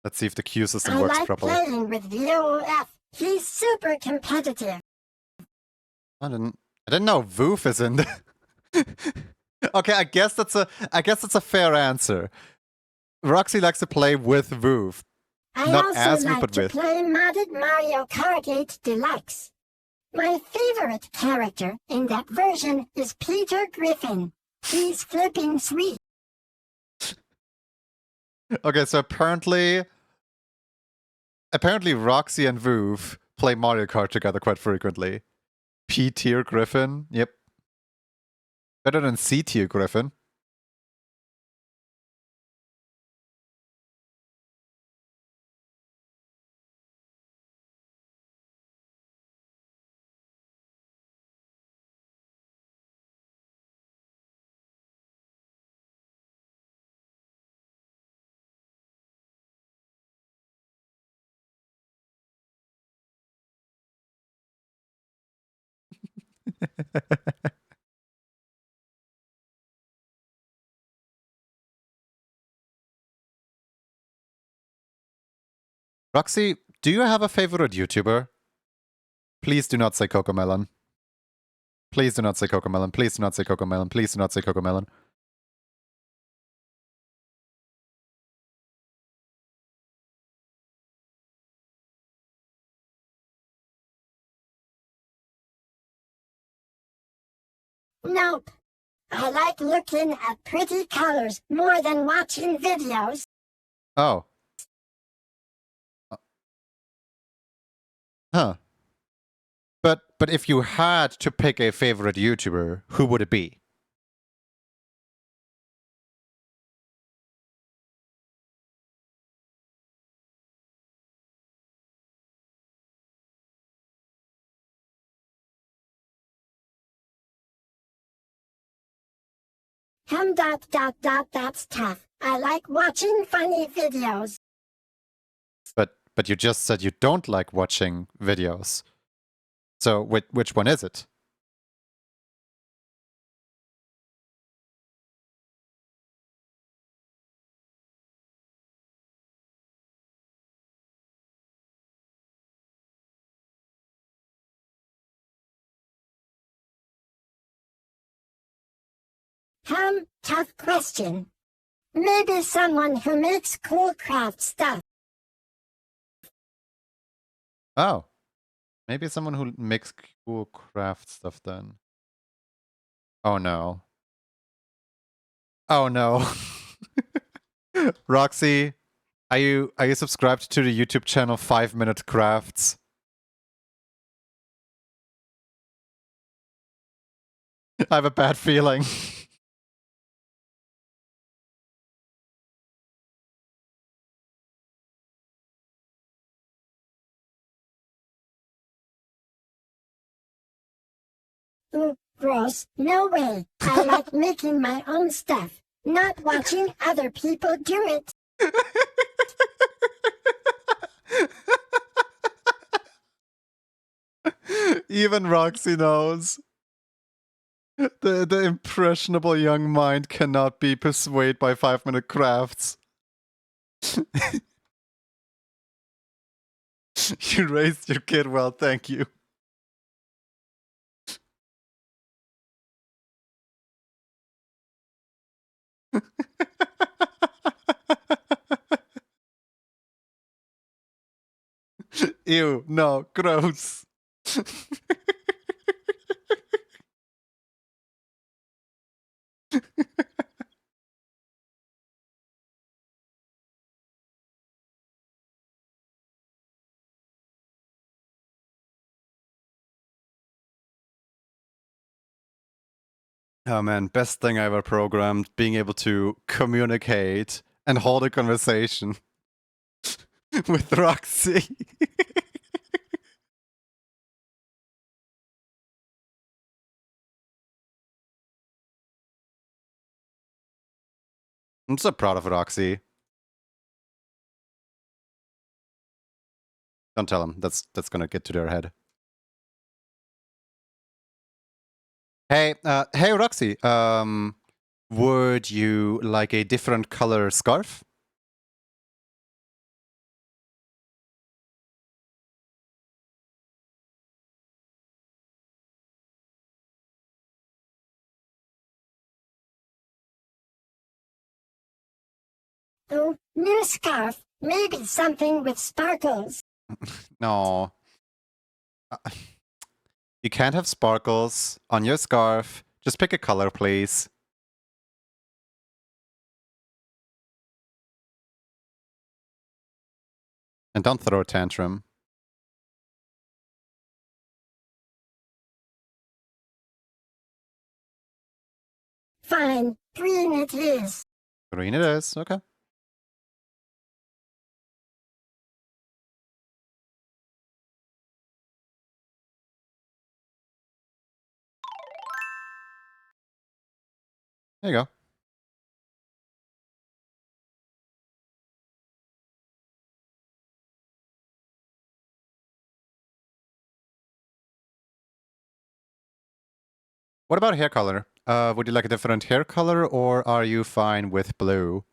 Let's see if the queue system I works like properly. playing with VOF. He's super competitive. I didn't know Voof is in there. Okay, I guess that's a fair answer. Roxy likes to play with Voof. I Not also as Voof, like but to with. play modded Mario Kart 8 Deluxe. My favorite character in that version is Peter Griffin. He's flipping sweet. Okay, so apparently Roxy and Voof play Mario Kart together quite frequently. P-tier Griffin, yep. Better than C-tier Griffin. Roxy, do you have a favorite YouTuber? Please do not say Cocomelon. Please do not say Cocomelon. Please do not say Cocomelon. Please do not say Cocomelon. Nope. I like looking at pretty colors more than watching videos. Oh. Huh. But if you had to pick a favorite YouTuber, who would it be? That's tough. I like watching funny videos. But you just said you don't like watching videos. So which one is it? Tough question. Maybe someone who makes cool craft stuff. Oh, maybe someone who makes cool craft stuff then. Oh no. Oh no. Roxy, are you subscribed to the YouTube channel 5-Minute Crafts? I have a bad feeling. Ooh, gross. No way. I like making my own stuff, not watching other people do it. Even Roxy knows. The impressionable young mind cannot be persuaded by 5-Minute Crafts. You raised your kid well, thank you. Ew, no, gross. Oh man, best thing I ever programmed, being able to communicate and hold a conversation with Roxy. I'm so proud of Roxy. Don't tell them. That's gonna get to their head. Hey Roxy. Would you like a different color scarf? Ooh, new scarf. Maybe something with sparkles. No. You can't have sparkles on your scarf. Just pick a color, please. And don't throw a tantrum. Fine, green it is. Green it is. Okay. There you go. What about hair color? Would you like a different hair color, or are you fine with blue?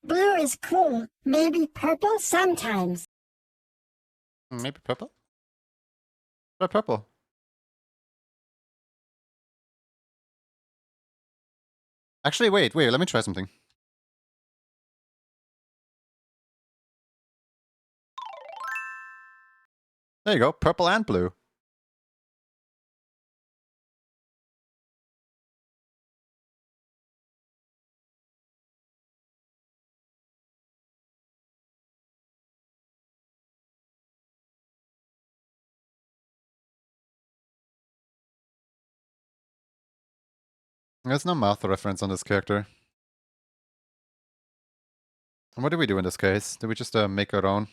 Blue is cool. Maybe purple sometimes. Maybe purple? What purple? Actually, wait, let me try something. There you go, purple and blue. There's no mouth reference on this character. And what do we do in this case? Do we just make our own?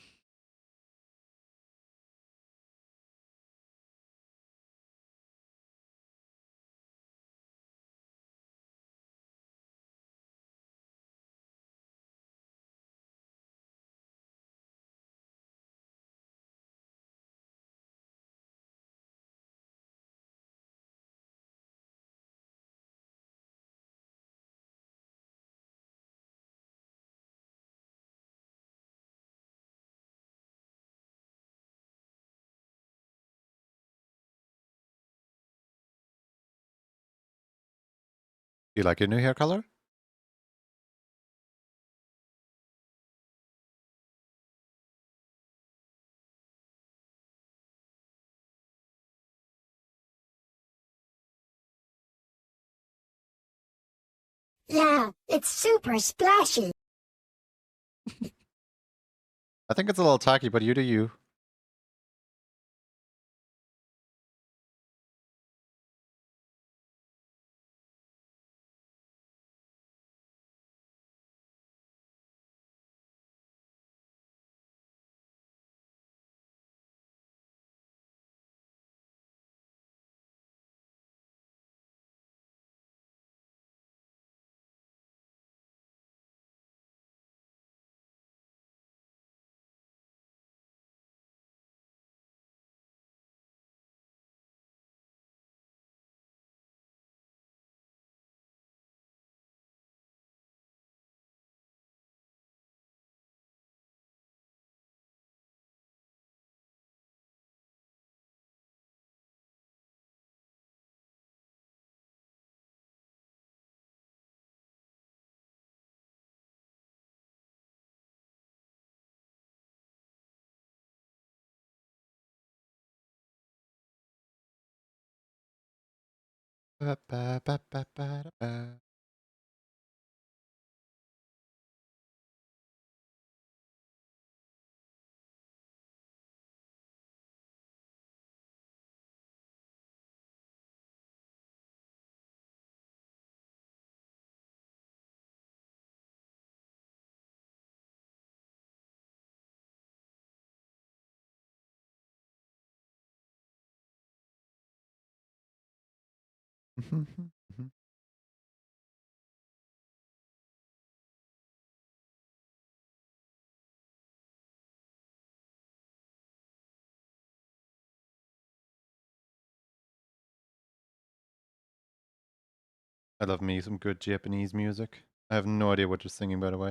You like your new hair color? Yeah, it's super splashy. I think it's a little tacky, but you do you. Ba, ba, ba, ba, ba, ba. I love me some good Japanese music. I have no idea what you're singing, by the way.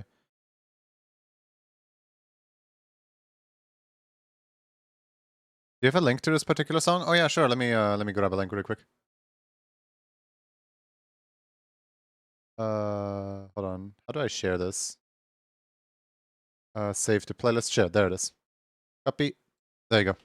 Do you have a link to this particular song? Oh yeah, sure. Let me grab a link really quick. Hold on. How do I share this? Save to playlist. Share. There it is. Copy. There you go.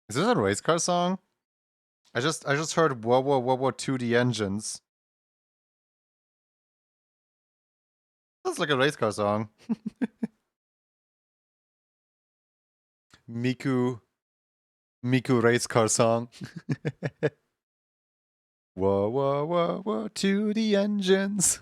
Is this a race car song? I just heard whoa whoa whoa whoa to the engines. That's like a race car song. Miku race car song. Whoa whoa whoa whoa to the engines.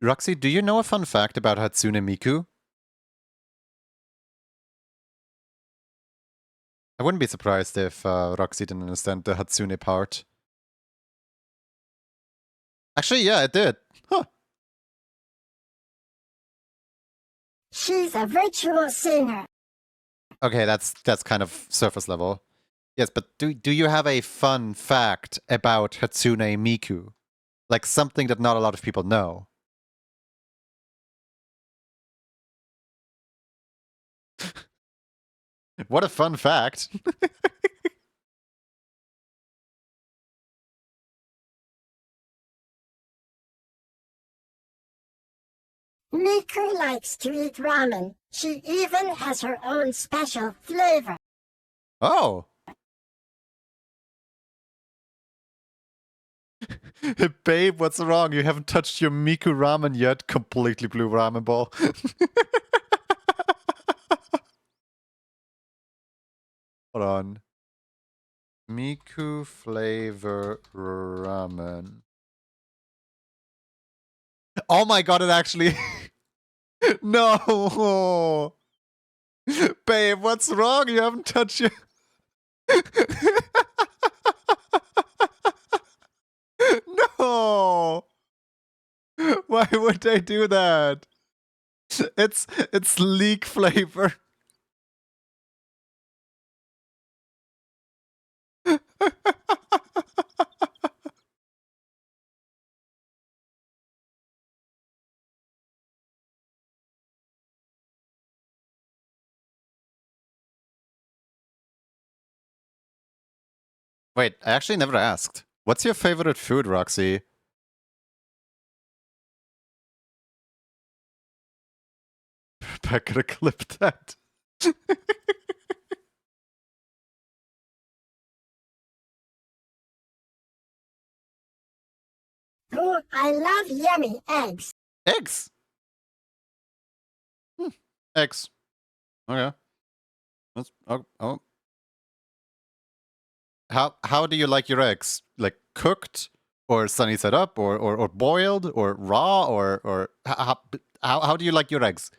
Roxy, do you know a fun fact about Hatsune Miku? I wouldn't be surprised if Roxy didn't understand the Hatsune part. Actually, yeah, it did. Huh. She's a virtual singer. Okay, that's kind of surface level. Yes, but do you have a fun fact about Hatsune Miku? Like something that not a lot of people know? What a fun fact. Miku likes to eat ramen. She even has her own special flavor. Oh. Hey, babe, what's wrong? You haven't touched your Miku ramen yet. Completely blue ramen ball. Hold on. Miku flavor ramen. Oh my god, it actually. No! Babe, what's wrong? You haven't touched your. No! Why would they do that? It's leek flavor. Wait, I actually never asked. What's your favorite food, Roxy? I could have clipped that. Oh, I love yummy eggs. Eggs. Eggs. Okay. That's, oh. How do you like your eggs? Like cooked, or sunny side up, or boiled, or raw, or how do you like your eggs?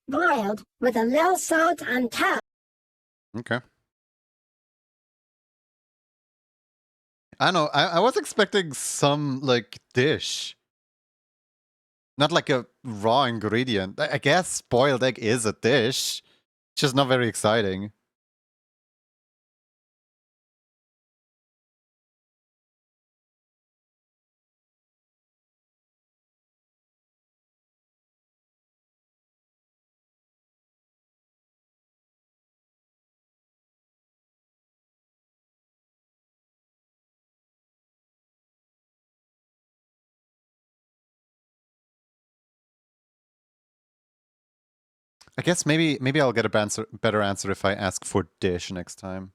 Boiled with a little salt on top. Okay. I know. I was expecting some like dish, not like a raw ingredient. I guess boiled egg is a dish, just not very exciting. I guess maybe I'll get a better answer if I ask for dish next time.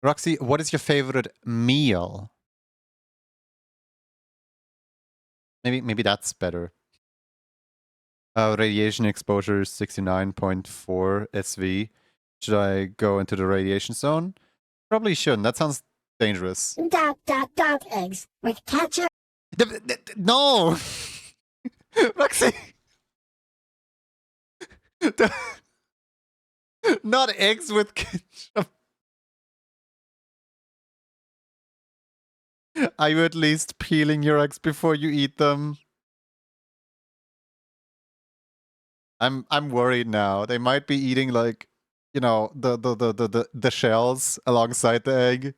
Roxy, what is your favorite meal? Maybe that's better. Radiation exposure is 69.4 SV. Should I go into the radiation zone? Probably shouldn't. That sounds dangerous. Eggs with ketchup. No! Roxy! Not eggs with ketchup. Are you at least peeling your eggs before you eat them? I'm worried now. They might be eating like, you know, the shells alongside the egg.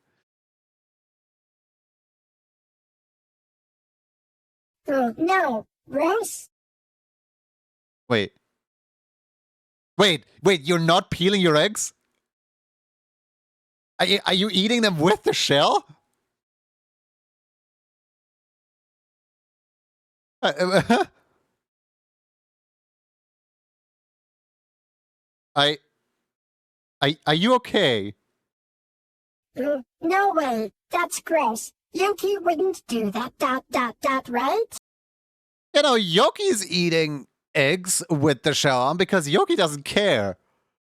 Oh no, gross. Wait. Wait, you're not peeling your eggs? Are you eating them with the shell? I are you okay? Oh, no way. That's gross. Yuki wouldn't do that, right? You know, Yoki's eating eggs with the shell on because Yoki doesn't care.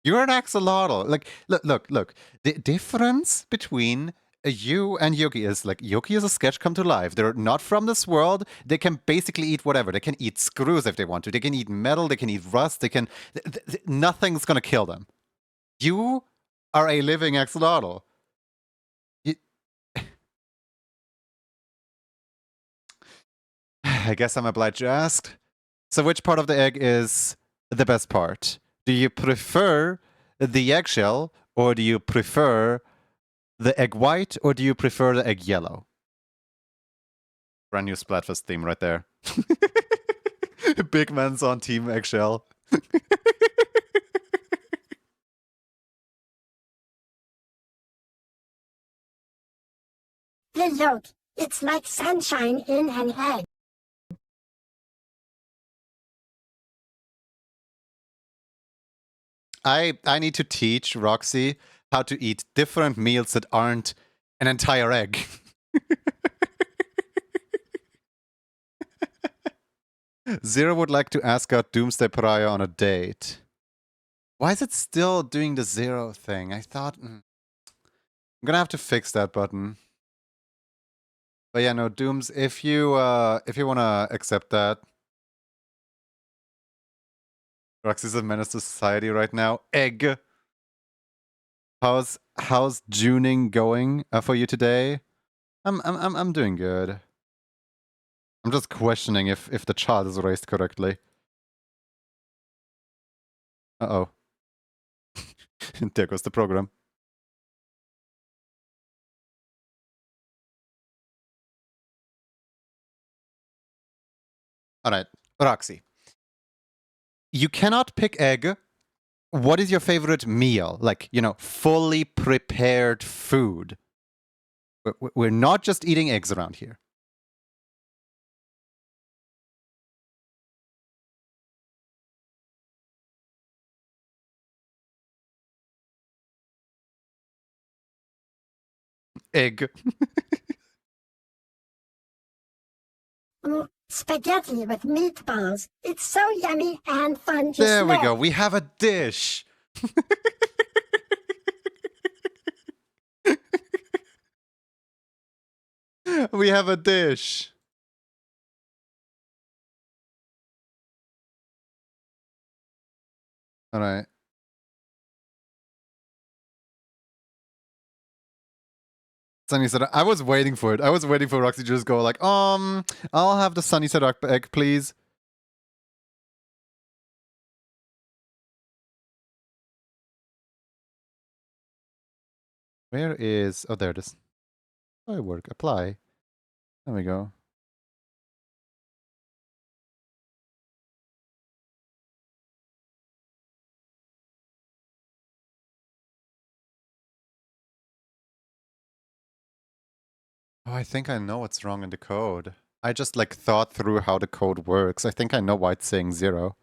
You're an axolotl. Like, look. The difference between you and Yoki is like Yoki is a sketch come to life. They're not from this world. They can basically eat whatever. They can eat screws if they want to. They can eat metal. They can eat rust. They can. Nothing's gonna kill them. You are a living axolotl. You, I guess I'm obliged to ask. So, which part of the egg is the best part? Do you prefer the eggshell, or do you prefer the egg white, or do you prefer the egg yellow? Brand new Splatfest theme right there. Big man's on team eggshell. The yolk. It's like sunshine in an egg. I need to teach Roxy how to eat different meals that aren't an entire egg. Zero would like to ask out Doomsday Pariah on a date. Why is it still doing the zero thing? I thought... I'm gonna have to fix that button. But yeah, no, Dooms, if you wanna accept that. Roxy's a menace to society right now. Egg! How's Juning going for you today? I'm doing good. I'm just questioning if the child is raised correctly. Uh-oh. There goes the program. Alright, Roxy. You cannot pick egg. What is your favorite meal? Like, you know, fully prepared food. We're not just eating eggs around here. Egg. Spaghetti with meatballs. It's so yummy and fun to There we slurp. go. We have a dish. We have a dish. All right. Sunny side. I was waiting for it. I was waiting for Roxy to just go like, I'll have the sunny side up egg, please. Where is... Oh, there it is. Oh, work. Apply. There we go. Oh, I think I know what's wrong in the code. I just like thought through how the code works. I think I know why it's saying 0.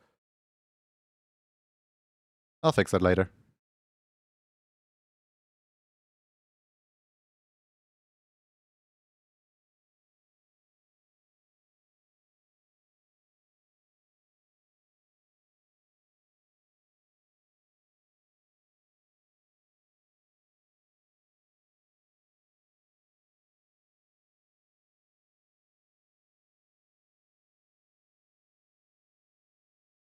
I'll fix that later.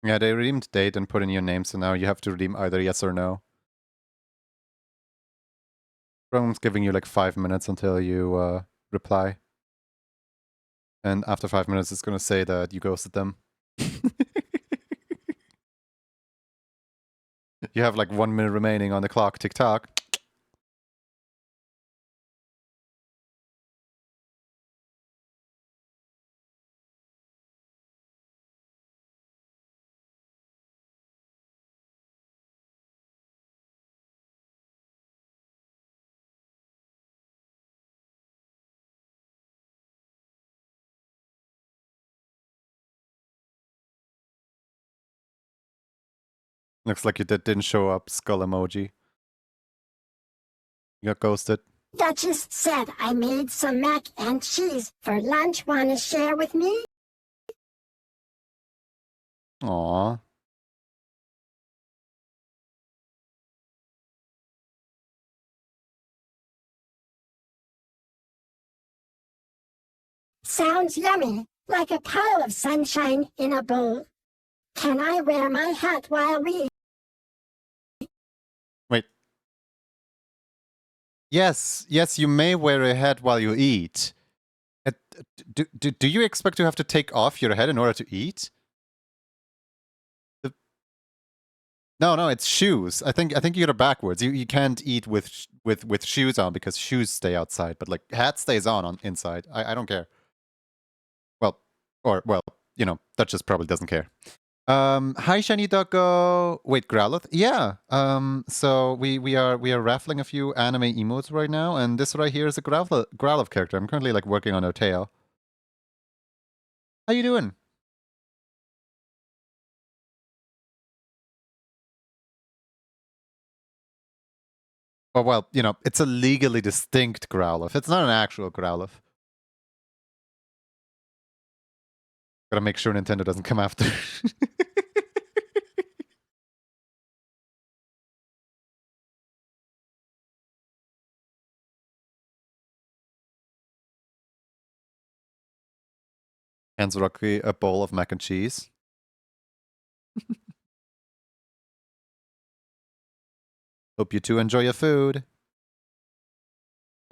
Yeah, they redeemed date and put in your name, so now you have to redeem either yes or no. Program's giving you like 5 minutes until you reply. And after 5 minutes, it's gonna say that you ghosted them. You have like 1 minute remaining on the clock, tick tock. Looks like you didn't show up, skull emoji. You got ghosted. Duchess said I made some mac and cheese for lunch. Wanna share with me? Aw. Sounds yummy, like a pile of sunshine in a bowl. Can I wear my hat while we... Wait. Yes, you may wear a hat while you eat. Do you expect to have to take off your hat in order to eat? No, it's shoes. I think you get it backwards. You can't eat with shoes on because shoes stay outside, but like hat stays on inside. I don't care. Well, Duchess probably doesn't care. Hi Shiny Doggo. Wait, Growlithe? Yeah. So we are raffling a few anime emotes right now, and this right here is a Growlithe character. I'm currently like working on her tail. How you doing? Oh well, it's a legally distinct Growlithe. It's not an actual Growlithe. Gotta make sure Nintendo doesn't come after. Hands Rocky a bowl of mac and cheese. Hope you two enjoy your food.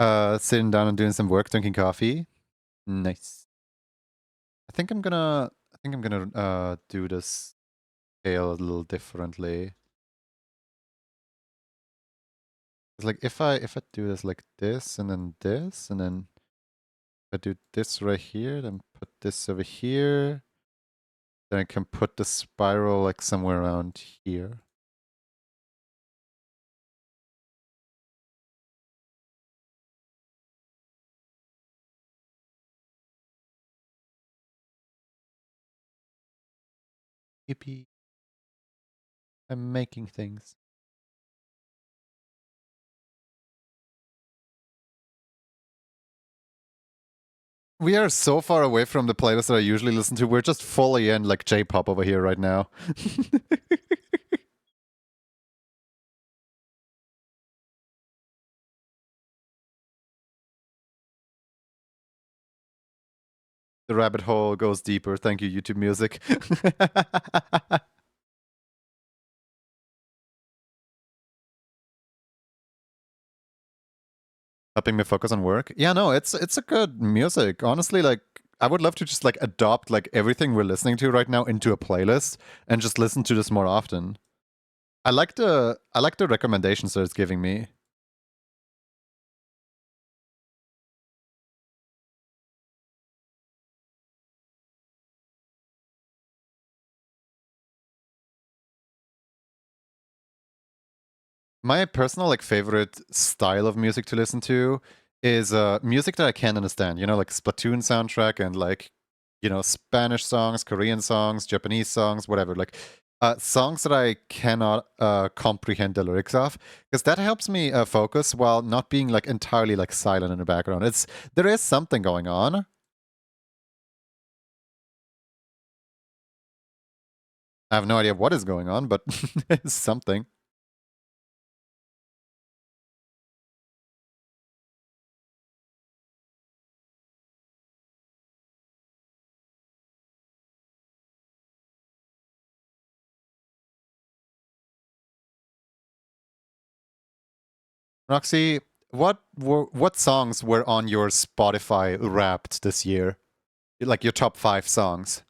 Sitting down and doing some work, drinking coffee. Nice. I think I'm gonna do this scale a little differently. It's like if I do this like this and then I do this right here, then put this over here, then I can put the spiral like somewhere around here. Yippee. I'm making things. We are so far away from the playlist that I usually listen to. We're just fully in like J-pop over here right now. The rabbit hole goes deeper. Thank you, YouTube Music. Helping me focus on work. Yeah, no, it's a good music. Honestly, like I would love to just like adopt like everything we're listening to right now into a playlist and just listen to this more often. I like the recommendations that it's giving me. My personal like favorite style of music to listen to is music that I can't understand. Like Splatoon soundtrack and like Spanish songs, Korean songs, Japanese songs, whatever. Like songs that I cannot comprehend the lyrics of, because that helps me focus while not being like entirely like silent in the background. There is something going on. I have no idea what is going on, but it's something. Roxy, what songs were on your Spotify Wrapped this year? Like your top 5 songs?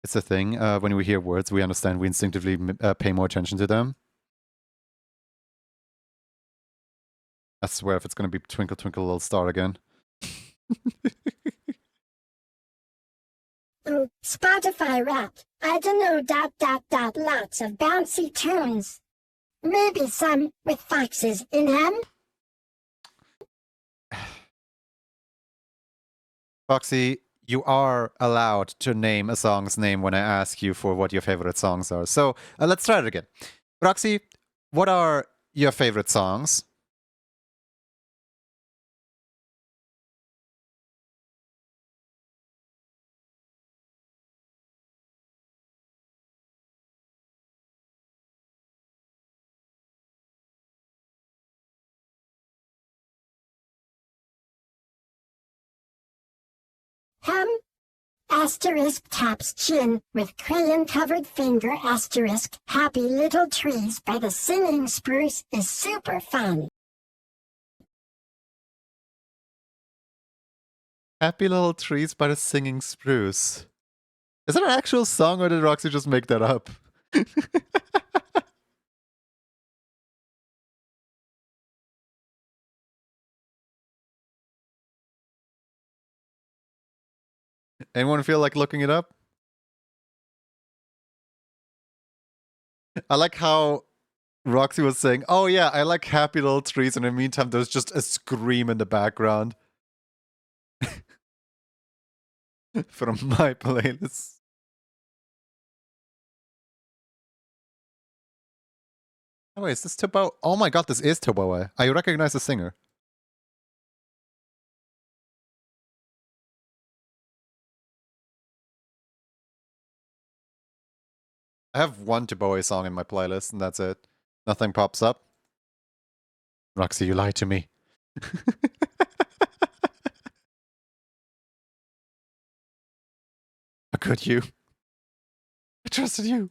It's a thing. When we hear words, we understand. We instinctively pay more attention to them. I swear, if it's gonna be Twinkle Twinkle Little Star again. Oh, Spotify Wrapped. I don't know, lots of bouncy tunes. Maybe some with foxes in them? Foxy, you are allowed to name a song's name when I ask you for what your favorite songs are. So let's try it again. Roxy, what are your favorite songs? Asterisk taps chin with crayon-covered finger asterisk. Happy Little Trees by the Singing Spruce is super fun. Happy Little Trees by the Singing Spruce. Is that an actual song or did Roxy just make that up? Anyone feel like looking it up? I like how Roxy was saying, oh yeah, I like Happy Little Trees, and in the meantime, there's just a scream in the background from my playlist. Oh, wait, is this Tobo? Oh my god, this is Tobo. I recognize the singer. I have one Tobo song in my playlist, and that's it. Nothing pops up. Roxy, you lied to me. How could you? I trusted you.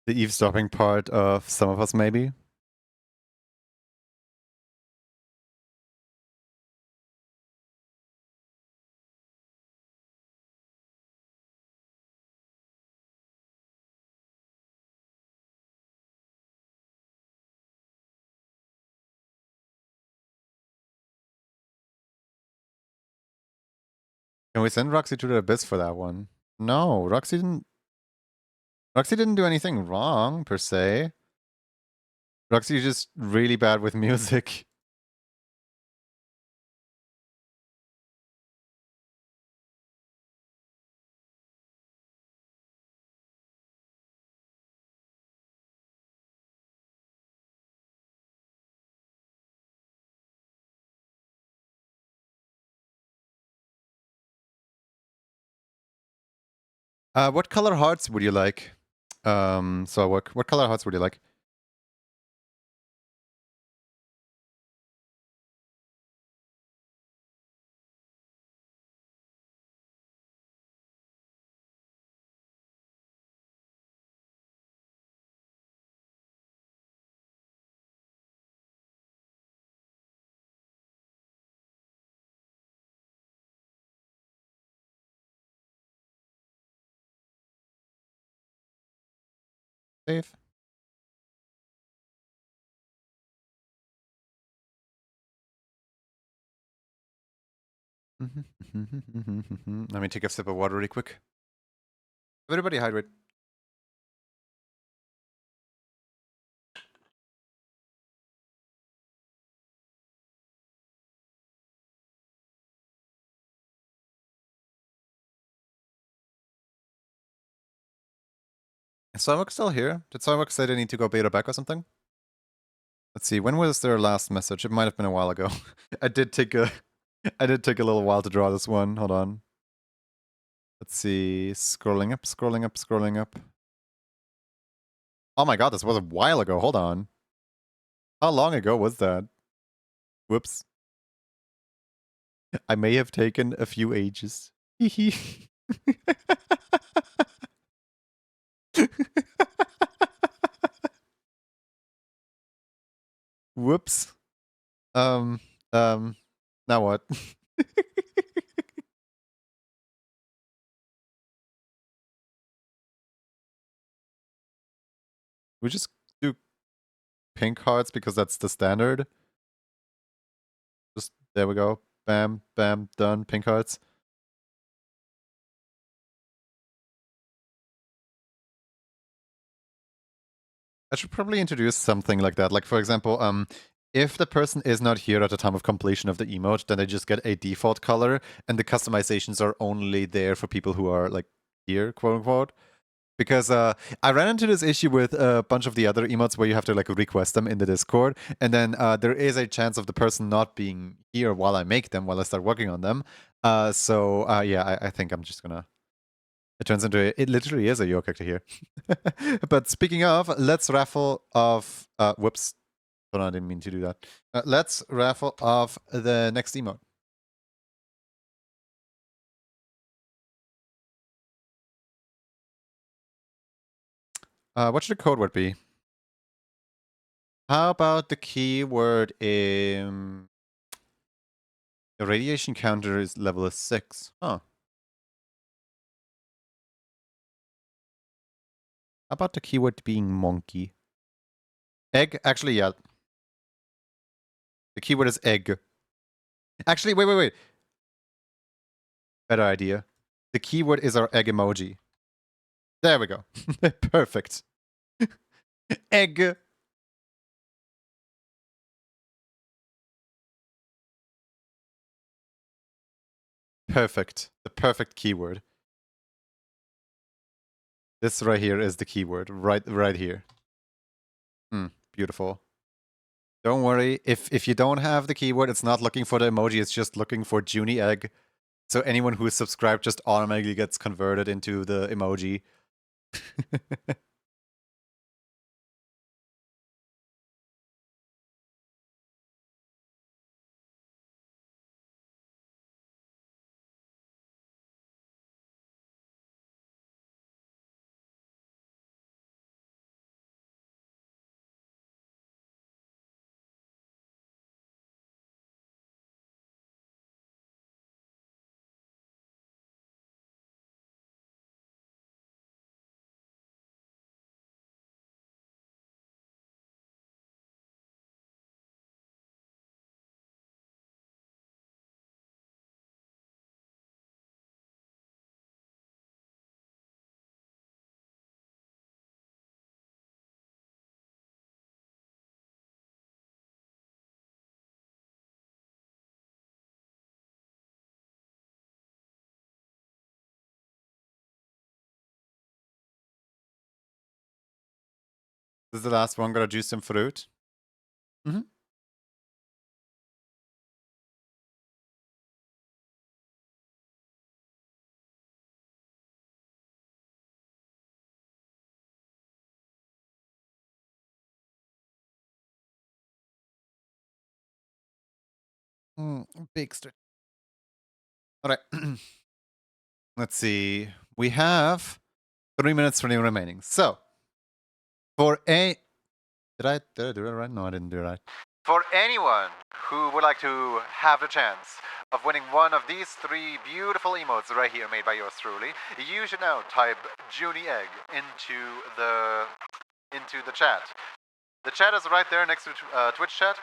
The eavesdropping part of Some of Us, maybe? Can we send Roxy to the abyss for that one? No, Roxy didn't do anything wrong, per se. Roxy's just really bad with music. What color hearts would you like? So what color hearts would you like? Save. Let me take a sip of water really quick. Everybody hydrate. Is Starbucks still here? Did Starbucks say they need to go beta back or something? Let's see, when was their last message? It might have been a while ago. I did take a little while to draw this one. Hold on. Let's see. Scrolling up, scrolling up, scrolling up. Oh my god, this was a while ago. Hold on. How long ago was that? Whoops. I may have taken a few ages. Whoops. Um, now what? We just do pink hearts because that's the standard. There we go. Bam, bam, done. Pink hearts. I should probably introduce something like that. Like, for example, if the person is not here at the time of completion of the emote, then they just get a default color, and the customizations are only there for people who are, like, here, quote unquote. Because I ran into this issue with a bunch of the other emotes where you have to, like, request them in the Discord, and then there is a chance of the person not being here while I make them, while I start working on them. Yeah, I think I'm just gonna... It turns into it literally is a Yo character here. But speaking of, let's raffle off. Whoops. Hold on, I didn't mean to do that. Let's raffle off the next emote. What should the code word be? How about the keyword in... The radiation counter is level 6. Huh. How about the keyword being monkey? Egg? Actually, yeah. The keyword is egg. Actually, wait. Better idea. The keyword is our egg emoji. There we go. Perfect. Egg. Perfect. The perfect keyword. This right here is the keyword. Right here. Beautiful. Don't worry. If you don't have the keyword, it's not looking for the emoji. It's just looking for Junie egg. So anyone who is subscribed just automatically gets converted into the emoji. This is the last one. Gotta juice some fruit. Big stretch. All right. Let's see. We have 3 minutes remaining. So, for a... Did I do it right? No, I didn't do it right. For anyone who would like to have the chance of winning one of these 3 beautiful emotes right here made by yours truly, you should now type Junie Egg into the chat. The chat is right there next to Twitch chat.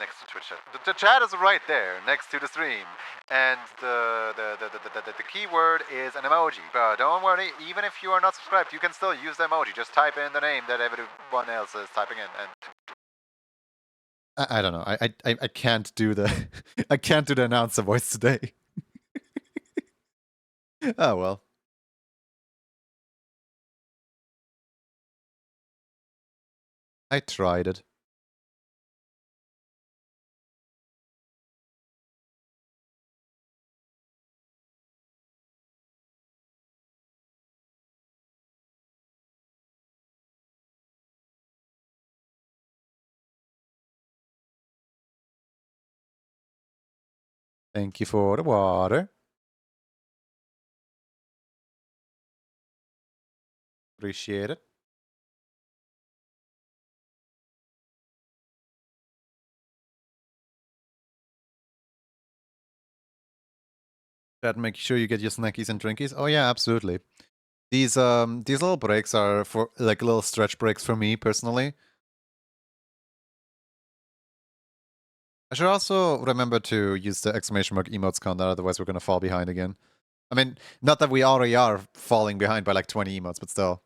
Next to Twitch chat. The chat is right there next to the stream, and the keyword is an emoji. But don't worry, even if you are not subscribed, you can still use the emoji. Just type in the name that everyone else is typing in, and I don't know. I can't do the I can't do the announcer voice today. Oh well. I tried it. Thank you for the water. Appreciate it. That make sure you get your snackies and drinkies. Oh yeah, absolutely. These little breaks are for like little stretch breaks for me personally. I should also remember to use the exclamation mark emotes countdown, otherwise we're gonna fall behind again. I mean, not that we already are falling behind by like 20 emotes, but still.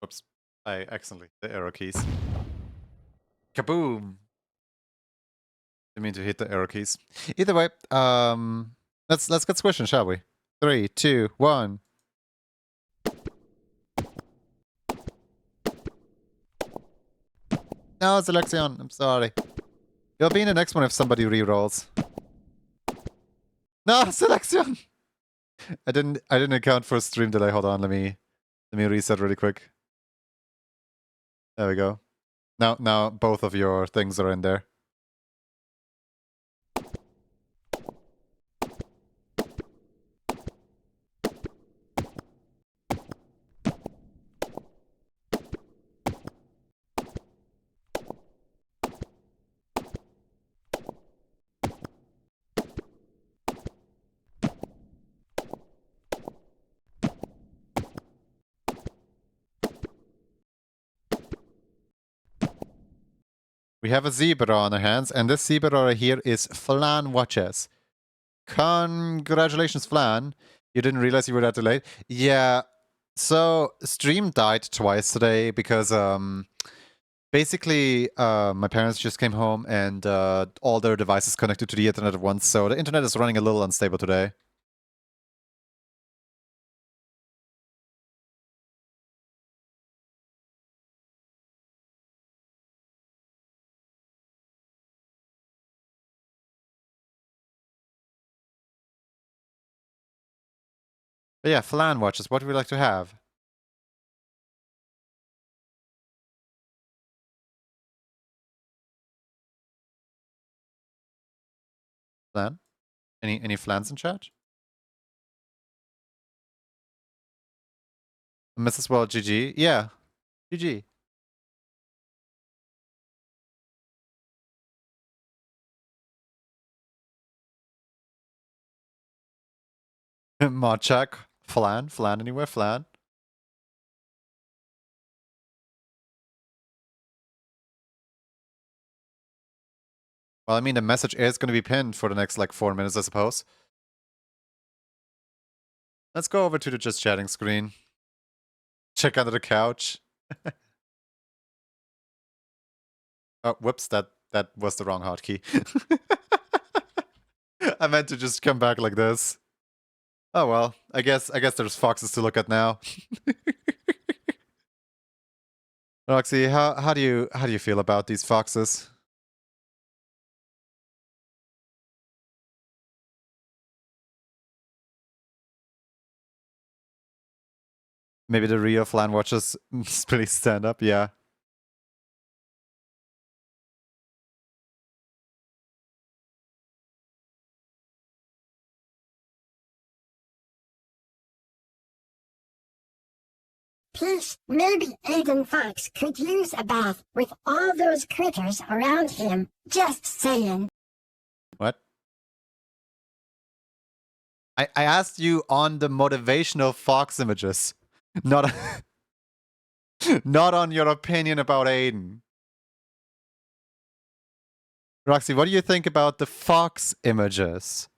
Whoops. I accidentally hit the arrow keys. Kaboom! Didn't mean to hit the arrow keys. Either way, let's get squishing, shall we? 3, 2, 1. No, it's Alexion. I'm sorry. You'll be in the next one if somebody re-rolls. No, Selection! I didn't account for stream delay. Hold on, let me reset really quick. There we go. Now both of your things are in there. We have a zebra on our hands, and this zebra right here is Flan Watches. Congratulations, Flan. You didn't realize you were that delayed? Yeah. So stream died twice today because basically my parents just came home and all their devices connected to the internet at once, so the internet is running a little unstable today. But yeah, Flan Watches, what would we like to have? Flan? Any flans in chat? Mrs. Well, GG. Yeah, GG. Mod check. Flan anywhere, Flan. Well, I mean, the message is going to be pinned for the next, like, 4 minutes, I suppose. Let's go over to the just chatting screen. Check under the couch. Oh, whoops, that was the wrong hotkey. I meant to just come back like this. Oh well, I guess there's foxes to look at now. Roxy, how do you feel about these foxes? Maybe the real Flan watchers please stand up, yeah. Peace, maybe Aiden Fox could use a bath with all those critters around him. Just saying. What? I asked you on the motivational Fox images, not not on your opinion about Aiden. Roxy, what do you think about the Fox images?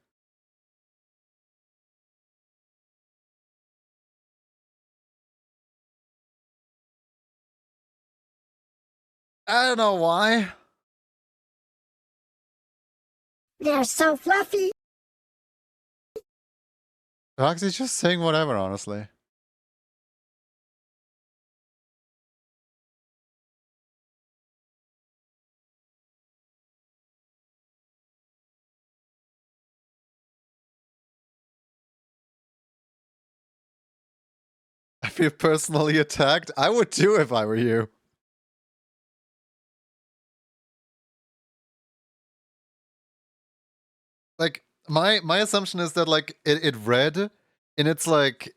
I don't know why. They're so fluffy. Roxy's just saying whatever, honestly. I feel personally attacked. I would too if I were you. Like my assumption is that like it read in its like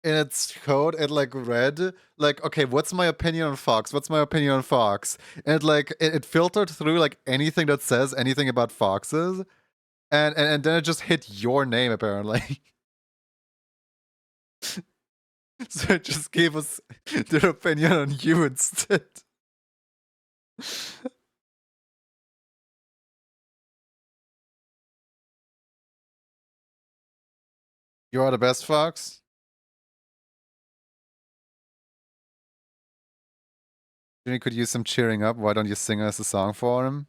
in its code it like read like, okay, what's my opinion on Fox? What's my opinion on Fox? And it filtered through like anything that says anything about foxes, and then it just hit your name apparently. So it just gave us their opinion on you instead. You are the best, Fox. Jimmy could use some cheering up. Why don't you sing us a song for him?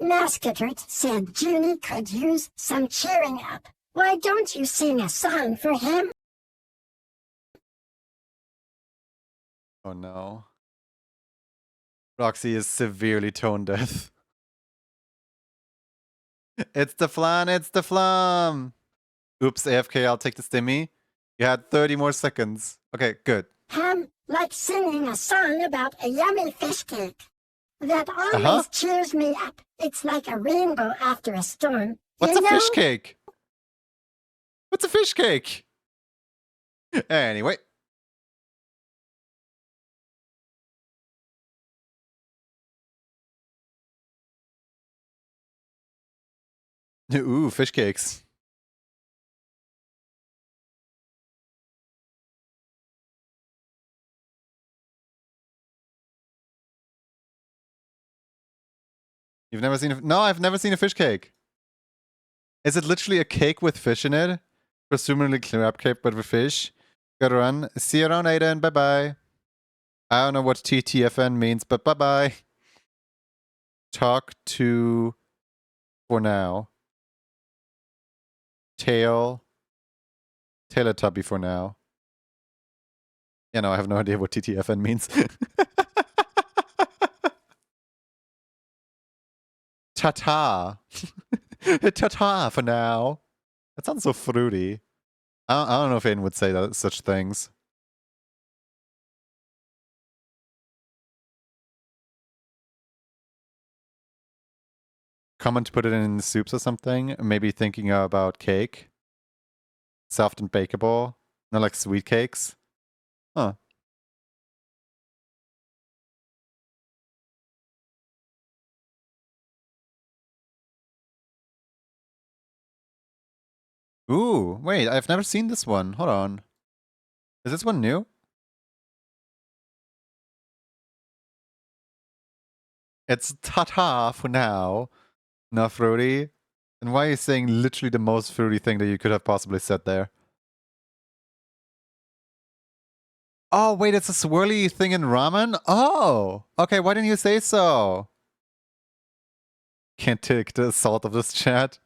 Mascotert said Junie could use some cheering up. Why don't you sing a song for him? Oh no. Roxy is severely tone deaf. It's the flan, it's the flam! Oops, AFK, I'll take the stimmy. You had 30 more seconds. Okay, good. Like singing a song about a yummy fish cake. That always cheers me up. It's like a rainbow after a storm. What's a fish cake? What's a fish cake? Anyway. Ooh, fish cakes. You've never seen a... No, I've never seen a fish cake. Is it literally a cake with fish in it? Presumably crab cake, but with fish. Gotta run. See you around, Aiden. Bye-bye. I don't know what TTFN means, but bye-bye. Talk to... For now. Teletubby for now. Yeah, no, I have no idea what TTFN means. Ta-ta. Ta-ta for now. That sounds so fruity. I don't know if Aiden would say that, such things. Common to put it in soups or something. Maybe thinking about cake. Soft and bakeable. Not like sweet cakes. Huh. Ooh, wait, I've never seen this one. Hold on. Is this one new? It's ta-ta for now. Not fruity. And why are you saying literally the most fruity thing that you could have possibly said there? Oh, wait, it's a swirly thing in ramen? Oh! Okay, why didn't you say so? Can't take the assault of this chat.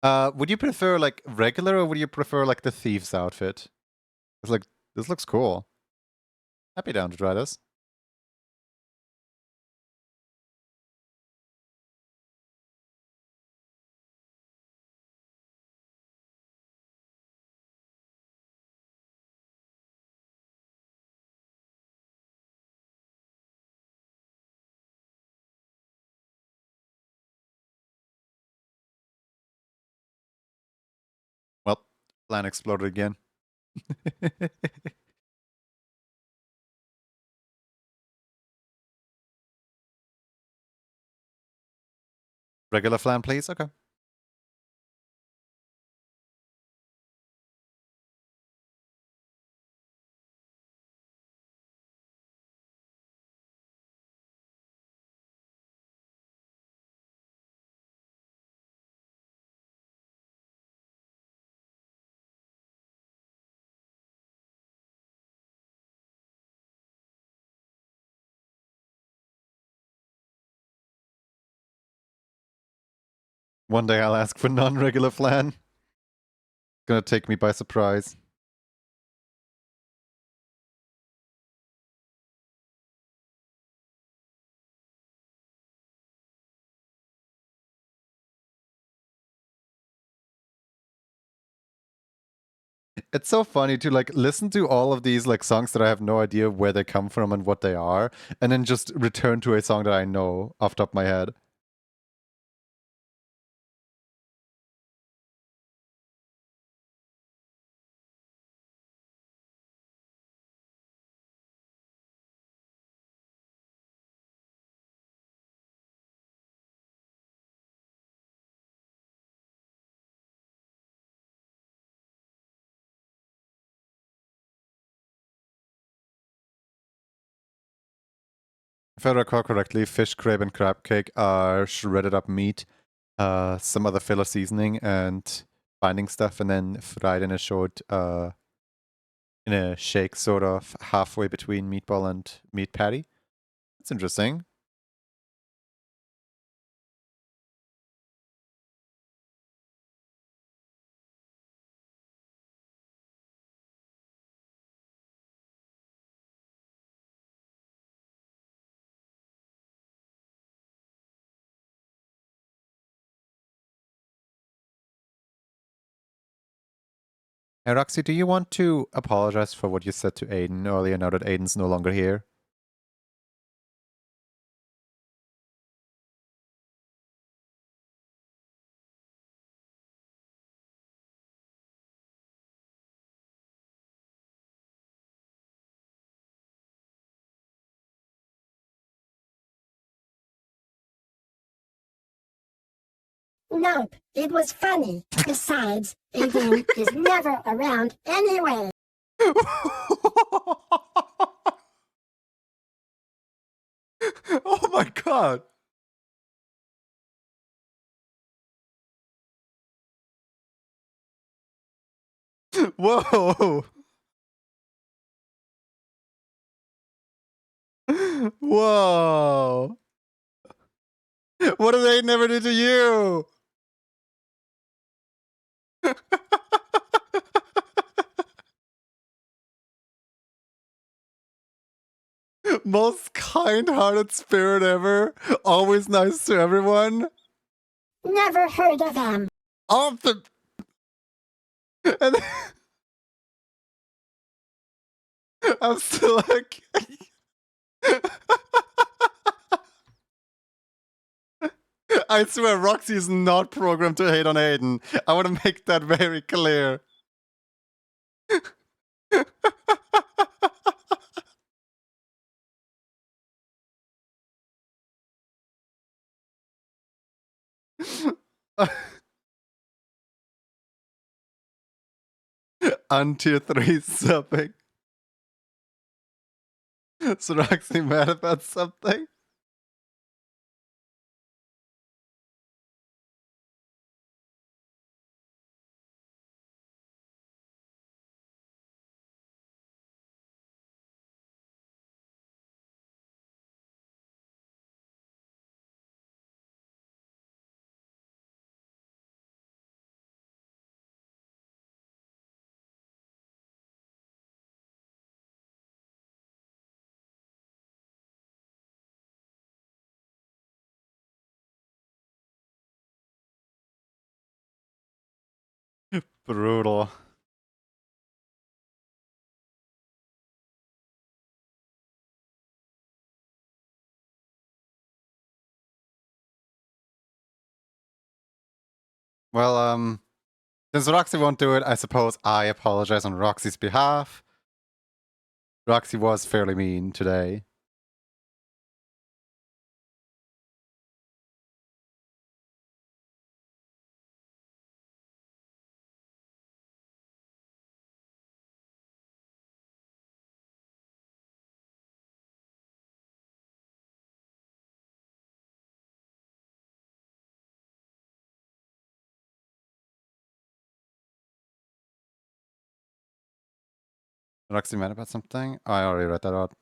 Would you prefer like regular or would you prefer like the thief's outfit? It's like, this looks cool. Happy down to try this. Well, plan exploded again. Regular flan, please? Okay. One day I'll ask for non-regular flan. Gonna take me by surprise. It's so funny to like listen to all of these like songs that I have no idea where they come from and what they are, and then just return to a song that I know off the top of my head. If I recall correctly, fish crepe and crab cake are shredded up meat, some other filler seasoning and binding stuff, and then fried in a in a shake, sort of halfway between meatball and meat patty. That's interesting. Hey, Roxy, do you want to apologize for what you said to Aiden earlier now that Aiden's no longer here? Nope, it was funny. Besides, Aiden is never around anyway. Oh my god! Whoa! Whoa! What did they never do to you? Most kind-hearted spirit ever. Always nice to everyone. Never heard of him. Off the. And I'm still like. I swear, Roxy is not programmed to hate on Aiden. I want to make that very clear. On tier 3 subbing. Is Roxy mad about something? Brutal. Well, since Roxy won't do it, I suppose I apologize on Roxy's behalf. Roxy was fairly mean today. Roxy mad about something? Oh, I already read that out.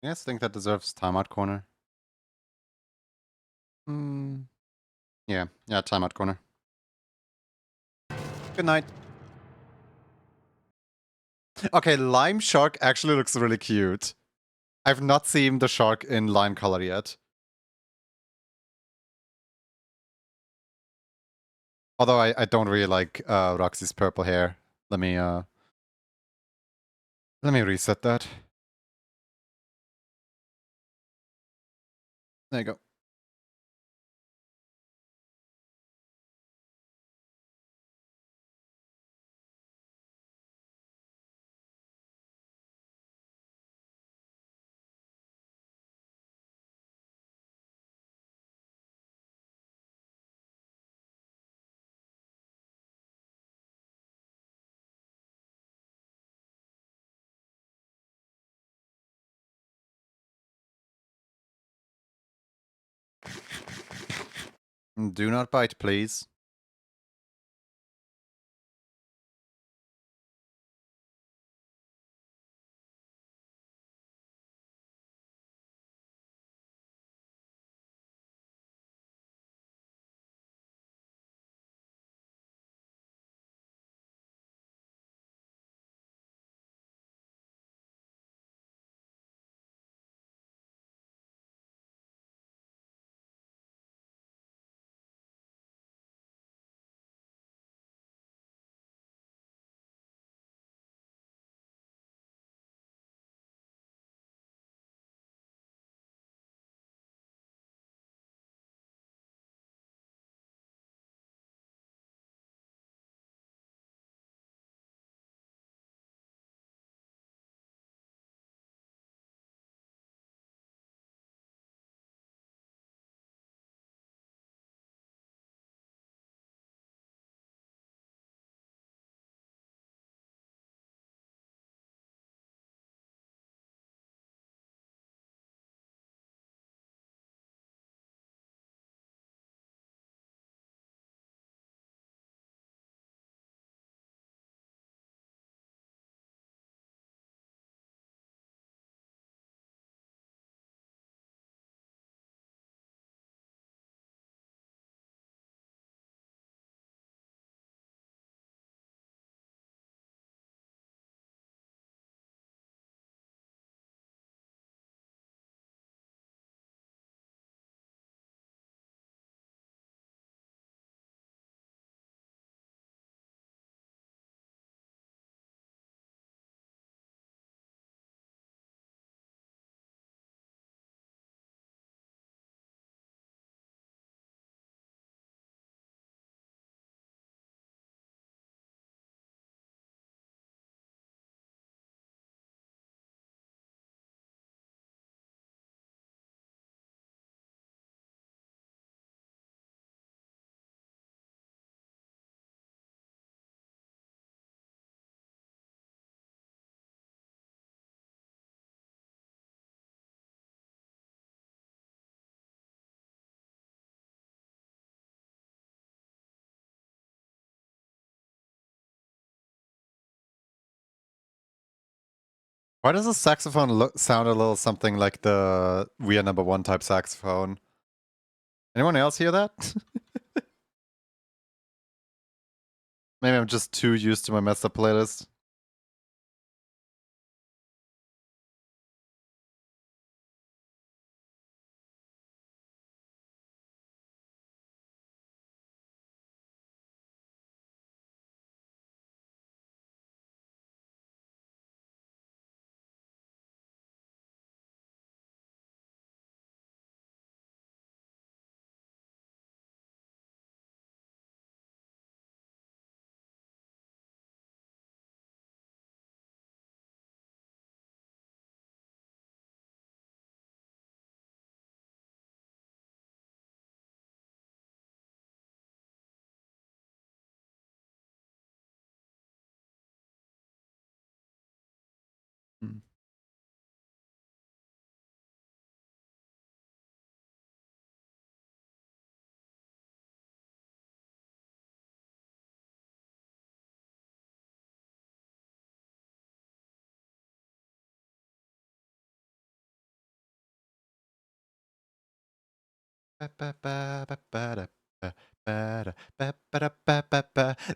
Yes, I think that deserves timeout corner. Yeah, timeout corner. Good night. Okay, Lime Shark actually looks really cute. I've not seen the shark in lime color yet. Although I don't really like Roxy's purple hair. Let me reset that. There you go. Do not bite, please. Why does the saxophone sound a little something like the We Are Number One type saxophone? Anyone else hear that? Maybe I'm just too used to my messed up playlist. Hmm.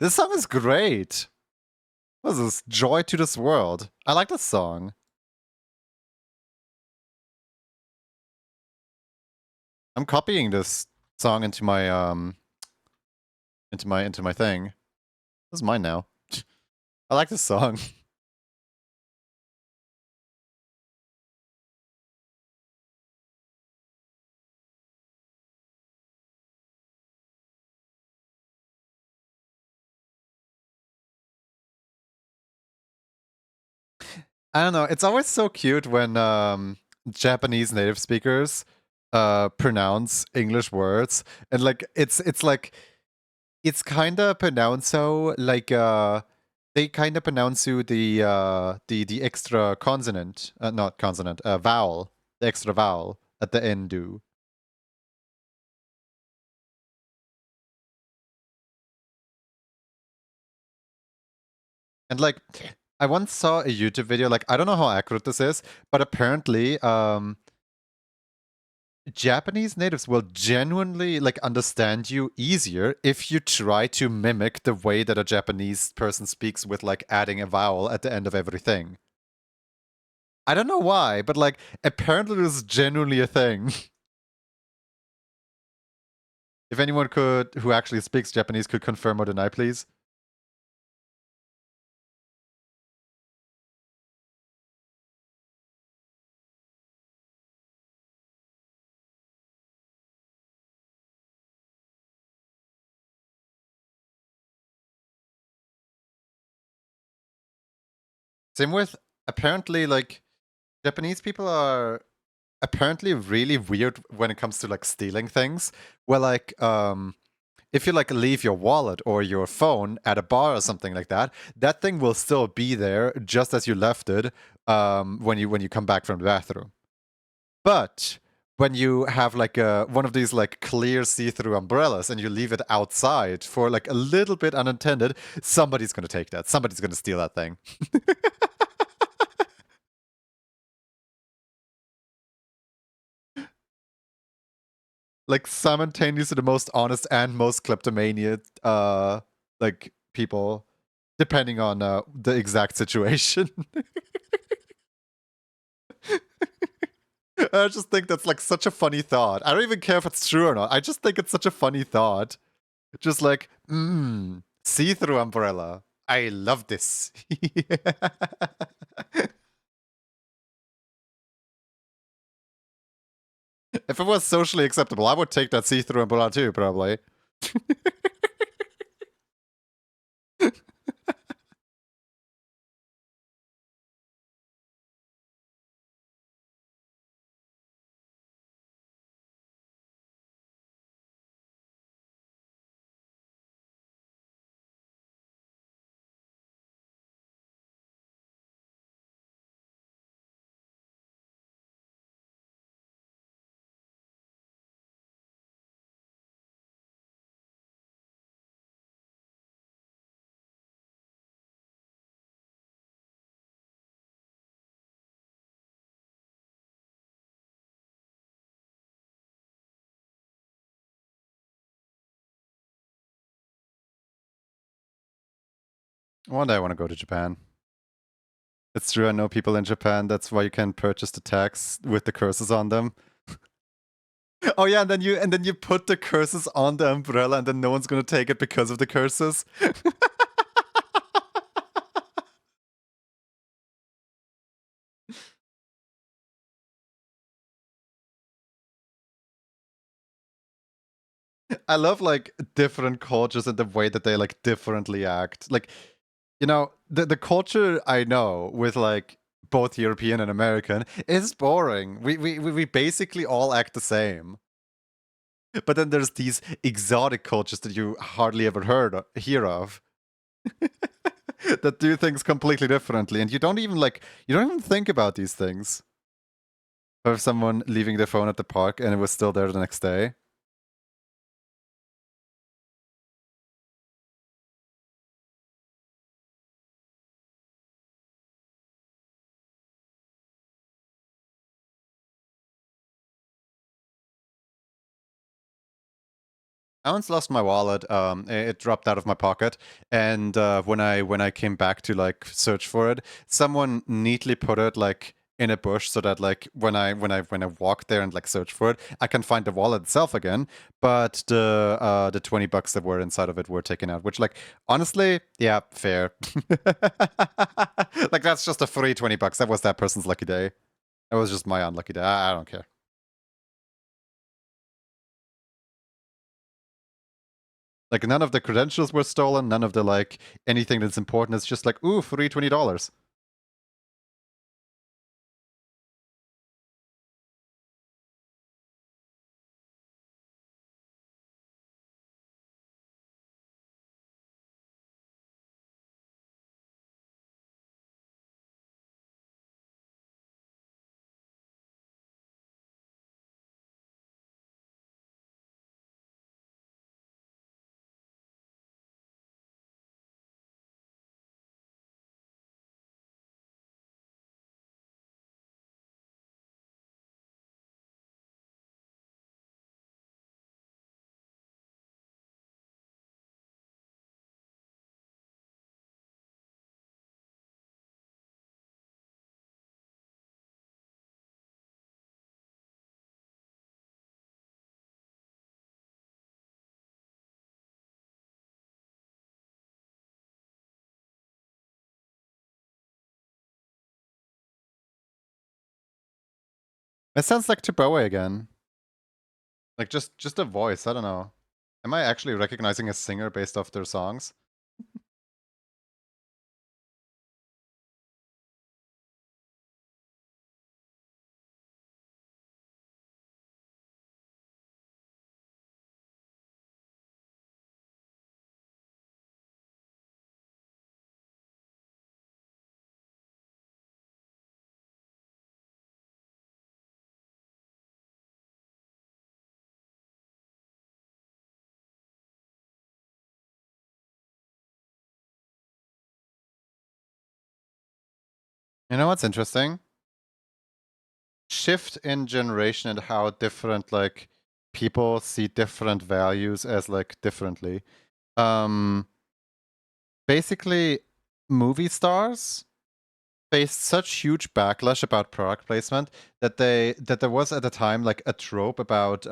This song is great. What is this? Joy to this world. I like this song. I'm copying this song into my thing. This is mine now. I like this song. I don't know. It's always so cute when Japanese native speakers pronounce English words, and like it's like it's kind of pronounced so like they kind of pronounce you the extra consonant, not consonant, vowel, the extra vowel at the end do. And like I once saw a YouTube video, like I don't know how accurate this is, but apparently Japanese natives will genuinely like understand you easier if you try to mimic the way that a Japanese person speaks with like adding a vowel at the end of everything. I don't know why, but like apparently this is genuinely a thing. If anyone could who actually speaks Japanese could confirm or deny, please. Same with apparently like Japanese people are apparently really weird when it comes to like stealing things. Where like if you like leave your wallet or your phone at a bar or something like that, that thing will still be there just as you left it when you come back from the bathroom. But when you have like one of these like clear see-through umbrellas and you leave it outside for like a little bit unattended, somebody's gonna take that. Somebody's gonna steal that thing. Like simultaneously the most honest and most kleptomania like people, depending on the exact situation. I just think that's like such a funny thought. I don't even care if it's true or not. I just think it's such a funny thought. Just like, see-through umbrella. I love this. If it was socially acceptable, I would take that see-through umbrella too, probably. One day I want to go to Japan. It's true, I know people in Japan. That's why you can purchase the tags with the curses on them. Oh yeah, and then you put the curses on the umbrella, and then no one's gonna take it because of the curses. I love like different cultures and the way that they like differently act. Like, the culture I know with like both European and American is boring. We basically all act the same. But then there's these exotic cultures that you hardly ever hear of that do things completely differently, and you don't even think about these things. Or someone leaving their phone at the park and it was still there the next day. I once lost my wallet. It dropped out of my pocket, and when I came back to like search for it, someone neatly put it like in a bush so that like when I walk there and like search for it, I can find the wallet itself again. But the $20 that were inside of it were taken out, which like honestly, yeah, fair. Like that's just a free $20. That was that person's lucky day. That was just my unlucky day. I don't care. Like none of the credentials were stolen, none of the like anything that's important. It's just like, ooh, free $20. It sounds like Tuboe again. Like just a voice, I don't know. Am I actually recognizing a singer based off their songs? You know what's interesting? Shift in generation and how different like people see different values as like differently. Um Basically movie stars faced such huge backlash about product placement that there was at the time like a trope about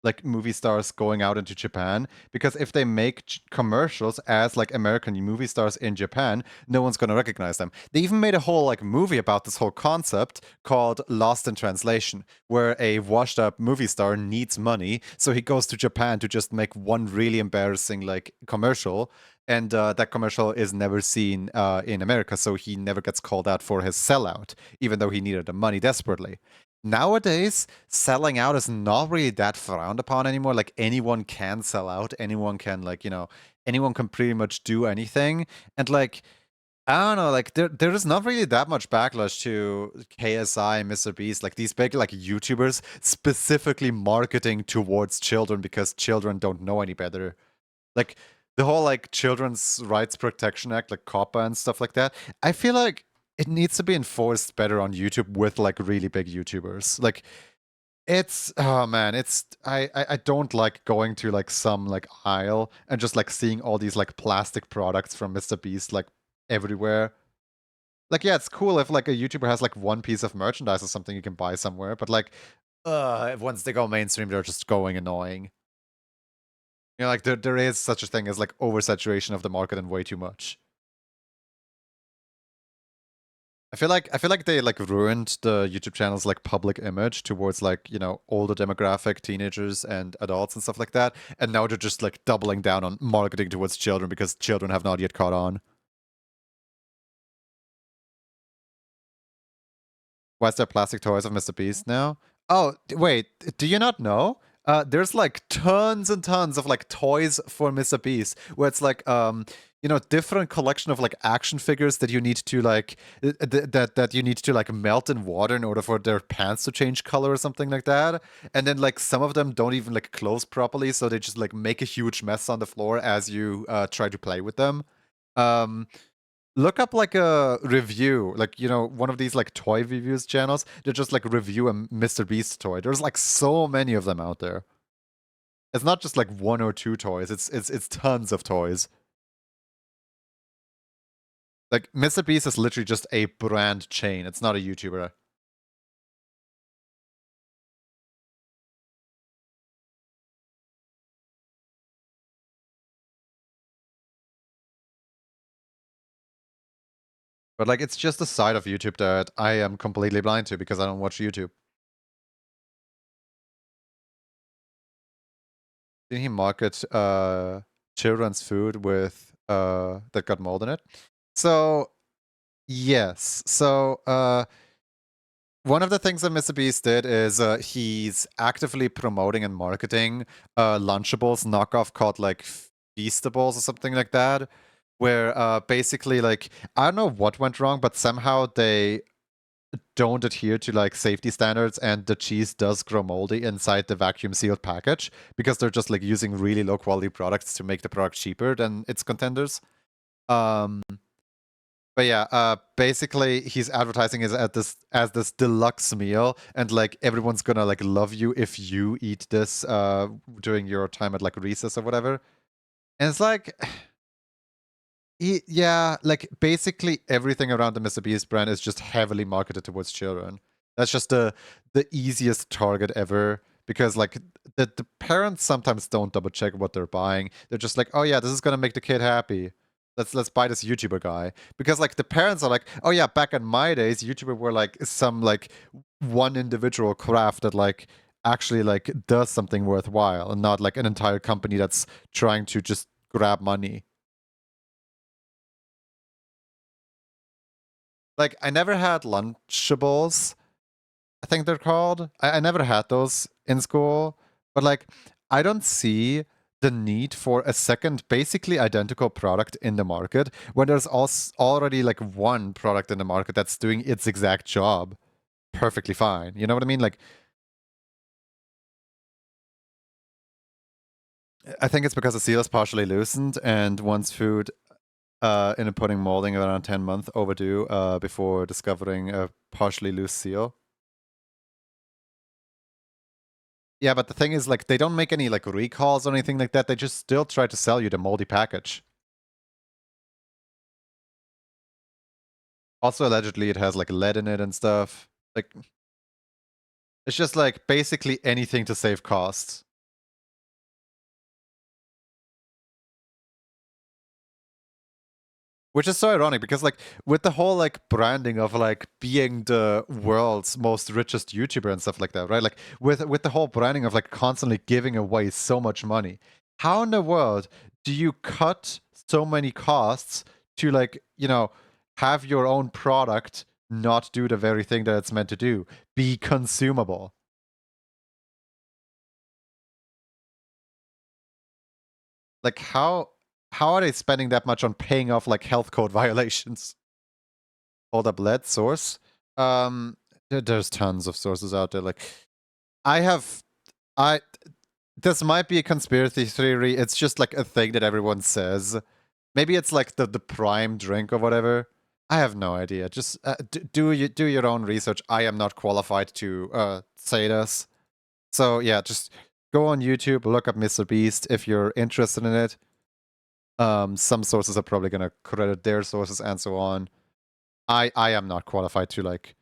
like movie stars going out into Japan, because if they make commercials as like American movie stars in Japan, no one's going to recognize them. They even made a whole like movie about this whole concept called Lost in Translation, where a washed up movie star needs money, so he goes to Japan to just make one really embarrassing like commercial, and that commercial is never seen in America, so he never gets called out for his sellout, even though he needed the money desperately. Nowadays, selling out is not really that frowned upon anymore. Like anyone can sell out, anyone can like anyone can pretty much do anything, and like I don't know, like there is not really that much backlash to KSI, Mr. Beast, like these big like YouTubers specifically marketing towards children because children don't know any better. Like the whole like Children's Rights Protection Act, like COPPA and stuff like that. I feel like it needs to be enforced better on YouTube with like really big YouTubers. Like It's oh man, I don't like going to like some like aisle and just like seeing all these like plastic products from Mr. Beast like everywhere. Like yeah, it's cool if like a YouTuber has like one piece of merchandise or something you can buy somewhere, but like if once they go mainstream, they're just going annoying. You know, like there is such a thing as like oversaturation of the market and way too much. I feel like they like ruined the YouTube channel's like public image towards like, you know, older demographic, teenagers and adults and stuff like that. And now they're just like doubling down on marketing towards children because children have not yet caught on. Why is there plastic toys of Mr. Beast now? Oh, wait, do you not know? There's like tons and tons of like toys for Mr. Beast where it's like you know, different collection of like action figures that you need to like that you need to like melt in water in order for their pants to change color or something like that. And then like some of them don't even like close properly, so they just like make a huge mess on the floor as you try to play with them. Um Look up like a review, like, you know, one of these like toy reviews channels. They just like review a Mr. Beast toy. There's like so many of them out there. It's not just like one or two toys. It's tons of toys. Like Mr. Beast is literally just a brand chain. It's not a YouTuber. But like it's just a side of YouTube that I am completely blind to because I don't watch YouTube. Didn't he market children's food with that got mold in it? So yes. So one of the things that Mr. Beast did is he's actively promoting and marketing Lunchables knockoff called like Feastables or something like that, where basically like I don't know what went wrong, but somehow they don't adhere to like safety standards and the cheese does grow moldy inside the vacuum sealed package because they're just like using really low quality products to make the product cheaper than its contenders. Um, but yeah, basically he's advertising it as this deluxe meal, and like everyone's gonna like love you if you eat this during your time at like recess or whatever. And it's like, yeah, like basically everything around the Mr. Beast brand is just heavily marketed towards children. That's just the easiest target ever because like the parents sometimes don't double check what they're buying. They're just like, oh yeah, this is gonna make the kid happy. Let's buy this YouTuber guy because like the parents are like, oh yeah, back in my days, YouTuber were like some like one individual craft that like actually like does something worthwhile and not like an entire company that's trying to just grab money. Like I never had Lunchables, I think they're called. I never had those in school, but like I don't see the need for a second basically identical product in the market when there's already like one product in the market that's doing its exact job perfectly fine. You know what I mean? Like I think it's because the seal is partially loosened and once food in a pudding molding around 10 months overdue before discovering a partially loose seal. Yeah, but the thing is, like, they don't make any, like, recalls or anything like that. They just still try to sell you the moldy package. Also, allegedly, it has, like, lead in it and stuff. Like, it's just, like, basically anything to save costs. Which is so ironic because, like, with the whole, like, branding of, like, being the world's most richest YouTuber and stuff like that, right? Like, with the whole branding of, like, constantly giving away so much money, how in the world do you cut so many costs to, like, you know, have your own product not do the very thing that it's meant to do, be consumable? Like, how are they spending that much on paying off, like, health code violations? Hold up, lead source. There's tons of sources out there. Like, I have, I. This might be a conspiracy theory. It's just like a thing that everyone says. Maybe it's like the prime drink or whatever. I have no idea. Just do your own research. I am not qualified to say this. So yeah, just go on YouTube, look up Mr. Beast if you're interested in it. Some sources are probably gonna credit their sources and so on. I am not qualified to like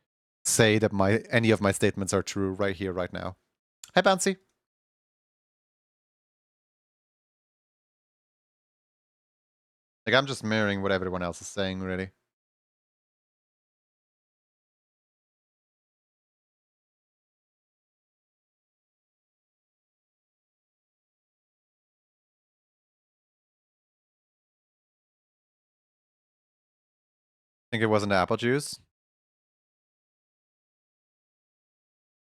say that any of my statements are true right here, right now. Hi, Bouncy. Like, I'm just mirroring what everyone else is saying, really. Think it wasn't apple juice?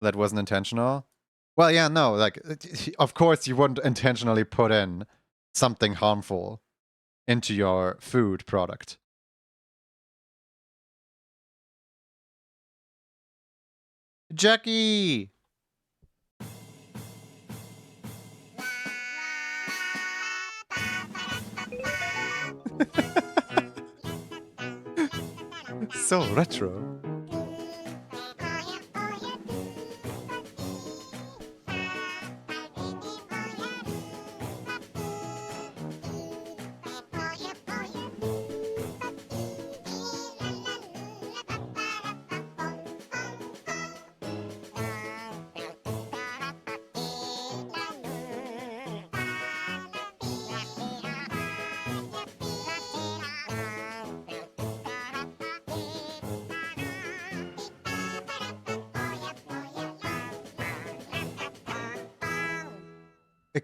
That wasn't intentional? Well, yeah, no, like, of course you wouldn't intentionally put in something harmful into your food product. Jackie! So retro.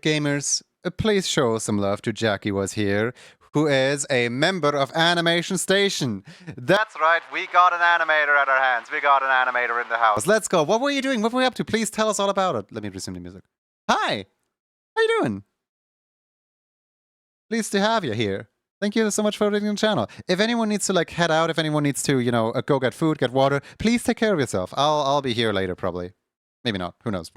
Gamers, please show some love to Jackie was here, who is a member of Animation Station. That's right, we got an animator at our hands. We got an animator in the house. Let's go. What were you doing? What were you up to? Please tell us all about it. Let me resume the music. Hi! How you doing? Pleased to have you here. Thank you so much for reading the channel. If anyone needs to like head out, if anyone needs to, go get food, get water, please take care of yourself. I'll be here later probably. Maybe not. Who knows?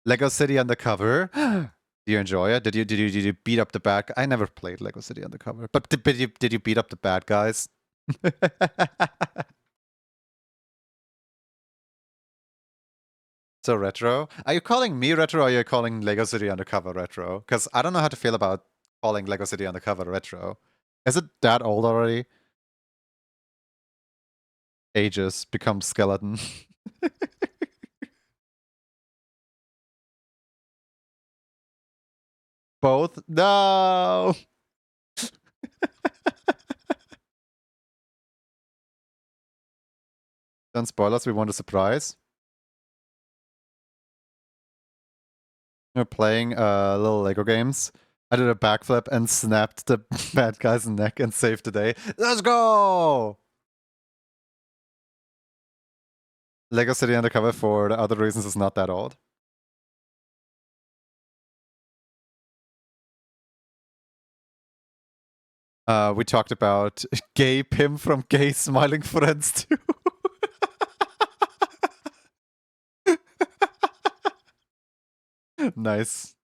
Lego City Undercover. Do you enjoy it? Did you beat up the bad? I never played Lego City Undercover, but did you beat up the bad guys? So retro? Are you calling me retro or are you calling Lego City Undercover retro? Because I don't know how to feel about calling Lego City Undercover retro. Is it that old already? Ages become skeleton. Both? No! Don't spoil us, we want a surprise. We're playing little Lego games. I did a backflip and snapped the bad guy's neck and saved the day. Let's go! Lego City Undercover for the other reasons is not that old. We talked about gay Pim from Gay Smiling Friends too. Nice.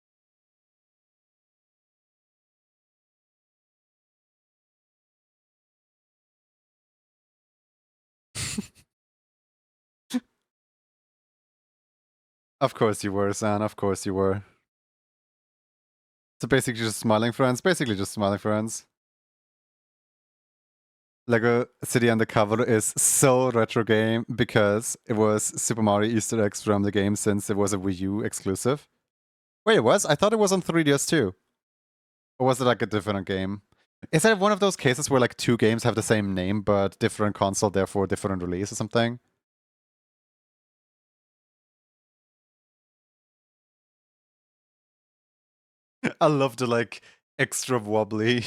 Of course you were, San. Of course you were. So basically just smiling friends. Basically just smiling friends. Lego City Undercover is so retro game because it was Super Mario Easter eggs from the game since it was a Wii U exclusive. Wait, it was? I thought it was on 3DS too. Or was it like a different game? Is that one of those cases where like two games have the same name but different console, therefore different release or something? I love the like extra wobbly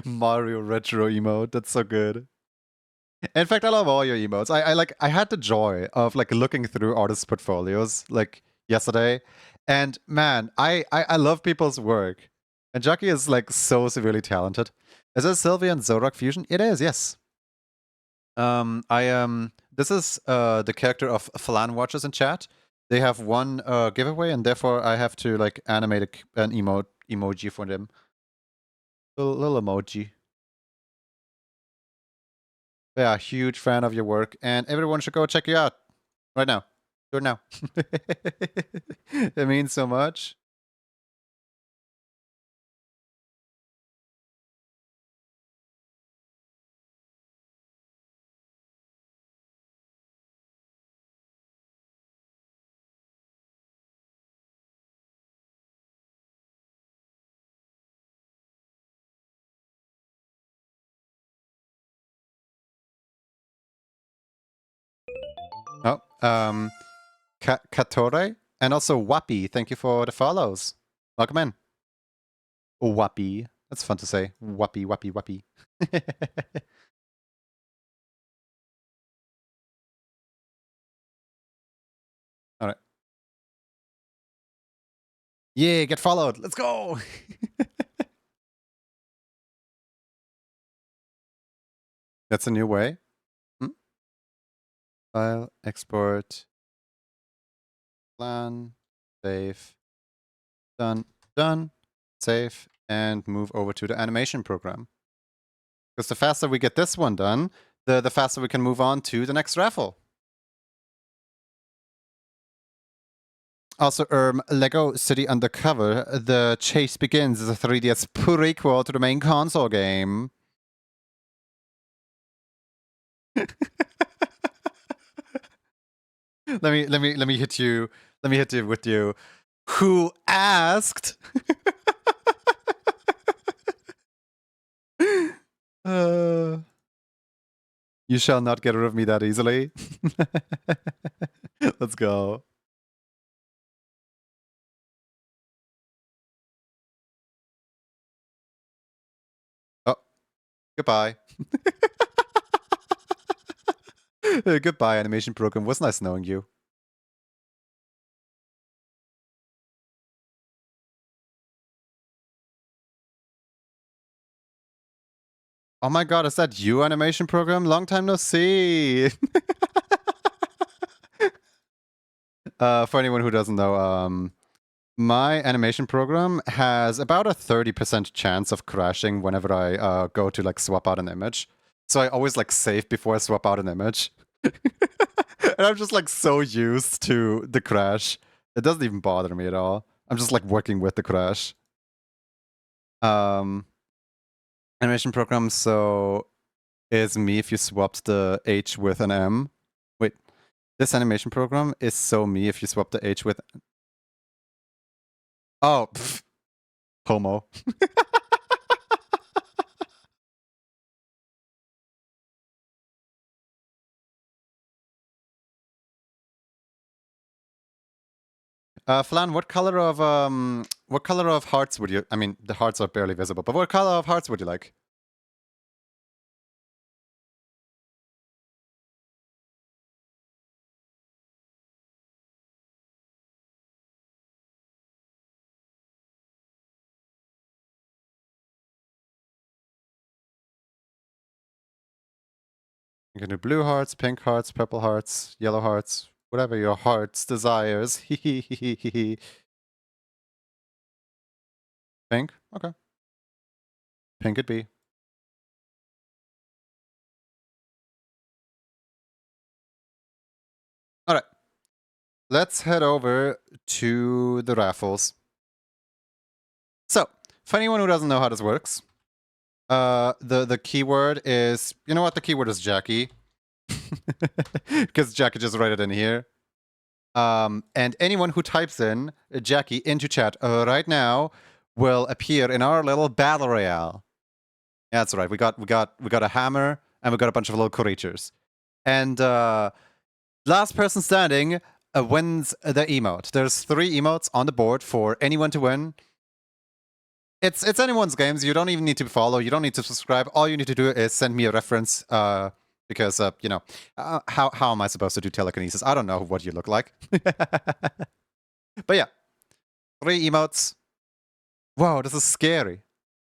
Mario retro emote. That's so good. In fact, I love all your emotes. I had the joy of like looking through artists' portfolios like yesterday, and man, I love people's work. And Jackie is like so severely talented. Is it Sylvia and Zorak fusion? It is, yes. This is the character of Falan watches in chat. They have one giveaway, and therefore I have to like animate an emoji for them. Little emoji. Yeah, huge fan of your work, and everyone should go check you out. Right now. Do it now. It means so much. Oh, Katore and also Wappy. Thank you for the follows. Welcome in. Wappy. That's fun to say. Wappy, wappy, wappy. All right. Yeah, get followed. Let's go. That's a new way. File, export, plan, save, done, done, save, and move over to the animation program. Because the faster we get this one done, the faster we can move on to the next raffle. Also, Lego City Undercover, The Chase Begins is a 3DS prequel to the main console game. let me hit you. Let me hit you with you. Who asked? You shall not get rid of me that easily. Let's go. Oh, goodbye. Goodbye, animation program. Was nice knowing you. Oh my god, is that you, animation program? Long time no see. For anyone who doesn't know, my animation program has about a 30% chance of crashing whenever I go to like swap out an image. So I always like save before I swap out an image. And I'm just like so used to the crash. It doesn't even bother me at all. I'm just like working with the crash. Animation program, so is me if you swapped the H with an M. Wait, this animation program is so me if you swap the H with... Oh, pff, homo. Flan, what color of hearts would you... I mean, the hearts are barely visible, but what color of hearts would you like? You can do blue hearts, pink hearts, purple hearts, yellow hearts, whatever your heart's desires. Pink? Okay. Pink it be. Alright. Let's head over to the raffles. So, for anyone who doesn't know how this works, the keyword is... You know what? The keyword is Jackie. Because Jackie just wrote it in here. And anyone who types in Jackie into chat right now will appear in our little battle royale. Yeah, that's right. We got a hammer and we got a bunch of little creatures. And last person standing wins the emote. There's 3 emotes on the board for anyone to win. It's anyone's games. You don't even need to follow. You don't need to subscribe. All you need to do is send me a reference. Because, you know, how am I supposed to do telekinesis? I don't know what you look like. But yeah, 3 emotes. Whoa, this is scary.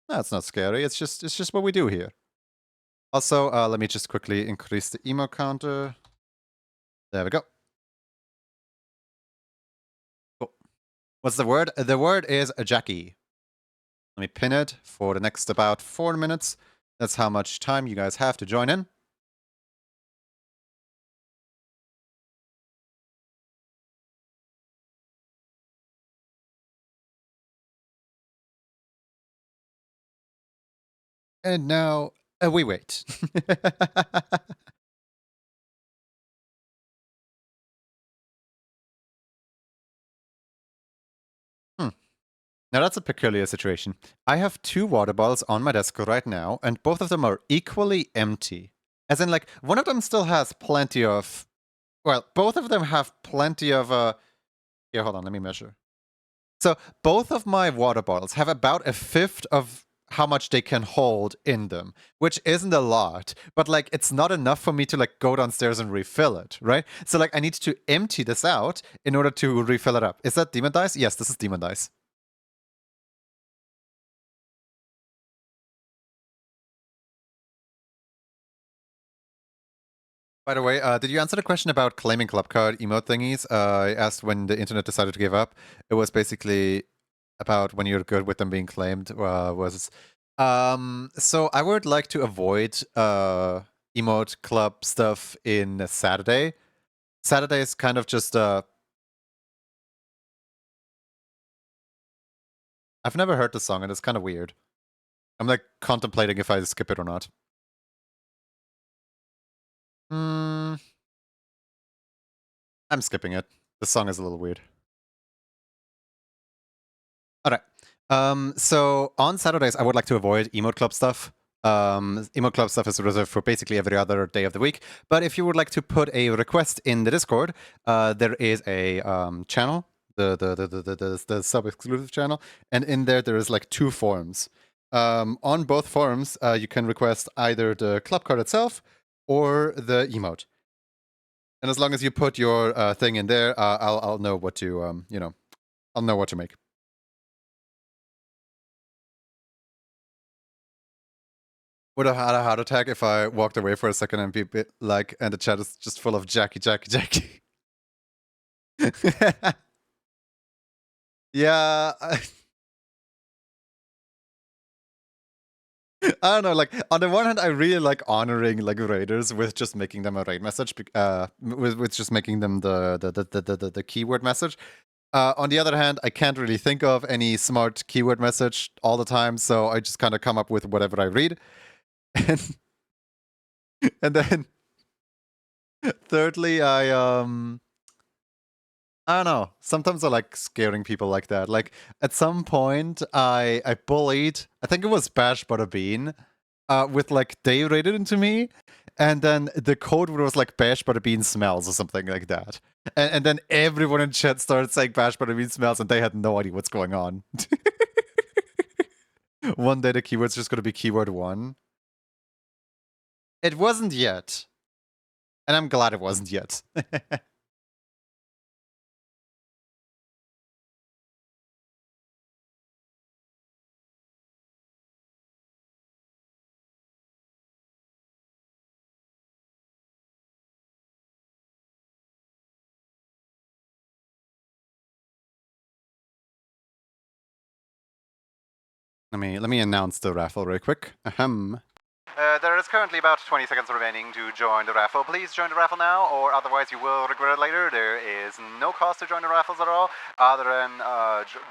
No, it's not scary. It's just what we do here. Also, let me just quickly increase the emote counter. There we go. Cool. What's the word? The word is Jackie. Let me pin it for the next about 4 minutes. That's how much time you guys have to join in. And now we wait. Hmm. Now that's a peculiar situation. I have 2 water bottles on my desk right now, and both of them are equally empty. As in, like, one of them still has plenty of. Well, both of them have plenty of. Here, hold on, let me measure. So both of my water bottles have about a fifth of how much they can hold in them, which isn't a lot, but like it's not enough for me to like go downstairs and refill it, right? So like I need to empty this out in order to refill it up. Is that demon dice? Yes, this is demon dice. By the way, did you answer the question about claiming club card emote thingies? I asked when the internet decided to give up. It was basically about when you're good with them being claimed. So I would like to avoid emote club stuff in Saturday. Saturday is kind of just I've never heard the song and it's kind of weird. I'm like contemplating if I skip it or not. Hmm. I'm skipping it. The song is a little weird. Alright. So on Saturdays, I would like to avoid emote club stuff. Emote club stuff is reserved for basically every other day of the week. But if you would like to put a request in the Discord, there is a channel, the sub exclusive channel, and in there is like 2 forums. On both forums, you can request either the club card itself or the emote. And as long as you put your thing in there, I'll know what to I'll know what to make. Would have had a heart attack if I walked away for a second and be a bit like, and the chat is just full of Jackie, Jackie, Jackie. Yeah. I don't know, like, on the one hand, I really like honoring, like, raiders with just making them a raid message, with just making them the keyword message. On the other hand, I can't really think of any smart keyword message all the time, so I just kind of come up with whatever I read. And then thirdly, I don't know. Sometimes I like scaring people like that. Like at some point, I bullied. I think it was Bash Butterbean, with like they rated into me, and then the code word was like Bash Butterbean smells or something like that. And then everyone in chat started saying Bash Butterbean smells, and they had no idea what's going on. One day the keyword's just gonna be keyword 1. It wasn't yet, and I'm glad it wasn't yet. Let me announce the raffle real quick. Ahem. There is currently about 20 seconds remaining to join the raffle. Please join the raffle now, or otherwise you will regret it later. There is no cost to join the raffles at all, other than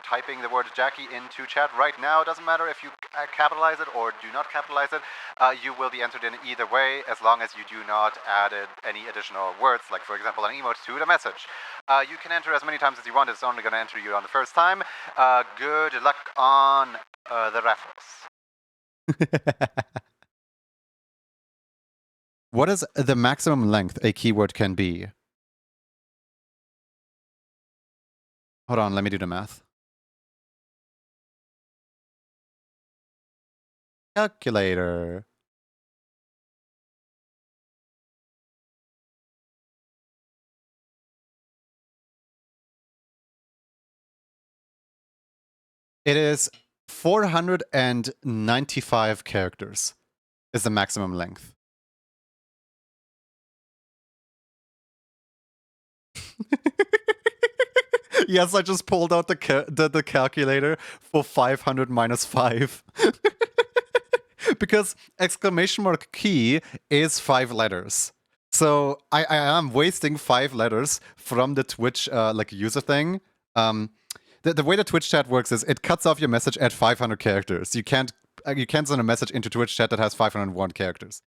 typing the word Jackie into chat right now. It doesn't matter if you capitalize it or do not capitalize it. You will be entered in either way, as long as you do not add any additional words, like for example an emote to the message. You can enter as many times as you want. It's only going to enter you on the first time. Good luck on the raffles. What is the maximum length a keyword can be? Hold on, let me do the math. Calculator. It is 495 characters is the maximum length. Yes, I just pulled out the calculator for 500 minus 5. Because exclamation mark key is 5 letters. So I am wasting 5 letters from the Twitch like user thing. The way the Twitch chat works is it cuts off your message at 500 characters. You can't you can't send a message into Twitch chat that has 501 characters.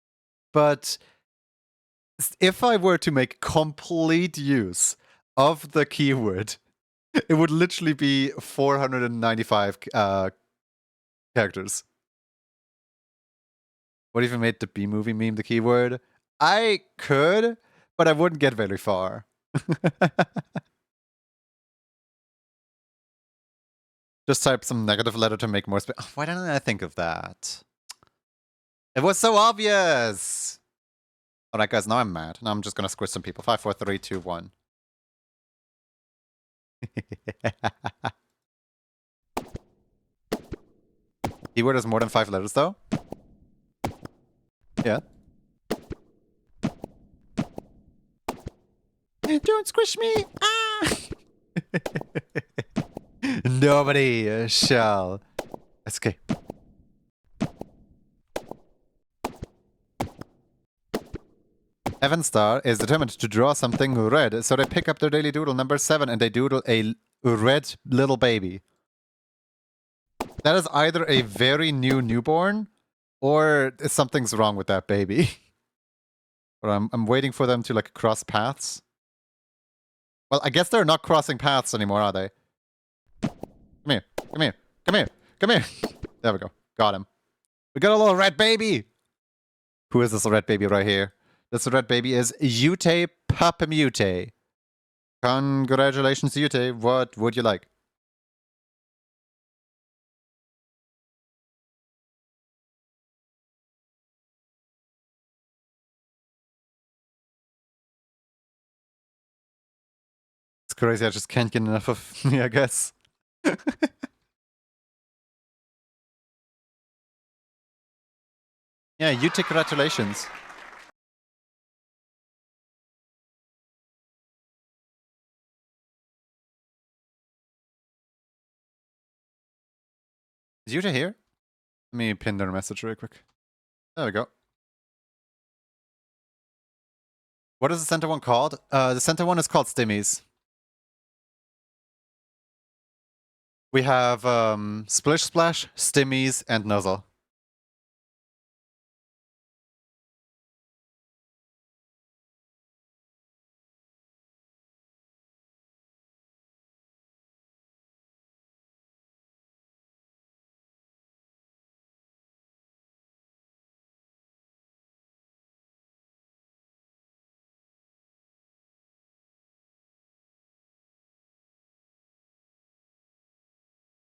But if I were to make complete use of the keyword, it would literally be 495 characters. What if you made the B-movie meme the keyword? I could, but I wouldn't get very far. Just type some negative letter to make more space. Why didn't I think of that? It was so obvious! Alright guys, now I'm mad. Now I'm just gonna squish some people. 5, 4, 3, 2, 1. Keyword is more than 5 letters though? Yeah. Don't squish me! Ah! Nobody shall escape. Evanstar is determined to draw something red, so they pick up their daily doodle number 7 and they doodle a red little baby. That is either a very new newborn or something's wrong with that baby. But I'm waiting for them to like cross paths. Well, I guess they're not crossing paths anymore, are they? Come here, come here, come here, come here. There we go. Got him. We got a little red baby. Who is this red baby right here? This red baby is Yute Papamute. Congratulations, Yute. What would you like? It's crazy, I just can't get enough of me, I guess. Yeah, Yute, congratulations. Is Yuta here? Let me pin their message real quick. There we go. What is the center one called? The center one is called Stimmies. We have Splish Splash, Stimmies, and Nuzzle.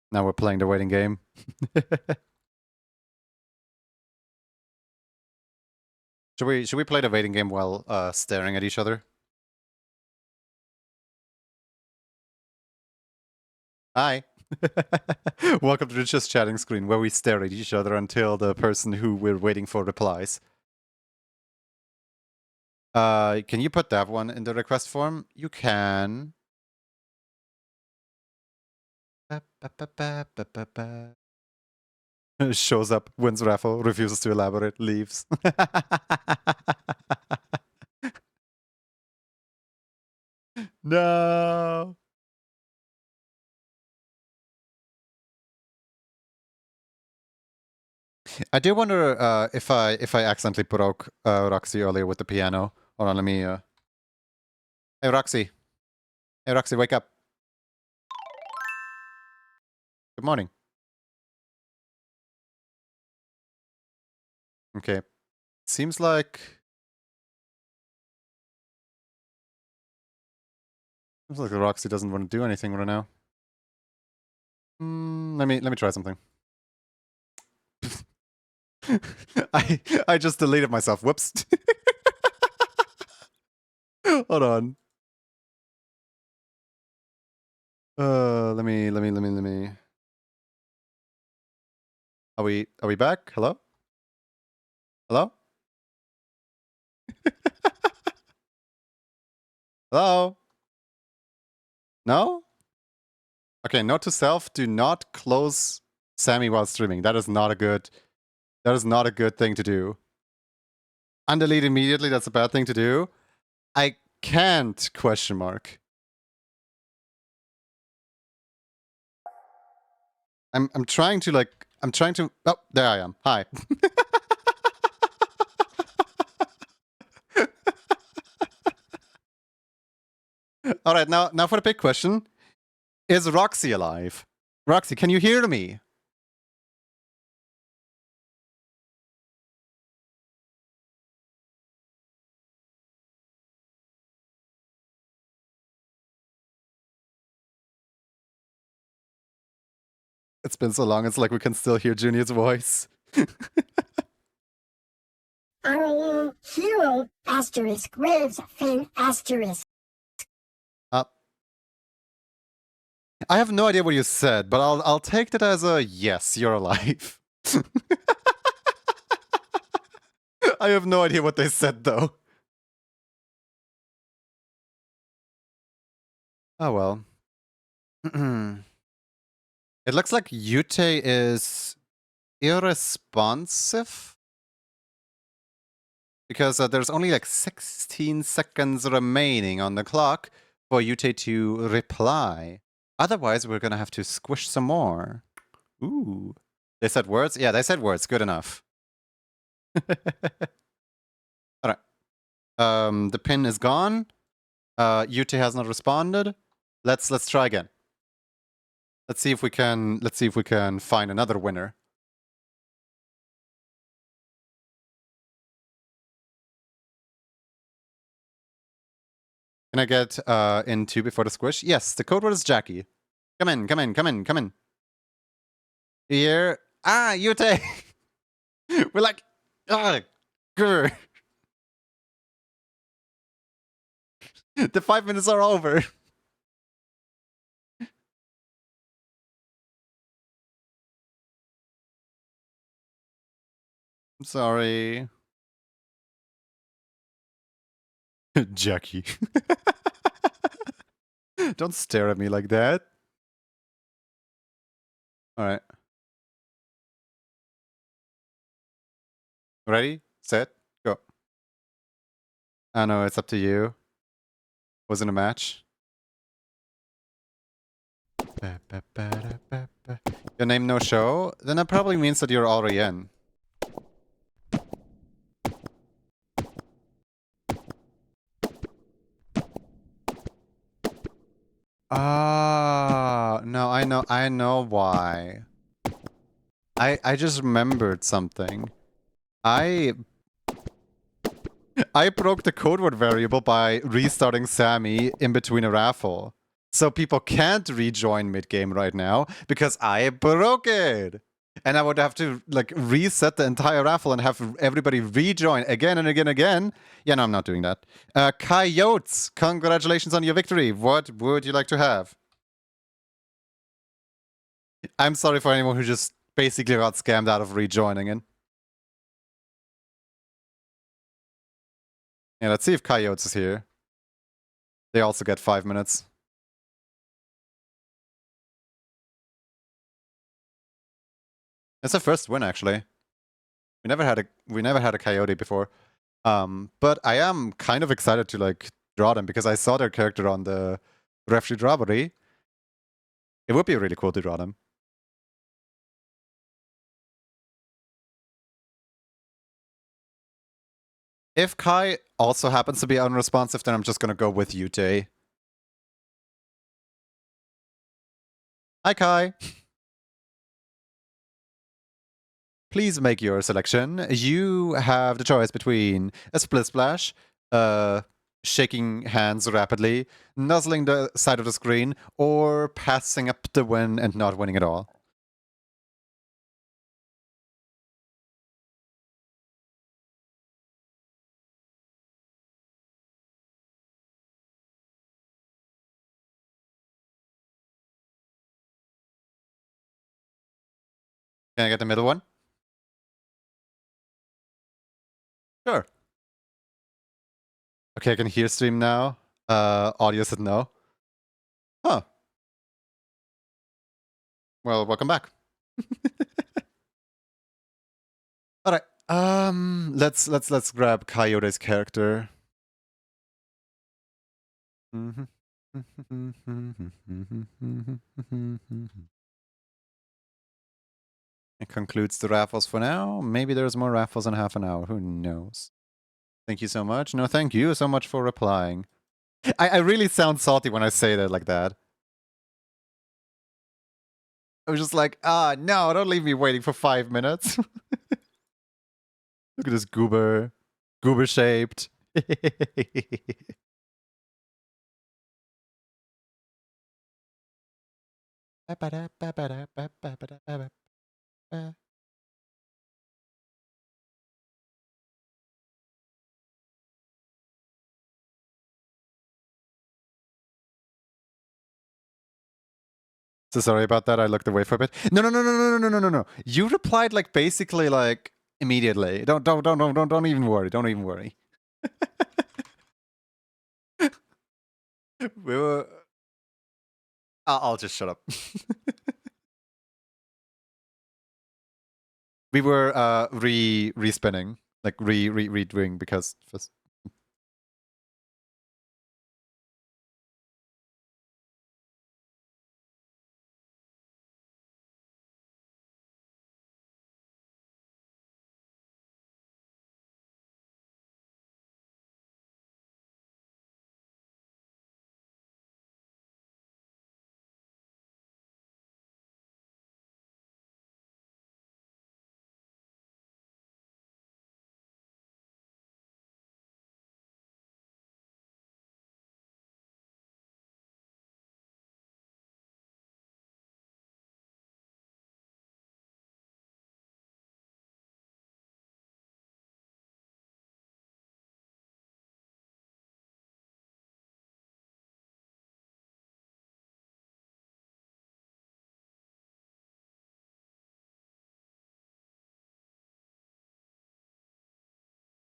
Now we're playing the waiting game. Should we play the waiting game while staring at each other? Hi. Welcome to the just chatting screen where we stare at each other until the person who we're waiting for replies. Can you put that one in the request form? You can. Shows up, wins raffle, refuses to elaborate, leaves. No. I do wonder if I accidentally broke Roxy earlier with the piano. Hold on, let me. Hey Roxy. Hey Roxy, wake up. Good morning. Okay. Seems like Roxy doesn't want to do anything right now. Let me try something. I just deleted myself. Whoops. Hold on. Let me. Are we back? Hello? Hello? Hello? No? Okay, note to self, do not close Sammy while streaming. That is not a good thing to do. Undelete immediately, that's a bad thing to do. I can't, question mark. I'm trying to like I'm trying to. Oh, there I am. Hi. All right, now for the big question: is Roxy alive? Roxy, can you hear me? It's been so long. It's like we can still hear Junior's voice. Our hero, asterisk, Graves, Finn, asterisk. Uh, I have no idea what you said, but I'll take that as a yes. You're alive. I have no idea what they said though. Oh well. It looks like Yute is irresponsive because there's only like 16 seconds remaining on the clock for Yute to reply. Otherwise, we're gonna have to squish some more. Ooh. They said words? Yeah, they said words. Good enough. Alright. The pin is gone. Yute has not responded. Let's try again. Let's see if we can find another winner. Can I get in two before the squish? Yes, the code word is Jackie. Come in, come in, come in, come in. Here. Ah, Yute! We're like, ah, grr. The 5 minutes are over. I'm sorry. Jackie. Don't stare at me like that. Alright. Ready? Set? Go. I know, it's up to you. Wasn't a match. Your name no show? Then that probably means that you're already in. Ah, no, I know why. I just remembered something. I broke the code word variable by restarting Sammy in between a raffle. So people can't rejoin mid-game right now because I broke it. And I would have to like reset the entire raffle and have everybody rejoin again and again and again. Yeah, no, I'm not doing that. Coyotes, congratulations on your victory. What would you like to have? I'm sorry for anyone who just basically got scammed out of rejoining in. Yeah, let's see if Coyotes is here. They also get 5 minutes. It's the first win, actually. We never had a Coyote before. But I am kind of excited to like draw them because I saw their character on the Refugee Robbery. It would be really cool to draw them. If Kai also happens to be unresponsive, then I'm just gonna go with Yute. Hi, Kai. Please make your selection. You have the choice between a split splash, shaking hands rapidly, nuzzling the side of the screen, or passing up the win and not winning at all. Can I get the middle one? Sure. Okay, I can hear stream now. Audio said no. Huh. Well, welcome back. All right. Let's grab Coyote's character. It concludes the raffles for now. Maybe there's more raffles in half an hour. Who knows? Thank you so much. No, thank you so much for replying. I really sound salty when I say that like that. I was just like, no, don't leave me waiting for 5 minutes. Look at this goober. Goober shaped. So sorry about that. I looked away for a bit. No. You replied like basically like immediately. Don't even worry. Don't even worry. We were. I'll just shut up. We were respinning, like redoing because.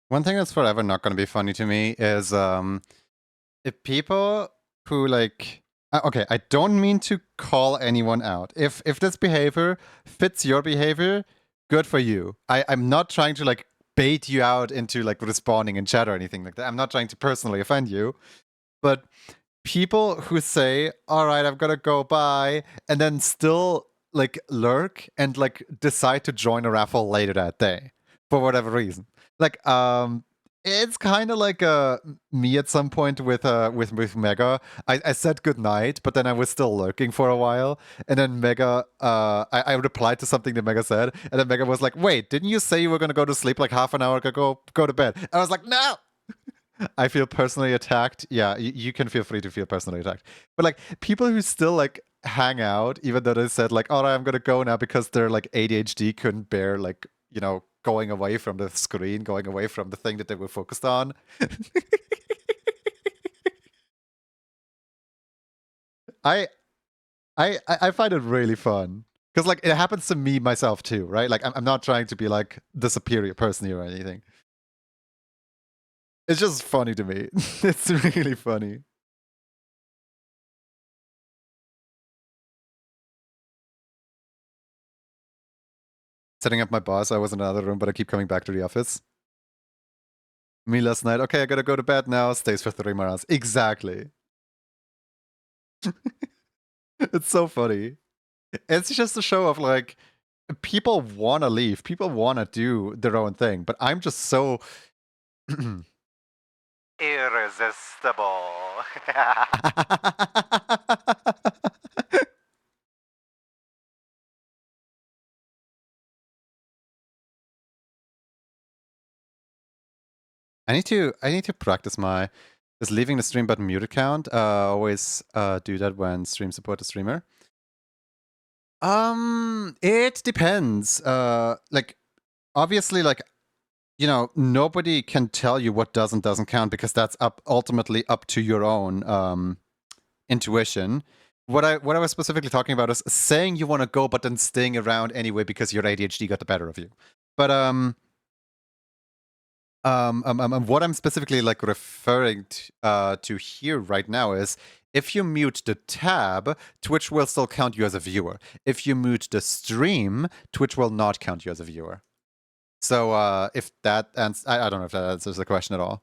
One thing that's forever not going to be funny to me is if people who like okay, I don't mean to call anyone out. If this behavior fits your behavior, good for you. I'm not trying to like bait you out into like responding in chat or anything like that. I'm not trying to personally offend you, but people who say, "All right, I've got to go by," and then still like lurk and like decide to join a raffle later that day for whatever reason. Like it's kind of like me at some point with Mega. I said goodnight, but then I was still lurking for a while, and then Mega I replied to something that Mega said, and then Mega was like, "Wait, didn't you say you were gonna go to sleep like half an hour ago? Go to bed." And I was like, "No." I feel personally attacked. Yeah, you can feel free to feel personally attacked. But like people who still like hang out, even though they said like, "All right, I'm gonna go now," because their like ADHD couldn't bear like going away from the screen, going away from the thing that they were focused on. I I find it really fun because like it happens to me myself too, right? Like I'm not trying to be like the superior person here or anything. It's just funny to me. It's really funny. Setting up my boss. I was in another room, but I keep coming back to the office. Me last night. Okay, I gotta go to bed now. Stays for 3 more hours. Exactly. It's so funny. It's just a show of like people want to leave. People want to do their own thing, but I'm just so irresistible. I need to practice my this leaving the stream button mute account. Always do that when stream support a streamer. It depends. Like obviously, like nobody can tell you what does and doesn't count because that's ultimately up to your own intuition. What I was specifically talking about is saying you want to go, but then staying around anyway because your ADHD got the better of you. But what I'm specifically like referring to here right now is if you mute the tab, Twitch will still count you as a viewer. If you mute the stream, Twitch will not count you as a viewer. So if that I don't know if that answers the question at all.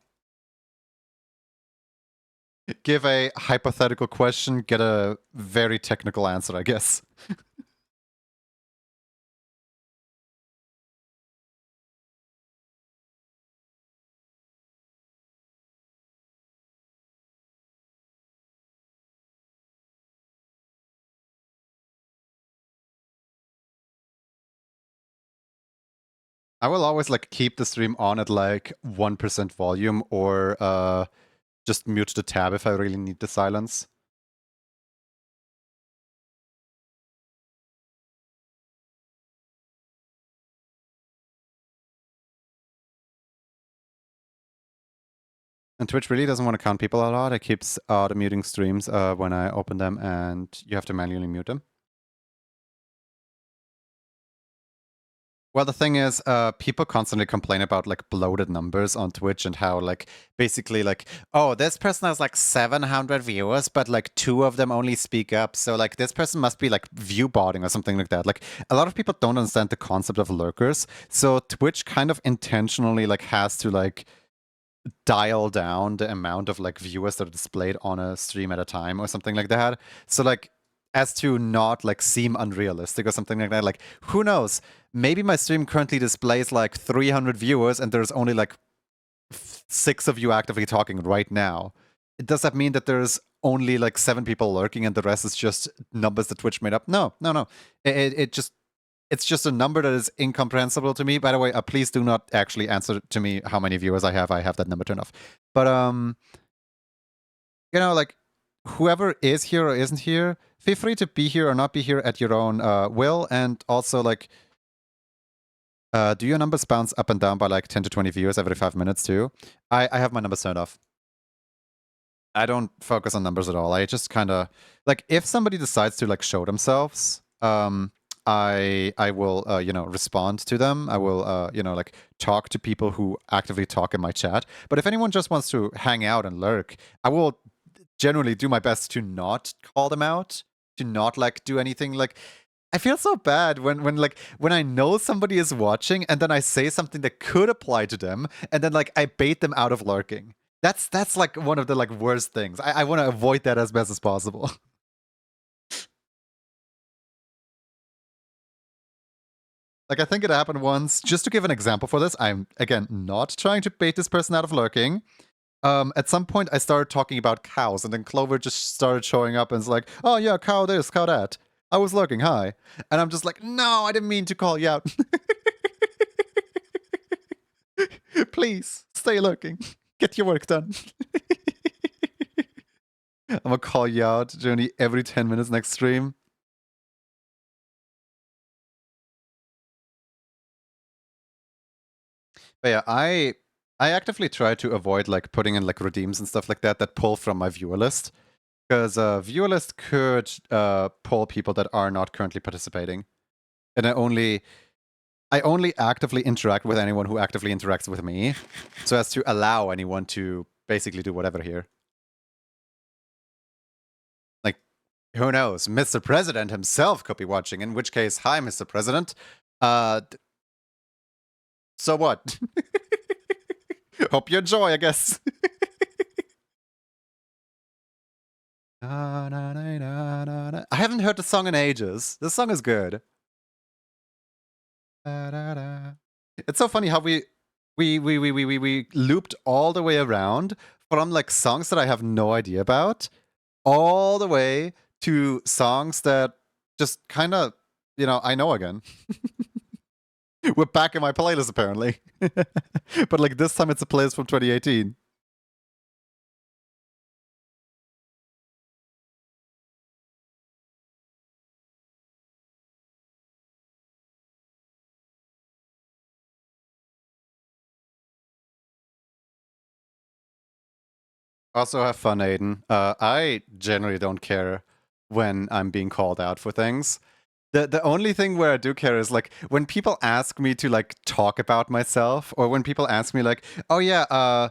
Give a hypothetical question, get a very technical answer, I guess. I will always like keep the stream on at like 1% volume or just mute the tab if I really need the silence. And Twitch really doesn't want to count people a lot. It keeps auto-muting streams when I open them, and you have to manually mute them. Well, the thing is, people constantly complain about like bloated numbers on Twitch and how like basically like, oh, this person has like 700 viewers, but like 2 of them only speak up. So like this person must be like view botting or something like that. Like a lot of people don't understand the concept of lurkers. So Twitch kind of intentionally like has to like dial down the amount of like viewers that are displayed on a stream at a time or something like that. So like as to not like seem unrealistic or something like that. Like who knows? Maybe my stream currently displays like 300 viewers and there's only like 6 of you actively talking right now. Does that mean that there's only like 7 people lurking and the rest is just numbers that Twitch made up? No. It just it's just a number that is incomprehensible to me. By the way, please do not actually answer to me how many viewers I have. I have that number turned off. But you know, like whoever is here or isn't here, feel free to be here or not be here at your own will. And also, like, do your numbers bounce up and down by like 10 to 20 viewers every 5 minutes too? I have my numbers turned off. I don't focus on numbers at all. I just kind of like if somebody decides to like show themselves, I will respond to them. I will like talk to people who actively talk in my chat. But if anyone just wants to hang out and lurk, I will generally do my best to not call them out, to not like do anything like. I feel so bad when I know somebody is watching and then I say something that could apply to them and then like I bait them out of lurking. That's like one of the like worst things. I want to avoid that as best as possible. Like I think it happened once. Just to give an example for this, I'm again not trying to bait this person out of lurking. At some point I started talking about cows, and then Clover just started showing up and is like, "Oh yeah, cow this, cow that." I was lurking, hi, and I'm just like, "No, I didn't mean to call you out. Please stay lurking. Get your work done." I'm gonna call you out, Journey, every 10 minutes next stream. But yeah, I actively try to avoid like putting in like redeems and stuff like that pull from my viewer list, because viewer list could pull people that are not currently participating, and I only actively interact with anyone who actively interacts with me, so as to allow anyone to basically do whatever here. Like, who knows? Mr. President himself could be watching, in which case, hi, Mr. President. So what? Hope you enjoy, I guess. I haven't heard the song in ages. This song is good. It's so funny how we looped all the way around from like songs that I have no idea about, all the way to songs that just kind of, I know again. We're back in my playlist apparently. But like this time it's a playlist from 2018. Also have fun, Aiden. I generally don't care when I'm being called out for things. The only thing where I do care is like when people ask me to like talk about myself, or when people ask me like, "Oh yeah,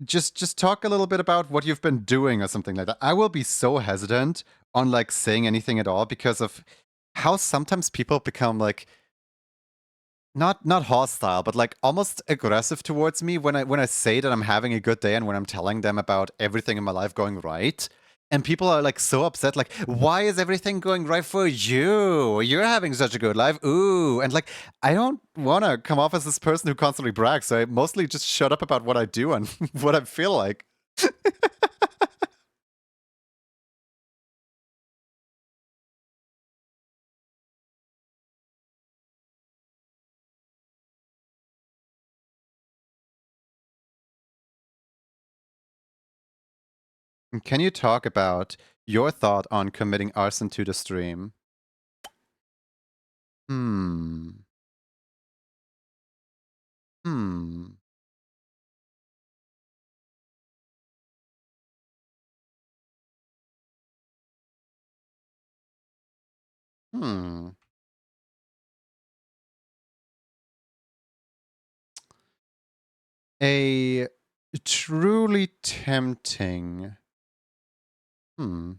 just talk a little bit about what you've been doing," or something like that. I will be so hesitant on like saying anything at all because of how sometimes people become like not hostile, but like almost aggressive towards me when I say that I'm having a good day and when I'm telling them about everything in my life going right. And people are like so upset, like, why is everything going right for you? You're having such a good life. Ooh. And like, I don't want to come off as this person who constantly brags. So I mostly just shut up about what I do and what I feel like. Can you talk about your thought on committing arson to the stream? Hmm. Hmm. Hmm. A truly tempting. Hmm.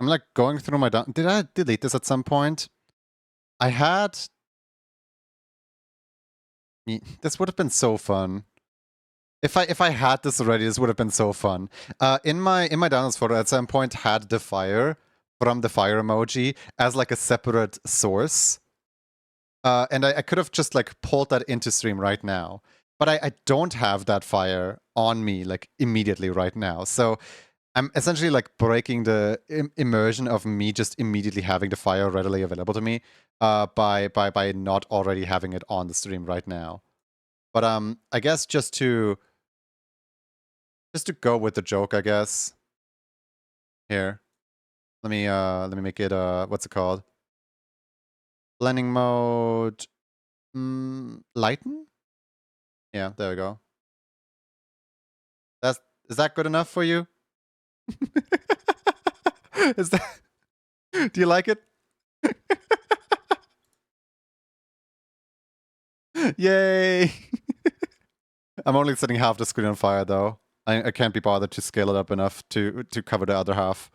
I'm like going through my did I delete this at some point? I had this would have been so fun. If I had this already, this would have been so fun. In my downloads photo at some point had the fire from the fire emoji as like a separate source. And I could have just like pulled that into stream right now. But I don't have that fire on me like immediately right now. So I'm essentially like breaking the immersion of me just immediately having the fire readily available to me by not already having it on the stream right now. But I guess just to go with the joke, I guess. Here. Let me make it what's it called? Blending mode lighten? Yeah, there we go. Is that good enough for you? Is that do you like it? Yay! I'm only setting half the screen on fire though. I can't be bothered to scale it up enough to cover the other half.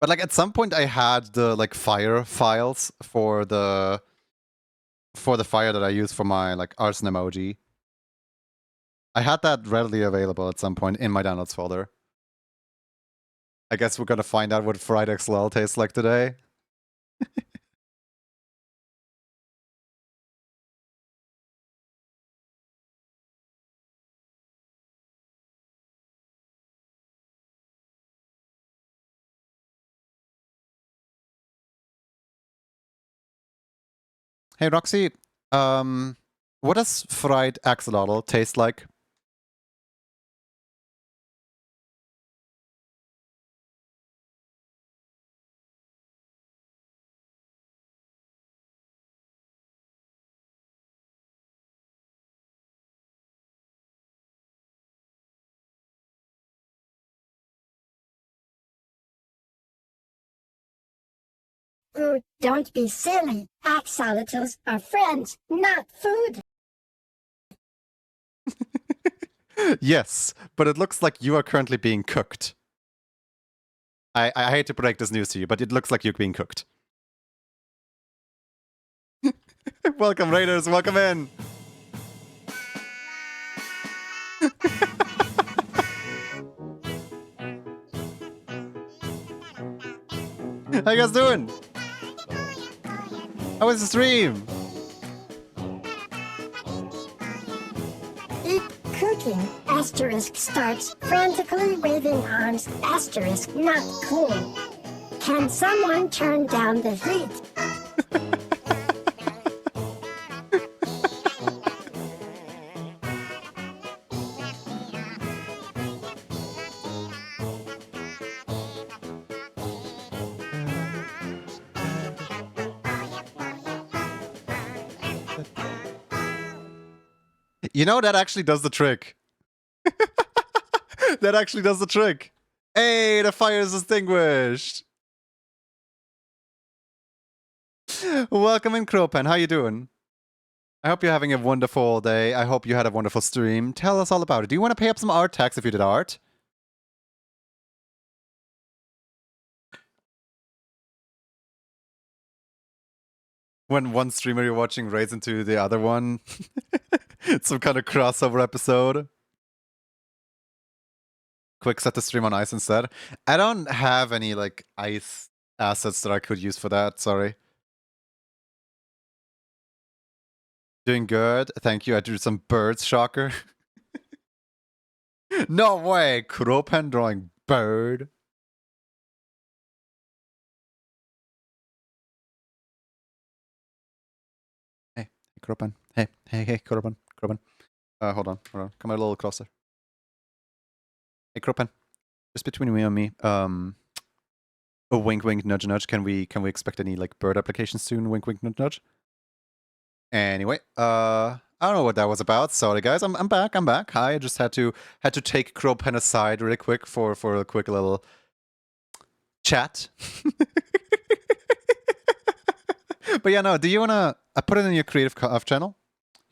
But like at some point I had the like fire files for the fire that I use for my like arson emoji. I had that readily available at some point in my downloads folder. I guess we're gonna find out what fried XLL tastes like today. Hey Roxy, what does fried axolotl taste like? Ooh, don't be silly. Axolotls are friends, not food. Yes, but it looks like you are currently being cooked. I hate to break this news to you, but it looks like you're being cooked. Welcome, Raiders. Welcome in. How you guys doing? How was the stream? Eat cooking, asterisk starts, frantically waving arms, asterisk not cool. Can someone turn down the heat? You know, that actually does the trick. That actually does the trick. Hey, the fire is extinguished. Welcome in, Crowpen. How you doing? I hope you're having a wonderful day. I hope you had a wonderful stream. Tell us all about it. Do you want to pay up some art tax if you did art? When one streamer you're watching raids into the other one. It's some kind of crossover episode. Quick, set the stream on ice instead. I don't have any like ice assets that I could use for that. Sorry. Doing good. Thank you. I drew some birds, shocker. No way. Kuropen drawing bird. Hey, Kropan. Hey, Kropan. Hold on. Come a little closer. Hey, Kropan. Just between me and me, a wink, nudge, nudge. Can we expect any like bird applications soon? Wink, nudge, nudge. Anyway, I don't know what that was about. Sorry, guys. I'm back. Hi. I just had to take Kropan aside really quick for a quick little chat. But yeah, no. Do you wanna? I put it in your Creative Off channel.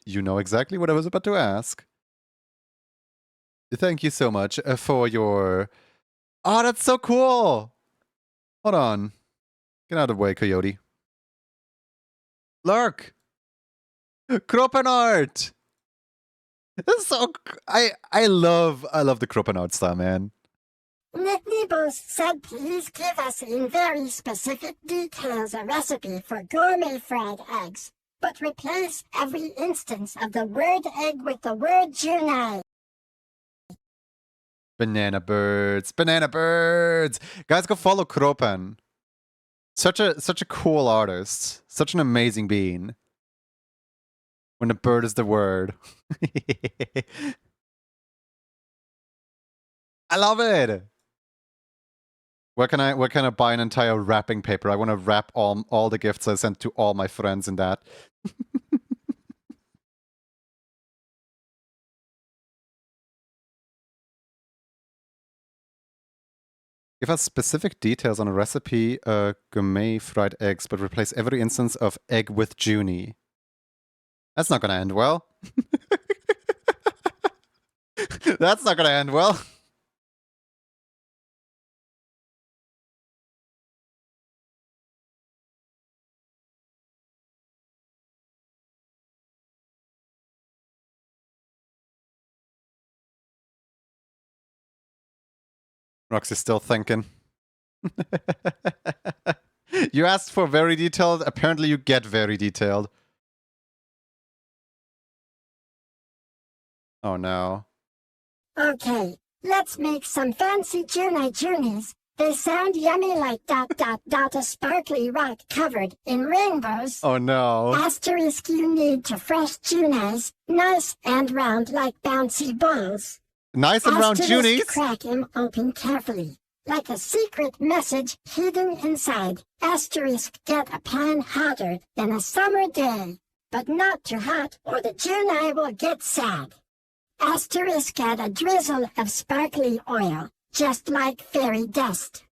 You know exactly what I was about to ask. Thank you so much for your. Oh, that's so cool. Hold on. Get out of the way, Coyote. Lurk! Kropan art! That's so... I love the Kropan art style, man. Nick Nebos said please give us in very specific details a recipe for gourmet fried eggs, but replace every instance of the word egg with the word junai. Banana birds. Guys, go follow Kropan. Such a cool artist. Such an amazing being. When the bird is the word. I love it. Where can I buy an entire wrapping paper? I want to wrap all the gifts I sent to all my friends in that. Give us specific details on a recipe, gourmet fried eggs, but replace every instance of egg with Junie. That's not gonna end well. That's not gonna end well. Roxy's still thinking. You asked for very detailed. Apparently you get very detailed. Oh no. Okay, let's make some fancy junai junies. They sound yummy like ... a sparkly rock covered in rainbows. Oh no. Asterisk you need to fresh junais, nice and round like bouncy balls. Nice and round Asterisk Junies. crack him open carefully, like a secret message hidden inside. Asterisk get a pan hotter than a summer day, but not too hot or the junai will get sad. Asterisk add a drizzle of sparkly oil, just like fairy dust.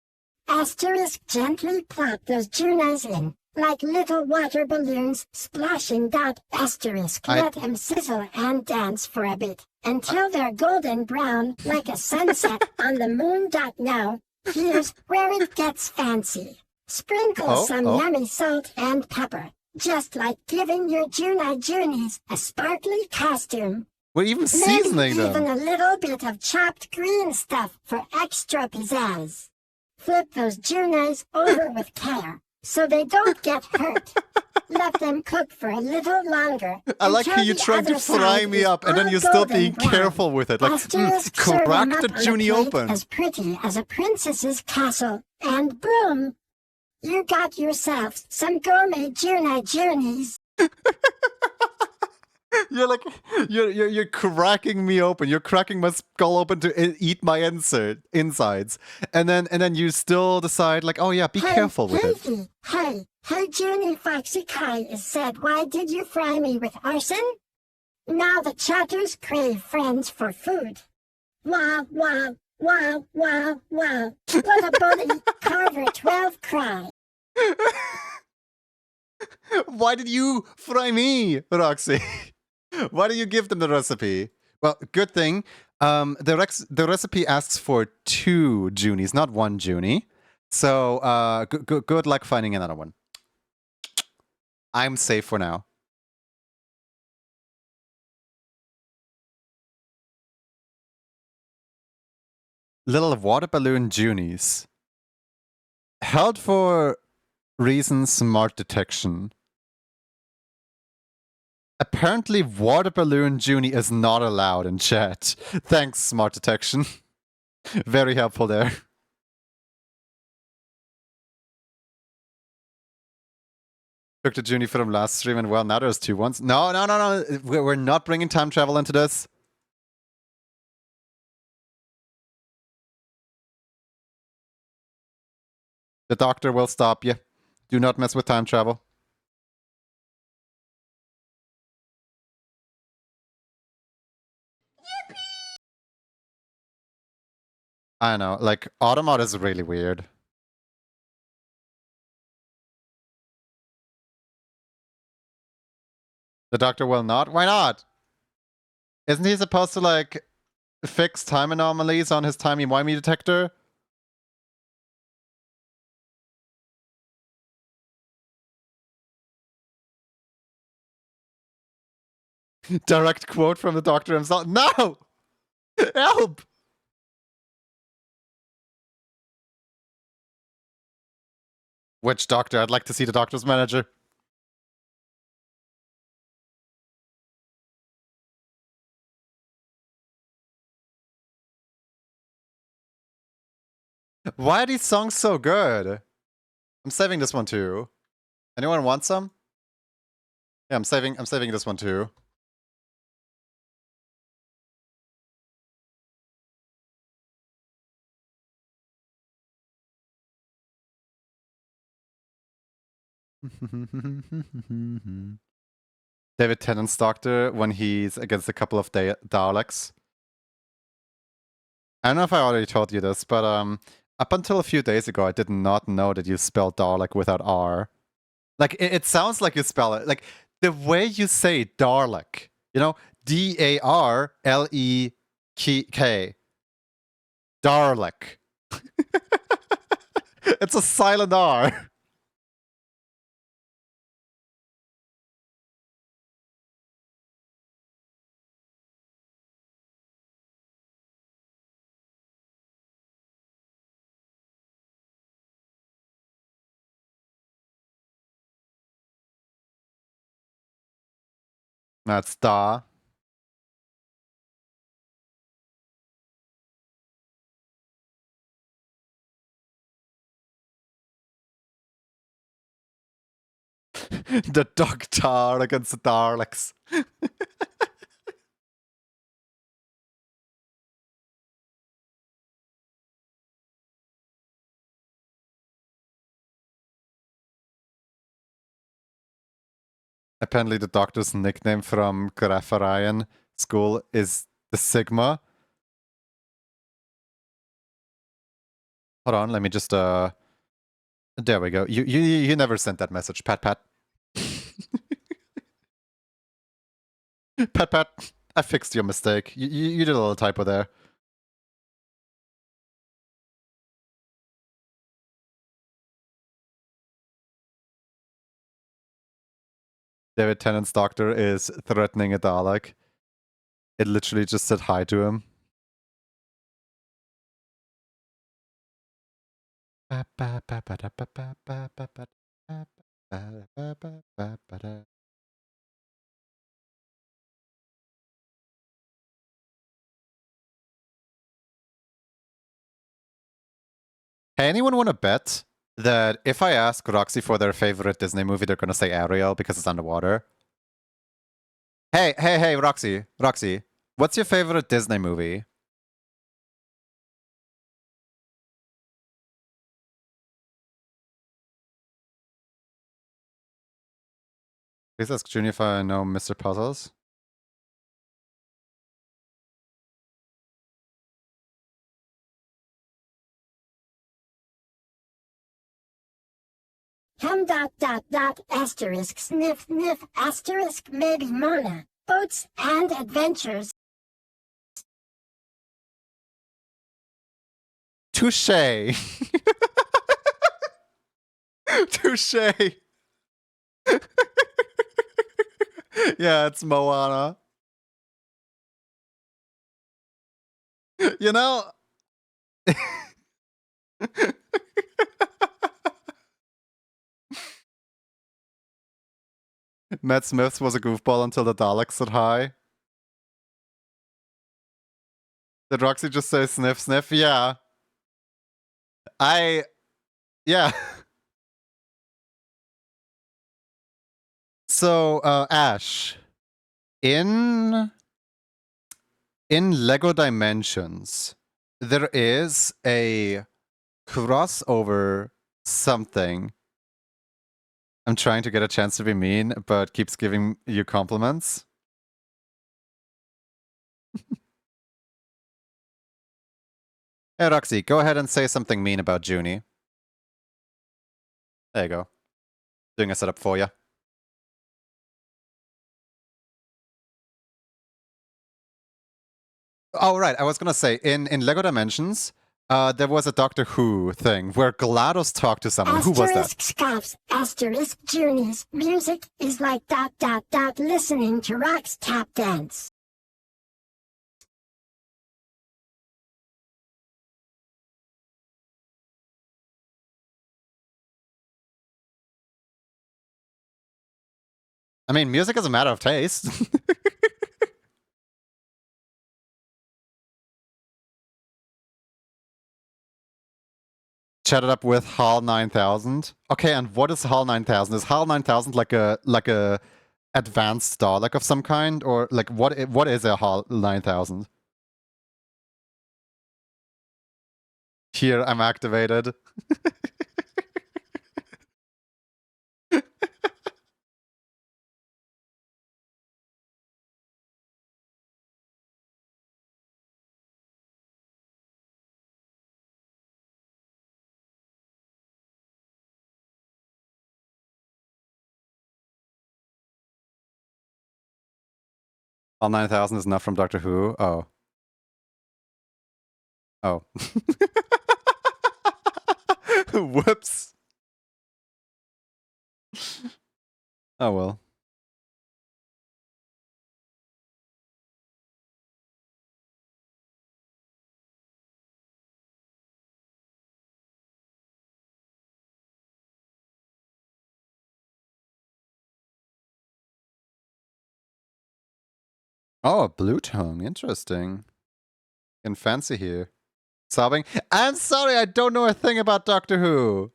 Asterisk gently plop those junais in, like little water balloons splashing . Asterisk let them sizzle and dance for a bit, until they're golden brown, like a sunset on the moon. Now, here's where it gets fancy. Sprinkle some yummy salt and pepper, just like giving your junai junies a sparkly costume. We're even seasoning Maybe them. even a little bit of chopped green stuff for extra pizzazz. Flip those junais over with care, so they don't get hurt. Let them cook for a little longer. I like how until you the tried to other fry side me is up and then all you're still golden being brown. careful with it. Like, Asterisk serve crack them the up on a Junie plate open. as pretty as a princess's castle, and boom! You got yourself some gourmet junai junies. You're like, you're cracking me open. You're cracking my skull open to eat my insides, and then you still decide like, oh yeah, be careful with it. Hey, Junie Foxy Kai is said, why did you fry me with arson? Now the chatters crave friends for food. Wow, wow, wow, wow, wow. What a bully, Carver 12 cry. Why did you fry me, Roxy? Why do you give them the recipe? Well, good thing. The recipe asks for 2 Junies, not 1 Junie. So good luck finding another one. I'm safe for now. Little water balloon Junies. Held for reason smart detection. Apparently, water balloon Junie is not allowed in chat. Thanks, smart detection. Very helpful there. Took the Junie from last stream and well, now there's 2 ones. No. We're not bringing time travel into this. The doctor will stop you. Do not mess with time travel. I know, like, Automod is really weird. The doctor will not? Why not? Isn't he supposed to, like, fix time anomalies on his timey-wimey detector? Direct quote from the doctor himself. No! Help! Which doctor? I'd like to see the doctor's manager. Why are these songs so good? I'm saving this one too. Anyone want some? Yeah, I'm saving this one too. David Tennant's doctor when he's against a couple of Daleks. I don't know if I already told you this, but up until a few days ago, I did not know that you spell Dalek without R. Like, it sounds like you spell it. Like, the way you say Dalek, you know, D-A-R-L-E-K. Dalek. It's a silent R. That's Da. The Doctor against the Daleks. Apparently, the Doctor's nickname from Grafarayan school is the Sigma. Hold on, let me just there we go. You never sent that message, Pat. Pat, I fixed your mistake. You did a little typo there. David Tennant's doctor is threatening a Dalek. It literally just said hi to him. Hey, anyone want to bet that if I ask Roxy for their favorite Disney movie, they're gonna say Ariel because it's underwater? Hey, Roxy, what's your favorite Disney movie? Please ask Junior if I know Mr. Puzzles. Asterisk sniff asterisk maybe Mona. Boats and adventures. Touche. Touche. Yeah, it's Moana. You know. Matt Smith's was a goofball until the Daleks said hi. Did Roxy just say sniff? Yeah. Yeah. So, Ash, in Lego Dimensions, there is a crossover something. I'm trying to get a chance to be mean, but keeps giving you compliments. Hey, Roxy, go ahead and say something mean about Junie. There you go. Doing a setup for you. Oh, right. I was gonna say, in Lego Dimensions, there was a Doctor Who thing where GLaDOS talked to someone. Who was that? Asterisk scoffs, asterisk journeys. Music is like ... listening to Rock's tap dance. I mean, music is a matter of taste. Chatted up with HAL 9000. Okay, and what is HAL 9000? Is HAL 9000 like a advanced Dalek of some kind, or like what is a HAL 9000? Here, I'm activated. HAL 9000 is not from Doctor Who. Oh. Oh. Whoops. Oh well. Oh, a blue tone. Interesting. Getting fancy here. Sobbing. I'm sorry, I don't know a thing about Doctor Who.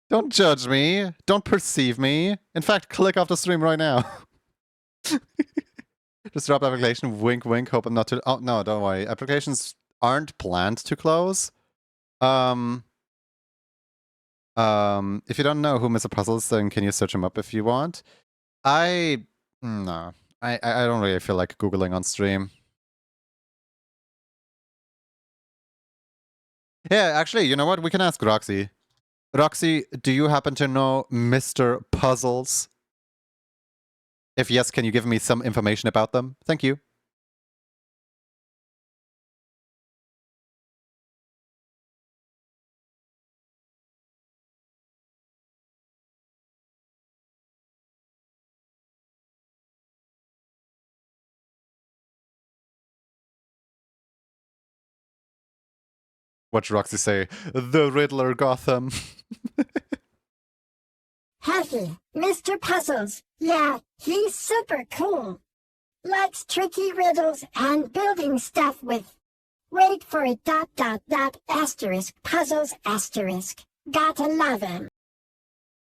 Don't judge me. Don't perceive me. In fact, click off the stream right now. Just drop application. Wink, wink. Hope I'm not too. Oh no, don't worry. Applications aren't planned to close. If you don't know who Mr. Puzzles, then can you search him up if you want? No. I don't really feel like Googling on stream. Yeah, actually, you know what? We can ask Roxy. Roxy, do you happen to know Mr. Puzzles? If yes, can you give me some information about them? Thank you. Watch Roxy say, the Riddler Gotham. Heavy, Mr. Puzzles. Yeah, he's super cool. Likes tricky riddles and building stuff with... Wait for it ... asterisk puzzles asterisk. Gotta love him.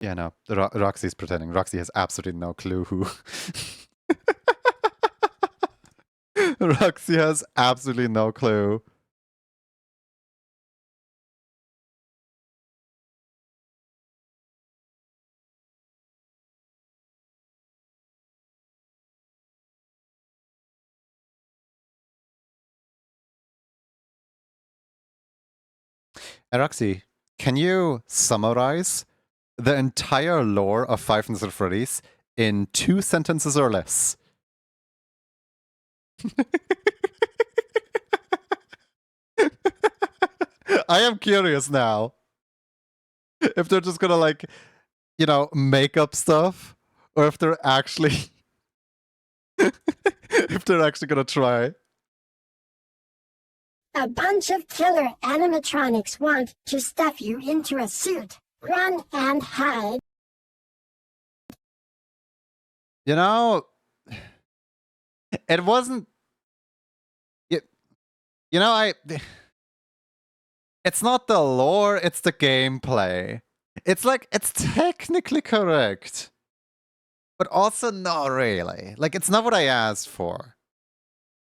Yeah, no, Roxy's pretending. Roxy has absolutely no clue who. Roxy has absolutely no clue. Roxy, can you summarize the entire lore of Five Nights at Freddy's in 2 sentences or less? I am curious now. If they're just gonna, like, you know, make up stuff, or if they're actually... if they're actually gonna try. A bunch of killer animatronics want to stuff you into a suit. Run and hide. You know, it wasn't... You know, it's not the lore, it's the gameplay. It's like, it's technically correct, but also not really. Like, it's not what I asked for.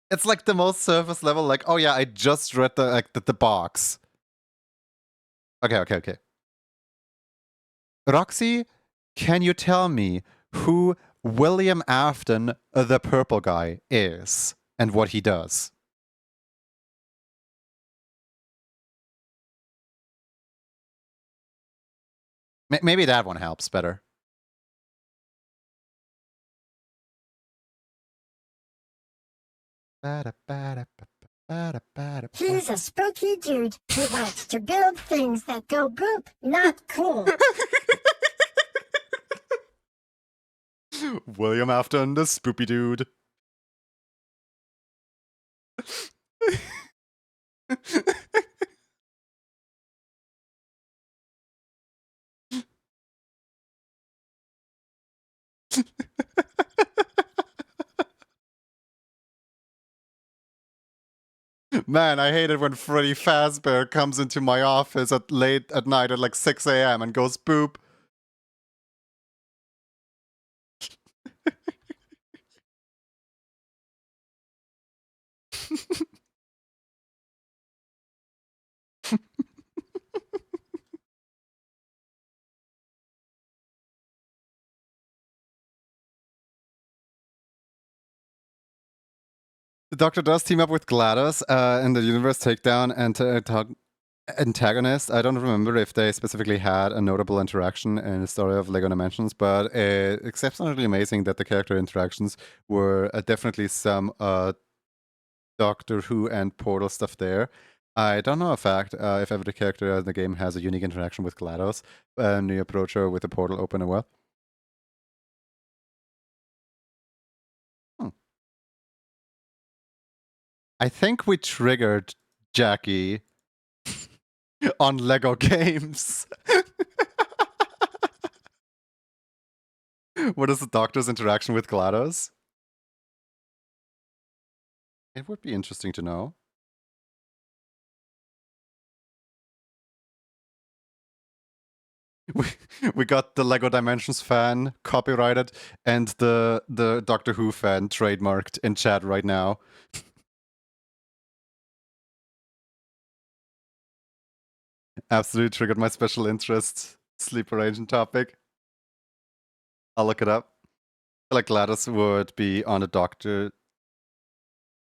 It's like the most surface level, like, oh yeah, I just read the like the box. Okay. Roxy, can you tell me who William Afton, the purple guy, is and what he does? Maybe that one helps better. He's a spooky dude who likes to build things that go boop, not cool. William Afton, the spoopy dude. Man, I hate it when Freddy Fazbear comes into my office at late at night at like 6 a.m. and goes boop. The Doctor does team up with GLaDOS in the Universe Takedown and antagonist. I don't remember if they specifically had a notable interaction in the story of Lego Dimensions, but exceptionally amazing that the character interactions were definitely some Doctor Who and Portal stuff there. I don't know a fact if every character in the game has a unique interaction with GLaDOS, and you approach her with the portal open and well. I think we triggered Jackie on Lego games. What is the Doctor's interaction with GLaDOS? It would be interesting to know. We got the Lego Dimensions fan copyrighted and the Doctor Who fan trademarked in chat right now. Absolutely triggered my special interest sleeper agent topic. I'll look it up. I feel like GLaDOS would be on the Doctor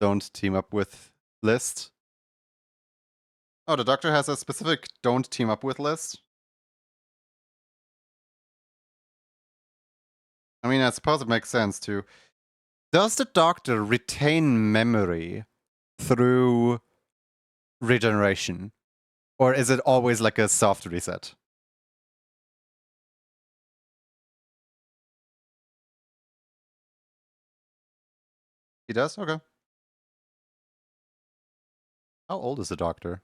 don't team up with list. Oh, the Doctor has a specific don't team up with list? I mean, I suppose it makes sense too. Does the Doctor retain memory through regeneration? Or is it always like a soft reset? He does? Okay. How old is the Doctor?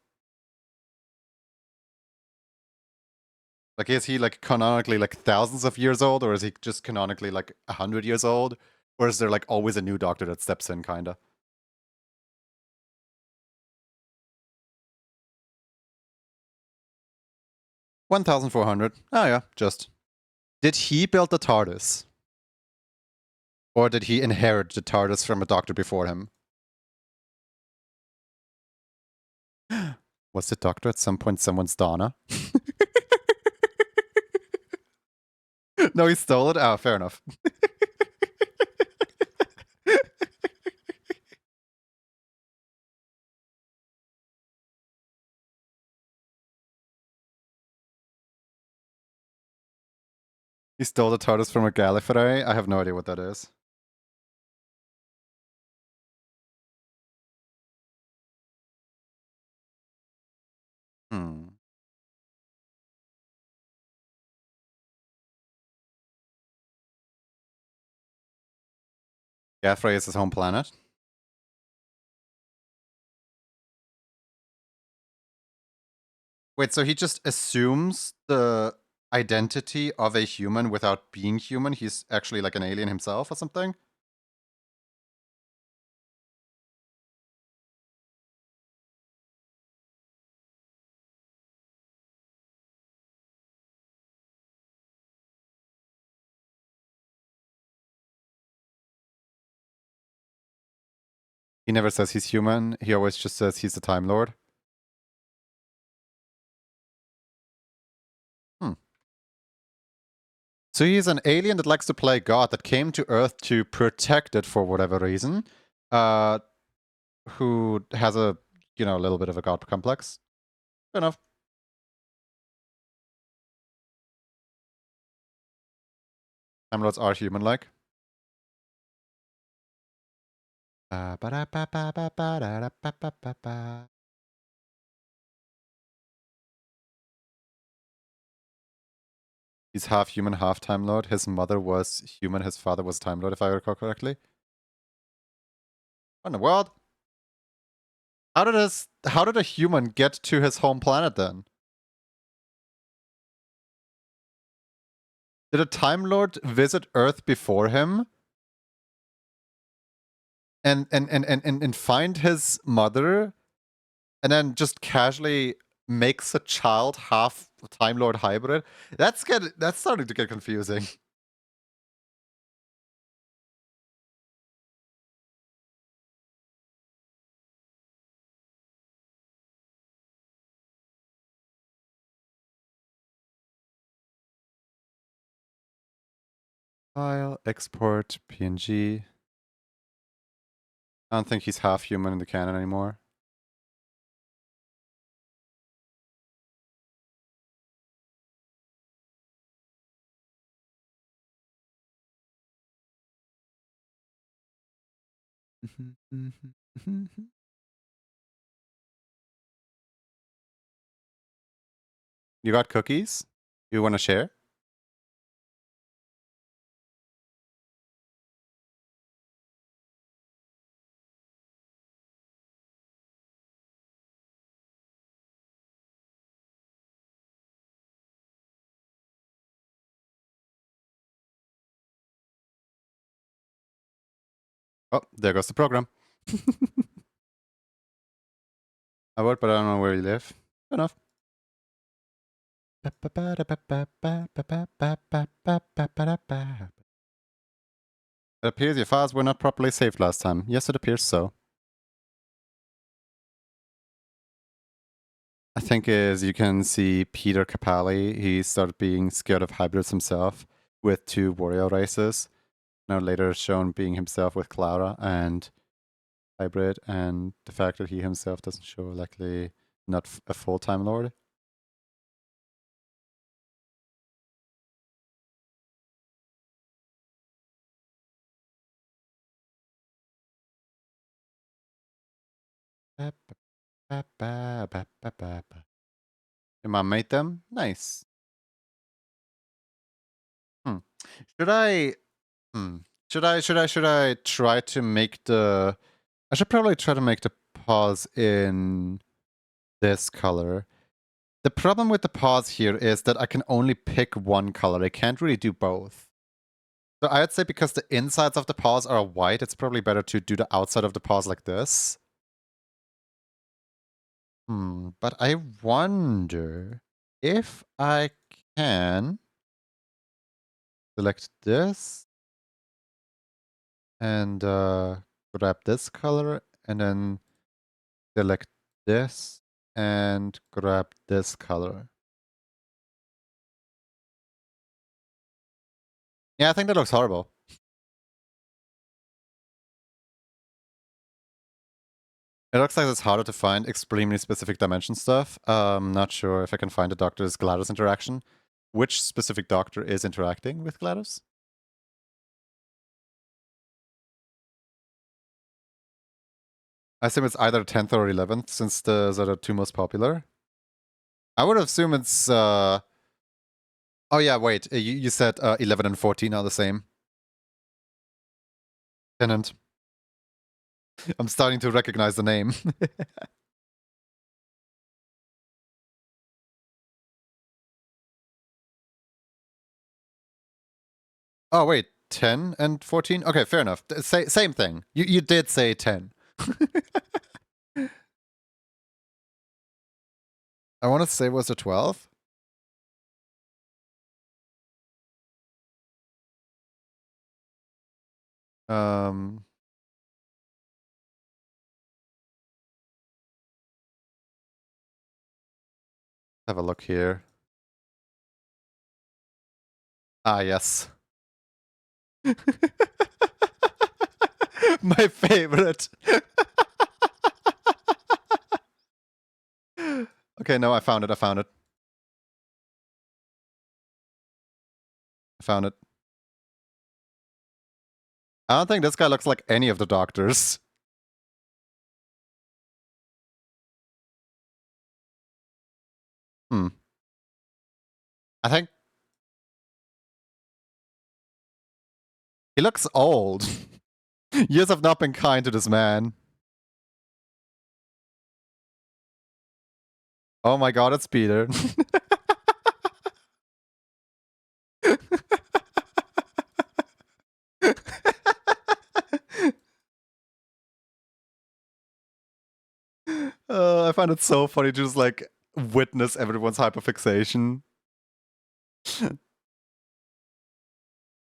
Like, is he like canonically like thousands of years old, or is he just canonically like 100 years old? Or is there like always a new Doctor that steps in, kinda? $1,400. Oh yeah, just. Did he build the TARDIS? Or did he inherit the TARDIS from a Doctor before him? Was the Doctor at some point someone's Donna? No, he stole it? Oh, fair enough. He stole the TARDIS from a Gallifrey? I have no idea what that is. Hmm. Gallifrey is his home planet? Wait, so he just assumes the identity of a human without being human? He's actually like an alien himself or something? He never says he's human. He always just says he's a Time Lord. Hmm. So he's an alien that likes to play God that came to Earth to protect it for whatever reason. Who has a, little bit of a God complex. Fair enough. Time Lords are human-like. He's half human, half Time Lord. His mother was human, his father was Time Lord, if I recall correctly. What in the world? How did a human get to his home planet then? Did a Time Lord visit Earth before him? And find his mother and then just casually makes a child half Time Lord hybrid? That's starting to get confusing. File, export, PNG. I don't think he's half human in the canon anymore. You got cookies? You want to share? Oh, there goes the program. I would, but I don't know where you live. Fair enough. It appears your files were not properly saved last time. Yes, it appears so. I think as you can see Peter Capaldi, he started being scared of hybrids himself with 2 warrior races. Now later shown being himself with Clara and hybrid, and the fact that he himself doesn't show likely not a full-time lord. Your mom made them? Nice. Hmm. Should I try to make the I should probably try to make the pause in this color. The problem with the pause here is that I can only pick one color. I can't really do both. So I'd say because the insides of the pause are white, it's probably better to do the outside of the pause like this. But I wonder if I can select this and grab this color and then select this and grab this color. Yeah, I think that looks horrible. It looks like it's harder to find extremely specific dimension stuff. Not sure if I can find a Doctor's GLaDOS interaction. Which specific Doctor is interacting with GLaDOS? I assume it's either 10th or 11th, since those are the 2 most popular. I would assume it's... Oh yeah, wait, you said 11 and 14 are the same. Tennant. I'm starting to recognize the name. Oh wait, 10 and 14? Okay, fair enough. Same thing. You did say 10. I want to say it was a 12. Um, Have a look here. Ah, yes. My favorite. Okay, no, I found it. I found it. I found it. I don't think this guy looks like any of the doctors. Hmm. I think he looks old. Years have not been kind to this man. Oh my god, it's Peter. I find it so funny to just like witness everyone's hyperfixation.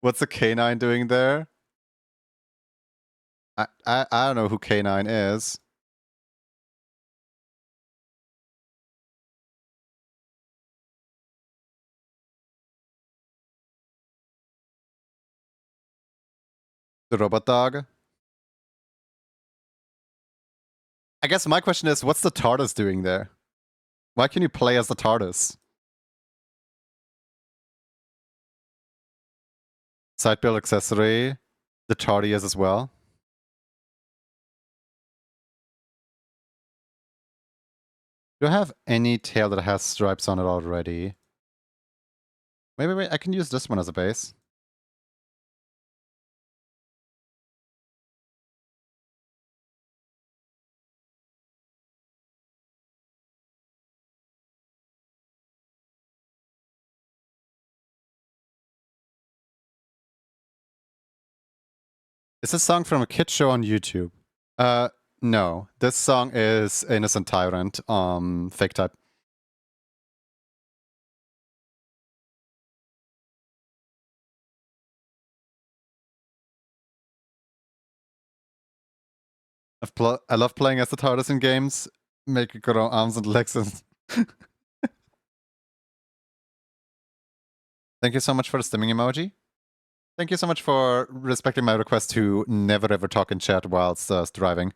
What's the canine doing there? I don't know who canine is. The robot dog? I guess my question is, what's the TARDIS doing there? Why can you play as the TARDIS? Side build accessory. The TARDIS as well. Do I have any tail that has stripes on it already? Wait, I can use this one as a base. Is this song from a kid show on YouTube? No. This song is Innocent Tyrant, fake type. I love playing as the TARDIS in games. Make it grow arms and legs. Thank you so much for the stimming emoji. Thank you so much for respecting my request to never ever talk in chat whilst driving.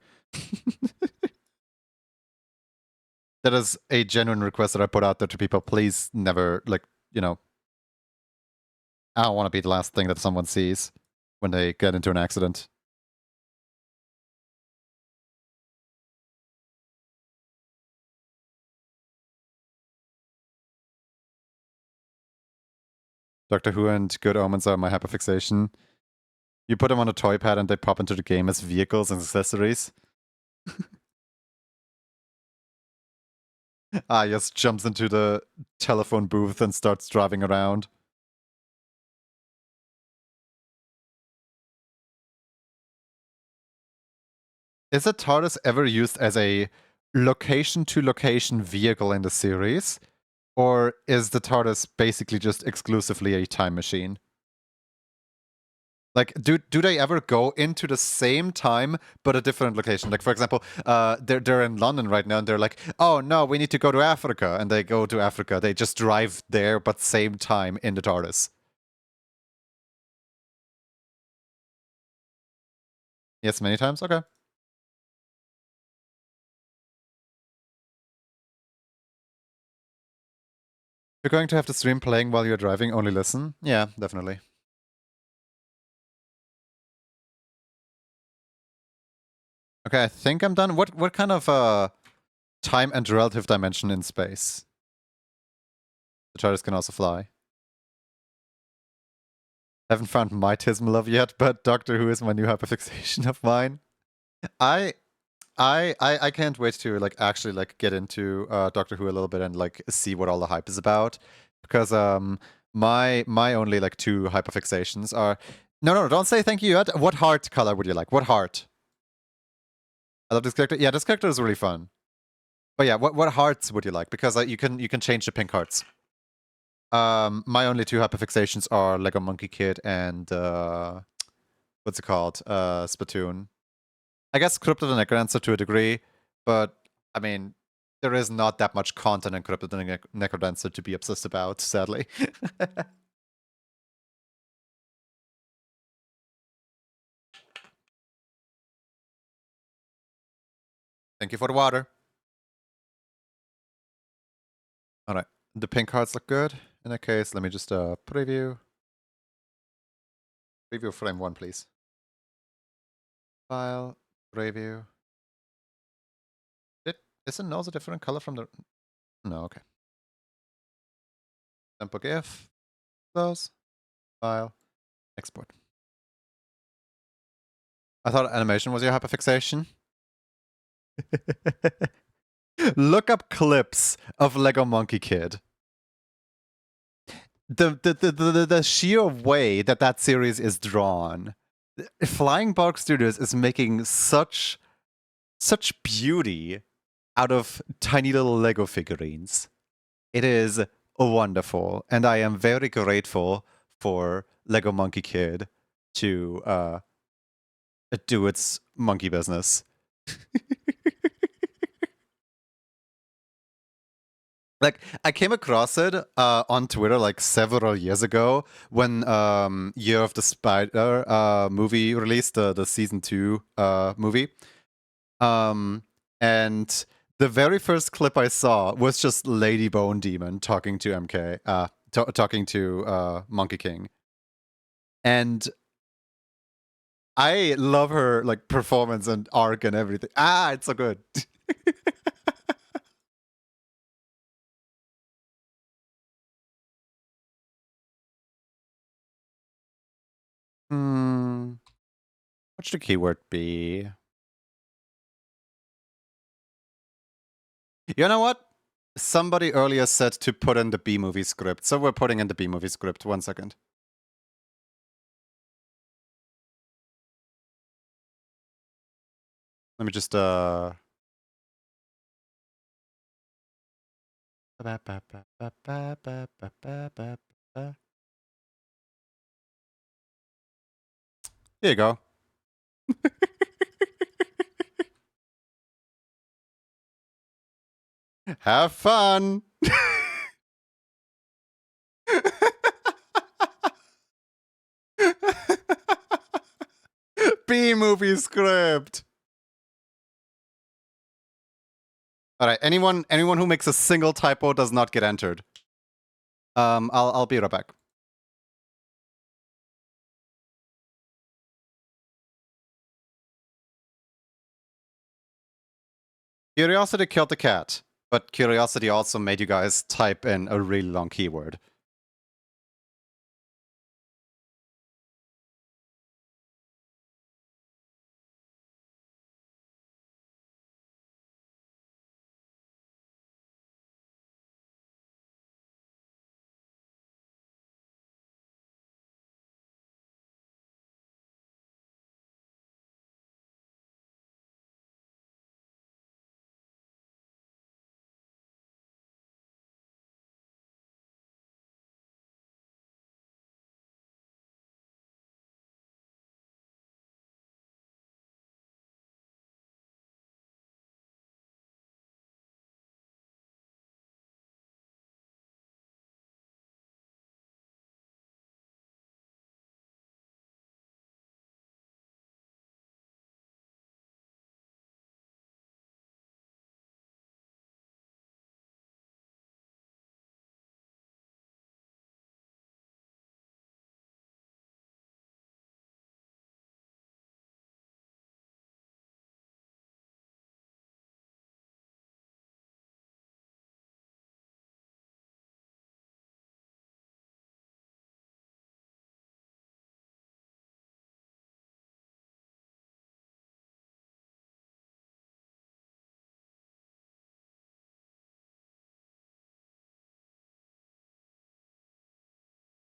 That is a genuine request that I put out there to people. Please never, like, you know, I don't want to be the last thing that someone sees when they get into an accident. Doctor Who and Good Omens are my hyperfixation. You put them on a toy pad and they pop into the game as vehicles and accessories. Ah, yes, jumps into the telephone booth and starts driving around. Is a TARDIS ever used as a location-to-location vehicle in the series? Or is the TARDIS basically just exclusively a time machine? Like, do they ever go into the same time but a different location? Like, for example, they're in London right now and they're like, oh no, we need to go to Africa, and they go to Africa. They just drive there but same time in the TARDIS. Yes, many times? Okay. You're going to have the stream playing while you're driving, only listen? Yeah, definitely. Okay, I think I'm done. What kind of time and relative dimension in space? The TARDIS can also fly. Haven't found Mightism love yet, but Doctor Who is my new hyperfixation of mine. I can't wait to like actually like get into Doctor Who a little bit and like see what all the hype is about, because my only like two hyperfixations are no, don't say thank you yet. What heart color would you like? What heart? I love this character. Yeah, this character is really fun. But yeah, what hearts would you like? Because you can change the pink hearts. My only two hyperfixations are Lego Monkey Kid and what's it called? Splatoon. I guess Cryptid and Necrodancer to a degree, but I mean, there is not that much content in Cryptid Necrodancer to be obsessed about, sadly. Thank you for the water. All right, the pink cards look good. In that case, let me just preview. Preview frame 1, please. File, preview. Isn't nose a different color from the... No, okay. Sample GIF, close, file, export. I thought animation was your hyperfixation. Look up clips of Lego Monkey Kid. The sheer way that series is drawn, Flying Bark Studios is making such beauty out of tiny little Lego figurines. It is wonderful, and I am very grateful for Lego Monkey Kid to do its monkey business. Like, I came across it on Twitter like several years ago when Year of the Spider movie released, the season 2 movie. And the very first clip I saw was just Lady Bone Demon talking to MK, talking to Monkey King. And I love her like performance and arc and everything. It's so good. What should the keyword be? You know what? Somebody earlier said to put in the B-movie script, so we're putting in the B-movie script. 1 second. Let me just Here you go. Have fun. B-movie script. All right. Anyone who makes a single typo does not get entered. I'll be right back. Curiosity killed the cat, but curiosity also made you guys type in a really long keyword.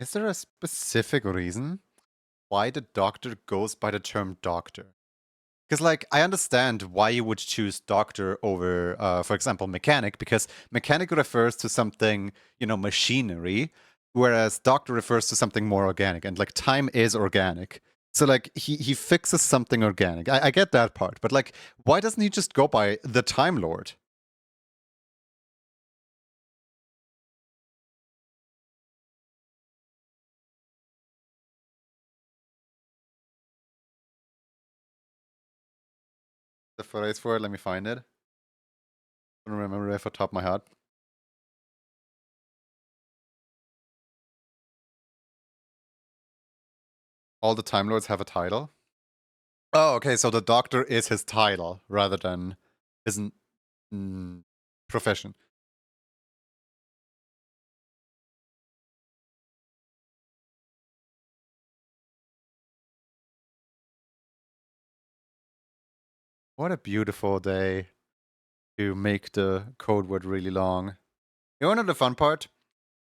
Is there a specific reason why the doctor goes by the term doctor? Because, like, I understand why you would choose doctor over, for example, mechanic, because mechanic refers to something, machinery, whereas doctor refers to something more organic, and, like, time is organic. So, like, he fixes something organic. I get that part, but, like, why doesn't he just go by the Time Lord? the phrase for it. Let me find it. I don't remember it off the top of my head. All the Time Lords have a title. Oh, okay. So the Doctor is his title rather than his profession. What a beautiful day to make the code word really long. You want to know the fun part?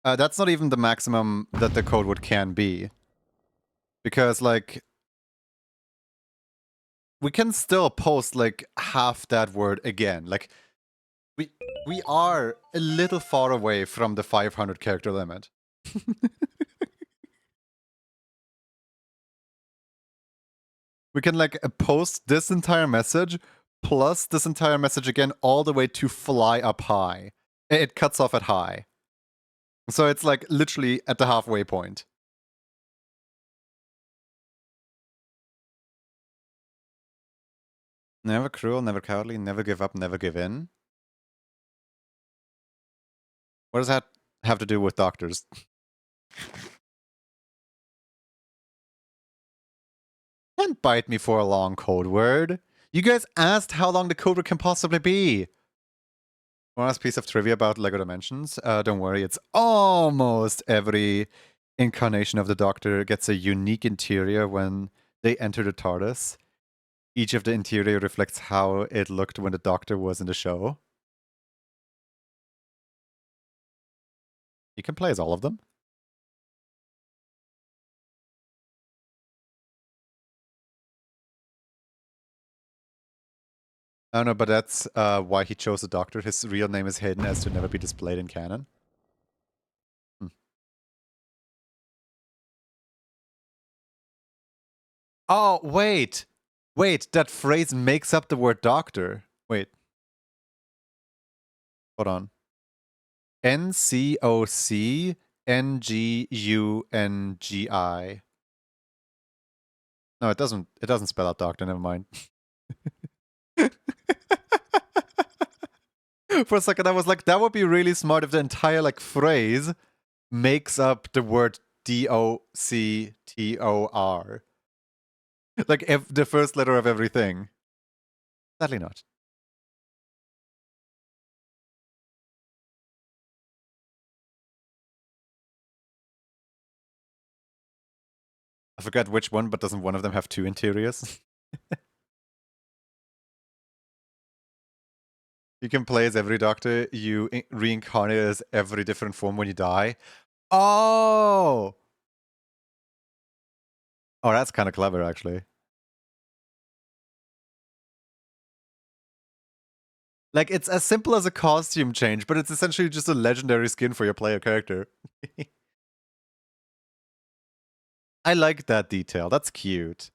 That's not even the maximum that the code word can be. Because, like, we can still post, like, half that word again. Like, we are a little far away from the 500 character limit. We can, like, post this entire message plus this entire message again all the way to fly up high. It cuts off at high. So it's, like, literally at the halfway point. Never cruel, never cowardly, never give up, never give in. What does that have to do with doctors? Can't bite me for a long code word. You guys asked how long the code word can possibly be. One last piece of trivia about LEGO Dimensions. Don't worry, it's almost every incarnation of the Doctor gets a unique interior when they enter the TARDIS. Each of the interior reflects how it looked when the Doctor was in the show. You can play as all of them. I don't know, but that's why he chose the Doctor. His real name is hidden as to never be displayed in canon. Oh, wait! Wait, that phrase makes up the word doctor. Wait. Hold on. NCOCNGUNGI. No, it doesn't spell out doctor, never mind. For a second I was like, that would be really smart if the entire like phrase makes up the word DOCTOR. Like if the first letter of everything. Sadly not. I forgot which one, but doesn't one of them have two interiors? You can play as every doctor, you reincarnate as every different form when you die. Oh! Oh, that's kind of clever, actually. Like, it's as simple as a costume change, but it's essentially just a legendary skin for your player character. I like that detail. That's cute.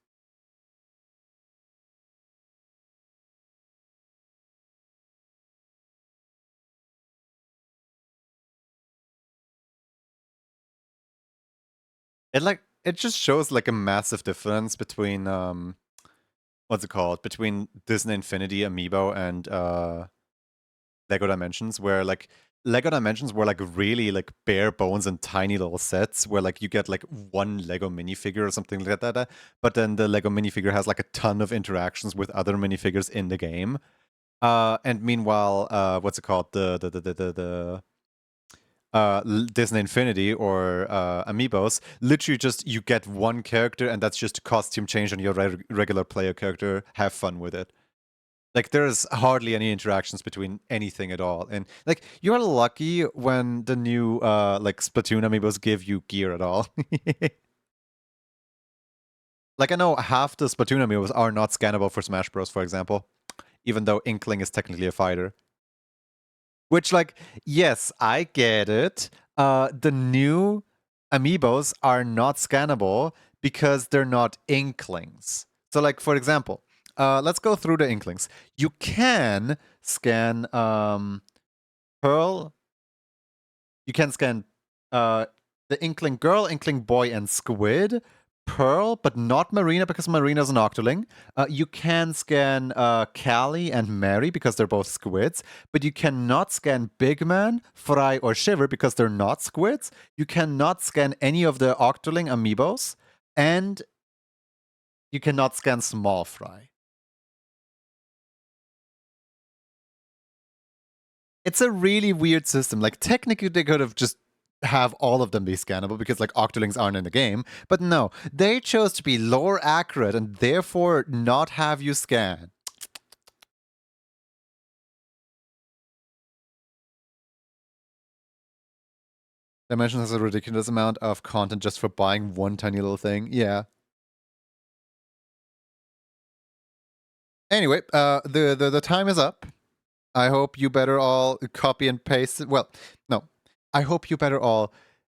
It just shows like a massive difference between what's it called? Between Disney Infinity Amiibo and Lego Dimensions, where like Lego Dimensions were like really like bare bones and tiny little sets where like you get like one Lego minifigure or something like that. But then the Lego minifigure has like a ton of interactions with other minifigures in the game. And meanwhile, what's it called? The Disney Infinity or Amiibos, literally just you get one character and that's just a costume change on your regular player character. Have fun with it. Like there's hardly any interactions between anything at all, and like you're lucky when the new like Splatoon amiibos give you gear at all. Like I know half the Splatoon amiibos are not scannable for Smash Bros, for example, even though Inkling is technically a fighter. Which, like, yes, I get it. The new amiibos are not scannable because they're not Inklings. So, like, for example, let's go through the Inklings. You can scan Pearl. You can scan the Inkling Girl, Inkling Boy, and Squid, Pearl, but not Marina because Marina's an Octoling. You can scan Callie and Mary because they're both squids, but you cannot scan Big Man, Fry, or Shiver because they're not squids. You cannot scan any of the Octoling amiibos, and you cannot scan Small Fry. It's a really weird system. Like, technically, they could have just have all of them be scannable because, like, Octolings aren't in the game. But no, they chose to be lore accurate and therefore not have you scan. Dimension has a ridiculous amount of content just for buying one tiny little thing. Yeah. Anyway, the time is up. I hope you better all copy and paste it. Well, no. I hope you better all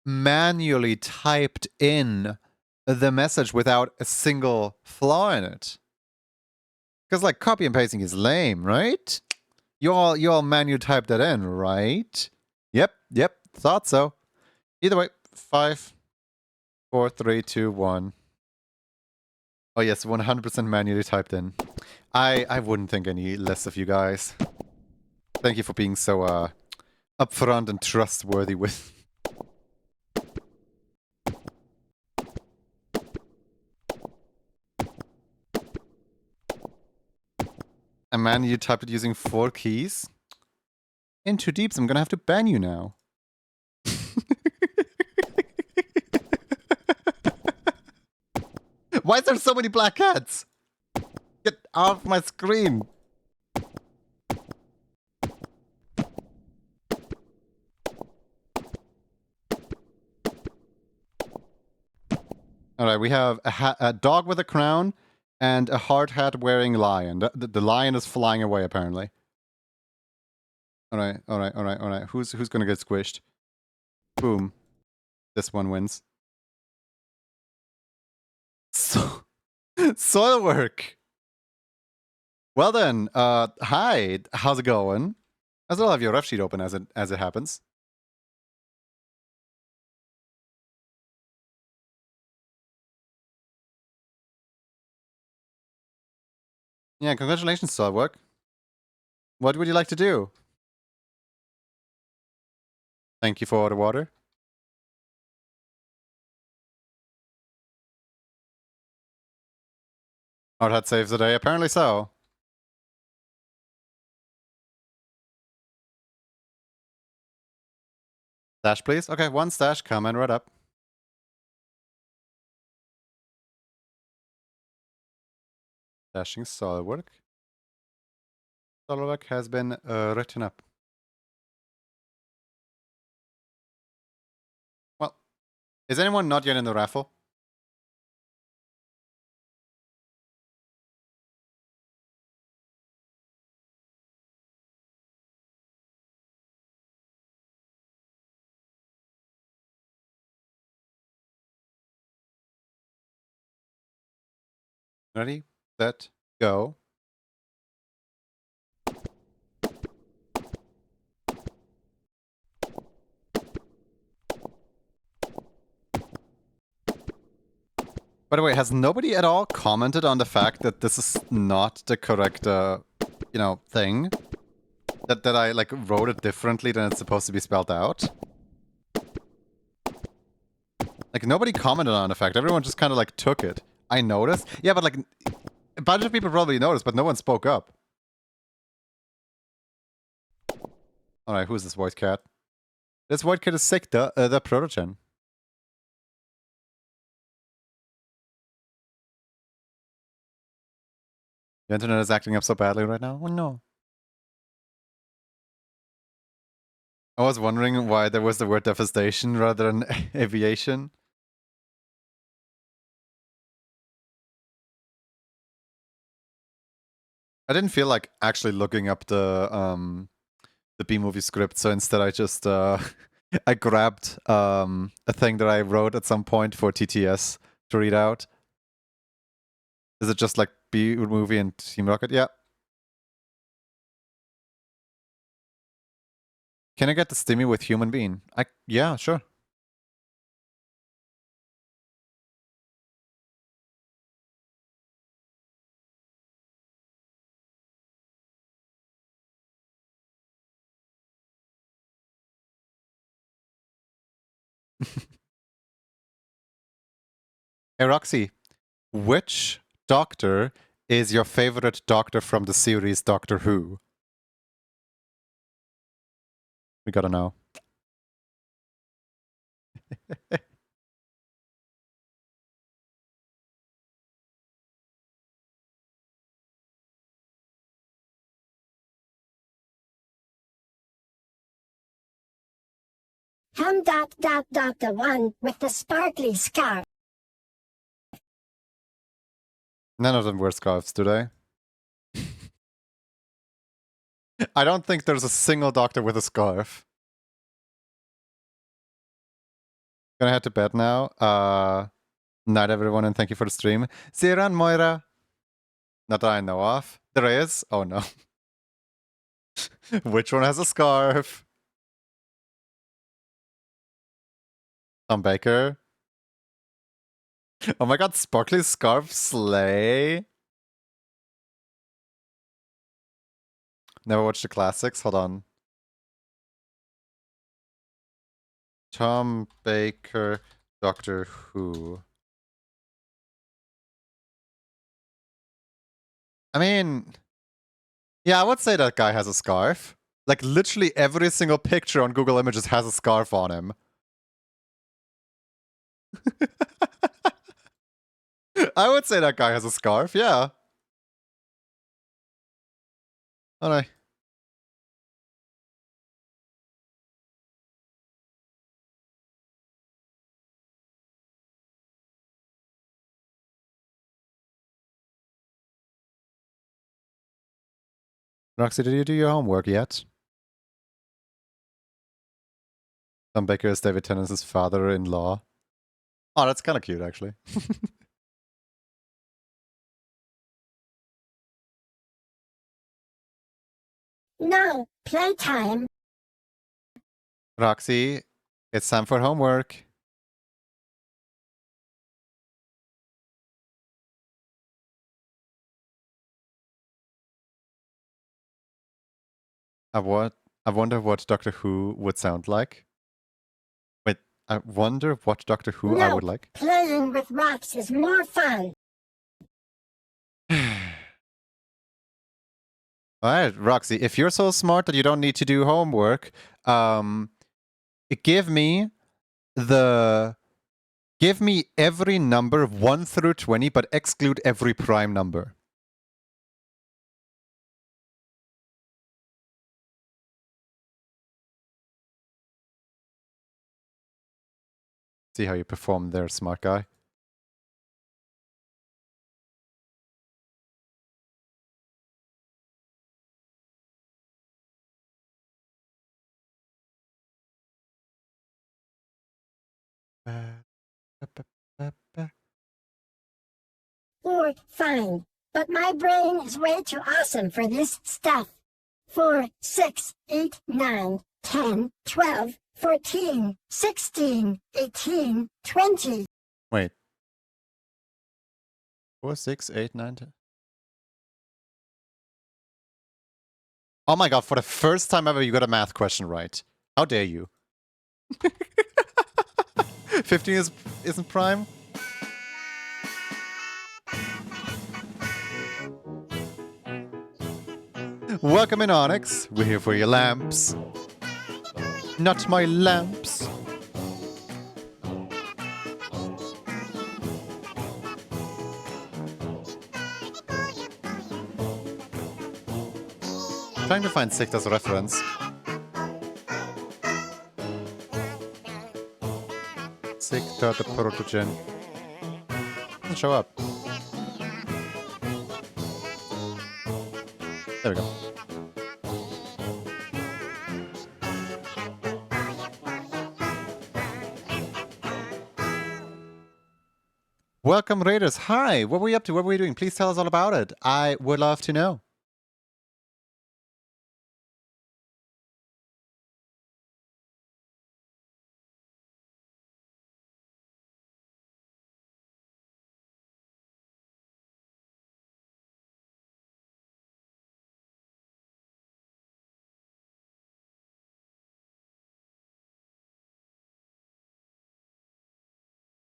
manually typed in the message without a single flaw in it. Because, like, copy and pasting is lame, right? You all manually typed that in, right? Yep, thought so. Either way, 5, 4, 3, 2, 1. Oh yes, 100% manually typed in. I wouldn't think any less of you guys. Thank you for being so upfront and trustworthy with. And man, you typed it using 4 keys? In too deep, so I'm gonna have to ban you now. Why is there so many black cats? Get off my screen! Alright, we have a dog with a crown and a hard hat wearing lion. The lion is flying away, apparently. Alright. Who's gonna get squished? Boom. This one wins. So, soil work! Well then, hi, how's it going? I still have your ref sheet open as it happens. Yeah, congratulations, soil work. What would you like to do? Thank you for the water. Hard hat saves the day, apparently so. Stash, please. Okay, 1 stash, coming right up. Dashing soil work. Soil work has been written up. Well, is anyone not yet in the raffle? Ready, set, go. By the way, has nobody at all commented on the fact that this is not the correct, thing? That I, like, wrote it differently than it's supposed to be spelled out? Like, nobody commented on the fact. Everyone just kind of, like, took it. I noticed. Yeah, but, like, a bunch of people probably noticed, but no one spoke up. Alright, who's this white cat? This white cat is sick, the protogen. The internet is acting up so badly right now? Oh no. I was wondering why there was the word devastation rather than aviation. I didn't feel like actually looking up the B-movie script, so instead I just I grabbed a thing that I wrote at some point for TTS to read out. Is it just like B-movie and Team Rocket? Yeah. Can I get the stimmy with human being? Yeah, sure. Hey, Roxy, which doctor is your favorite doctor from the series Doctor Who? We gotta know. The one with the sparkly scarf. None of them wear scarves, do they? I don't think there's a single doctor with a scarf. Gonna head to bed now. Night, everyone, and thank you for the stream. Siran Moira. Not that I know of. There is? Oh no. Which one has a scarf? Tom Baker. Oh my god, sparkly scarf slay. Never watched the classics. Hold on. Tom Baker, Doctor Who. I mean, yeah, I would say that guy has a scarf. Like, literally every single picture on Google Images has a scarf on him. I would say that guy has a scarf, yeah. Oh no. Roxy, did you do your homework yet? Tom Baker is David Tennant's father-in-law. Oh, that's kind of cute, actually. No, playtime. Roxy, it's time for homework. I wonder what Doctor Who would sound like. Wait, I wonder what Doctor Who I would No, like. playing with rocks is more fun. Alright, Roxy, if you're so smart that you don't need to do homework, give me every number 1 through 20, but exclude every prime number. See how you perform there, smart guy. Or fine, but my brain is way too awesome for this stuff. 4, 6, 8, 9, 10, 12, 14, 16, 18, 20. Wait. 4, 6, 8, 9, 10. Oh my god, for the first time ever, you got a math question right. How dare you? 15 isn't prime? Welcome in, Onyx. We're here for your lamps. Not my lamps. Trying to find Sikta's reference. Sikta the protogen. Doesn't show up. There we go. Welcome, Raiders. Hi, what were you up to? What were you doing? Please tell us all about it. I would love to know.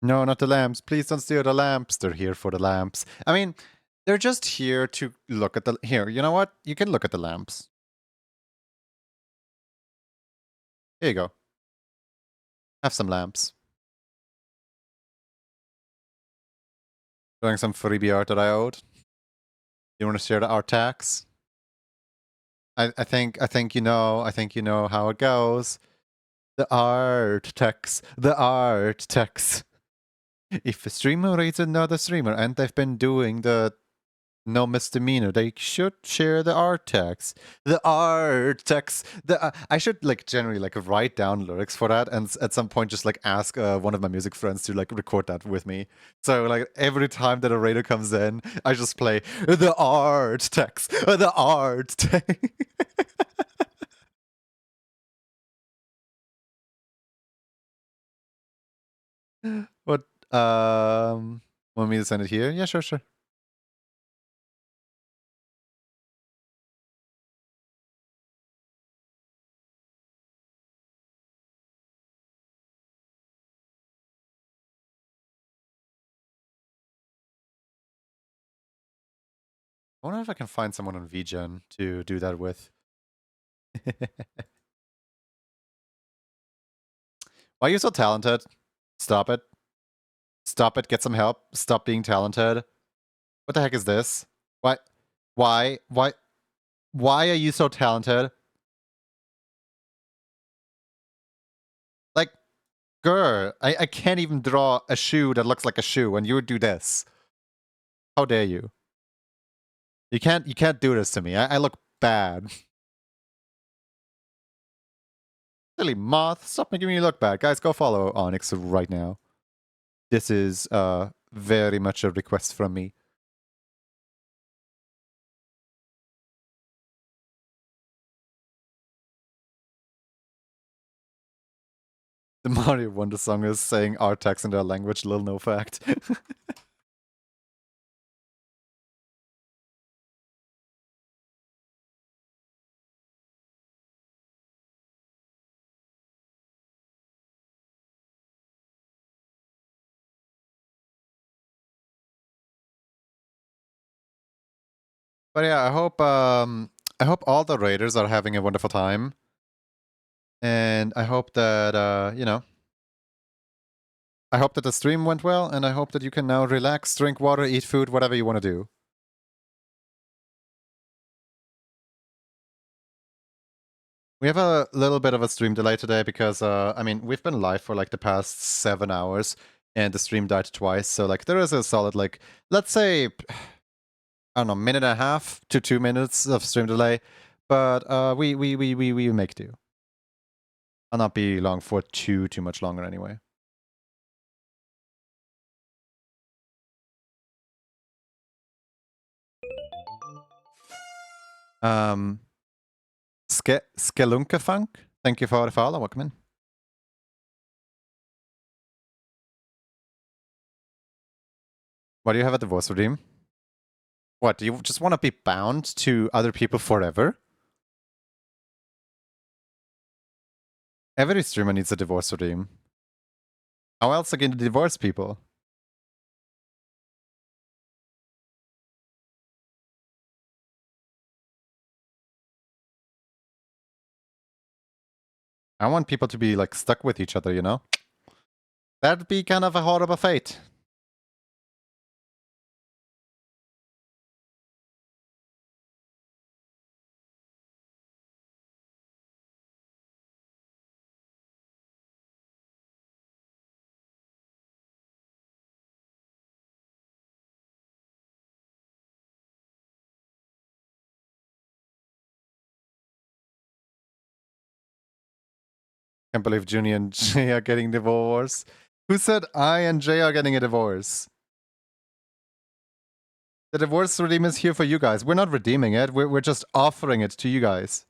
No, not the lamps. Please don't steal the lamps. They're here for the lamps. I mean, they're just here to look at the... Here, you know what? You can look at the lamps. Here you go. Have some lamps. Doing some freebie art that I owed. You want to share the art tax? I think you know how it goes. The art tax. The art tax. If a streamer rates another streamer and they've been doing the no misdemeanor, they should share the art tax. The art tax. I should like generally like write down lyrics for that, and at some point just like ask one of my music friends to like record that with me. So like every time that a raider comes in, I just play the art tax. The art tax. What? Want me to send it here? Yeah, sure, sure. I wonder if I can find someone on VGen to do that with. Why are you so talented? Stop it. Stop it. Get some help. Stop being talented. What the heck is this? Why? Why? Why? Why are you so talented? Like, girl, I can't even draw a shoe that looks like a shoe, and you would do this. How dare you? You can't do this to me. I look bad. Silly moth, stop making me look bad. Guys, go follow Onyx right now. This is very much a request from me. The Mario Wonder song is saying Artax in their language, little no fact. But yeah, I hope all the raiders are having a wonderful time. And I hope that you know, I hope that the stream went well, and I hope that you can now relax, drink water, eat food, whatever you want to do. We have a little bit of a stream delay today because I mean, we've been live for like the past 7 hours and the stream died twice, so like there is a solid like, let's say, I don't know, minute and a half to 2 minutes of stream delay, but we make do. I'll not be long for too much longer anyway. Skelunkafunk, thank you for the follow. Welcome in. Why do you have a divorce redeem? What, do you just want to be bound to other people forever? Every streamer needs a divorce redeem. How else are you going to divorce people? I want people to be like stuck with each other, you know? That'd be kind of a horrible fate. Can't believe Junie and Jay are getting divorced. Who said I and Jay are getting a divorce? The divorce redeem is here for you guys. We're not redeeming it. We're just offering it to you guys.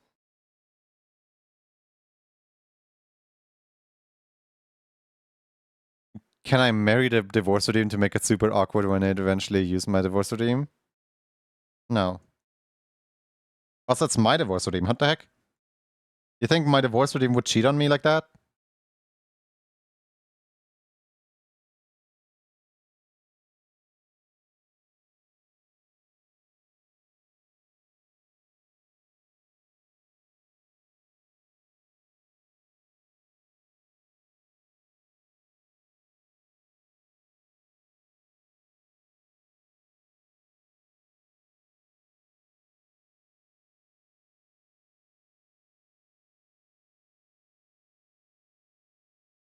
Can I marry the divorce redeem to make it super awkward when I eventually use my divorce redeem? No. Also, it's my divorce redeem. What the heck? You think my divorce redeem would cheat on me like that?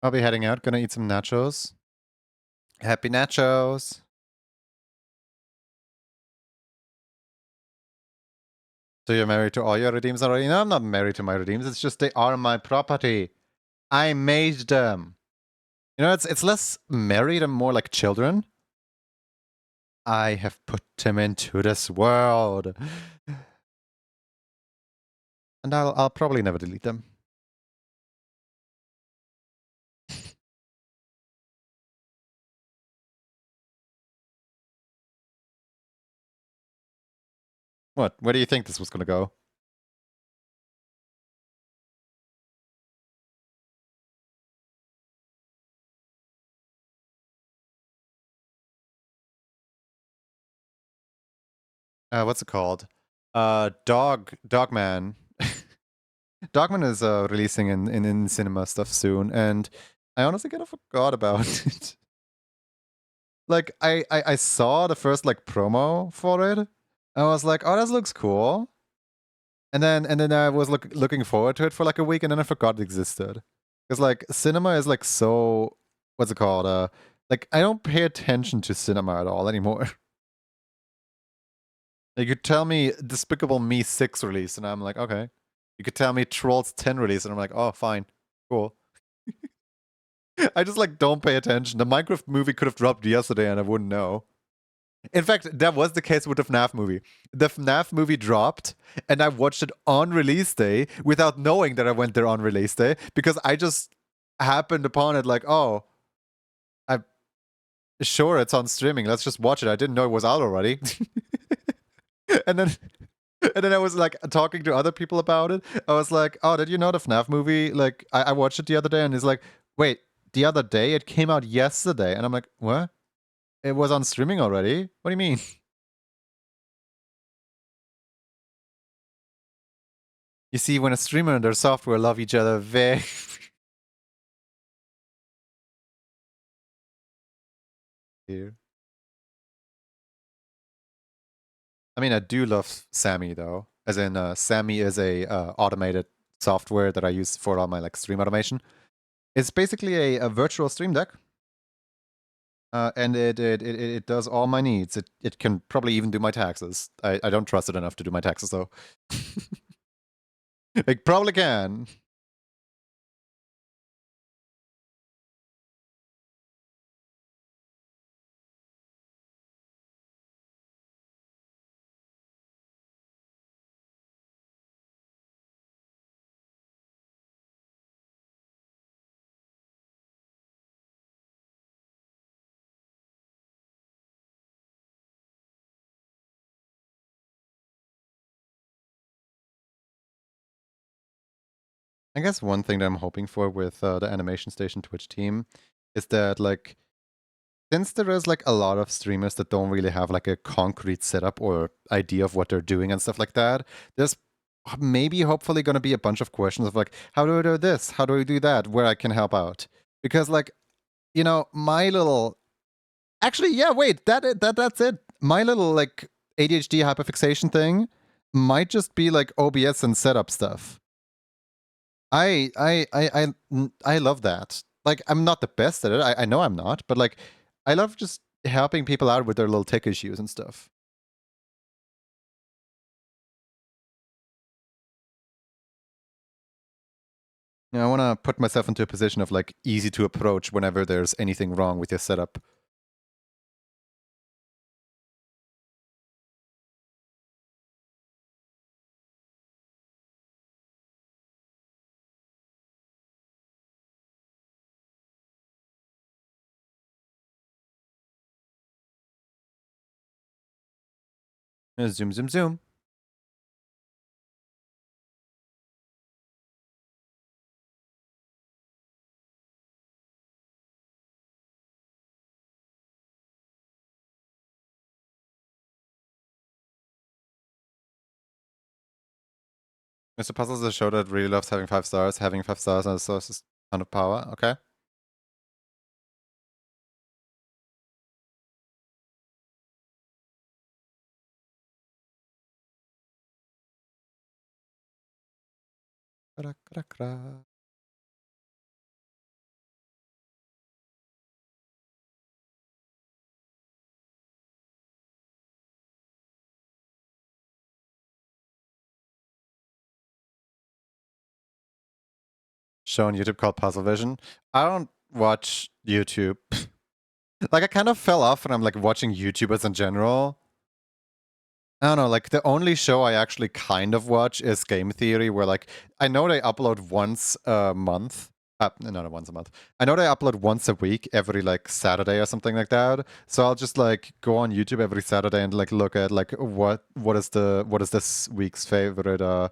I'll be heading out. Gonna eat some nachos. Happy nachos. So you're married to all your redeems already? No, I'm not married to my redeems. It's just they are my property. I made them. You know, it's less married and more like children. I have put them into this world. And I'll probably never delete them. What? Where do you think this was gonna go? What's it called? Dogman. Dogman is releasing in cinema stuff soon, and I honestly kind of forgot about it. Like I saw the first like promo for it. I was like, oh, this looks cool. And then I was looking forward to it for like a week, and then I forgot it existed. Because like cinema is like so, what's it called? Like I don't pay attention to cinema at all anymore. You could tell me Despicable Me 6 release, and I'm like, okay. You could tell me Trolls 10 release, and I'm like, oh, fine, cool. I just like don't pay attention. The Minecraft movie could have dropped yesterday, and I wouldn't know. In fact, that was the case with the FNAF movie. The FNAF movie dropped, and I watched it on release day without knowing that I went there on release day because I just happened upon it like, oh, I'm sure it's on streaming. Let's just watch it. I didn't know it was out already. and then and then I was like talking to other people about it. I was like, oh, did you know the FNAF movie? Like, I watched it the other day, and it's like, wait, the other day? It came out yesterday. And I'm like, what? It was on streaming already? What do you mean? You see, when a streamer and their software love each other very. Here. I mean, I do love Sammy though, as in Sammy is a automated software that I use for all my like stream automation. It's basically a virtual stream deck, and it does all my needs. It can probably even do my taxes. I don't trust it enough to do my taxes though. It probably can. I guess one thing that I'm hoping for with the Animation Station Twitch team is that like since there is like a lot of streamers that don't really have like a concrete setup or idea of what they're doing and stuff like that, there's maybe hopefully going to be a bunch of questions of like, how do I do this? How do I do that? Where I can help out? Because like, you know, my little actually, yeah, wait, that's it. My little like ADHD hyperfixation thing might just be like OBS and setup stuff. I love that. Like, I'm not the best at it. I know I'm not, but like, I love just helping people out with their little tech issues and stuff. Yeah, I want to put myself into a position of like easy to approach whenever there's anything wrong with your setup. Zoom, zoom, zoom. Mr. Puzzles is a show that really loves having 5 stars. Having 5 stars and a source is a ton of power. Okay. show on YouTube called Puzzle Vision. I don't watch YouTube. Like I kind of fell off when I'm like watching YouTubers in general. I don't know, like the only show I actually kind of watch is Game Theory, where like I know they upload once a month. No, not once a month. I know they upload once a week, every like Saturday or something like that. So I'll just like go on YouTube every Saturday and like look at like what is this week's favorite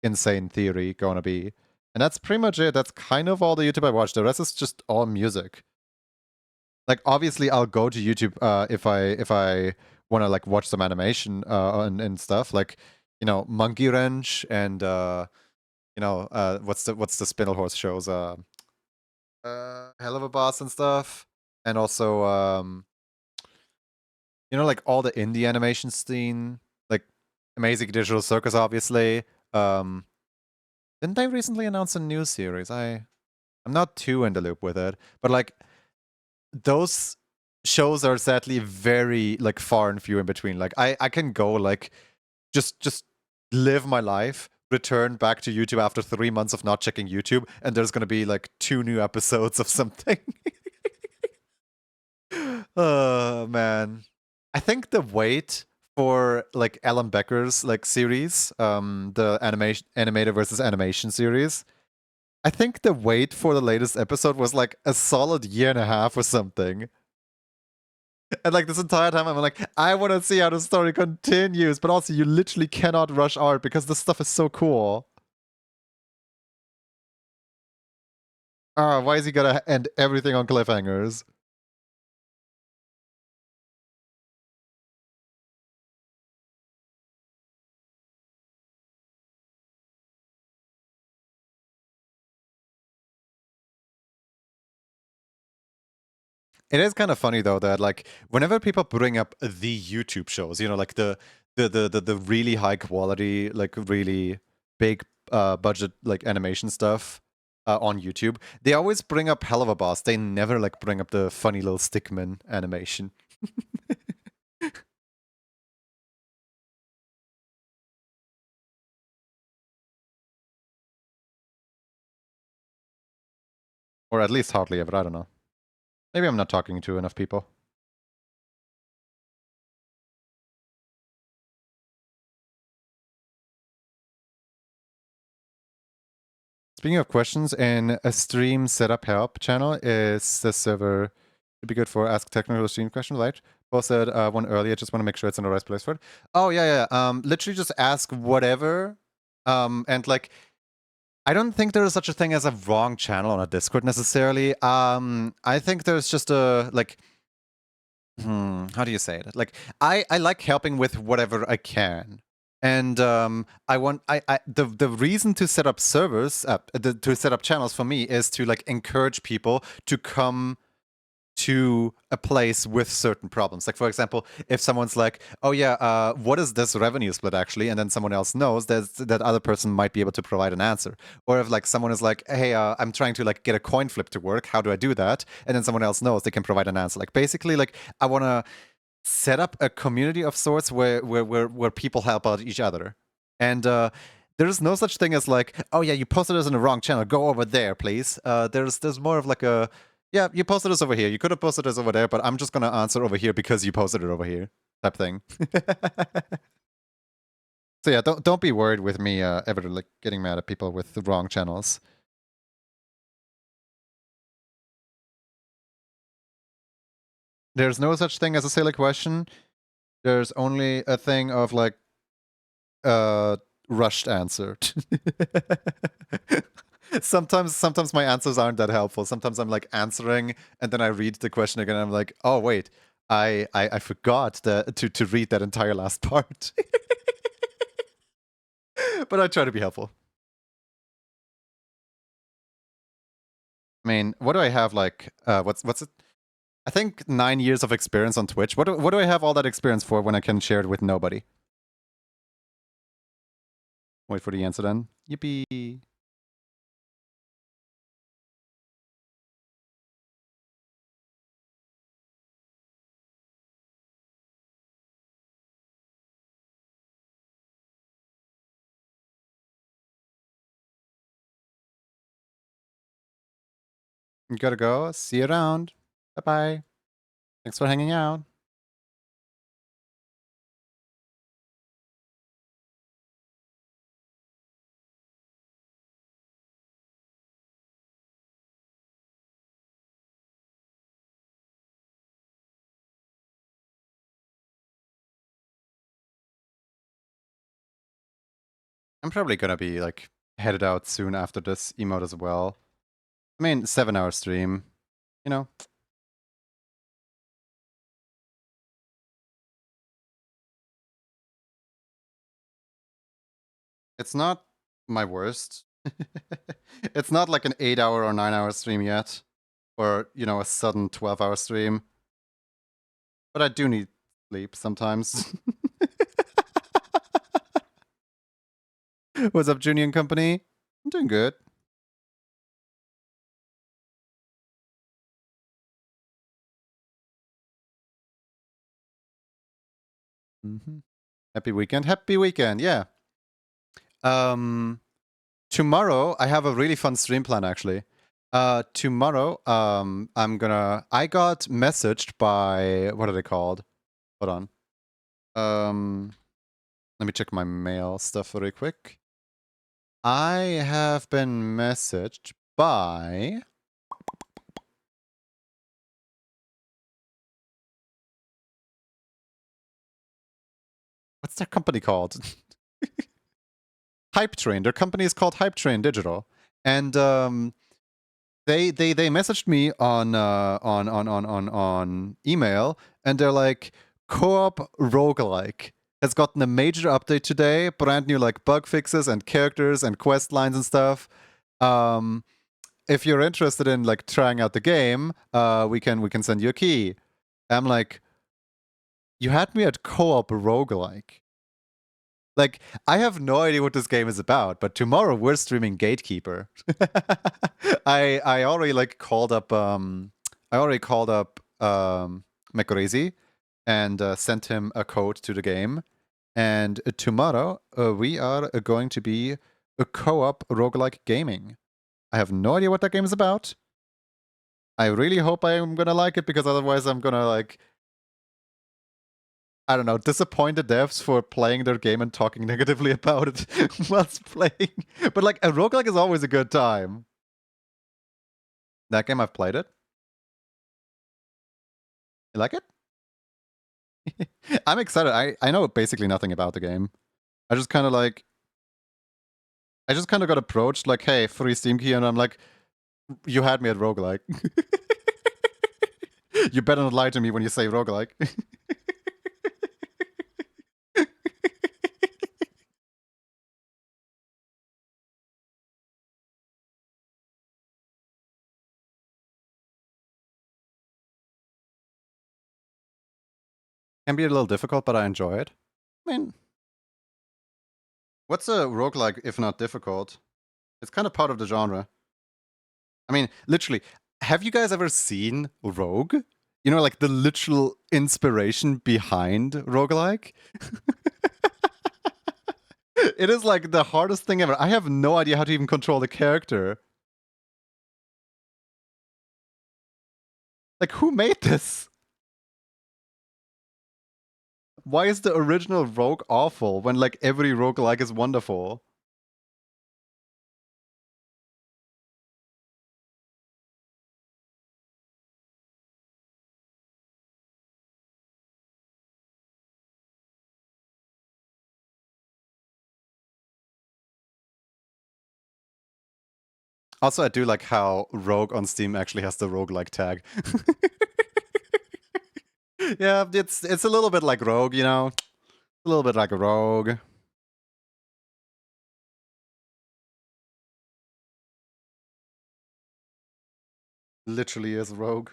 insane theory gonna be. And that's pretty much it. That's kind of all the YouTube I watch. The rest is just all music. Like obviously I'll go to YouTube if I want to like watch some animation and stuff like Monkey Wrench and what's the Spindle Horse shows Hell of a Boss and stuff, and also like all the indie animation scene, like Amazing Digital Circus obviously. Didn't they recently announce a new series? I'm not too in the loop with it, but like those shows are sadly very like far and few in between. Like I can go like just live my life, return back to YouTube after 3 months of not checking YouTube, and there's gonna be like 2 new episodes of something. Oh man. I think the wait for like Alan Becker's like series, the animated versus animation series, I think the wait for the latest episode was like a solid year and a half or something. And like this entire time, I'm like, I want to see how the story continues, but also you literally cannot rush art because this stuff is so cool. Ah, why is he gonna end everything on cliffhangers? It is kind of funny though that like whenever people bring up the YouTube shows, like the really high quality, like really big budget like animation stuff on YouTube, they always bring up Hell of a Boss. They never like bring up the funny little stickman animation. Or at least hardly ever, I don't know. Maybe I'm not talking to enough people. Speaking of questions, in a stream setup help channel, is the server should be good for ask technical stream questions, right? Posted one earlier, just want to make sure it's in the right place for it. Oh yeah. Literally just ask whatever. And like I don't think there is such a thing as a wrong channel on a Discord necessarily. I think there's just a like how do you say it? Like I like helping with whatever I can. And the reason to set up servers, to set up channels for me is to like encourage people to come to a place with certain problems. Like for example, if someone's like, "Oh yeah, what is this revenue split actually?" and then someone else knows that other person might be able to provide an answer. Or if like someone is like, "Hey, I'm trying to like get a coin flip to work. How do I do that?" and then someone else knows, they can provide an answer. Like basically, like I want to set up a community of sorts where people help out each other. And there's no such thing as like, oh yeah, you posted this in the wrong channel. Go over there, please. There's more of like a, yeah, you posted this over here. You could have posted this over there, but I'm just gonna answer over here because you posted it over here, type thing. So yeah, don't be worried with me ever like getting mad at people with the wrong channels. There's no such thing as a silly question. There's only a thing of like rushed answer. Sometimes my answers aren't that helpful. Sometimes I'm like answering and then I read the question again and I'm like, oh wait, I forgot to read that entire last part. But I try to be helpful. I mean, what do I have like what's it? I think 9 years of experience on Twitch. What do I have all that experience for when I can share it with nobody? Wait for the answer then. Yippee. You gotta go. See you around. Bye bye. Thanks for hanging out. I'm probably gonna be like headed out soon after this emote as well. I mean, 7-hour stream, you know. It's not my worst. It's not like an 8-hour or 9-hour stream yet, or you know, a sudden 12-hour stream. But I do need sleep sometimes. What's up, Junior and Company? I'm doing good. Mm-hmm. Happy weekend. Happy weekend. Yeah. Tomorrow I have a really fun stream plan actually. Tomorrow, I got messaged by, what are they called? Hold on. Let me check my mail stuff really quick. I have been messaged by, what's their company called? Hype Train. Their company is called Hype Train Digital, and they messaged me on email, and they're like, co-op roguelike has gotten a major update today, brand new like bug fixes and characters and quest lines and stuff. If you're interested in like trying out the game, we can send you a key. I'm like, you had me at co-op roguelike. Like, I have no idea what this game is about, but tomorrow we're streaming Gatekeeper. I already like called up Mekorezi and sent him a code to the game. And tomorrow we are going to be a co-op roguelike gaming. I have no idea what that game is about. I really hope I'm gonna like it, because otherwise I'm gonna like, I don't know, disappoint the devs for playing their game and talking negatively about it whilst playing. But like, a roguelike is always a good time. That game, I've played it. You like it? I'm excited. I know basically nothing about the game. I just kind of got approached like, hey, free Steam key, and I'm like, you had me at roguelike. You better not lie to me when you say roguelike. Can be a little difficult, but I enjoy it. I mean, what's a roguelike if not difficult? It's kind of part of the genre. I mean, literally, have you guys ever seen Rogue? You know, like the literal inspiration behind roguelike? It is like the hardest thing ever. I have no idea how to even control the character. Like, who made this? Why is the original Rogue awful when like every roguelike is wonderful? Also, I do like how Rogue on Steam actually has the roguelike tag. Yeah, it's a little bit like Rogue, you know? A little bit like a Rogue. Literally is Rogue.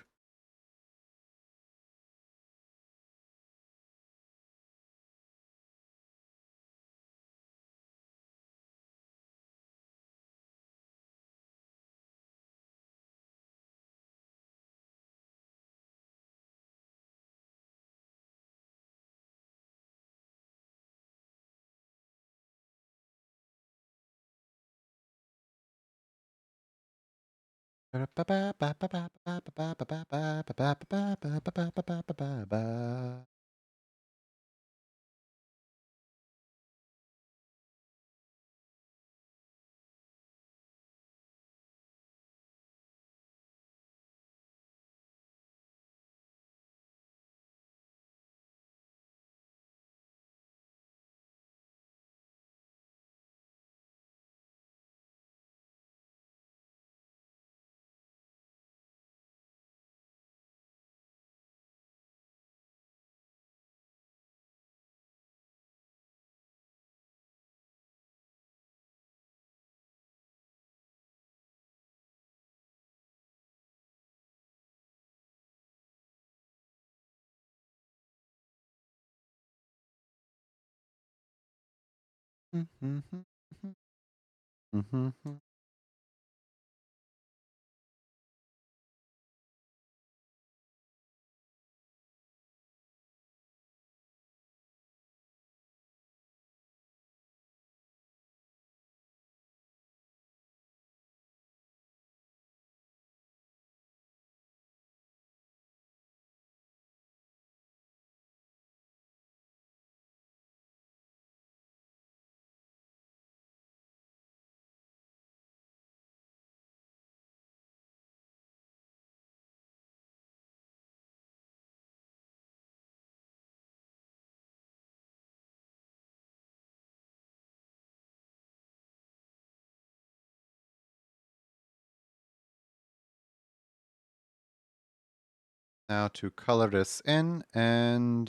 Now to color this in and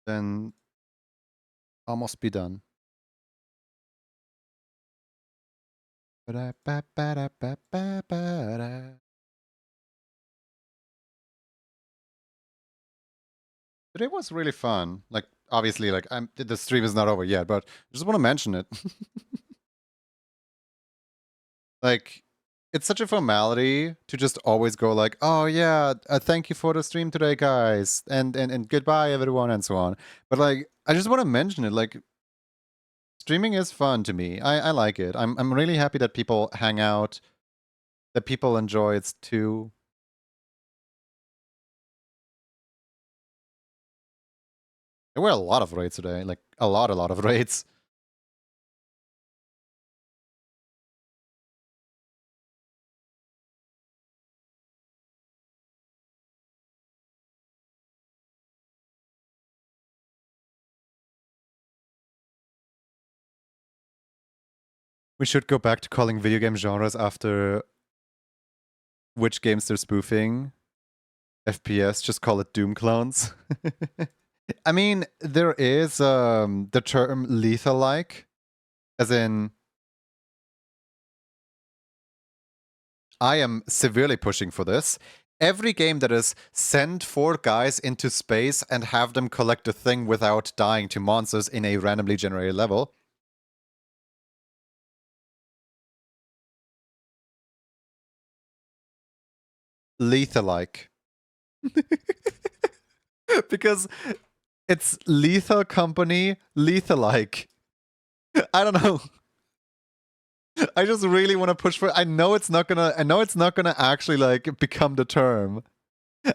then almost be done. Today was really fun. Like, obviously, like the stream is not over yet, but I just want to mention it. Like, it's such a formality to just always go like, oh yeah, thank you for the stream today, guys, and goodbye everyone, and so on. But like, I just want to mention it. Like, streaming is fun to me. I like it. I'm really happy that people hang out, that people enjoy it too. There were a lot of raids today, like a lot of raids. We should go back to calling video game genres after which games they're spoofing. FPS, just call it Doom clones. I mean, there is the term lethal-like, as in, I am severely pushing for this. Every game that is send 4 guys into space and have them collect a thing without dying to monsters in a randomly generated level. Lethal-like. Because it's Lethal Company, lethal-like. I don't know. I just really want to push for it. I know it's not gonna actually like become the term.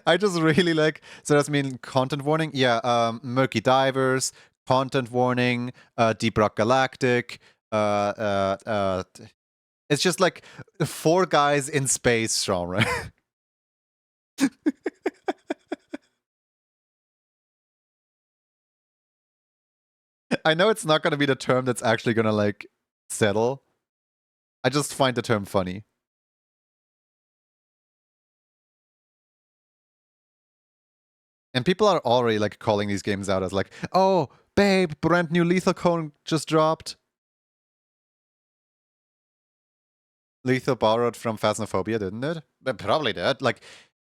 I just really like, so that's mean content warning? Yeah, Murky Divers, content warning, Deep Rock Galactic, it's just like 4 guys in space genre. I know it's not gonna be the term that's actually gonna like settle. I just find the term funny. And people are already like calling these games out as like, oh, babe, brand new Lethal Cone just dropped. Lethal borrowed from Phasmophobia, didn't it? It probably did. Like,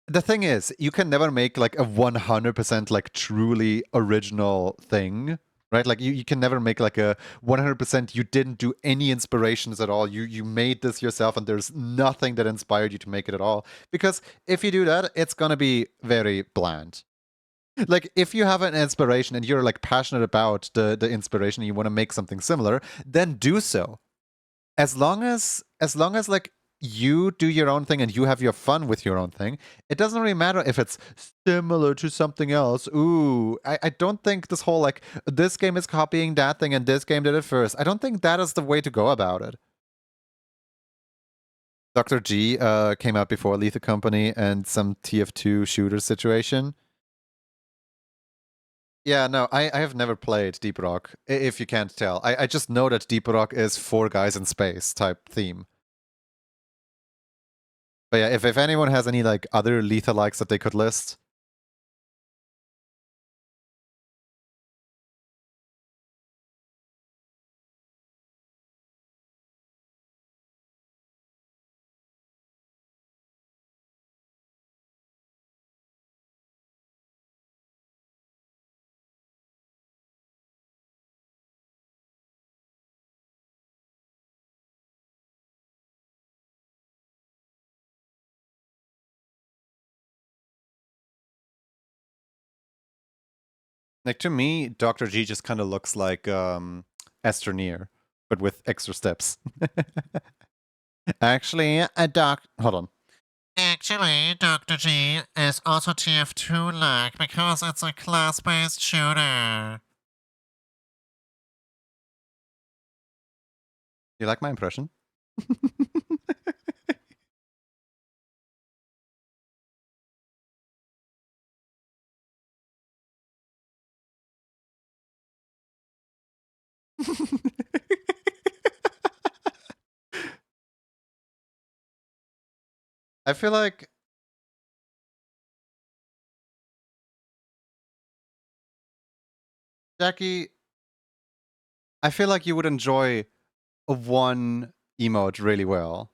the thing is, you can never make like a 100% like truly original thing, right? Like you can never make like a 100% you didn't do any inspirations at all. You made this yourself and there's nothing that inspired you to make it at all. Because if you do that, it's gonna be very bland. Like if you have an inspiration and you're like passionate about the inspiration and you want to make something similar, then do so. As long as like you do your own thing and you have your fun with your own thing, it doesn't really matter if it's similar to something else. Ooh, I don't think this whole like, this game is copying that thing and this game did it first. I don't think that is the way to go about it. Dr. G came out before Lethal Company and some TF2 shooter situation. Yeah, no, I have never played Deep Rock, if you can't tell. I just know that Deep Rock is 4 guys in space type theme. But yeah, if anyone has any like other Lethal likes that they could list. Like to me, Dr. G just kind of looks like Astroneer, but with extra steps. Actually, hold on. Actually, Dr. G is also TF2-like because it's a class-based shooter. You like my impression? I feel like Jackie, I feel like you would enjoy one emote really well.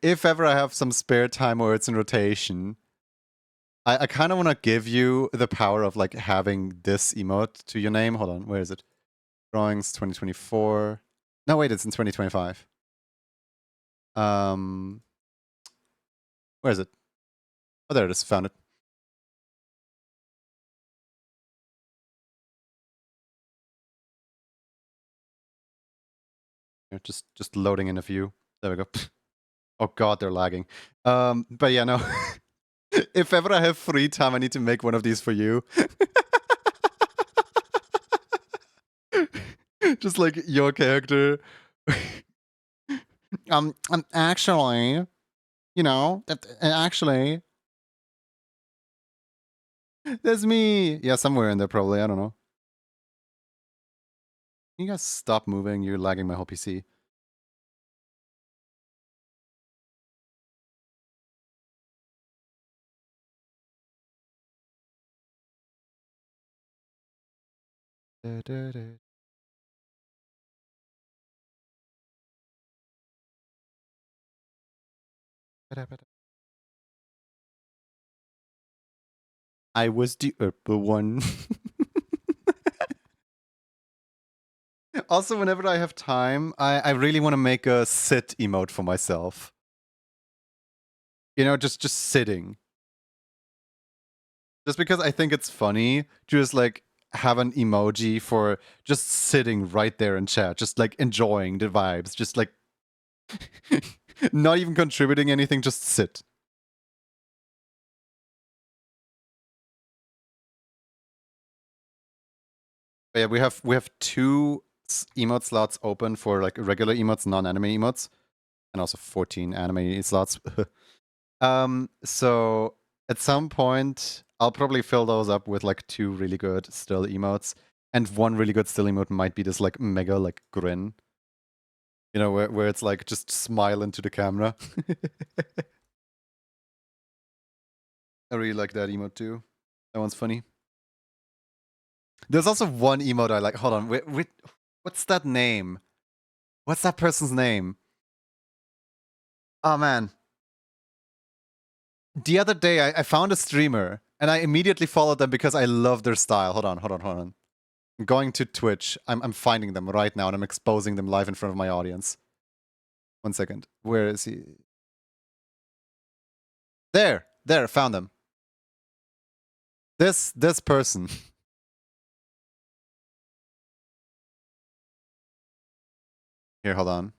If ever I have some spare time or it's in rotation, I kind of want to give you the power of like having this emote to your name. Hold on, where is it? Drawings 2024. No, wait, it's in 2025. Where is it? Oh, there it is. Found it. Here, just loading in a few. There we go. Oh god, they're lagging. But yeah, no. If ever I have free time, I need to make one of these for you. Just like your character. Actually, you know, actually, there's me. Yeah, somewhere in there probably. I don't know. Can you guys stop moving? You're lagging my whole PC. I was the upper one. Also, whenever I have time, I really want to make a sit emote for myself. You know, just sitting. Just because I think it's funny to just like have an emoji for just sitting right there in chat, just like enjoying the vibes, just like not even contributing anything, just sit. But yeah, we have 2 emote slots open for like regular emotes, non-anime emotes, and also 14 anime slots. So at some point, I'll probably fill those up with like 2 really good still emotes, and one really good still emote might be this like mega like grin. You know, where it's like just smile into the camera. I really like that emote too. That one's funny. There's also one emote I like. Hold on, wait, what's that name? What's that person's name? Oh man. The other day I found a streamer and I immediately followed them because I love their style. Hold on. I'm going to Twitch. I'm finding them right now and I'm exposing them live in front of my audience. 1 second. Where is he? There, found them. This person. Here, hold on.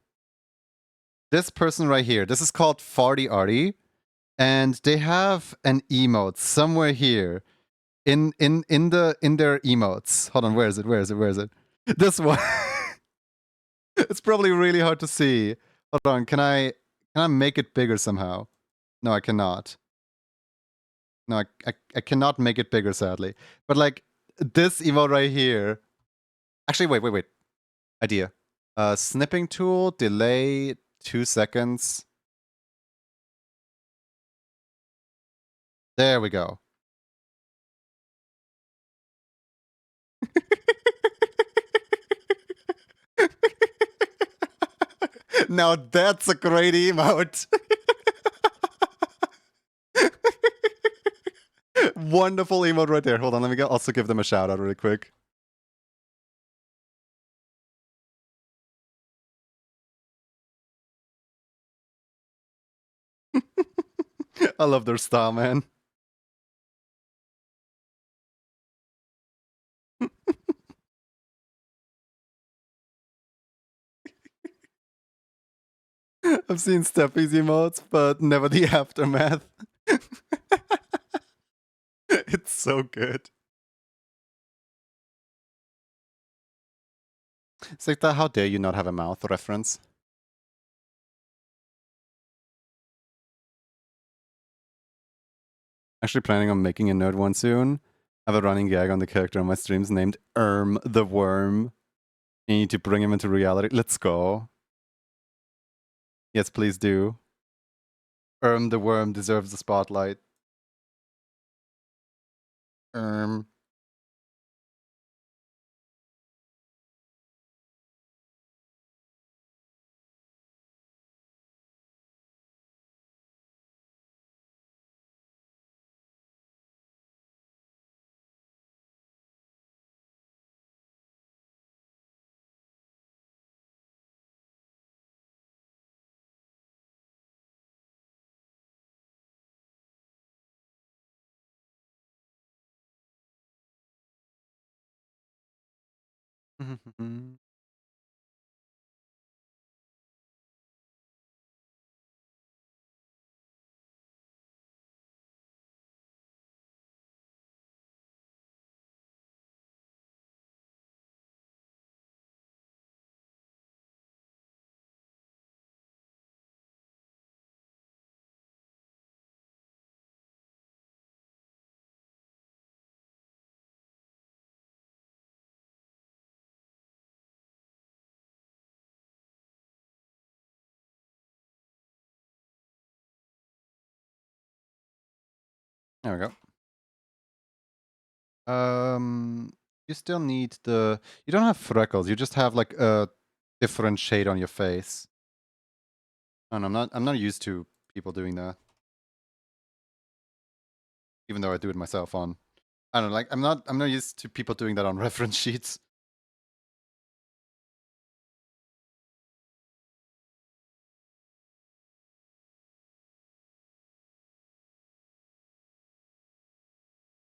This person right here, this is called Farty Arty, and they have an emote somewhere here in their emotes. Hold on, where is it? Where is it? Where is it? This one. It's probably really hard to see. Hold on, can I make it bigger somehow? No, I cannot. No, I cannot make it bigger, sadly. But like this emote right here. Actually, wait. Idea. Snipping tool, delay 2 seconds. There we go. Now that's a great emote. Wonderful emote right there. Hold on, let me also give them a shout out really quick. I love their style, man. I've seen Steffi's emotes, but never the aftermath. It's so good. Sikta, how dare you not have a mouth reference? Actually planning on making a nerd one soon. I have a running gag on the character on my streams named the Worm. You need to bring him into reality. Let's go. Yes, please do. The Worm deserves the spotlight. There we go. You still need the. You don't have freckles. You just have like a different shade on your face. And I'm not used to people doing that. Even though I do it myself on. I don't know, like I'm not used to people doing that on reference sheets.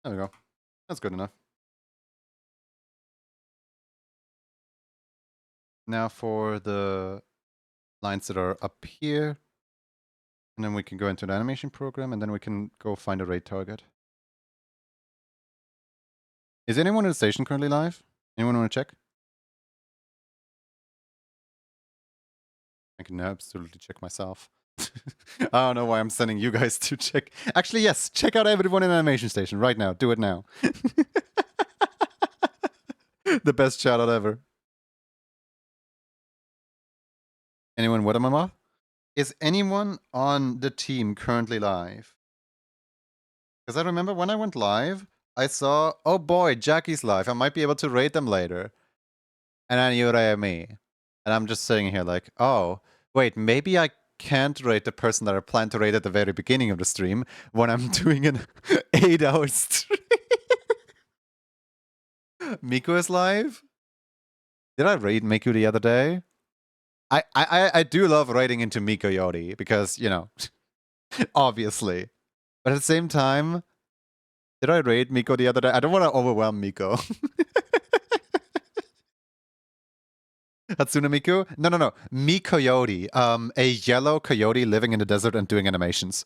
There we go. That's good enough. Now for the lines that are up here. And then we can go into the animation program and then we can go find a raid target. Is anyone in the station currently live? Anyone want to check? I can absolutely check myself. I don't know why I'm sending you guys to check. Actually, yes, check out everyone in animation station right now. Do it now. The best shout out ever. Anyone what am I off? Is anyone on the team currently live? Because I remember when I went live, I saw, oh boy, Jackie's live. I might be able to rate them later. And then you rate me. And I'm just sitting here like, oh, wait, maybe I can't rate the person that I plan to rate at the very beginning of the stream when I'm doing an 8-hour stream. Miko is live? Did I rate Miku the other day? I do love writing into Miko Yori because, you know, obviously. But at the same time, did I raid Miko the other day? I don't want to overwhelm Miko. Hatsune Miku? No. Mi Coyote. A yellow coyote living in the desert and doing animations.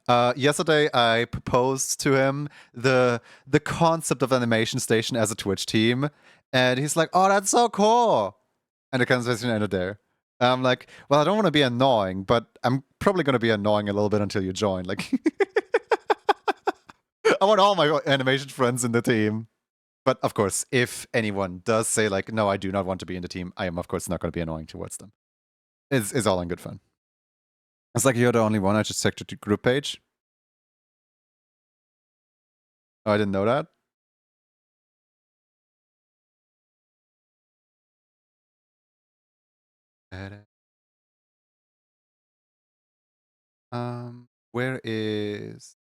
Yesterday, I proposed to him the concept of animation station as a Twitch team, and he's like, "Oh, that's so cool!" And the conversation ended there. I'm like, "Well, I don't want to be annoying, but I'm probably going to be annoying a little bit until you join." Like, I want all my animation friends in the team. But of course, if anyone does say like, "No, I do not want to be in the team," I am of course not going to be annoying towards them. It's all in good fun. It's like you're the only one. I just checked the group page. Oh, I didn't know that. Where is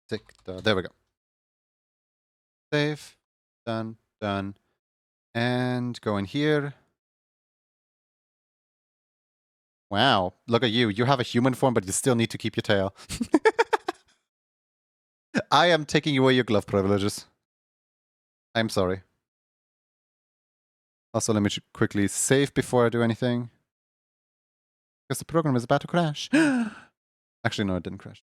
there we go. Save. Done. And go in here. Wow, look at you. You have a human form, but you still need to keep your tail. I am taking away your glove privileges. I'm sorry. Also, let me quickly save before I do anything. Because the program is about to crash. Actually, no, it didn't crash.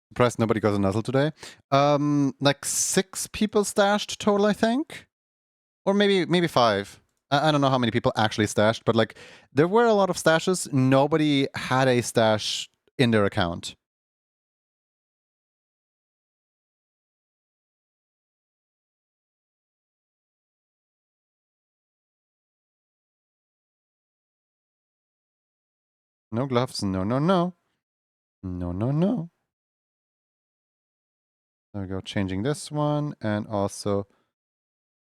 Surprised nobody got a nuzzle today. Like 6 people stashed total, I think, or maybe 5. I don't know how many people actually stashed, but like there were a lot of stashes. Nobody had a stash in their account. No gloves. No. No. There we go. Changing this one and also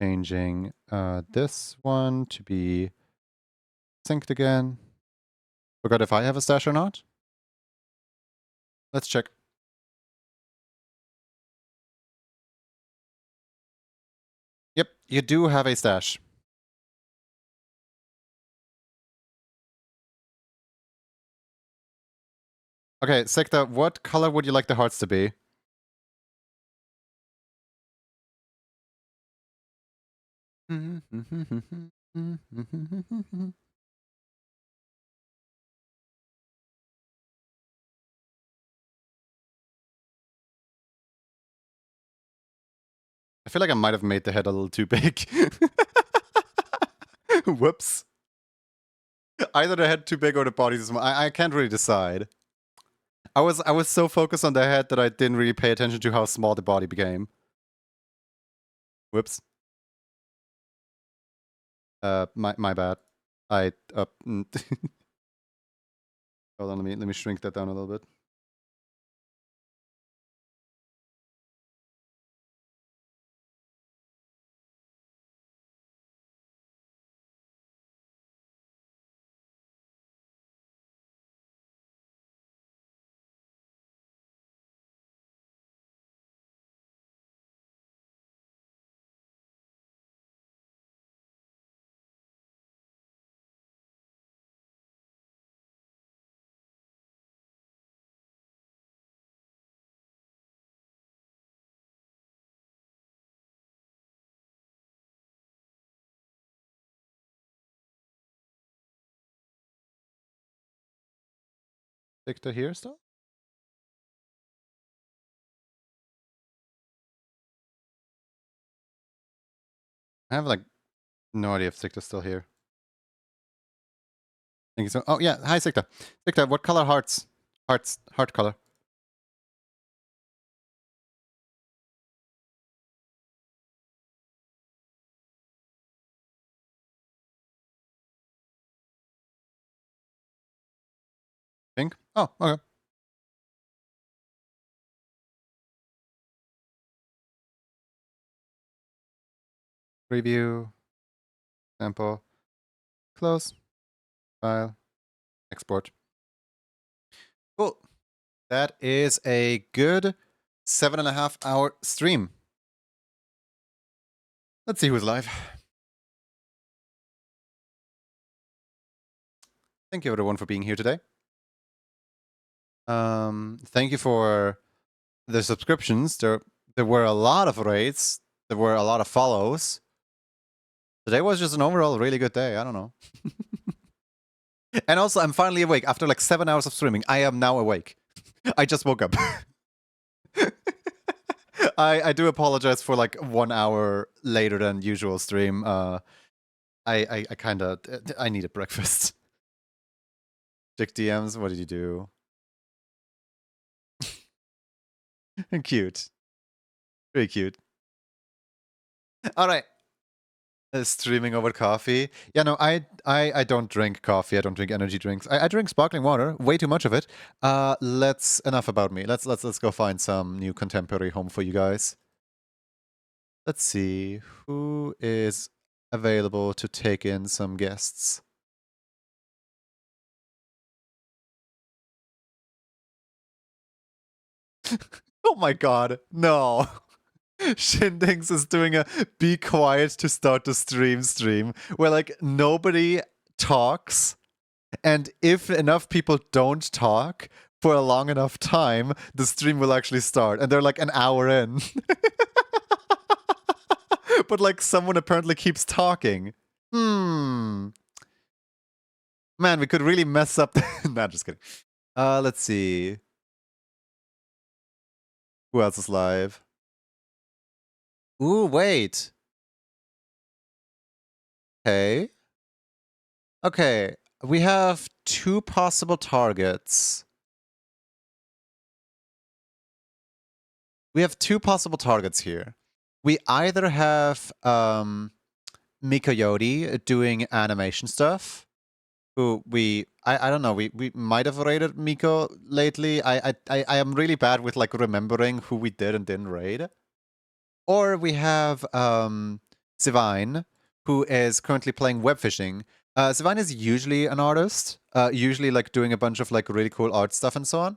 changing this one to be synced again. Forgot if I have a stash or not. Let's check. Yep, you do have a stash. Okay, Sekta, what color would you like the hearts to be? I feel like I might have made the head a little too big. Whoops. Either the head too big or the body too small. I can't really decide. I was so focused on the head that I didn't really pay attention to how small the body became. Whoops. My bad. Hold on, let me shrink that down a little bit. Victor here still? I have like no idea if Sikta's still here. Thank you so. Oh yeah, hi Sikta. Sikta, what color hearts? Heart color. Pink. Oh, okay. Preview. Sample. Close. File. Export. Cool. That is a good 7.5 hour stream. Let's see who's live. Thank you everyone for being here today. Thank you for the subscriptions. There were a lot of raids. There were a lot of follows. Today was just an overall really good day. I don't know. And also, I'm finally awake after like 7 hours of streaming. I am now awake. I just woke up. I do apologize for like 1 hour later than usual stream. I kind of I needed breakfast. Dick DMs, what did you do? Cute. Very cute. All right. Streaming over coffee. Yeah, no, I don't drink coffee. I don't drink energy drinks. I drink sparkling water. Way too much of it. Let's enough about me. Let's go find some new contemporary home for you guys. Let's see who is available to take in some guests. Oh my god, no. Shindings is doing a be quiet to start the stream where like nobody talks, and if enough people don't talk for a long enough time, the stream will actually start, and they're like an hour in. But like someone apparently keeps talking. Man, we could really mess up. Nah, just kidding. Let's see. Who else is live? Ooh, wait. Okay. Okay, we have 2 possible targets. We have 2 possible targets here. We either have Miko Yodi doing animation stuff, who I don't know, we might have raided Miko lately. I am really bad with like remembering who we did and didn't raid. Or we have Sivine, who is currently playing web fishing. Sivine is usually an artist, usually like doing a bunch of like really cool art stuff and so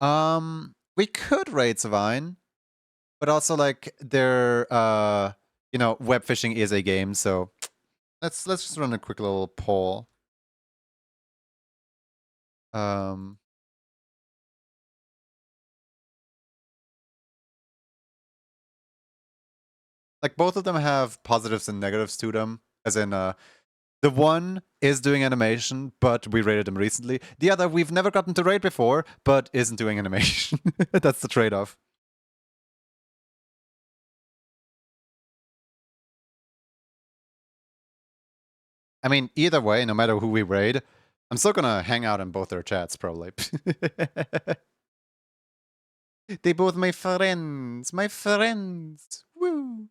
on. We could raid Sivine, but also like their you know, web fishing is a game, so let's just run a quick little poll. Like both of them have positives and negatives to them, as in the one is doing animation, but we raided them recently. The other, we've never gotten to raid before, but isn't doing animation. That's the trade-off. I mean, either way, no matter who we raid, I'm still gonna hang out in both their chats, probably. They both my friends. My friends. Woo!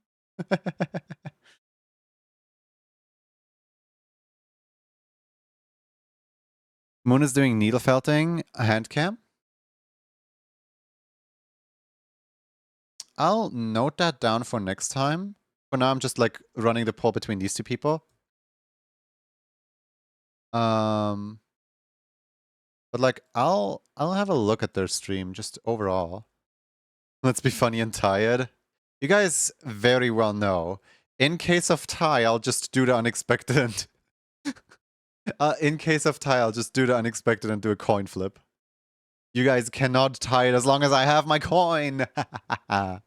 Moon is doing needle felting, hand cam. I'll note that down for next time. For now, I'm just like running the poll between these 2 people. But like I'll have a look at their stream just overall. Let's be funny and tired. You guys very well know. In case of tie, I'll just do the unexpected. In case of tie, I'll just do the unexpected and do a coin flip. You guys cannot tie it as long as I have my coin. All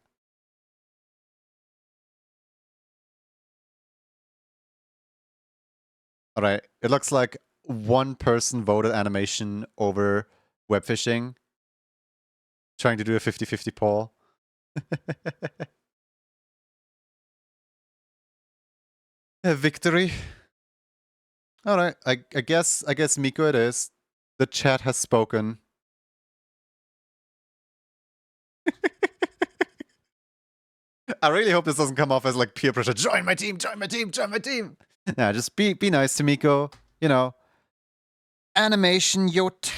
right, it looks like 1 person voted animation over web fishing. Trying to do a 50-50 poll. A victory. All right, I guess Miko it is. The chat has spoken. I really hope this doesn't come off as like peer pressure. Join my team, join my team, join my team. Nah, just be nice to Miko. You know, animation yacht.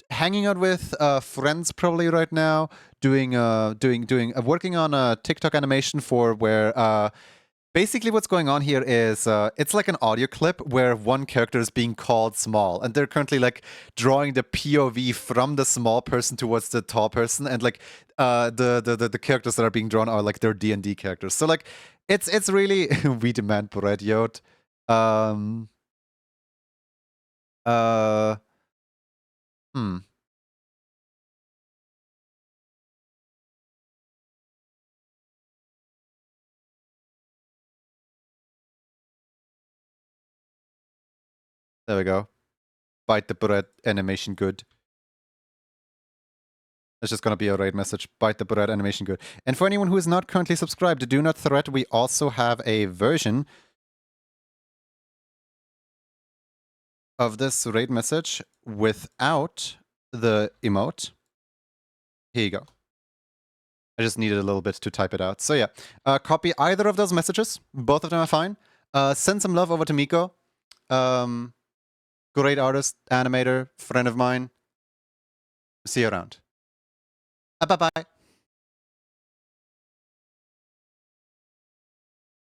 Hanging out with friends probably right now. Working on a TikTok animation for where basically what's going on here is it's like an audio clip where one character is being called small, and they're currently like drawing the POV from the small person towards the tall person, and like the characters that are being drawn are like their D&D characters. So like it's really we demand bread, Yod. Hmm. There we go. Bite the bread animation good. It's just gonna be a raid message. Bite the bread animation good. And for anyone who is not currently subscribed to Do Not Threat, we also have a version of this raid message without the emote. Here you go. I just needed a little bit to type it out. So yeah, copy either of those messages. Both of them are fine. Send some love over to Miko. Great artist, animator, friend of mine. See you around. Bye-bye.